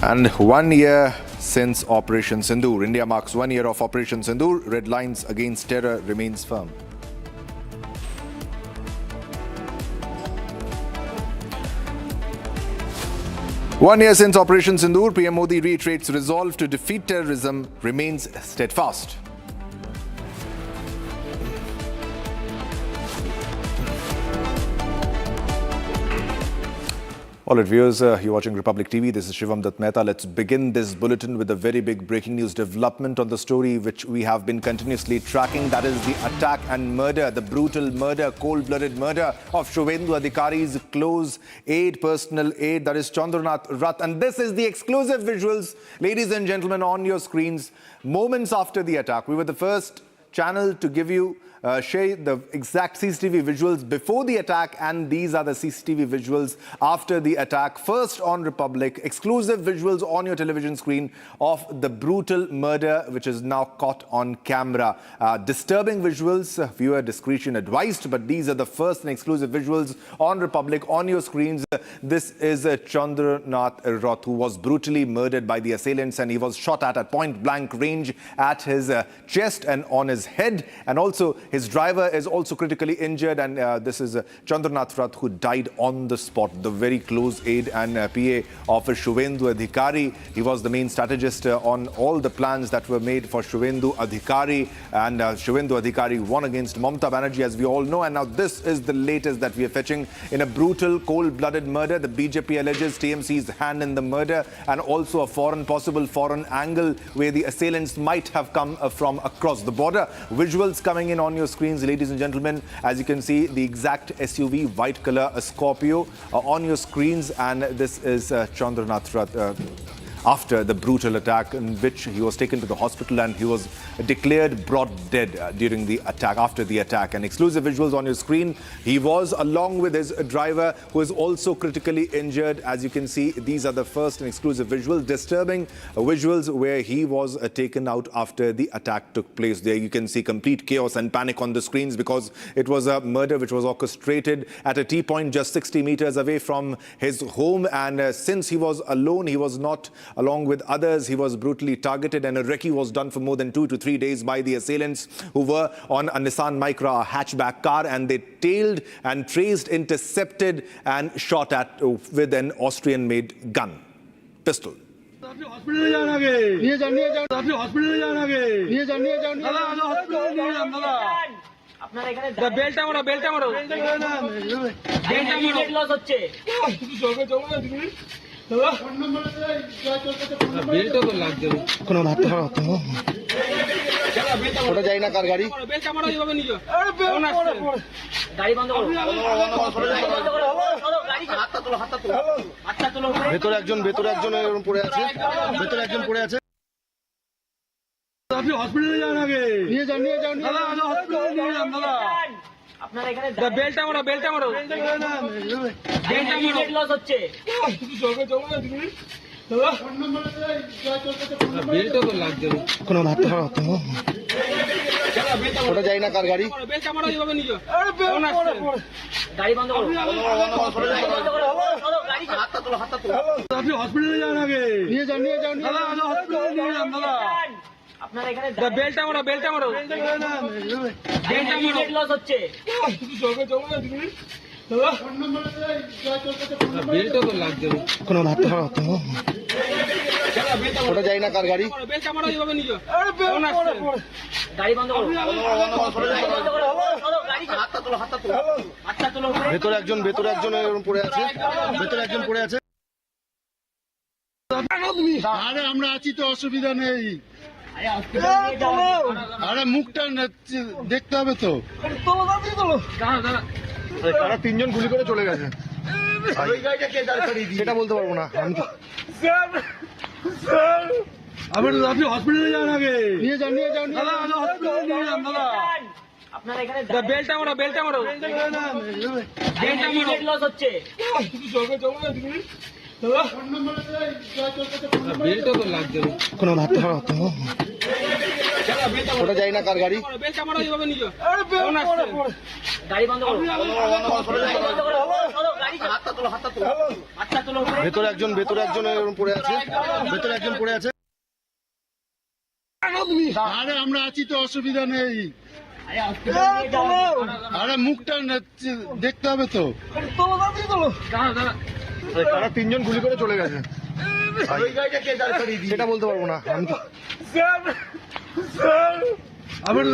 And 1 year since Operation Sindur. India marks 1 year of Operation Sindur. Red lines against terror remains firm. One year since Operation Sindur, PM Modi reiterates resolve to defeat terrorism remains steadfast. All right, viewers, you're watching Republic TV. This is Shivam Dutt Mehta. Let's begin this bulletin with a very big breaking news development on the story which we have been continuously tracking. That is the attack and murder, the brutal murder, cold-blooded murder of Suvendu Adhikari's close aide, personal aide, that is Chandranath Rath. And this is the exclusive visuals, ladies and gentlemen, on your screens. Moments after the attack, we were the first channel to give you share the exact CCTV visuals before the attack, and these are the CCTV visuals after the attack. First on Republic, exclusive visuals on your television screen of the brutal murder which is now caught on camera. Disturbing visuals, viewer discretion advised, but these are the first and exclusive visuals on Republic on your screens. This is Chandranath Rath, who was brutally murdered by the assailants, and he was shot at point blank range at his chest and on his head, and also his driver is also critically injured. And this is Chandranath Rath, who died on the spot. The very close aide and PA of Suvendu Adhikari. He was the main strategist on all the plans that were made for Suvendu Adhikari, and Suvendu Adhikari won against Mamata Banerjee, as we all know. And now this is the latest that we are fetching. In a brutal, cold-blooded murder, the BJP alleges TMC's hand in the murder, and also a possible foreign angle where the assailants might have come from across the border. Visuals coming in on your screens, ladies and gentlemen. As you can see, the exact SUV, white color, a Scorpio on your screens, and this is Chandranath Rath after the brutal attack, in which he was taken to the hospital and he was declared brought dead during the attack, after the attack. And exclusive visuals on your screen. He was along with his driver, who is also critically injured. As you can see, these are the first and exclusive visuals, disturbing visuals where he was taken out after the attack took place. There you can see complete chaos and panic on the screens, because it was a murder which was orchestrated at a T-point just 60 meters away from his home. And since he was alone, he was not along with others, he was brutally targeted, and a recce was done for more than 2 to 3 days by the assailants, who were on a Nissan Micra, a hatchback car, and they tailed and traced, intercepted and shot at with an Austrian-made gun, pistol. বেলটা তো লাগছে কোনো ভাবতে পারো তো ওটা যাই না কার গাড়ি বেলটা মারো এইভাবে নিও গাড়ি বন্ধ করো হাতটা তোলো ভেতরে একজন এরকম পড়ে আছে আপনি হসপিটালে যান আগে নিয়ে যান দাদা হসপিটালে নিয়ে যান দাদা আপনারা এখানে বেলটা মারো বেলটা লস হচ্ছে বেলটা তো লাগছে কোনো ভাবতে পারো তো ওটা যাই না কার গাড়ি বেলটা মারো এইভাবে নিও গাড়ি বন্ধ করো হাতটা তোলো আপনি হসপিটালে যান আগে নিয়ে যান দাদা হসপিটালে নিয়ে যান দাদা আপনারা এখানে বেলটা মারো লস হচ্ছে বেলটা তো লাগছে কোনো ভাবতে পারো তো ওটা যাই না কার গাড়ি বেলটা মারো এইভাবে নিও গাড়ি বন্ধ করো হাতটা তোলো ভেতরে একজন এরকম পড়ে আছে আরে আমরা আছি তো অসুবিধা নেই আরে মুখটা দেখতে হবে তো তারা তিনজন গুলি করে চলে গেছে সেটা বলতে পারবো না আপনি হসপিটালে যান আগে নিয়ে যান দাদা হসপিটালে নিয়ে যান দাদা আপনারা এখানে বেলটা মারো লস হচ্ছে বেলটা তো লাগছে কোনো ভাবতে পারো তো ওটা যাই না কার গাড়ি বেলটা মারো এইভাবে নিও গাড়ি বন্ধ করো হাতটা তোলো ভেতরে একজন এরকম পড়ে আছে আরে আমরা আছি তো অসুবিধা নেই আরে মুখটা দেখতে হবে তো তারা তিনজন গুলি করে চলে গেছে সেটা বলতে পারবো না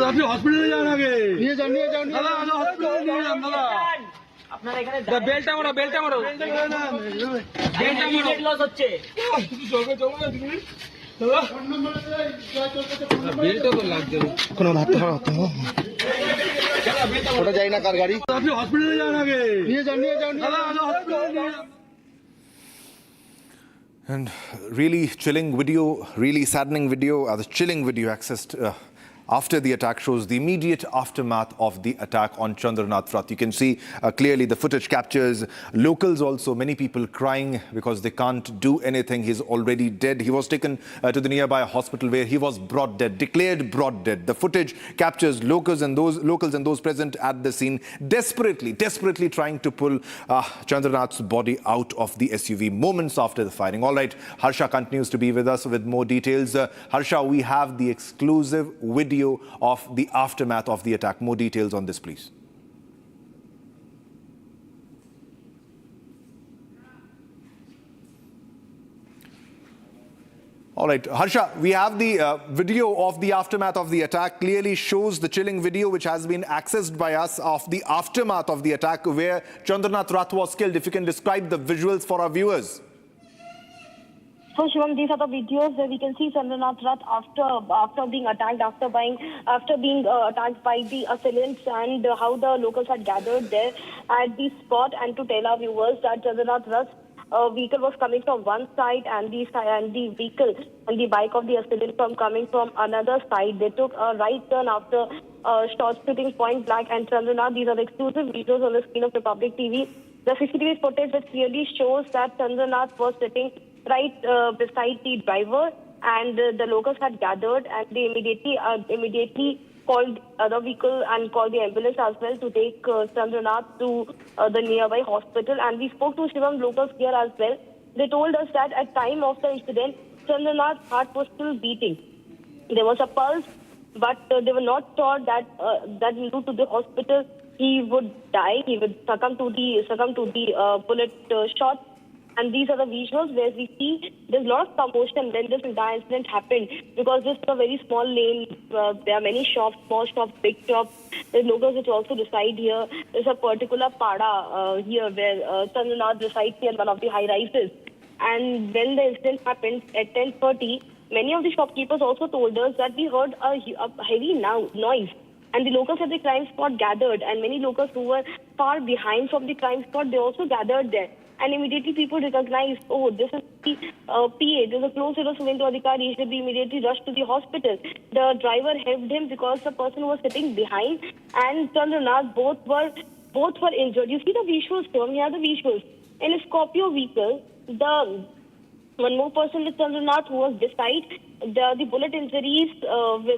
আপনি হসপিটালে যান আগে নিয়ে যান দাদা হসপিটালে নিয়ে যান দাদা আপনারা এখানে বেলটা মারো লস হচ্ছে বেলটা তো লাগছে কোনো ভাবতে পারো তো ওটা যাই না কার গাড়ি আপনি হসপিটালে যান আগে নিয়ে যান দাদা হসপিটালে নিয়ে যান And really chilling video, really saddening video, the chilling video accessed after the attack shows the immediate aftermath of the attack on Chandranath Rath. You can see clearly the footage captures locals also, many people crying because they can't do anything. He's already dead. He was taken to the nearby hospital where he was brought dead, declared brought dead. The footage captures locals and those present at the scene desperately trying to pull Chandranath's body out of the SUV moments after the firing. All right, Harsha continues to be with us with more details. Harsha, we have the exclusive video of the aftermath of the attack. More details on this, please. All right, Harsha, we have the video of the aftermath of the attack. Clearly shows the chilling video which has been accessed by us of the aftermath of the attack where Chandranath Rath was killed. If you can describe the visuals for our viewers. So Shivam, these are the videos where we can see Chandranath Rath after being attacked, after being attacked by the assailants, and how the locals had gathered there at the spot. And to tell our viewers that Chandranath Rath's vehicle was coming from one side, and the vehicle and the bike of the assailant coming from another side. They took a right turn after shots shooting point blank. And Chandranath, these are the exclusive videos on the screen of Republic TV. The CCTV footage that clearly shows that Chandranath was sitting right beside the driver, and the locals had gathered, and they immediately called the vehicle and called the ambulance as well to take Chandranath to the nearby hospital. And we spoke to Shivam locals here as well. They told us that at time of the incident, Chandranath's heart was still beating. There was a pulse, but they were not sure that due to the hospital he would die. He would succumb to the bullet shot. And these are the visuals where we see there's a lot of commotion when this entire incident happened, because this is a very small lane. There are many shops, small shops, big shops. There's locals which also reside here. There's a particular pada here where Chandranath resides here in one of the high rises. And when the incident happened at 10:30, many of the shopkeepers also told us that we heard a heavy noise. And the locals at the crime spot gathered, and many locals who were far behind from the crime spot, they also gathered there. And immediately people recognized, oh, this is the PA, this is a close to Suvendu Adhikari, he should be immediately rushed to the hospital. The driver helped him because the person who was sitting behind and Chandranath both were injured. You see the visuals, Tom, here are the visuals. In a Scorpio vehicle, the one more person with Chandranath who was beside, the bullet injuries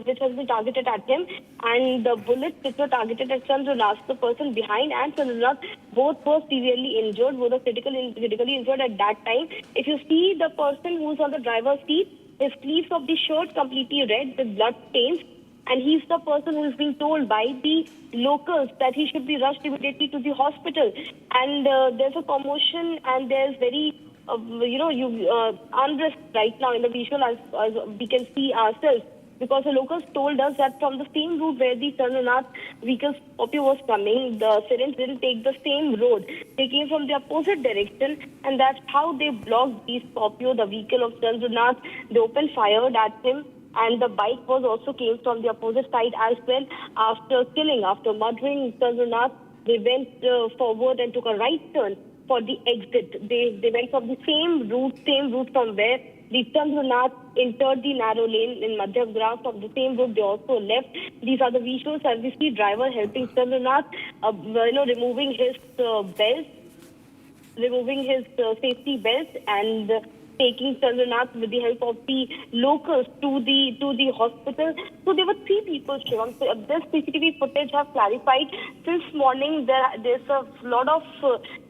which has been targeted at him, and the bullets which were targeted at Chandranath, the person behind and Chandranath, both were severely injured, both were critically injured at that time. If you see the person who's on the driver's seat, his sleeves of the shirt completely red with blood stains, and he's the person who is being told by the locals that he should be rushed immediately to the hospital. And there's a commotion and there's very unrest right now in the visual as we can see ourselves, because the locals told us that from the same route where the Chandranath vehicle Scorpio was coming, the Sirens didn't take the same road. They came from the opposite direction, and that's how they blocked the Scorpio, the vehicle of Chandranath. They opened fire at him, and the bike was also came from the opposite side as well. After murdering Chandranath, they went forward and took a right turn for the exit. They went from the same route from where the Chandranath entered the narrow lane in Madhyamgram. From the same route, they also left. These are the visuals as we see driver helping Chandranath, removing his safety belt and taking Chandranath with the help of the locals to the hospital. So there were 3 people, Shivam. So this CCTV footage have clarified. Since morning, there's a lot of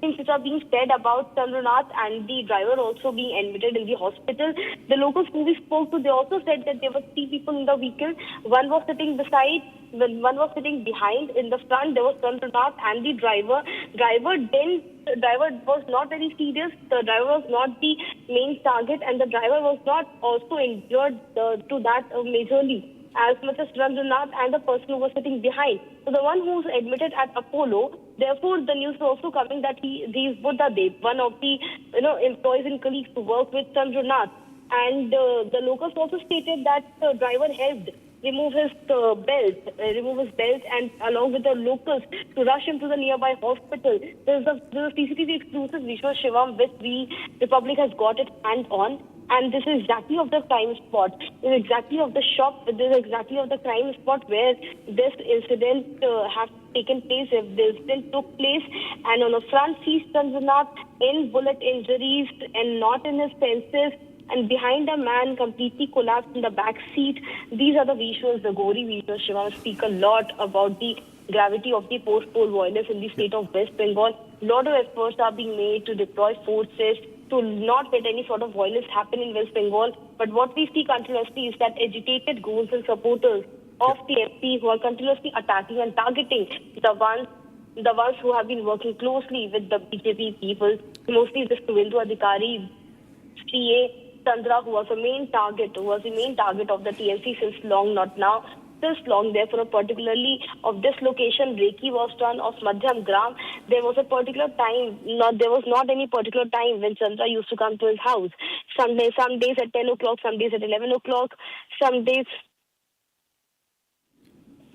things which are being said about Chandranath and the driver also being admitted in the hospital. The locals who we spoke to, they also said that there were 3 people in the vehicle. One was sitting beside, one was sitting behind. In the front, there was Chandranath and the driver. Driver was not very serious. The driver was not the main target, and the driver was not also injured to that majorly as much as Chandranath and the person who was sitting behind. So the one who was admitted at Apollo, therefore the news was also coming that he is Buddha Dev, one of the employees and colleagues who work with Chandranath. And the locals also stated that the driver helped remove his belt, and along with the locals to rush him to the nearby hospital. There's a CCTV exclusive visual, Shivam, which the Republic has got its hand on. And this is exactly of the crime spot. This is exactly of the shop. This is exactly of the crime spot where this incident has taken place. If this incident took place, and on the front seat, Chandranath in bullet injuries and not in his senses, and behind a man completely collapsed in the back seat. These are the visuals, the gory visuals, Shivam, speak a lot about the gravity of the post-poll violence in the state of West Bengal. A lot of efforts are being made to deploy forces to not let any sort of violence happen in West Bengal. But what we see continuously is that agitated ghouls and supporters of TMC who are continuously attacking and targeting the ones who have been working closely with the BJP people, mostly the Suvendu Adhikari, CA, Chandra, who was the main target of the TMC since long, not now, since long. Therefore, particularly of this location, Reiki was done of Madhyamgram. There was a particular time, there was not any particular time when Chandra used to come to his house. Some days at 10 o'clock, some days at 11 o'clock, some days.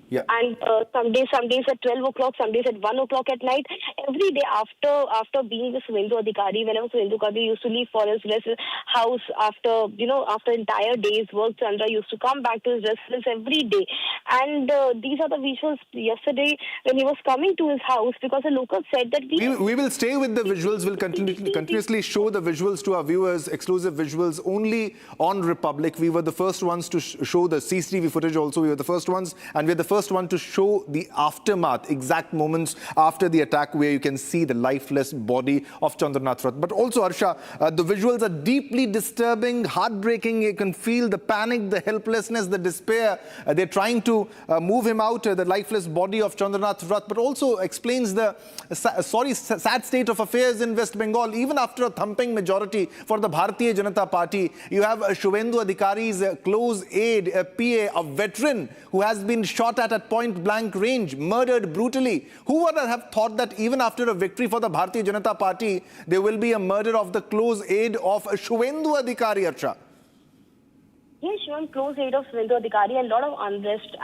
Yeah. And some days at 12 o'clock, some days at 1 o'clock at night. Every day after being with Suvendu Adhikari, whenever Suvendu Adhikari used to leave for his house after entire day's work, Chandra used to come back to his residence every day. And these are the visuals yesterday when he was coming to his house, because the locals said that we will stay with the visuals. We'll continuously show the visuals to our viewers, exclusive visuals only on Republic. We were the first ones to show the CCTV footage also. We were the first ones, and we're the first one to show the aftermath, exact moments after the attack, where you can see the lifeless body of Chandranath Rath. But also, Harsha, the visuals are deeply disturbing, heartbreaking. You can feel the panic, the helplessness, the despair. They're trying to move him out, the lifeless body of Chandranath Rath, but also explains the sad state of affairs in West Bengal. Even after a thumping majority for the Bharatiya Janata Party, you have Suvendu Adhikari's close aide, a PA, a veteran who has been shot at at point blank range, murdered brutally. Who would have thought that even after a victory for the Bharatiya Janata Party, there will be a murder of the close aide of Suvendu Adhikari, Archa? Yes, Shivam, close aid of Suvendu Adhikari, and a lot of unrest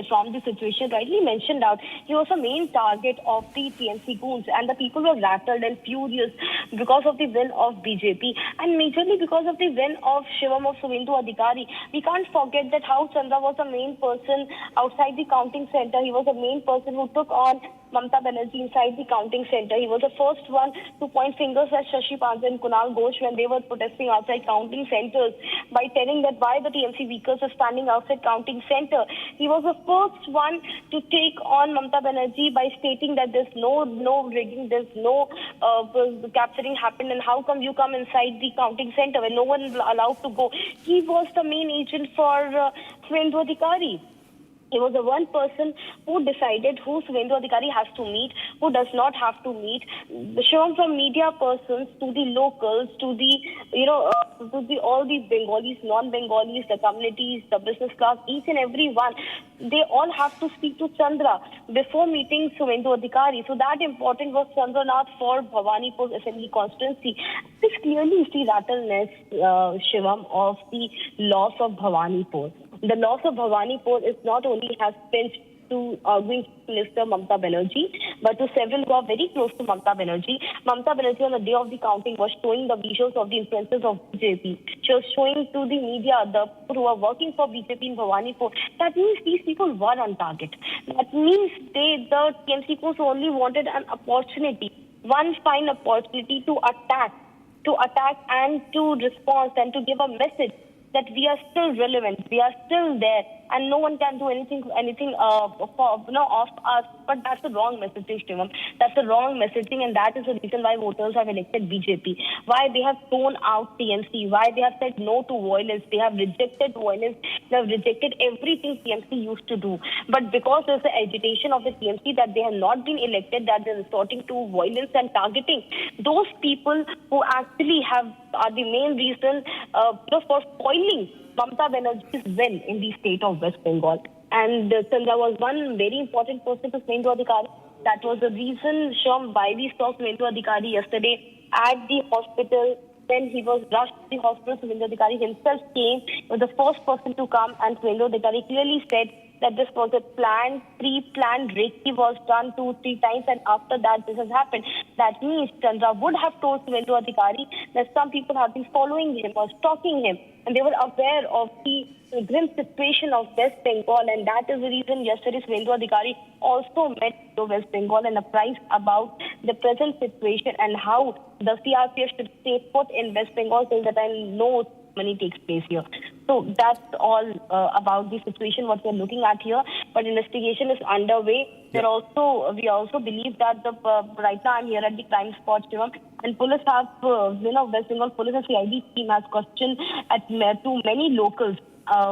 from the situation rightly mentioned out. He was a main target of the TMC goons, and the people were rattled and furious because of the win of BJP, and majorly because of the win of Shivam of Suvendu Adhikari. We can't forget that how Chandra was the main person outside the counting center. He was the main person who took on Mamata Banerjee inside the counting center. He was the first one to point fingers at Shashi Pandey and Kunal Ghosh when they were protesting outside counting centers by telling that why the TMC vehicles are standing outside counting center. He was the first one to take on Mamata Banerjee by stating that there's no rigging, there's no capturing happened, and how come you come inside the counting center when no one is allowed to go. He was the main agent for Suvendu Adhikari. He was the one person who decided who Suvendu Adhikari has to meet, who does not have to meet. Shown from media persons to the locals, to the all the Bengalis, non-Bengalis, the communities, the business class, each and every one, they all have to speak to Chandra before meeting Suvendu Adhikari. So that important was Chandranath for Bhawanipur Assembly constituency. This clearly is the rattleness, Shivam, of the loss of Bhawanipur. The loss of Bhawanipur is not only has pinched to outgoing Minister Mamata Banerjee, but to several who are very close to Mamata Banerjee. Mamata Banerjee on the day of the counting was showing the visuals of the influences of BJP. She was showing to the media the people who are working for BJP in Bhawanipur. That means these people were on target. That means the TMC course only wanted an opportunity, one fine opportunity to attack and to respond and to give a message that we are still relevant, we are still there, and no one can do anything off us. But that's the wrong messaging, Shivam. That's the wrong messaging, and that is the reason why voters have elected BJP. Why they have thrown out TMC, why they have said no to violence, they have rejected violence, they have rejected everything TMC used to do. But because there's the agitation of the TMC that they have not been elected, that they're resorting to violence and targeting, those people who actually are the main reason for spoiling Mamata Banerjee's win in the state of West Bengal. And Chandra was one very important person to Suvendu Adhikari. That was the reason shown why we saw Suvendu Adhikari yesterday at the hospital. When he was rushed to the hospital, Suvendu Adhikari himself came, was the first person to come, and Suvendu Adhikari clearly said that this was a pre-planned recce was done 2-3 times, and after that this has happened. That means Chandra would have told Suvendu Adhikari that some people have been following him or stalking him, and they were aware of the grim situation of West Bengal, and that is the reason yesterday Suvendu Adhikari also met to West Bengal and apprised about the present situation and how the CRPF should stay put in West Bengal till the time no money takes place here. So that's all about the situation, what we're looking at here. But investigation is underway. We also believe that right now I'm here at the crime spot, Shivam, and police have, West Bengal police and CID team has questioned to many locals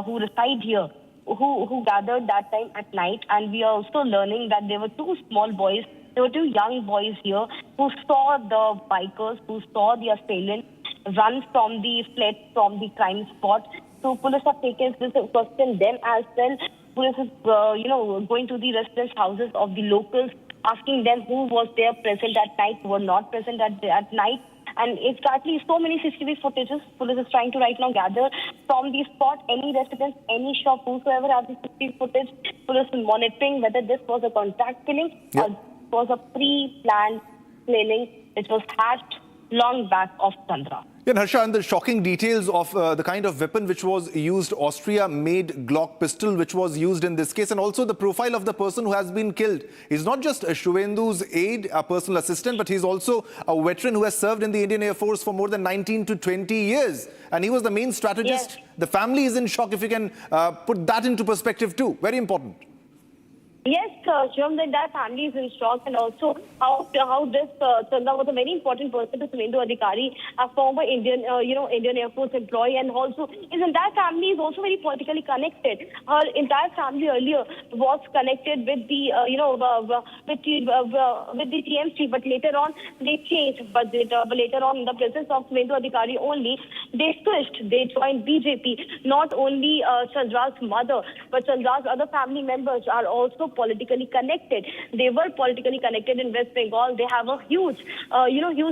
who reside here, who gathered that time at night. And we are also learning that there were two young boys here who saw the bikers, who saw the assailants fled from the crime spot. So police have taken this question them as well. Police is, going to the residence houses of the locals, asking them who was there present at night, who were not present at night. And exactly so many CCTV footages police is trying to right now gather from the spot. Any residence, any shop, whosoever has the CCTV footage, police is monitoring whether this was a contact killing or it was a pre-planned killing which was hatched long back of Chandra. Yeah, Harsha, and the shocking details of the kind of weapon which was used, Austria-made Glock pistol which was used in this case, and also the profile of the person who has been killed. He's not just a Suvendu's aide, a personal assistant, but he's also a veteran who has served in the Indian Air Force for more than 19 to 20 years. And he was the main strategist. Yes. The family is in shock, if you can put that into perspective too. Very important. Yes, Shivam, the entire family is in shock, and also how this Chandra was a very important person to Suvendu Adhikari, a former Indian Air Force employee, and also his entire family is also very politically connected. Her entire family earlier was connected with the with the TMC, but later on they changed. But later on, in the presence of Suvendu Adhikari only, they switched. They joined BJP. Not only Chandra's mother, but Chandra's other family members are also politically connected. They were politically connected in West Bengal. They have a huge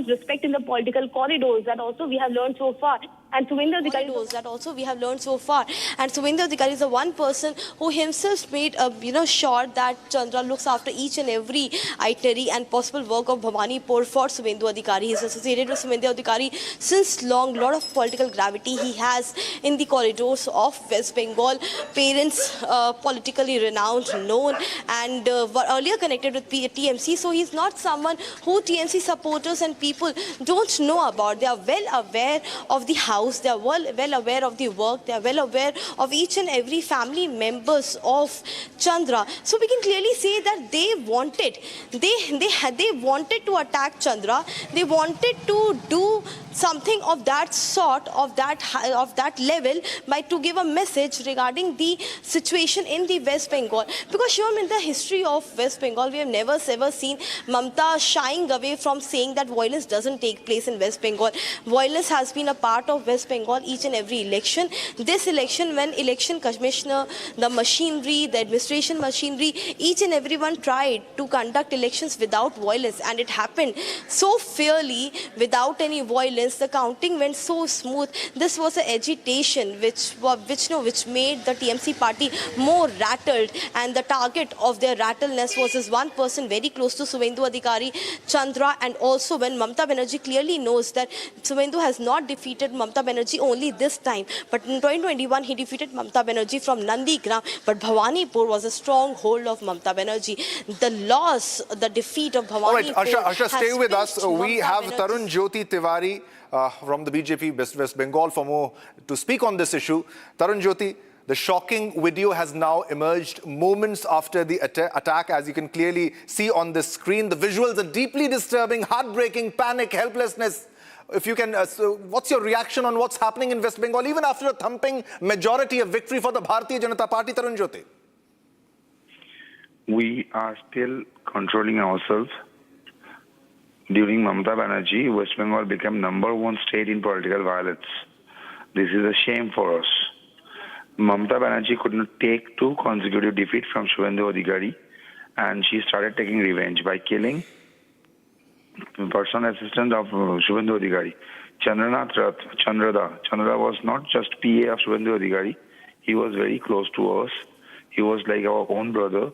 respect in the political corridors. That also we have learned so far. And Suvendu Adhikari, is the one person who himself made sure that Chandra looks after each and every itinerary and possible work of Bhawanipur for Suvendu Adhikari. He is associated with Suvendu Adhikari since long. Lot of political gravity he has in the corridors of West Bengal. Parents politically renowned, known, and were earlier connected with TMC. So he's not someone who TMC supporters and people don't know about. They are well aware of the house. They are well aware of the work. They are well aware of each and every family members of Chandra. So we can clearly say that they wanted to attack Chandra. They wanted to do something of that sort, of that level, by to give a message regarding the situation in the West Bengal. Because Shivam, in the history of West Bengal, we have never ever seen Mamta shying away from saying that violence doesn't take place in West Bengal. Violence has been a part of West Bengal each and every election. This election, when election commissioner, the machinery, the administration machinery, each and everyone tried to conduct elections without violence, and it happened so fairly without any violence. The counting went so smooth. This was an agitation which made the TMC party more rattled, and the target of their rattleness was this one person very close to Suvendu Adhikari, Chandra. And also when Mamta Banerjee clearly knows that Suvendu has not defeated Mamta Banerjee only this time, but in 2021 he defeated Mamta Banerjee from Nandigram, but Bhawanipur was a stronghold of Mamta Banerjee. The defeat of Bhawanipur. All right, Asha, stay with us. We have Tarun Jyoti Tiwari from the BJP West Bengal for more to speak on this issue. Tarun Jyoti, the shocking video has now emerged moments after the attack, as you can clearly see on the screen. The visuals are deeply disturbing, heartbreaking, panic, helplessness. If you can, what's your reaction on what's happening in West Bengal, even after a thumping majority, a victory for the Bharatiya Janata Party, Tarun Jyoti? We are still controlling ourselves. During Mamata Banerjee, West Bengal became #1 state in political violence. This is a shame for us. Mamata Banerjee could not take 2 consecutive defeats from Suvendu Adhikari, and she started taking revenge by killing the personal assistant of Suvendu Adhikari, Chandranath Rath, Chandrada. Chandra was not just PA of Suvendu Adhikari. He was very close to us. He was like our own brother.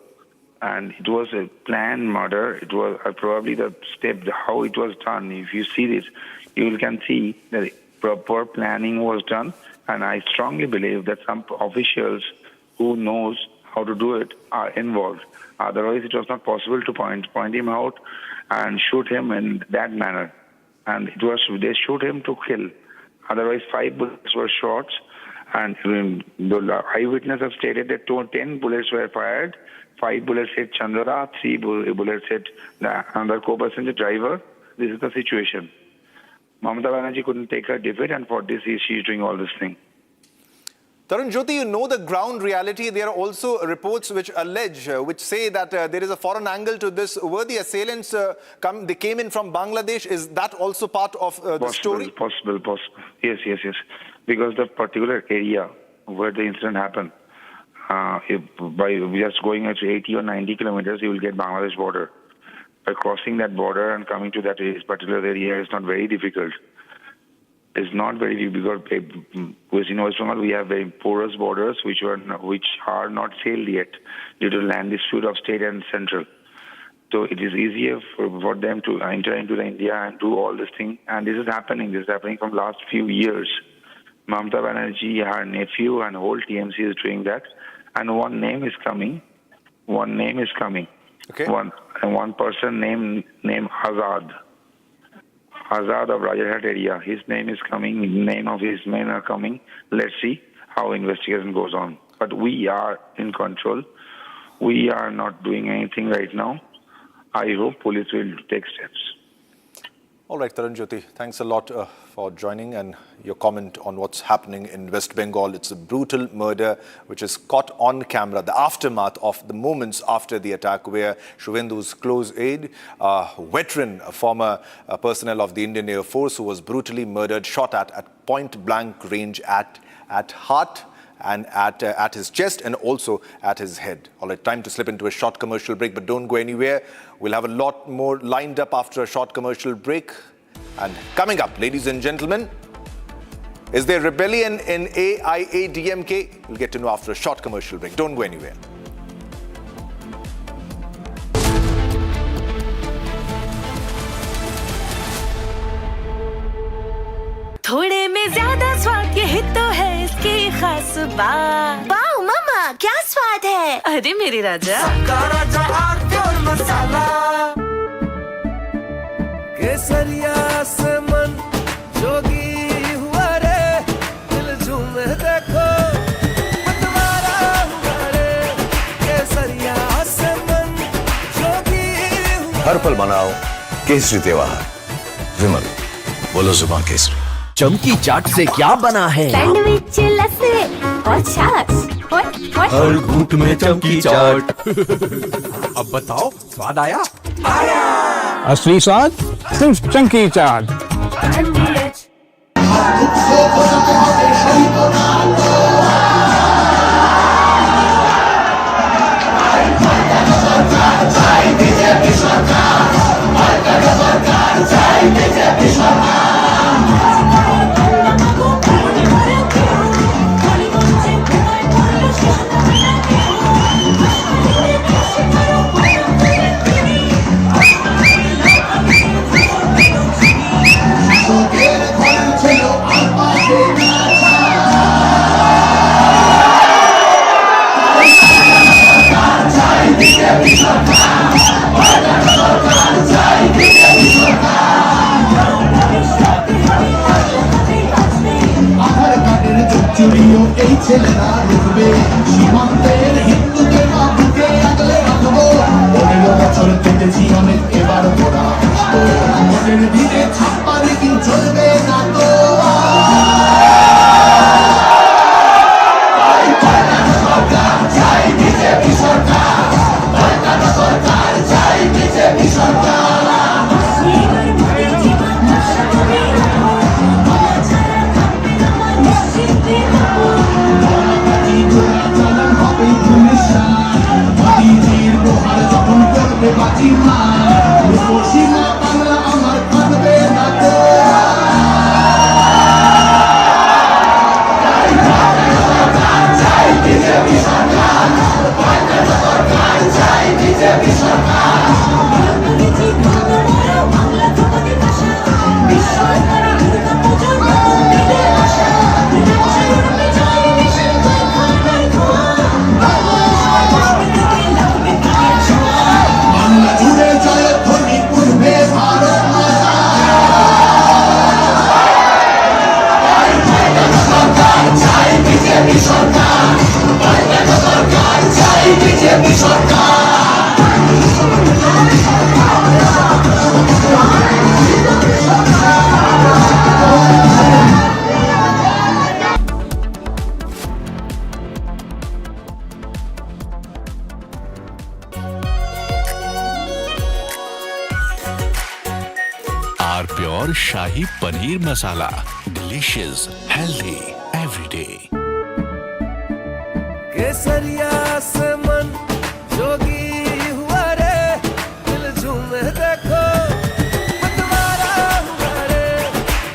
And it was a planned murder. It was probably the step, how it was done. If you see this, you can see that proper planning was done. And I strongly believe that some officials who knows how to do it are involved. Otherwise, it was not possible to point him out and shoot him in that manner. And they shoot him to kill. Otherwise, 5 bullets were shot. And the eyewitness have stated that 10 bullets were fired. 5 bullets hit Chandra, 3 bullets hit the other co-passenger driver. This is the situation. Mamata Banerjee couldn't take her defeat, and for this she's doing all this thing. Tarun Jyoti, you know the ground reality. There are also reports which say that there is a foreign angle to this. Were the assailants, they came in from Bangladesh? Is that also part of the story? Possible. Yes. Because the particular area where the incident happened, by just going at 80 or 90 kilometers, you will get Bangladesh border. By crossing that border and coming to that particular area is not very difficult. It's not very difficult because in West Bengal we have very porous borders which are not sailed yet due to land dispute of state and central. So it is easier for them to enter into India and do all this thing. And this is happening. This is happening from last few years. Mamata Banerjee, her nephew, and whole TMC is doing that. And one name is coming. Okay. One person named Azad. Azad of Rajarhat area. His name is coming. Name of his men are coming. Let's see how investigation goes on. But we are in control. We are not doing anything right now. I hope police will take steps. All right, Tarun Jyoti, thanks a lot for joining and your comment on what's happening in West Bengal. It's a brutal murder which is caught on camera, the aftermath of the moments after the attack where Suvendu's close aide, veteran, former personnel of the Indian Air Force who was brutally murdered, shot at point-blank range at heart and at his chest and also at his head. All right, time to slip into a short commercial break, but don't go anywhere. We'll have a lot more lined up after a short commercial break. And coming up, ladies and gentlemen, is there rebellion in AIADMK? We'll get to know after a short commercial break. Don't go anywhere. थोड़े में ज्यादा स्वाद यही तो है इसकी खास बात। वाओ मामा, क्या स्वाद है? अरे मेरे राजा, सबका राजा और मसाला। केसरिया से मन जोगी हुआ रे, दिल झूमे देखो मतवारा हुआ रे। केसरिया से मन जोगी हुआ। हर पल मनाओ केसरी त्योहार। विमल, बोलो जुबान केसरी। चमकी चाट से क्या बना है? सैंडविच, लस्सी और छाछ। हर घूंट में चमकी चाट। अब बताओ, स्वाद आया? आया। असली स्वाद सिर्फ चंकी चाट। ছেলেরা ঢুকবে সীমান্তের হিন্দুদের বুকে আগলে রাখবো 15 বছর কেটেছি অনেক এবার তোরা ভোটের দিনে ছাপ্পা রেকিং চলবে না তো সরকার চাই বিজেপি সরকার সরকার চাই বিজেপি সরকার Pure Shahi Paneer Masala. Delicious, healthy, every day. केसरिया से मन जोगी हुआ रे, दिल झूमे देखो मतवारा हुआ रे।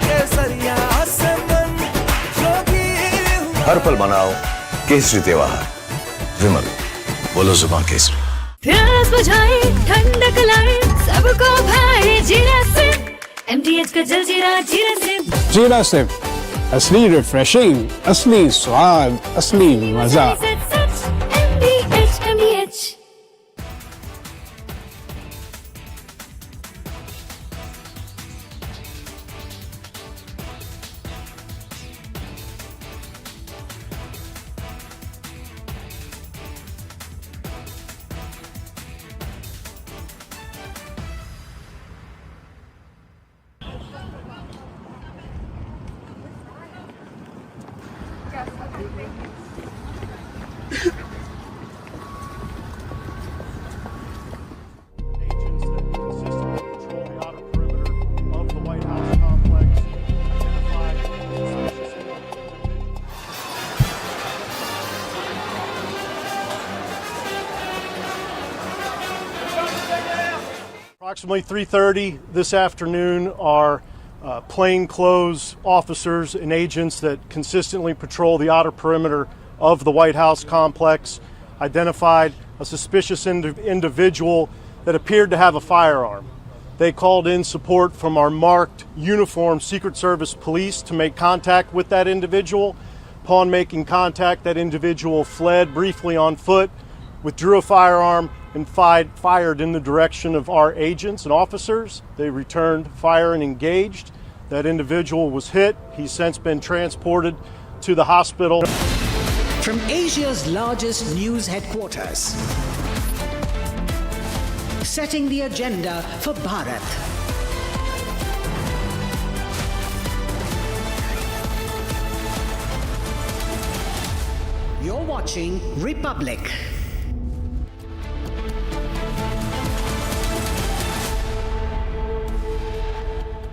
केसरिया से मन जोगी हुआ। हर पल मनाओ केसरी त्योहार। विमल, बोलो जुबान केसरी। प्यास बुझाए, ठंडक लाए, सबको भाए जीरा से। MTH का जलजीरा जीरा से। जीरा सिप, असली रिफ्रेशिंग, असली स्वाद, असली मजा। MTH। Approximately 3:30 this afternoon, our plainclothes officers and agents that consistently patrol the outer perimeter of the White House complex identified a suspicious individual that appeared to have a firearm. They called in support from our marked uniformed Secret Service police to make contact with that individual. Upon making contact, that individual fled briefly on foot, withdrew a firearm, and fired in the direction of our agents and officers. They returned fire and engaged. That individual was hit. He's since been transported to the hospital. From Asia's largest news headquarters, setting the agenda for Bharat. You're watching Republic.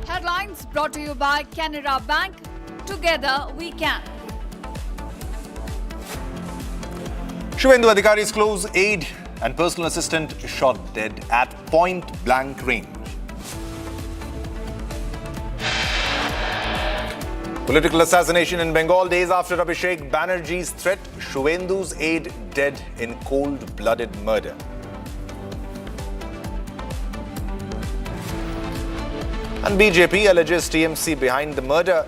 Headlines brought to you by Canara Bank. Together we can. Suvendu Adhikari's close aide and personal assistant shot dead at point-blank range. Political assassination in Bengal days after Abhishek Banerjee's threat. Suvendu's aide dead in cold-blooded murder. And BJP alleges TMC behind the murder.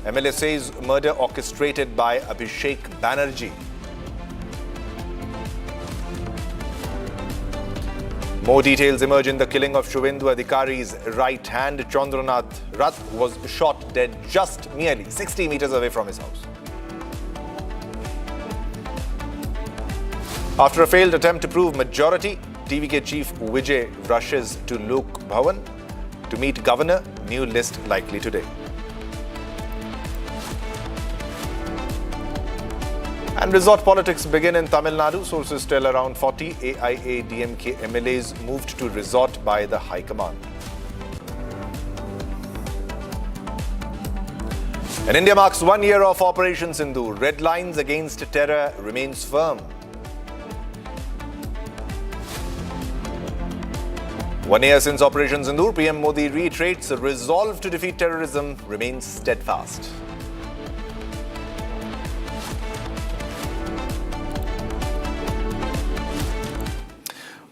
MLA says murder orchestrated by Abhishek Banerjee. More details emerge in the killing of Suvendu Adhikari's right hand. Chandranath Rath was shot dead just merely 60 meters away from his house. After a failed attempt to prove majority, TVK chief Vijay rushes to Lok Bhavan to meet governor. New list likely today. And resort politics begin in Tamil Nadu. Sources tell around 40 AIADMK MLAs moved to resort by the High Command. And India marks 1 year of Operation Sindur. Red lines against terror remains firm. 1 year since Operation Sindur, PM Modi reiterates resolve to defeat terrorism remains steadfast.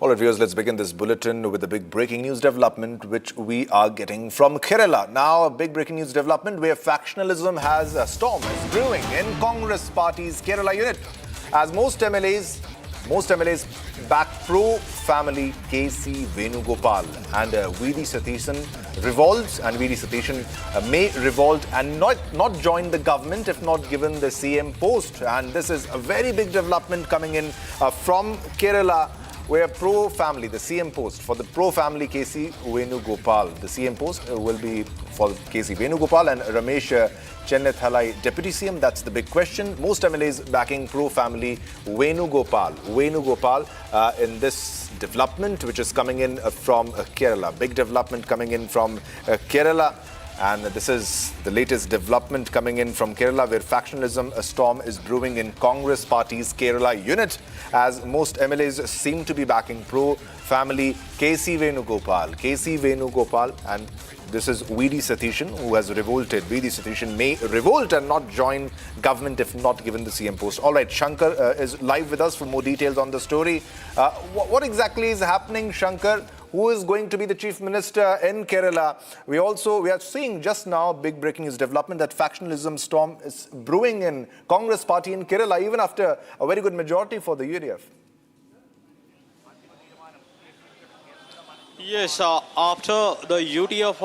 All right, viewers, let's begin this bulletin with a big breaking news development which we are getting from Kerala. Now, a big breaking news development where factionalism has a storm is brewing in Congress Party's Kerala unit as most MLAs back pro-family KC Venugopal and VD Satishan revolts, and VD Satishan may revolt and not join the government if not given the CM post. And this is a very big development coming in from Kerala, where pro-family, the CM post for the pro-family KC Venugopal. The CM post will be for KC Venugopal and Ramesh Chennai Deputy CM. That's the big question. Most MLAs backing pro-family Venugopal in this development which is coming in from Kerala. Big development coming in from Kerala. And this is the latest development coming in from Kerala, where factionalism, a storm is brewing in Congress Party's Kerala unit, as most MLAs seem to be backing pro-family KC Venugopal, and this is VD Satishan who has revolted. VD Satishan may revolt and not join government if not given the CM post. All right, Shankar is live with us for more details on the story. What exactly is happening, Shankar? Who is going to be the chief minister in Kerala? We are seeing just now big breaking news development that factionalism storm is brewing in Congress Party in Kerala, even after a very good majority for the UDF. Yes, after the UDF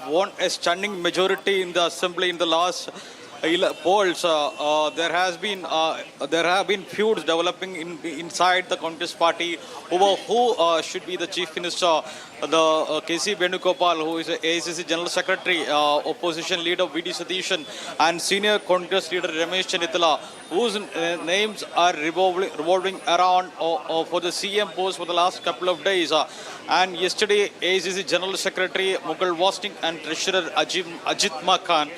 won a stunning majority in the assembly in the last polls, there have been feuds developing inside the Congress party over who should be the chief minister. The KC Venugopal, who is the AICC General Secretary, Opposition Leader VD Satishan, and Senior Congress Leader Ramesh Chennai, whose names are revolving around for the CM post for the last couple of days. And yesterday, AICC General Secretary Mughal Wasting and Treasurer Ajit Makan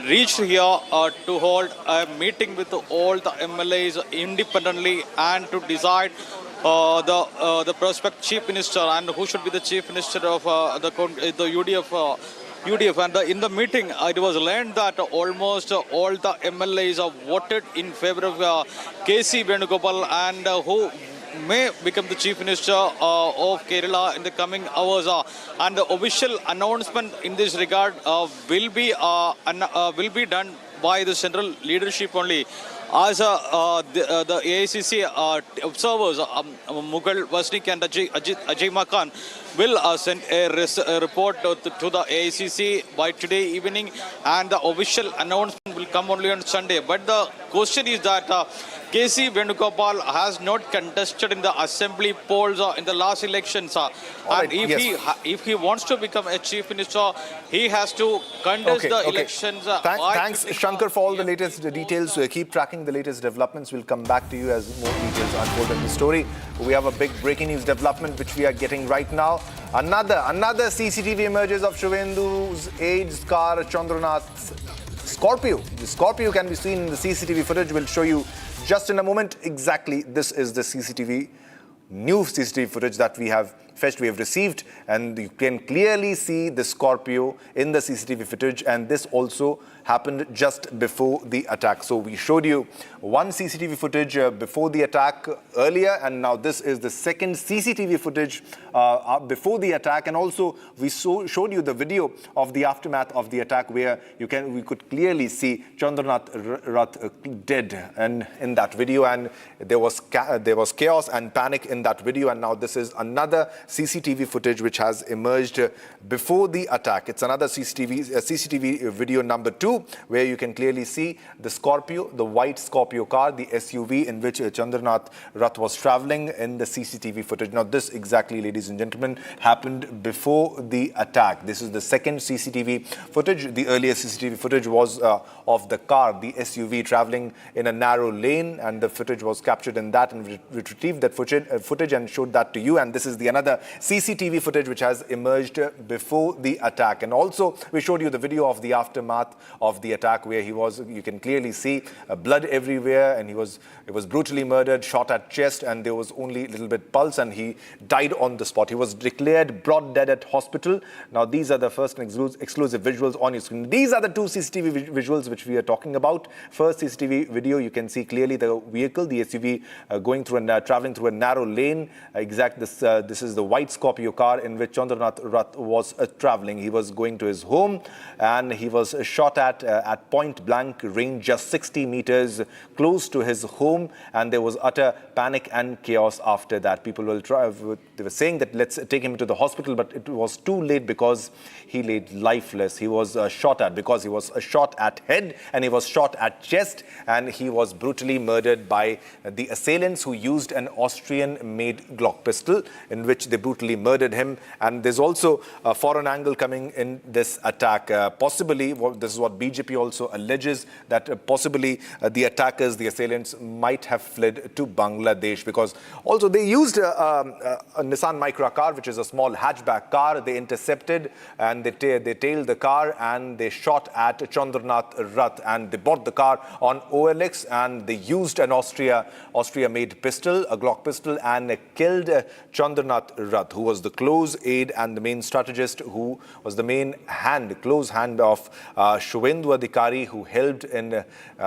reached here to hold a meeting with all the MLAs independently and to decide the prospect chief minister and who should be the chief minister of the UDF. And in the meeting, it was learned that almost all the MLAs have voted in favor of KC Venugopal and who may become the chief minister of Kerala in the coming hours. And the official announcement in this regard will be done by the central leadership only. As the AICC observers, Mughal Vasnik and Ajay Makan will send a report to the AICC by today evening, and the official announcement will come only on Sunday. But the question is that KC Venugopal has not contested in the assembly polls in the last elections. And if he wants to become a chief minister, he has to contest the elections. Thanks, Shankar, for all the latest details. Keep tracking the latest developments. We'll come back to you as more details unfold in the story. We have a big breaking news development which we are getting right now. Another CCTV emerges of Suvendu's Aide's car, Chandranath's Scorpio. The Scorpio can be seen in the CCTV footage. We'll show you just in a moment. Exactly, this is the new CCTV footage that we have fetched, we have received, and you can clearly see the Scorpio in the CCTV footage, and this also happened just before the attack. So we showed you one CCTV footage before the attack earlier, and now this is the second CCTV footage before the attack, and also we showed you the video of the aftermath of the attack where we could clearly see Chandranath Rath dead and in that video, and there was chaos and panic in that video, and now this is another CCTV footage which has emerged before the attack. It's another CCTV video number 2, where you can clearly see the Scorpio, the white Scorpio car, the SUV in which Chandranath Rath was traveling in the CCTV footage. Now this exactly, ladies and gentlemen, happened before the attack. This is the second CCTV footage. The earlier CCTV footage was of the car, the SUV, traveling in a narrow lane, and the footage was captured in that, and we retrieved that footage and showed that to you. And this is the another CCTV footage which has emerged before the attack. And also we showed you the video of the aftermath of the attack where you can clearly see blood everywhere, and he was brutally murdered, shot at chest, and there was only a little bit pulse, and he died on the spot. He was declared brought dead at hospital. Now these are the first and exclusive visuals on your screen. These are the 2 CCTV visuals which we are talking about. First CCTV video, you can see clearly the vehicle, the SUV, traveling through a narrow lane. This is the white Scorpio car in which Chandranath Rath was traveling. He was going to his home, and he was shot at point blank range, just 60 meters close to his home, and there was utter panic and chaos after that. People they were saying that let's take him to the hospital, but it was too late because he lay lifeless. He was shot at because he was shot at head and he was shot at chest, and he was brutally murdered by the assailants who used an Austrian-made Glock pistol in which they brutally murdered him. And there's also a foreign angle coming in this attack. Possibly, this is what BJP also alleges, that possibly the attackers, the assailants, might have fled to Bangladesh, because also they used a Nissan Micra car, which is a small hatchback car. They intercepted and they tailed the car and they shot at Chandranath Rath, and they bought the car on OLX, and they used an Austria-made pistol, a Glock pistol, and killed Chandranath Rath, who was the close aide and the main strategist, who was the close hand of Suvendu Adhikari, who helped in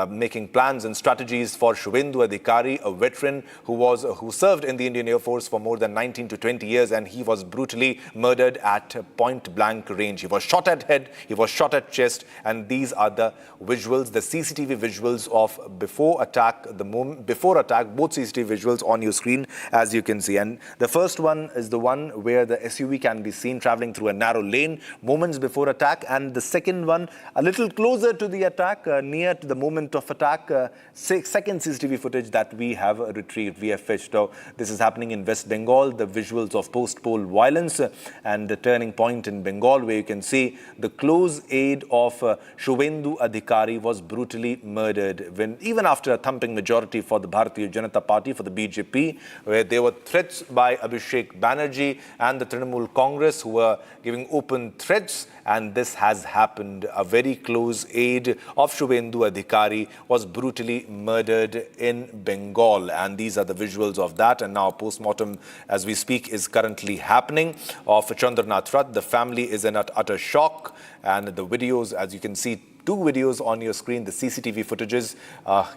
making plans and strategies for Suvendu Adhikari, a veteran who served in the Indian Air Force for more than 19 to 20 years, and he was brutally murdered at point blank range. He was shot at head, he was shot at chest, and these are the visuals, the CCTV visuals of before attack, both CCTV visuals on your screen, as you can see. And the first one is the one where the SUV can be seen traveling through a narrow lane moments before attack, and the second one a little closer to the attack, near to the moment of attack, second CCTV footage that we have retrieved, we have fetched. This is happening in West Bengal, the visuals of post-poll violence and the turning point in Bengal, where you can see the close aide of Suvendu Adhikari was brutally murdered, even after a thumping majority for the Bharatiya Janata Party, for the BJP, where there were threats by Abhishek Banerjee Banerjee and the Trinamool Congress, who were giving open threats, and this has happened. A very close aide of Suvendu Adhikari was brutally murdered in Bengal, and these are the visuals of that. And now post-mortem, as we speak, is currently happening of Chandranath Rath. The family is in utter shock, and the videos, as you can see, two videos on your screen, the CCTV footages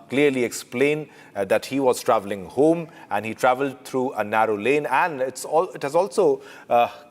clearly explain that he was traveling home and he traveled through a narrow lane. And it has also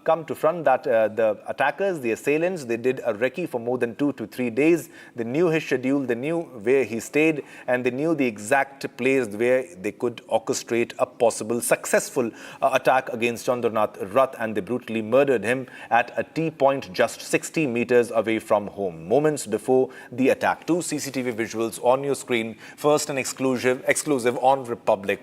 come to front that the attackers, the assailants, they did a recce for more than 2 to 3 days. They knew his schedule, they knew where he stayed, and they knew the exact place where they could orchestrate a possible successful attack against Chandranath Rath, and they brutally murdered him at a T-point just 60 meters away from home, moments before the attack. Two CCTV visuals on your screen. First, an exclusive on Republic.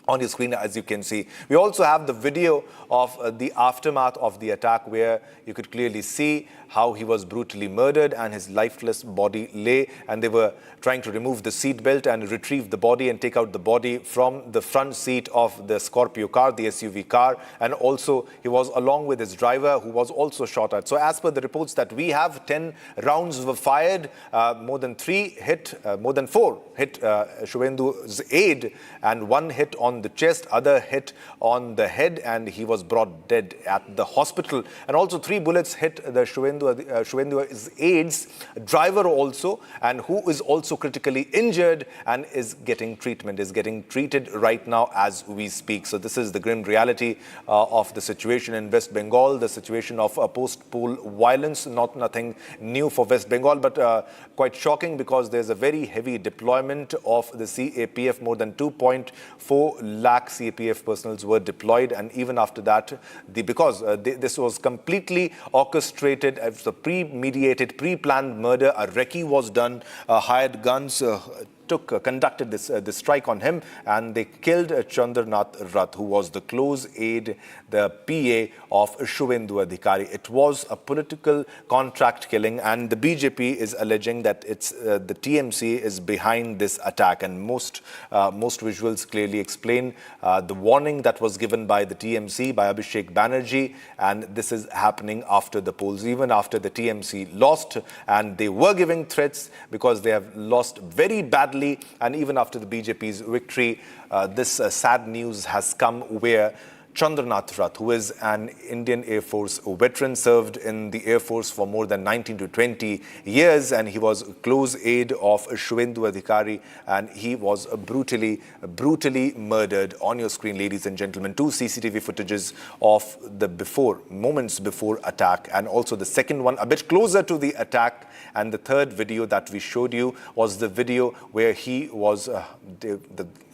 On your screen, as you can see. We also have the video of the aftermath of the attack, where you could clearly see how he was brutally murdered and his lifeless body lay, and they were trying to remove the seat belt and retrieve the body and take out the body from the front seat of the Scorpio car, the SUV car, and also he was along with his driver, who was also shot at. So as per the reports that we have, 10 rounds were fired, more than 4 hit Suvendu's aide, and 1 hit on the chest, other hit on the head, and he was brought dead at the hospital. And also 3 bullets hit the Suvendu's aide's driver also, and who is also critically injured and is getting treated right now as we speak. So this is the grim reality of the situation in West Bengal, the situation of post-poll violence. Nothing new for West Bengal, but quite shocking, because there's a very heavy deployment of the CAPF. More than 2.4 lakh CAPF personnel were deployed, and even after that, this was completely orchestrated, as a premeditated, pre-planned murder. A recce was done, hired guns conducted this strike on him, and they killed Chandranath Rath, who was the close aide, the PA of Suvendu Adhikari. It was a political contract killing, and the BJP is alleging that it's the TMC is behind this attack, and most visuals clearly explain the warning that was given by the TMC, by Abhishek Banerjee, and this is happening after the polls, even after the TMC lost, and they were giving threats because they have lost very badly. And even after the BJP's victory, this sad news has come, where Chandranath Rath, who is an Indian Air Force veteran, served in the Air Force for more than 19 to 20 years, and he was a close aide of Suvendu Adhikari, and he was brutally murdered. On your screen, ladies and gentlemen, 2 CCTV footages of the moments before attack, and also the second one a bit closer to the attack, and the third video that we showed you was the video where he was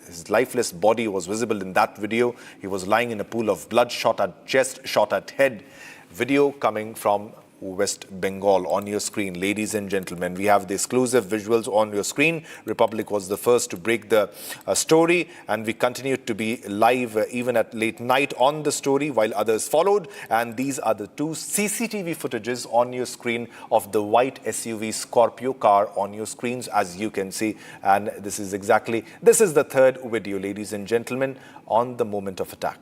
his lifeless body was visible in that video. He was lying in a pool of blood, shot at chest, shot at head. Video coming from West Bengal. On your screen, ladies and gentlemen, we have the exclusive visuals on your screen. Republic was the first to break the story, and we continued to be live even at late night on the story while others followed. And these are the 2 CCTV footages on your screen of the white SUV Scorpio car on your screens, as you can see. And this is the third video, ladies and gentlemen, on the moment of attack.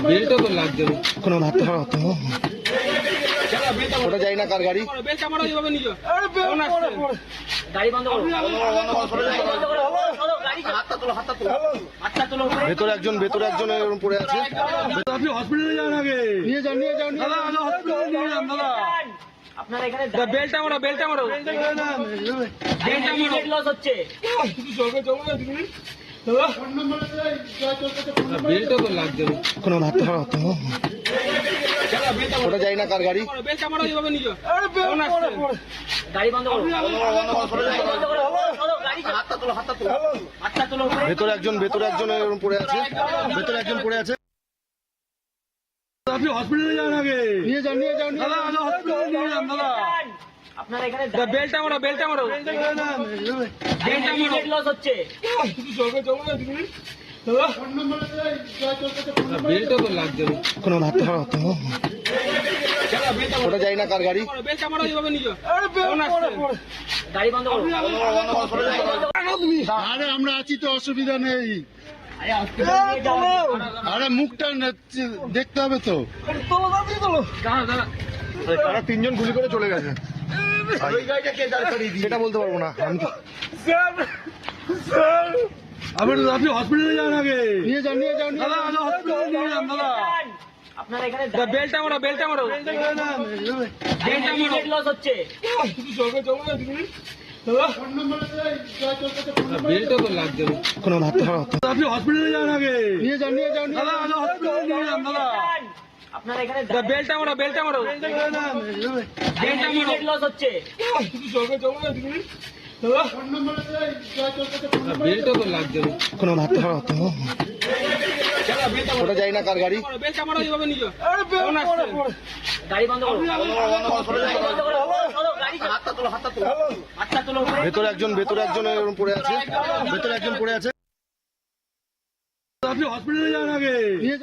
বেলটা তো লাগবে কোনো হাত হাত ওটা যাই না কার গাড়ি বেলটা মারো এইভাবে নিও গাড়ি বন্ধ করো হাতটা তোলো ভেতরে একজন এরকম পড়ে আছে আপনি হসপিটালে যান আগে নিয়ে যান দাদা হসপিটালে নিয়ে যান দাদা আপনারা এখানে বেলটা মারো বেলটা লস হচ্ছে চলবে বেলটা তো লাগবে কোনো হাত হাত ওটা যাই না কার গাড়ি বেলটা মারো এইভাবে নিও গাড়ি বন্ধ করো হাতটা তোলো ভেতরে একজন এরকম পড়ে আছে আপনি হসপিটালে যান আগে নিয়ে যান দাদা হসপিটালে নিয়ে যান দাদা আপনারা এখানে বেলটা মারো লস হচ্ছে চলবে বেলটা তো লাগবে কোনো হাত হাত ওটা যাই না কার গাড়ি বেলটা মারো এইভাবে নিও আরে আমরা আছি তো, অসুবিধা নেই। আরে মুখটা দেখতে হবে তো। তারা তিনজন গুলি করে চলে গেছে, সেটা বলতে পারবো না আমি। আপনি হসপিটালে যান আগে, নিয়ে যান দাদা, হসপিটালে নিয়ে যান দাদা। বেলটা মারো, বেলটা মারো, লস হচ্ছে। বেলটা তো লাগছে, কোনো হাত আপনি হসপিটালে যান আগে, নিয়ে যান দাদা, হসপিটালে নিয়ে যান দাদা। আপনার এখানে বেলটা মারো, বেলটা মারো, লস হচ্ছে। বেলটা তো লাগছে, কোনো হাত ওটা যাই না, কার গাড়ি? গাড়ি বন্ধ করো, ভেতরে একজন এরকম পড়ে আছে, ভেতরে একজন পড়ে আছে।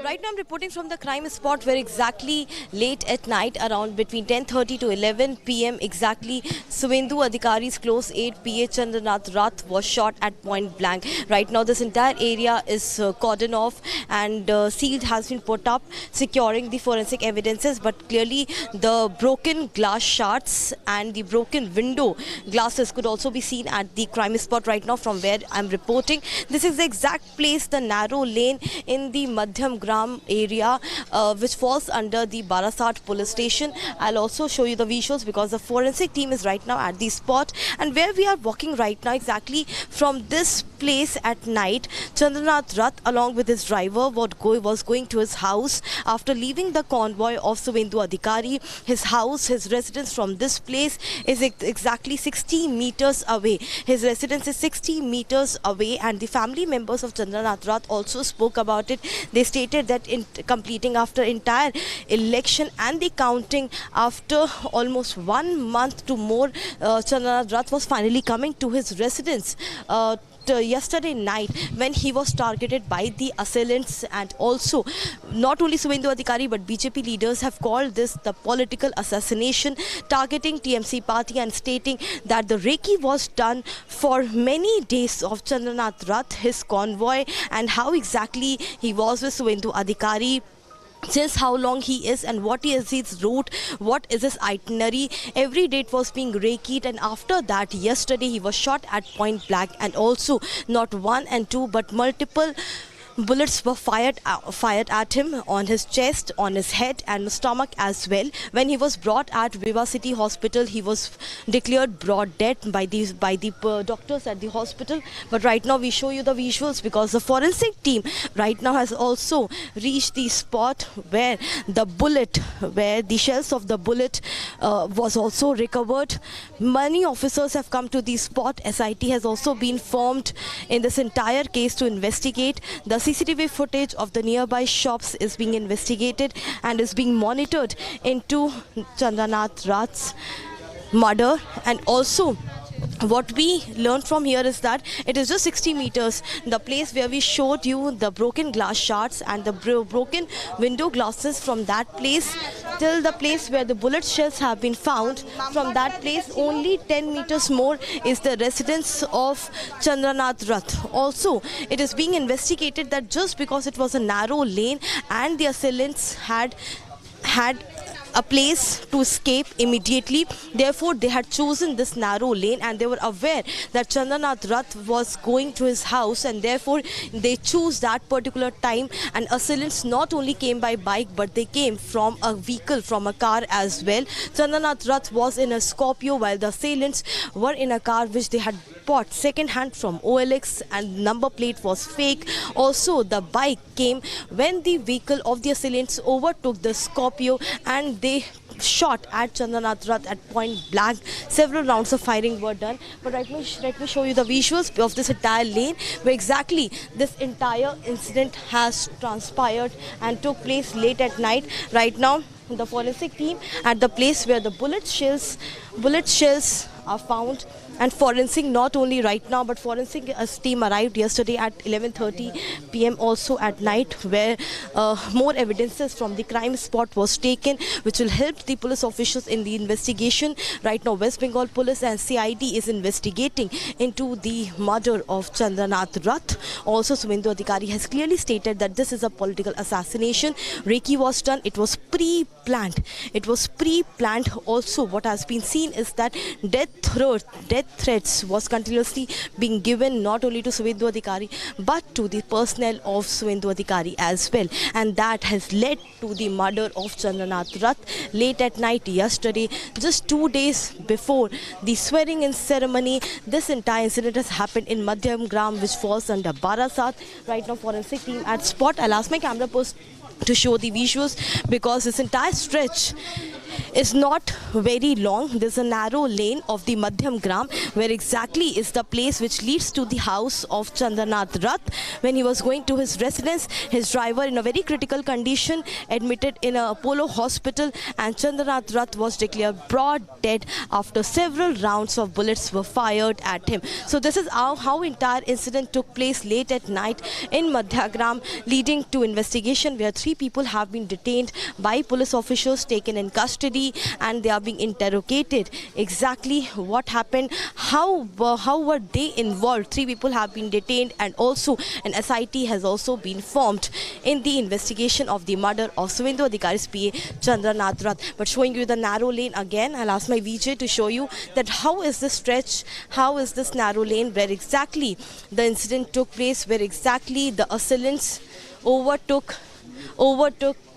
Right now I'm reporting from the crime spot where exactly late at night around between 10:30 to 11 p.m. exactly Suvendu Adhikari's close aide PA Chandranath Rath was shot at point blank. Right now this entire area is cordoned off and sealed has been put up securing the forensic evidences, but clearly the broken glass shards and the broken window glasses could also be seen at the crime spot right now from where I'm reporting. This is the exact place, the narrow lane in the Madhyamgram area which falls under the Barasat police station. I'll also show you the visuals because the forensic team is right now at the spot, and where we are walking right now exactly from this place at night, Chandranath Rath along with his driver was going to his house after leaving the convoy of Suvendu Adhikari. His house, his residence from this place is exactly 60 meters away. His residence is 60 meters away, and the family members of Chandranath Rath also spoke about it. They stated that in completing after entire election and the counting after almost 1 month to more, Chandranath Rath was finally coming to his residence yesterday night when he was targeted by the assailants. And also not only Suvendu Adhikari but BJP leaders have called this the political assassination, targeting TMC party and stating that the recce was done for many days of Chandranath Rath, his convoy, and how exactly he was with Suvendu Adhikari, since how long he is and what is his route, what is his itinerary. Every day it was being rekied, and after that yesterday he was shot at point blank, and also not one and two but multiple bullets were fired at him on his chest, on his head and stomach as well. When he was brought at Viva City Hospital, he was declared broad dead by the doctors at the hospital. But right now we show you the visuals because the forensic team right now has also reached the spot where the shells of the bullet was also recovered. Many officers have come to the spot. SIT has also been formed in this entire case to investigate. The CCTV footage of the nearby shops is being investigated and is being monitored into Chandranath Rath's murder. And also what we learned from here is that it is just 60 meters. The place where we showed you the broken glass shards and the broken window glasses, from that place till the place where the bullet shells have been found, from that place only 10 meters more is the residence of Chandranath Rath. Also, it is being investigated that just because it was a narrow lane and the assailants had a place to escape immediately, therefore they had chosen this narrow lane, and they were aware that Chandranath Rath was going to his house, and therefore they chose that particular time. And assailants not only came by bike but they came from a vehicle, from a car as well. Chandranath Rath was in a Scorpio while the assailants were in a car which they had bought second hand from OLX, and number plate was fake. Also the bike came when the vehicle of the assailants overtook the Scorpio, and they shot at Chandranath Rath at point blank. Several rounds of firing were done. But let me show you the visuals of this entire lane where exactly this entire incident has transpired and took place late at night. Right now the forensic team at the place where the bullet shells are found, and forensic not only right now, but forensic team arrived yesterday at 11:30 p.m. also at night, where more evidences from the crime spot was taken, which will help the police officials in the investigation. Right now, West Bengal Police and CID is investigating into the murder of Chandranath Rath. Also, Suvendu Adhikari has clearly stated that this is a political assassination. Reiki was done. It was pre-planned. It was pre-planned. Also, what has been seen is that death threats was continuously being given not only to Suvendu Adhikari but to the personnel of Suvendu Adhikari as well, and that has led to the murder of Chandranath Rath late at night yesterday, just 2 days before the swearing-in ceremony. This entire incident has happened in Madhyamgram, which falls under Barasat. Right now, forensic team at spot. I'll ask my camera post to show the visuals, because this entire stretch is not very long. There's a narrow lane of the Madhyamgram, where exactly is the place which leads to the house of Chandranath Rath. When he was going to his residence, his driver in a very critical condition admitted in a Apollo hospital, and Chandranath Rath was declared broad dead after several rounds of bullets were fired at him. So this is how entire incident took place late at night in Madhyagram, leading to investigation where 3 people have been detained by police officials, taken in custody, and they are being interrogated. Exactly what happened, how were they involved? 3 people have been detained, and also an SIT has also been formed in the investigation of the murder of Suvendu Adhikari's PA Chandranath Rath. But showing you the narrow lane again, I'll ask my VJ to show you that how is this stretch, how is this narrow lane where exactly the incident took place, where exactly the assailants overtook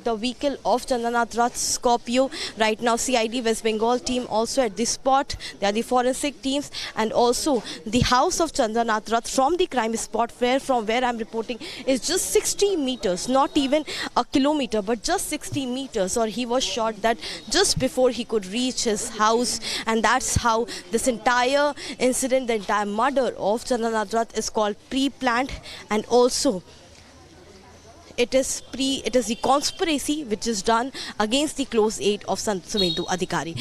the vehicle of Chandranath Rath's Scorpio. Right now, CID West Bengal team also at the spot. They are the forensic teams, and also the house of Chandranath Rath from the crime spot, from where I'm reporting, is just 60 meters, not even a kilometer, but just 60 meters. Or he was shot that just before he could reach his house, and that's how this entire incident, the entire murder of Chandranath Rath, is called pre-planned, and also it is the conspiracy which is done against the close aide of Suvendu Adhikari.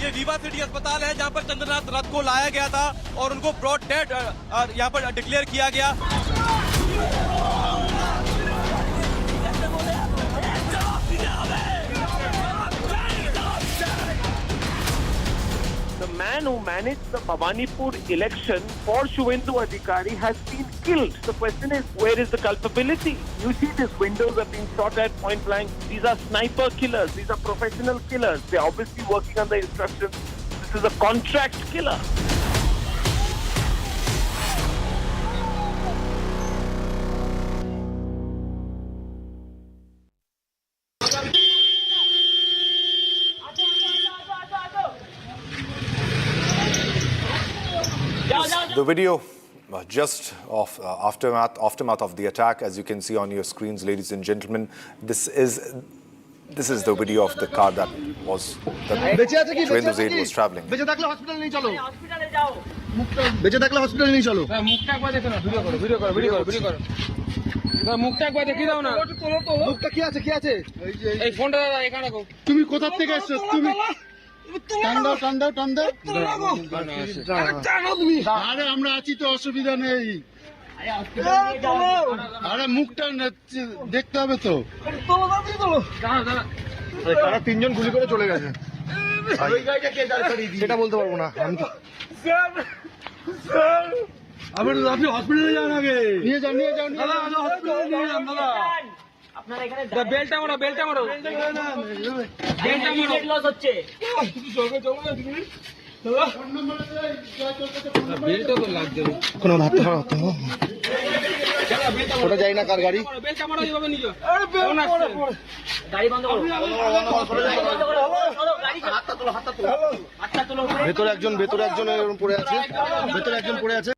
ये विवा city अस्पताल है, जहां पर चंद्रनाथ रथ को लाया गया था और उनको ब्रॉड डेड यहां पर डिक्लेयर किया गया। The man who managed the Bhawanipur election for Suvendu Adhikari has been killed. The question is, where is the culpability? You see these windows are being shot at point blank. These are sniper killers. These are professional killers. They're obviously working on the instructions. This is a contract killer. The video just of aftermath of the attack, as you can see on your screens, ladies and gentlemen. This is the video of the car that Suvendu's aide was traveling. বেঁচে থাকলে হসপিটালে নিয়ে চলো, বেঁচে থাকলে হসপিটালে নিয়ে চলো। মুখটা একবার দেখো না, ভিডিও করো। মুখটা একবার দেখিয়ে দাও না। মুখটা কি আছে? এই ফোনটা দাদা এখানে রাখো। তুমি কোথা থেকে এসেছো? তুমি টান দাও। আরে আমরা আছি তো, অসুবিধা নেই। আরে মুখটা দেখতে হবে তো। তারা 3 জন গুলি করে চলে গেছে। সেটা বলতে পারবো না আমি। আপনি হসপিটালে যান আগে। নিয়ে যান দাদা, হসপিটালে নিয়ে যান দাদা। আপনারা এখানে বেলটা মারো। বেলটা লস হচ্ছে। বেলটা তো লাগছে না। কোনো হাত ধরতে হবে। ওটা যাই না কার গাড়ি? বেলটা মারো এইভাবে নিয়ে যাও। আরে গাড়ি বন্ধ করো। হাতটা তোলো। ভেতরে একজন এরকম পড়ে আছে।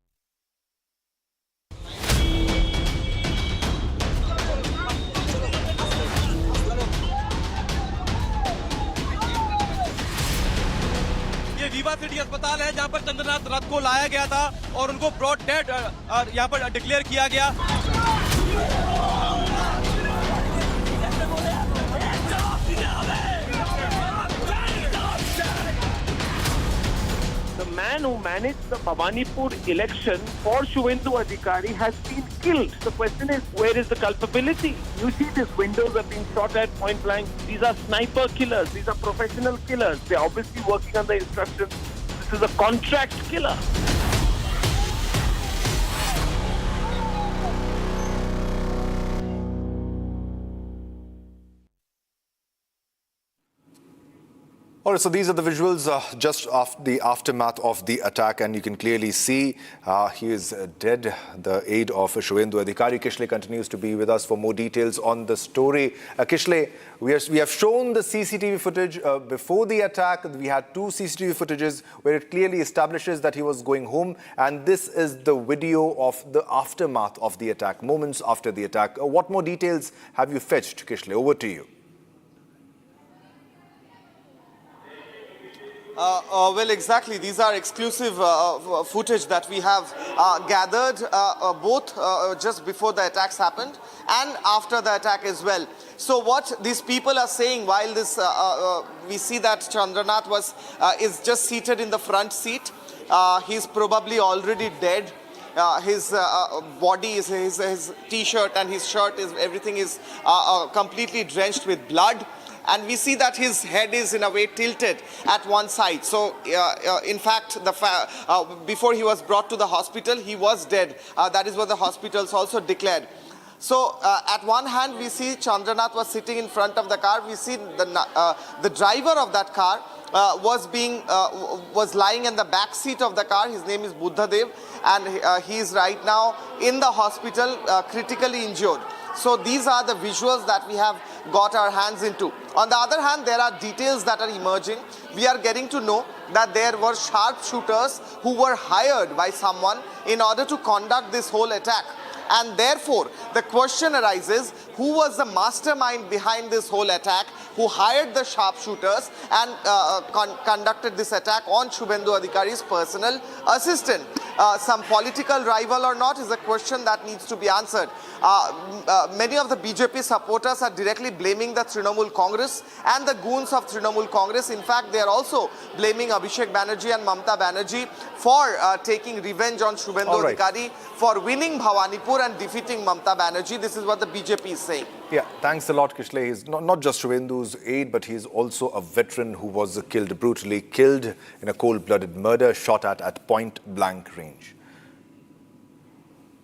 रीवा सिटी अस्पताल है जहां पर चंद्रनाथ रथ को लाया गया था और उनको ब्रॉड डेड यहां पर डिक्लेयर किया गया। The man who managed the Bhawanipur election for Suvendu Adhikari has been killed. The question is, where is the culpability? You see, these windows have been shot at point blank. These are sniper killers. These are professional killers. They're obviously working on the instructions. This is a contract killer. All right, so these are the visuals just of the aftermath of the attack, and you can clearly see he is dead. The aide of Suvendu Adhikari. Kishle continues to be with us for more details on the story. Kishle, we have shown the CCTV footage before the attack. We had two CCTV footages where it clearly establishes that he was going home, and this is the video of the aftermath of the attack, moments after the attack. What more details have you fetched, Kishle? Over to you. Well, exactly. These are exclusive footage that we have gathered both just before the attacks happened and after the attack as well. So what these people are saying while this, we see that Chandranath is just seated in the front seat. He's probably already dead. His body is his t-shirt and his shirt is everything is completely drenched with blood. And we see that his head is in a way tilted at one side. So, in fact, before he was brought to the hospital, he was dead. That is what the hospitals also declared. So, at one hand, we see Chandranath was sitting in front of the car. We see the driver of that car was lying in the back seat of the car. His name is Buddhadev, and he is right now in the hospital, critically injured. So these are the visuals that we have got our hands into. On the other hand, there are details that are emerging. We are getting to know that there were sharpshooters who were hired by someone in order to conduct this whole attack. And therefore, the question arises, who was the mastermind behind this whole attack, who hired the sharpshooters and conducted this attack on Suvendu Adhikari's personal assistant? Some political rival or not is a question that needs to be answered. Many of the BJP supporters are directly blaming the Trinamool Congress and the goons of Trinamool Congress. In fact, they are also blaming Abhishek Banerjee and Mamata Banerjee for taking revenge on Suvendu Adhikari for winning Bhawanipur and defeating Mamata Banerjee. This is what the BJP is saying. Yeah, thanks a lot, Kishle. He's not just Suvendu's aide, but he's also a veteran who was brutally killed in a cold-blooded murder, shot at point-blank range.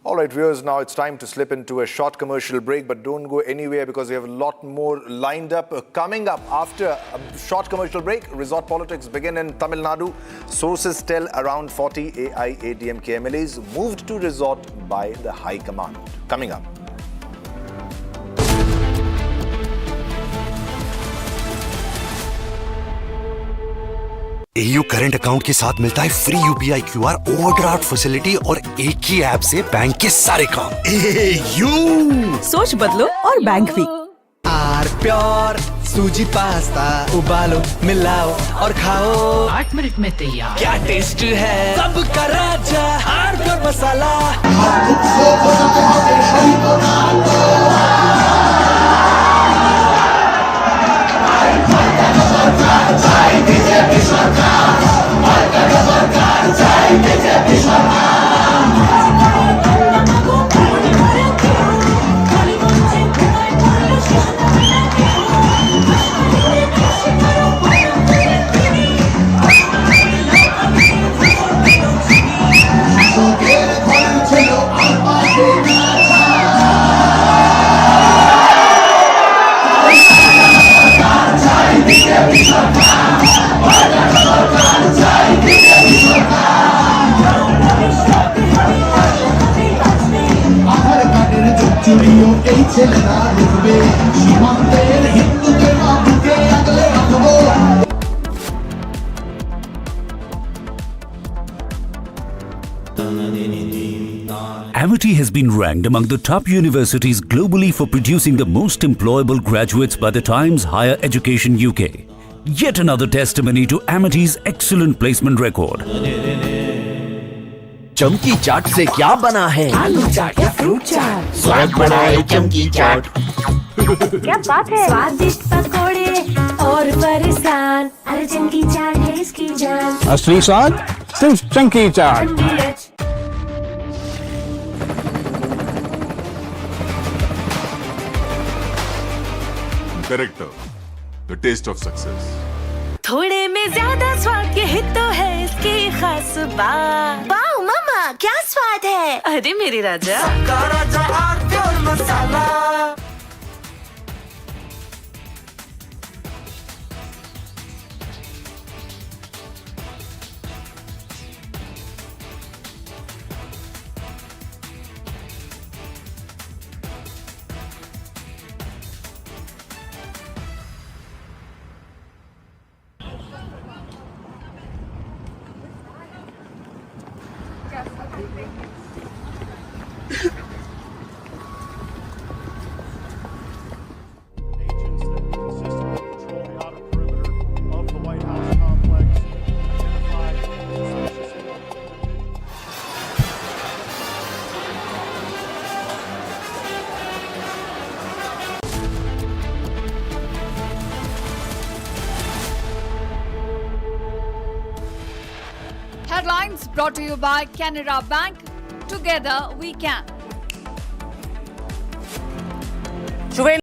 All right, viewers, now it's time to slip into a short commercial break, but don't go anywhere because we have a lot more lined up. Coming up after a short commercial break, resort politics begin in Tamil Nadu. Sources tell around 40 AIADMK MLAs moved to resort by the High Command. Coming up. AU current account के साथ मिलता है free UPI QR overdraft facility और एक ही app से bank के सारे काम। AU सोच बदलो और बैंक भी। आर प्योर सूजी पास्ता उबालो मिलाओ और खाओ 8 मिनट में तैयार। क्या टेस्ट है सबका राजा R Pure masala. Amity has been ranked among the top universities globally for producing the most employable graduates by the Times Higher Education UK. Yet another testimony to Amity's excellent placement record. चमकी चाट से क्या बना है? आलू चाट या fruit चाट, स्वाद बनाए चमकी चाट। क्या बात है? स्वादिष्ट पकोड़े और परेशान, अरे चमकी चाट है इसकी जान। असली स्वाद सिर्फ चंकी चाट। Director, the taste of success. थोड़े में ज्यादा स्वाद, यही तो है इसकी खास बात। वाओ मामा, क्या स्वाद है? अरे मेरे राजा, राजा और मसाला। Headlines brought to you by Canara Bank. Together we can.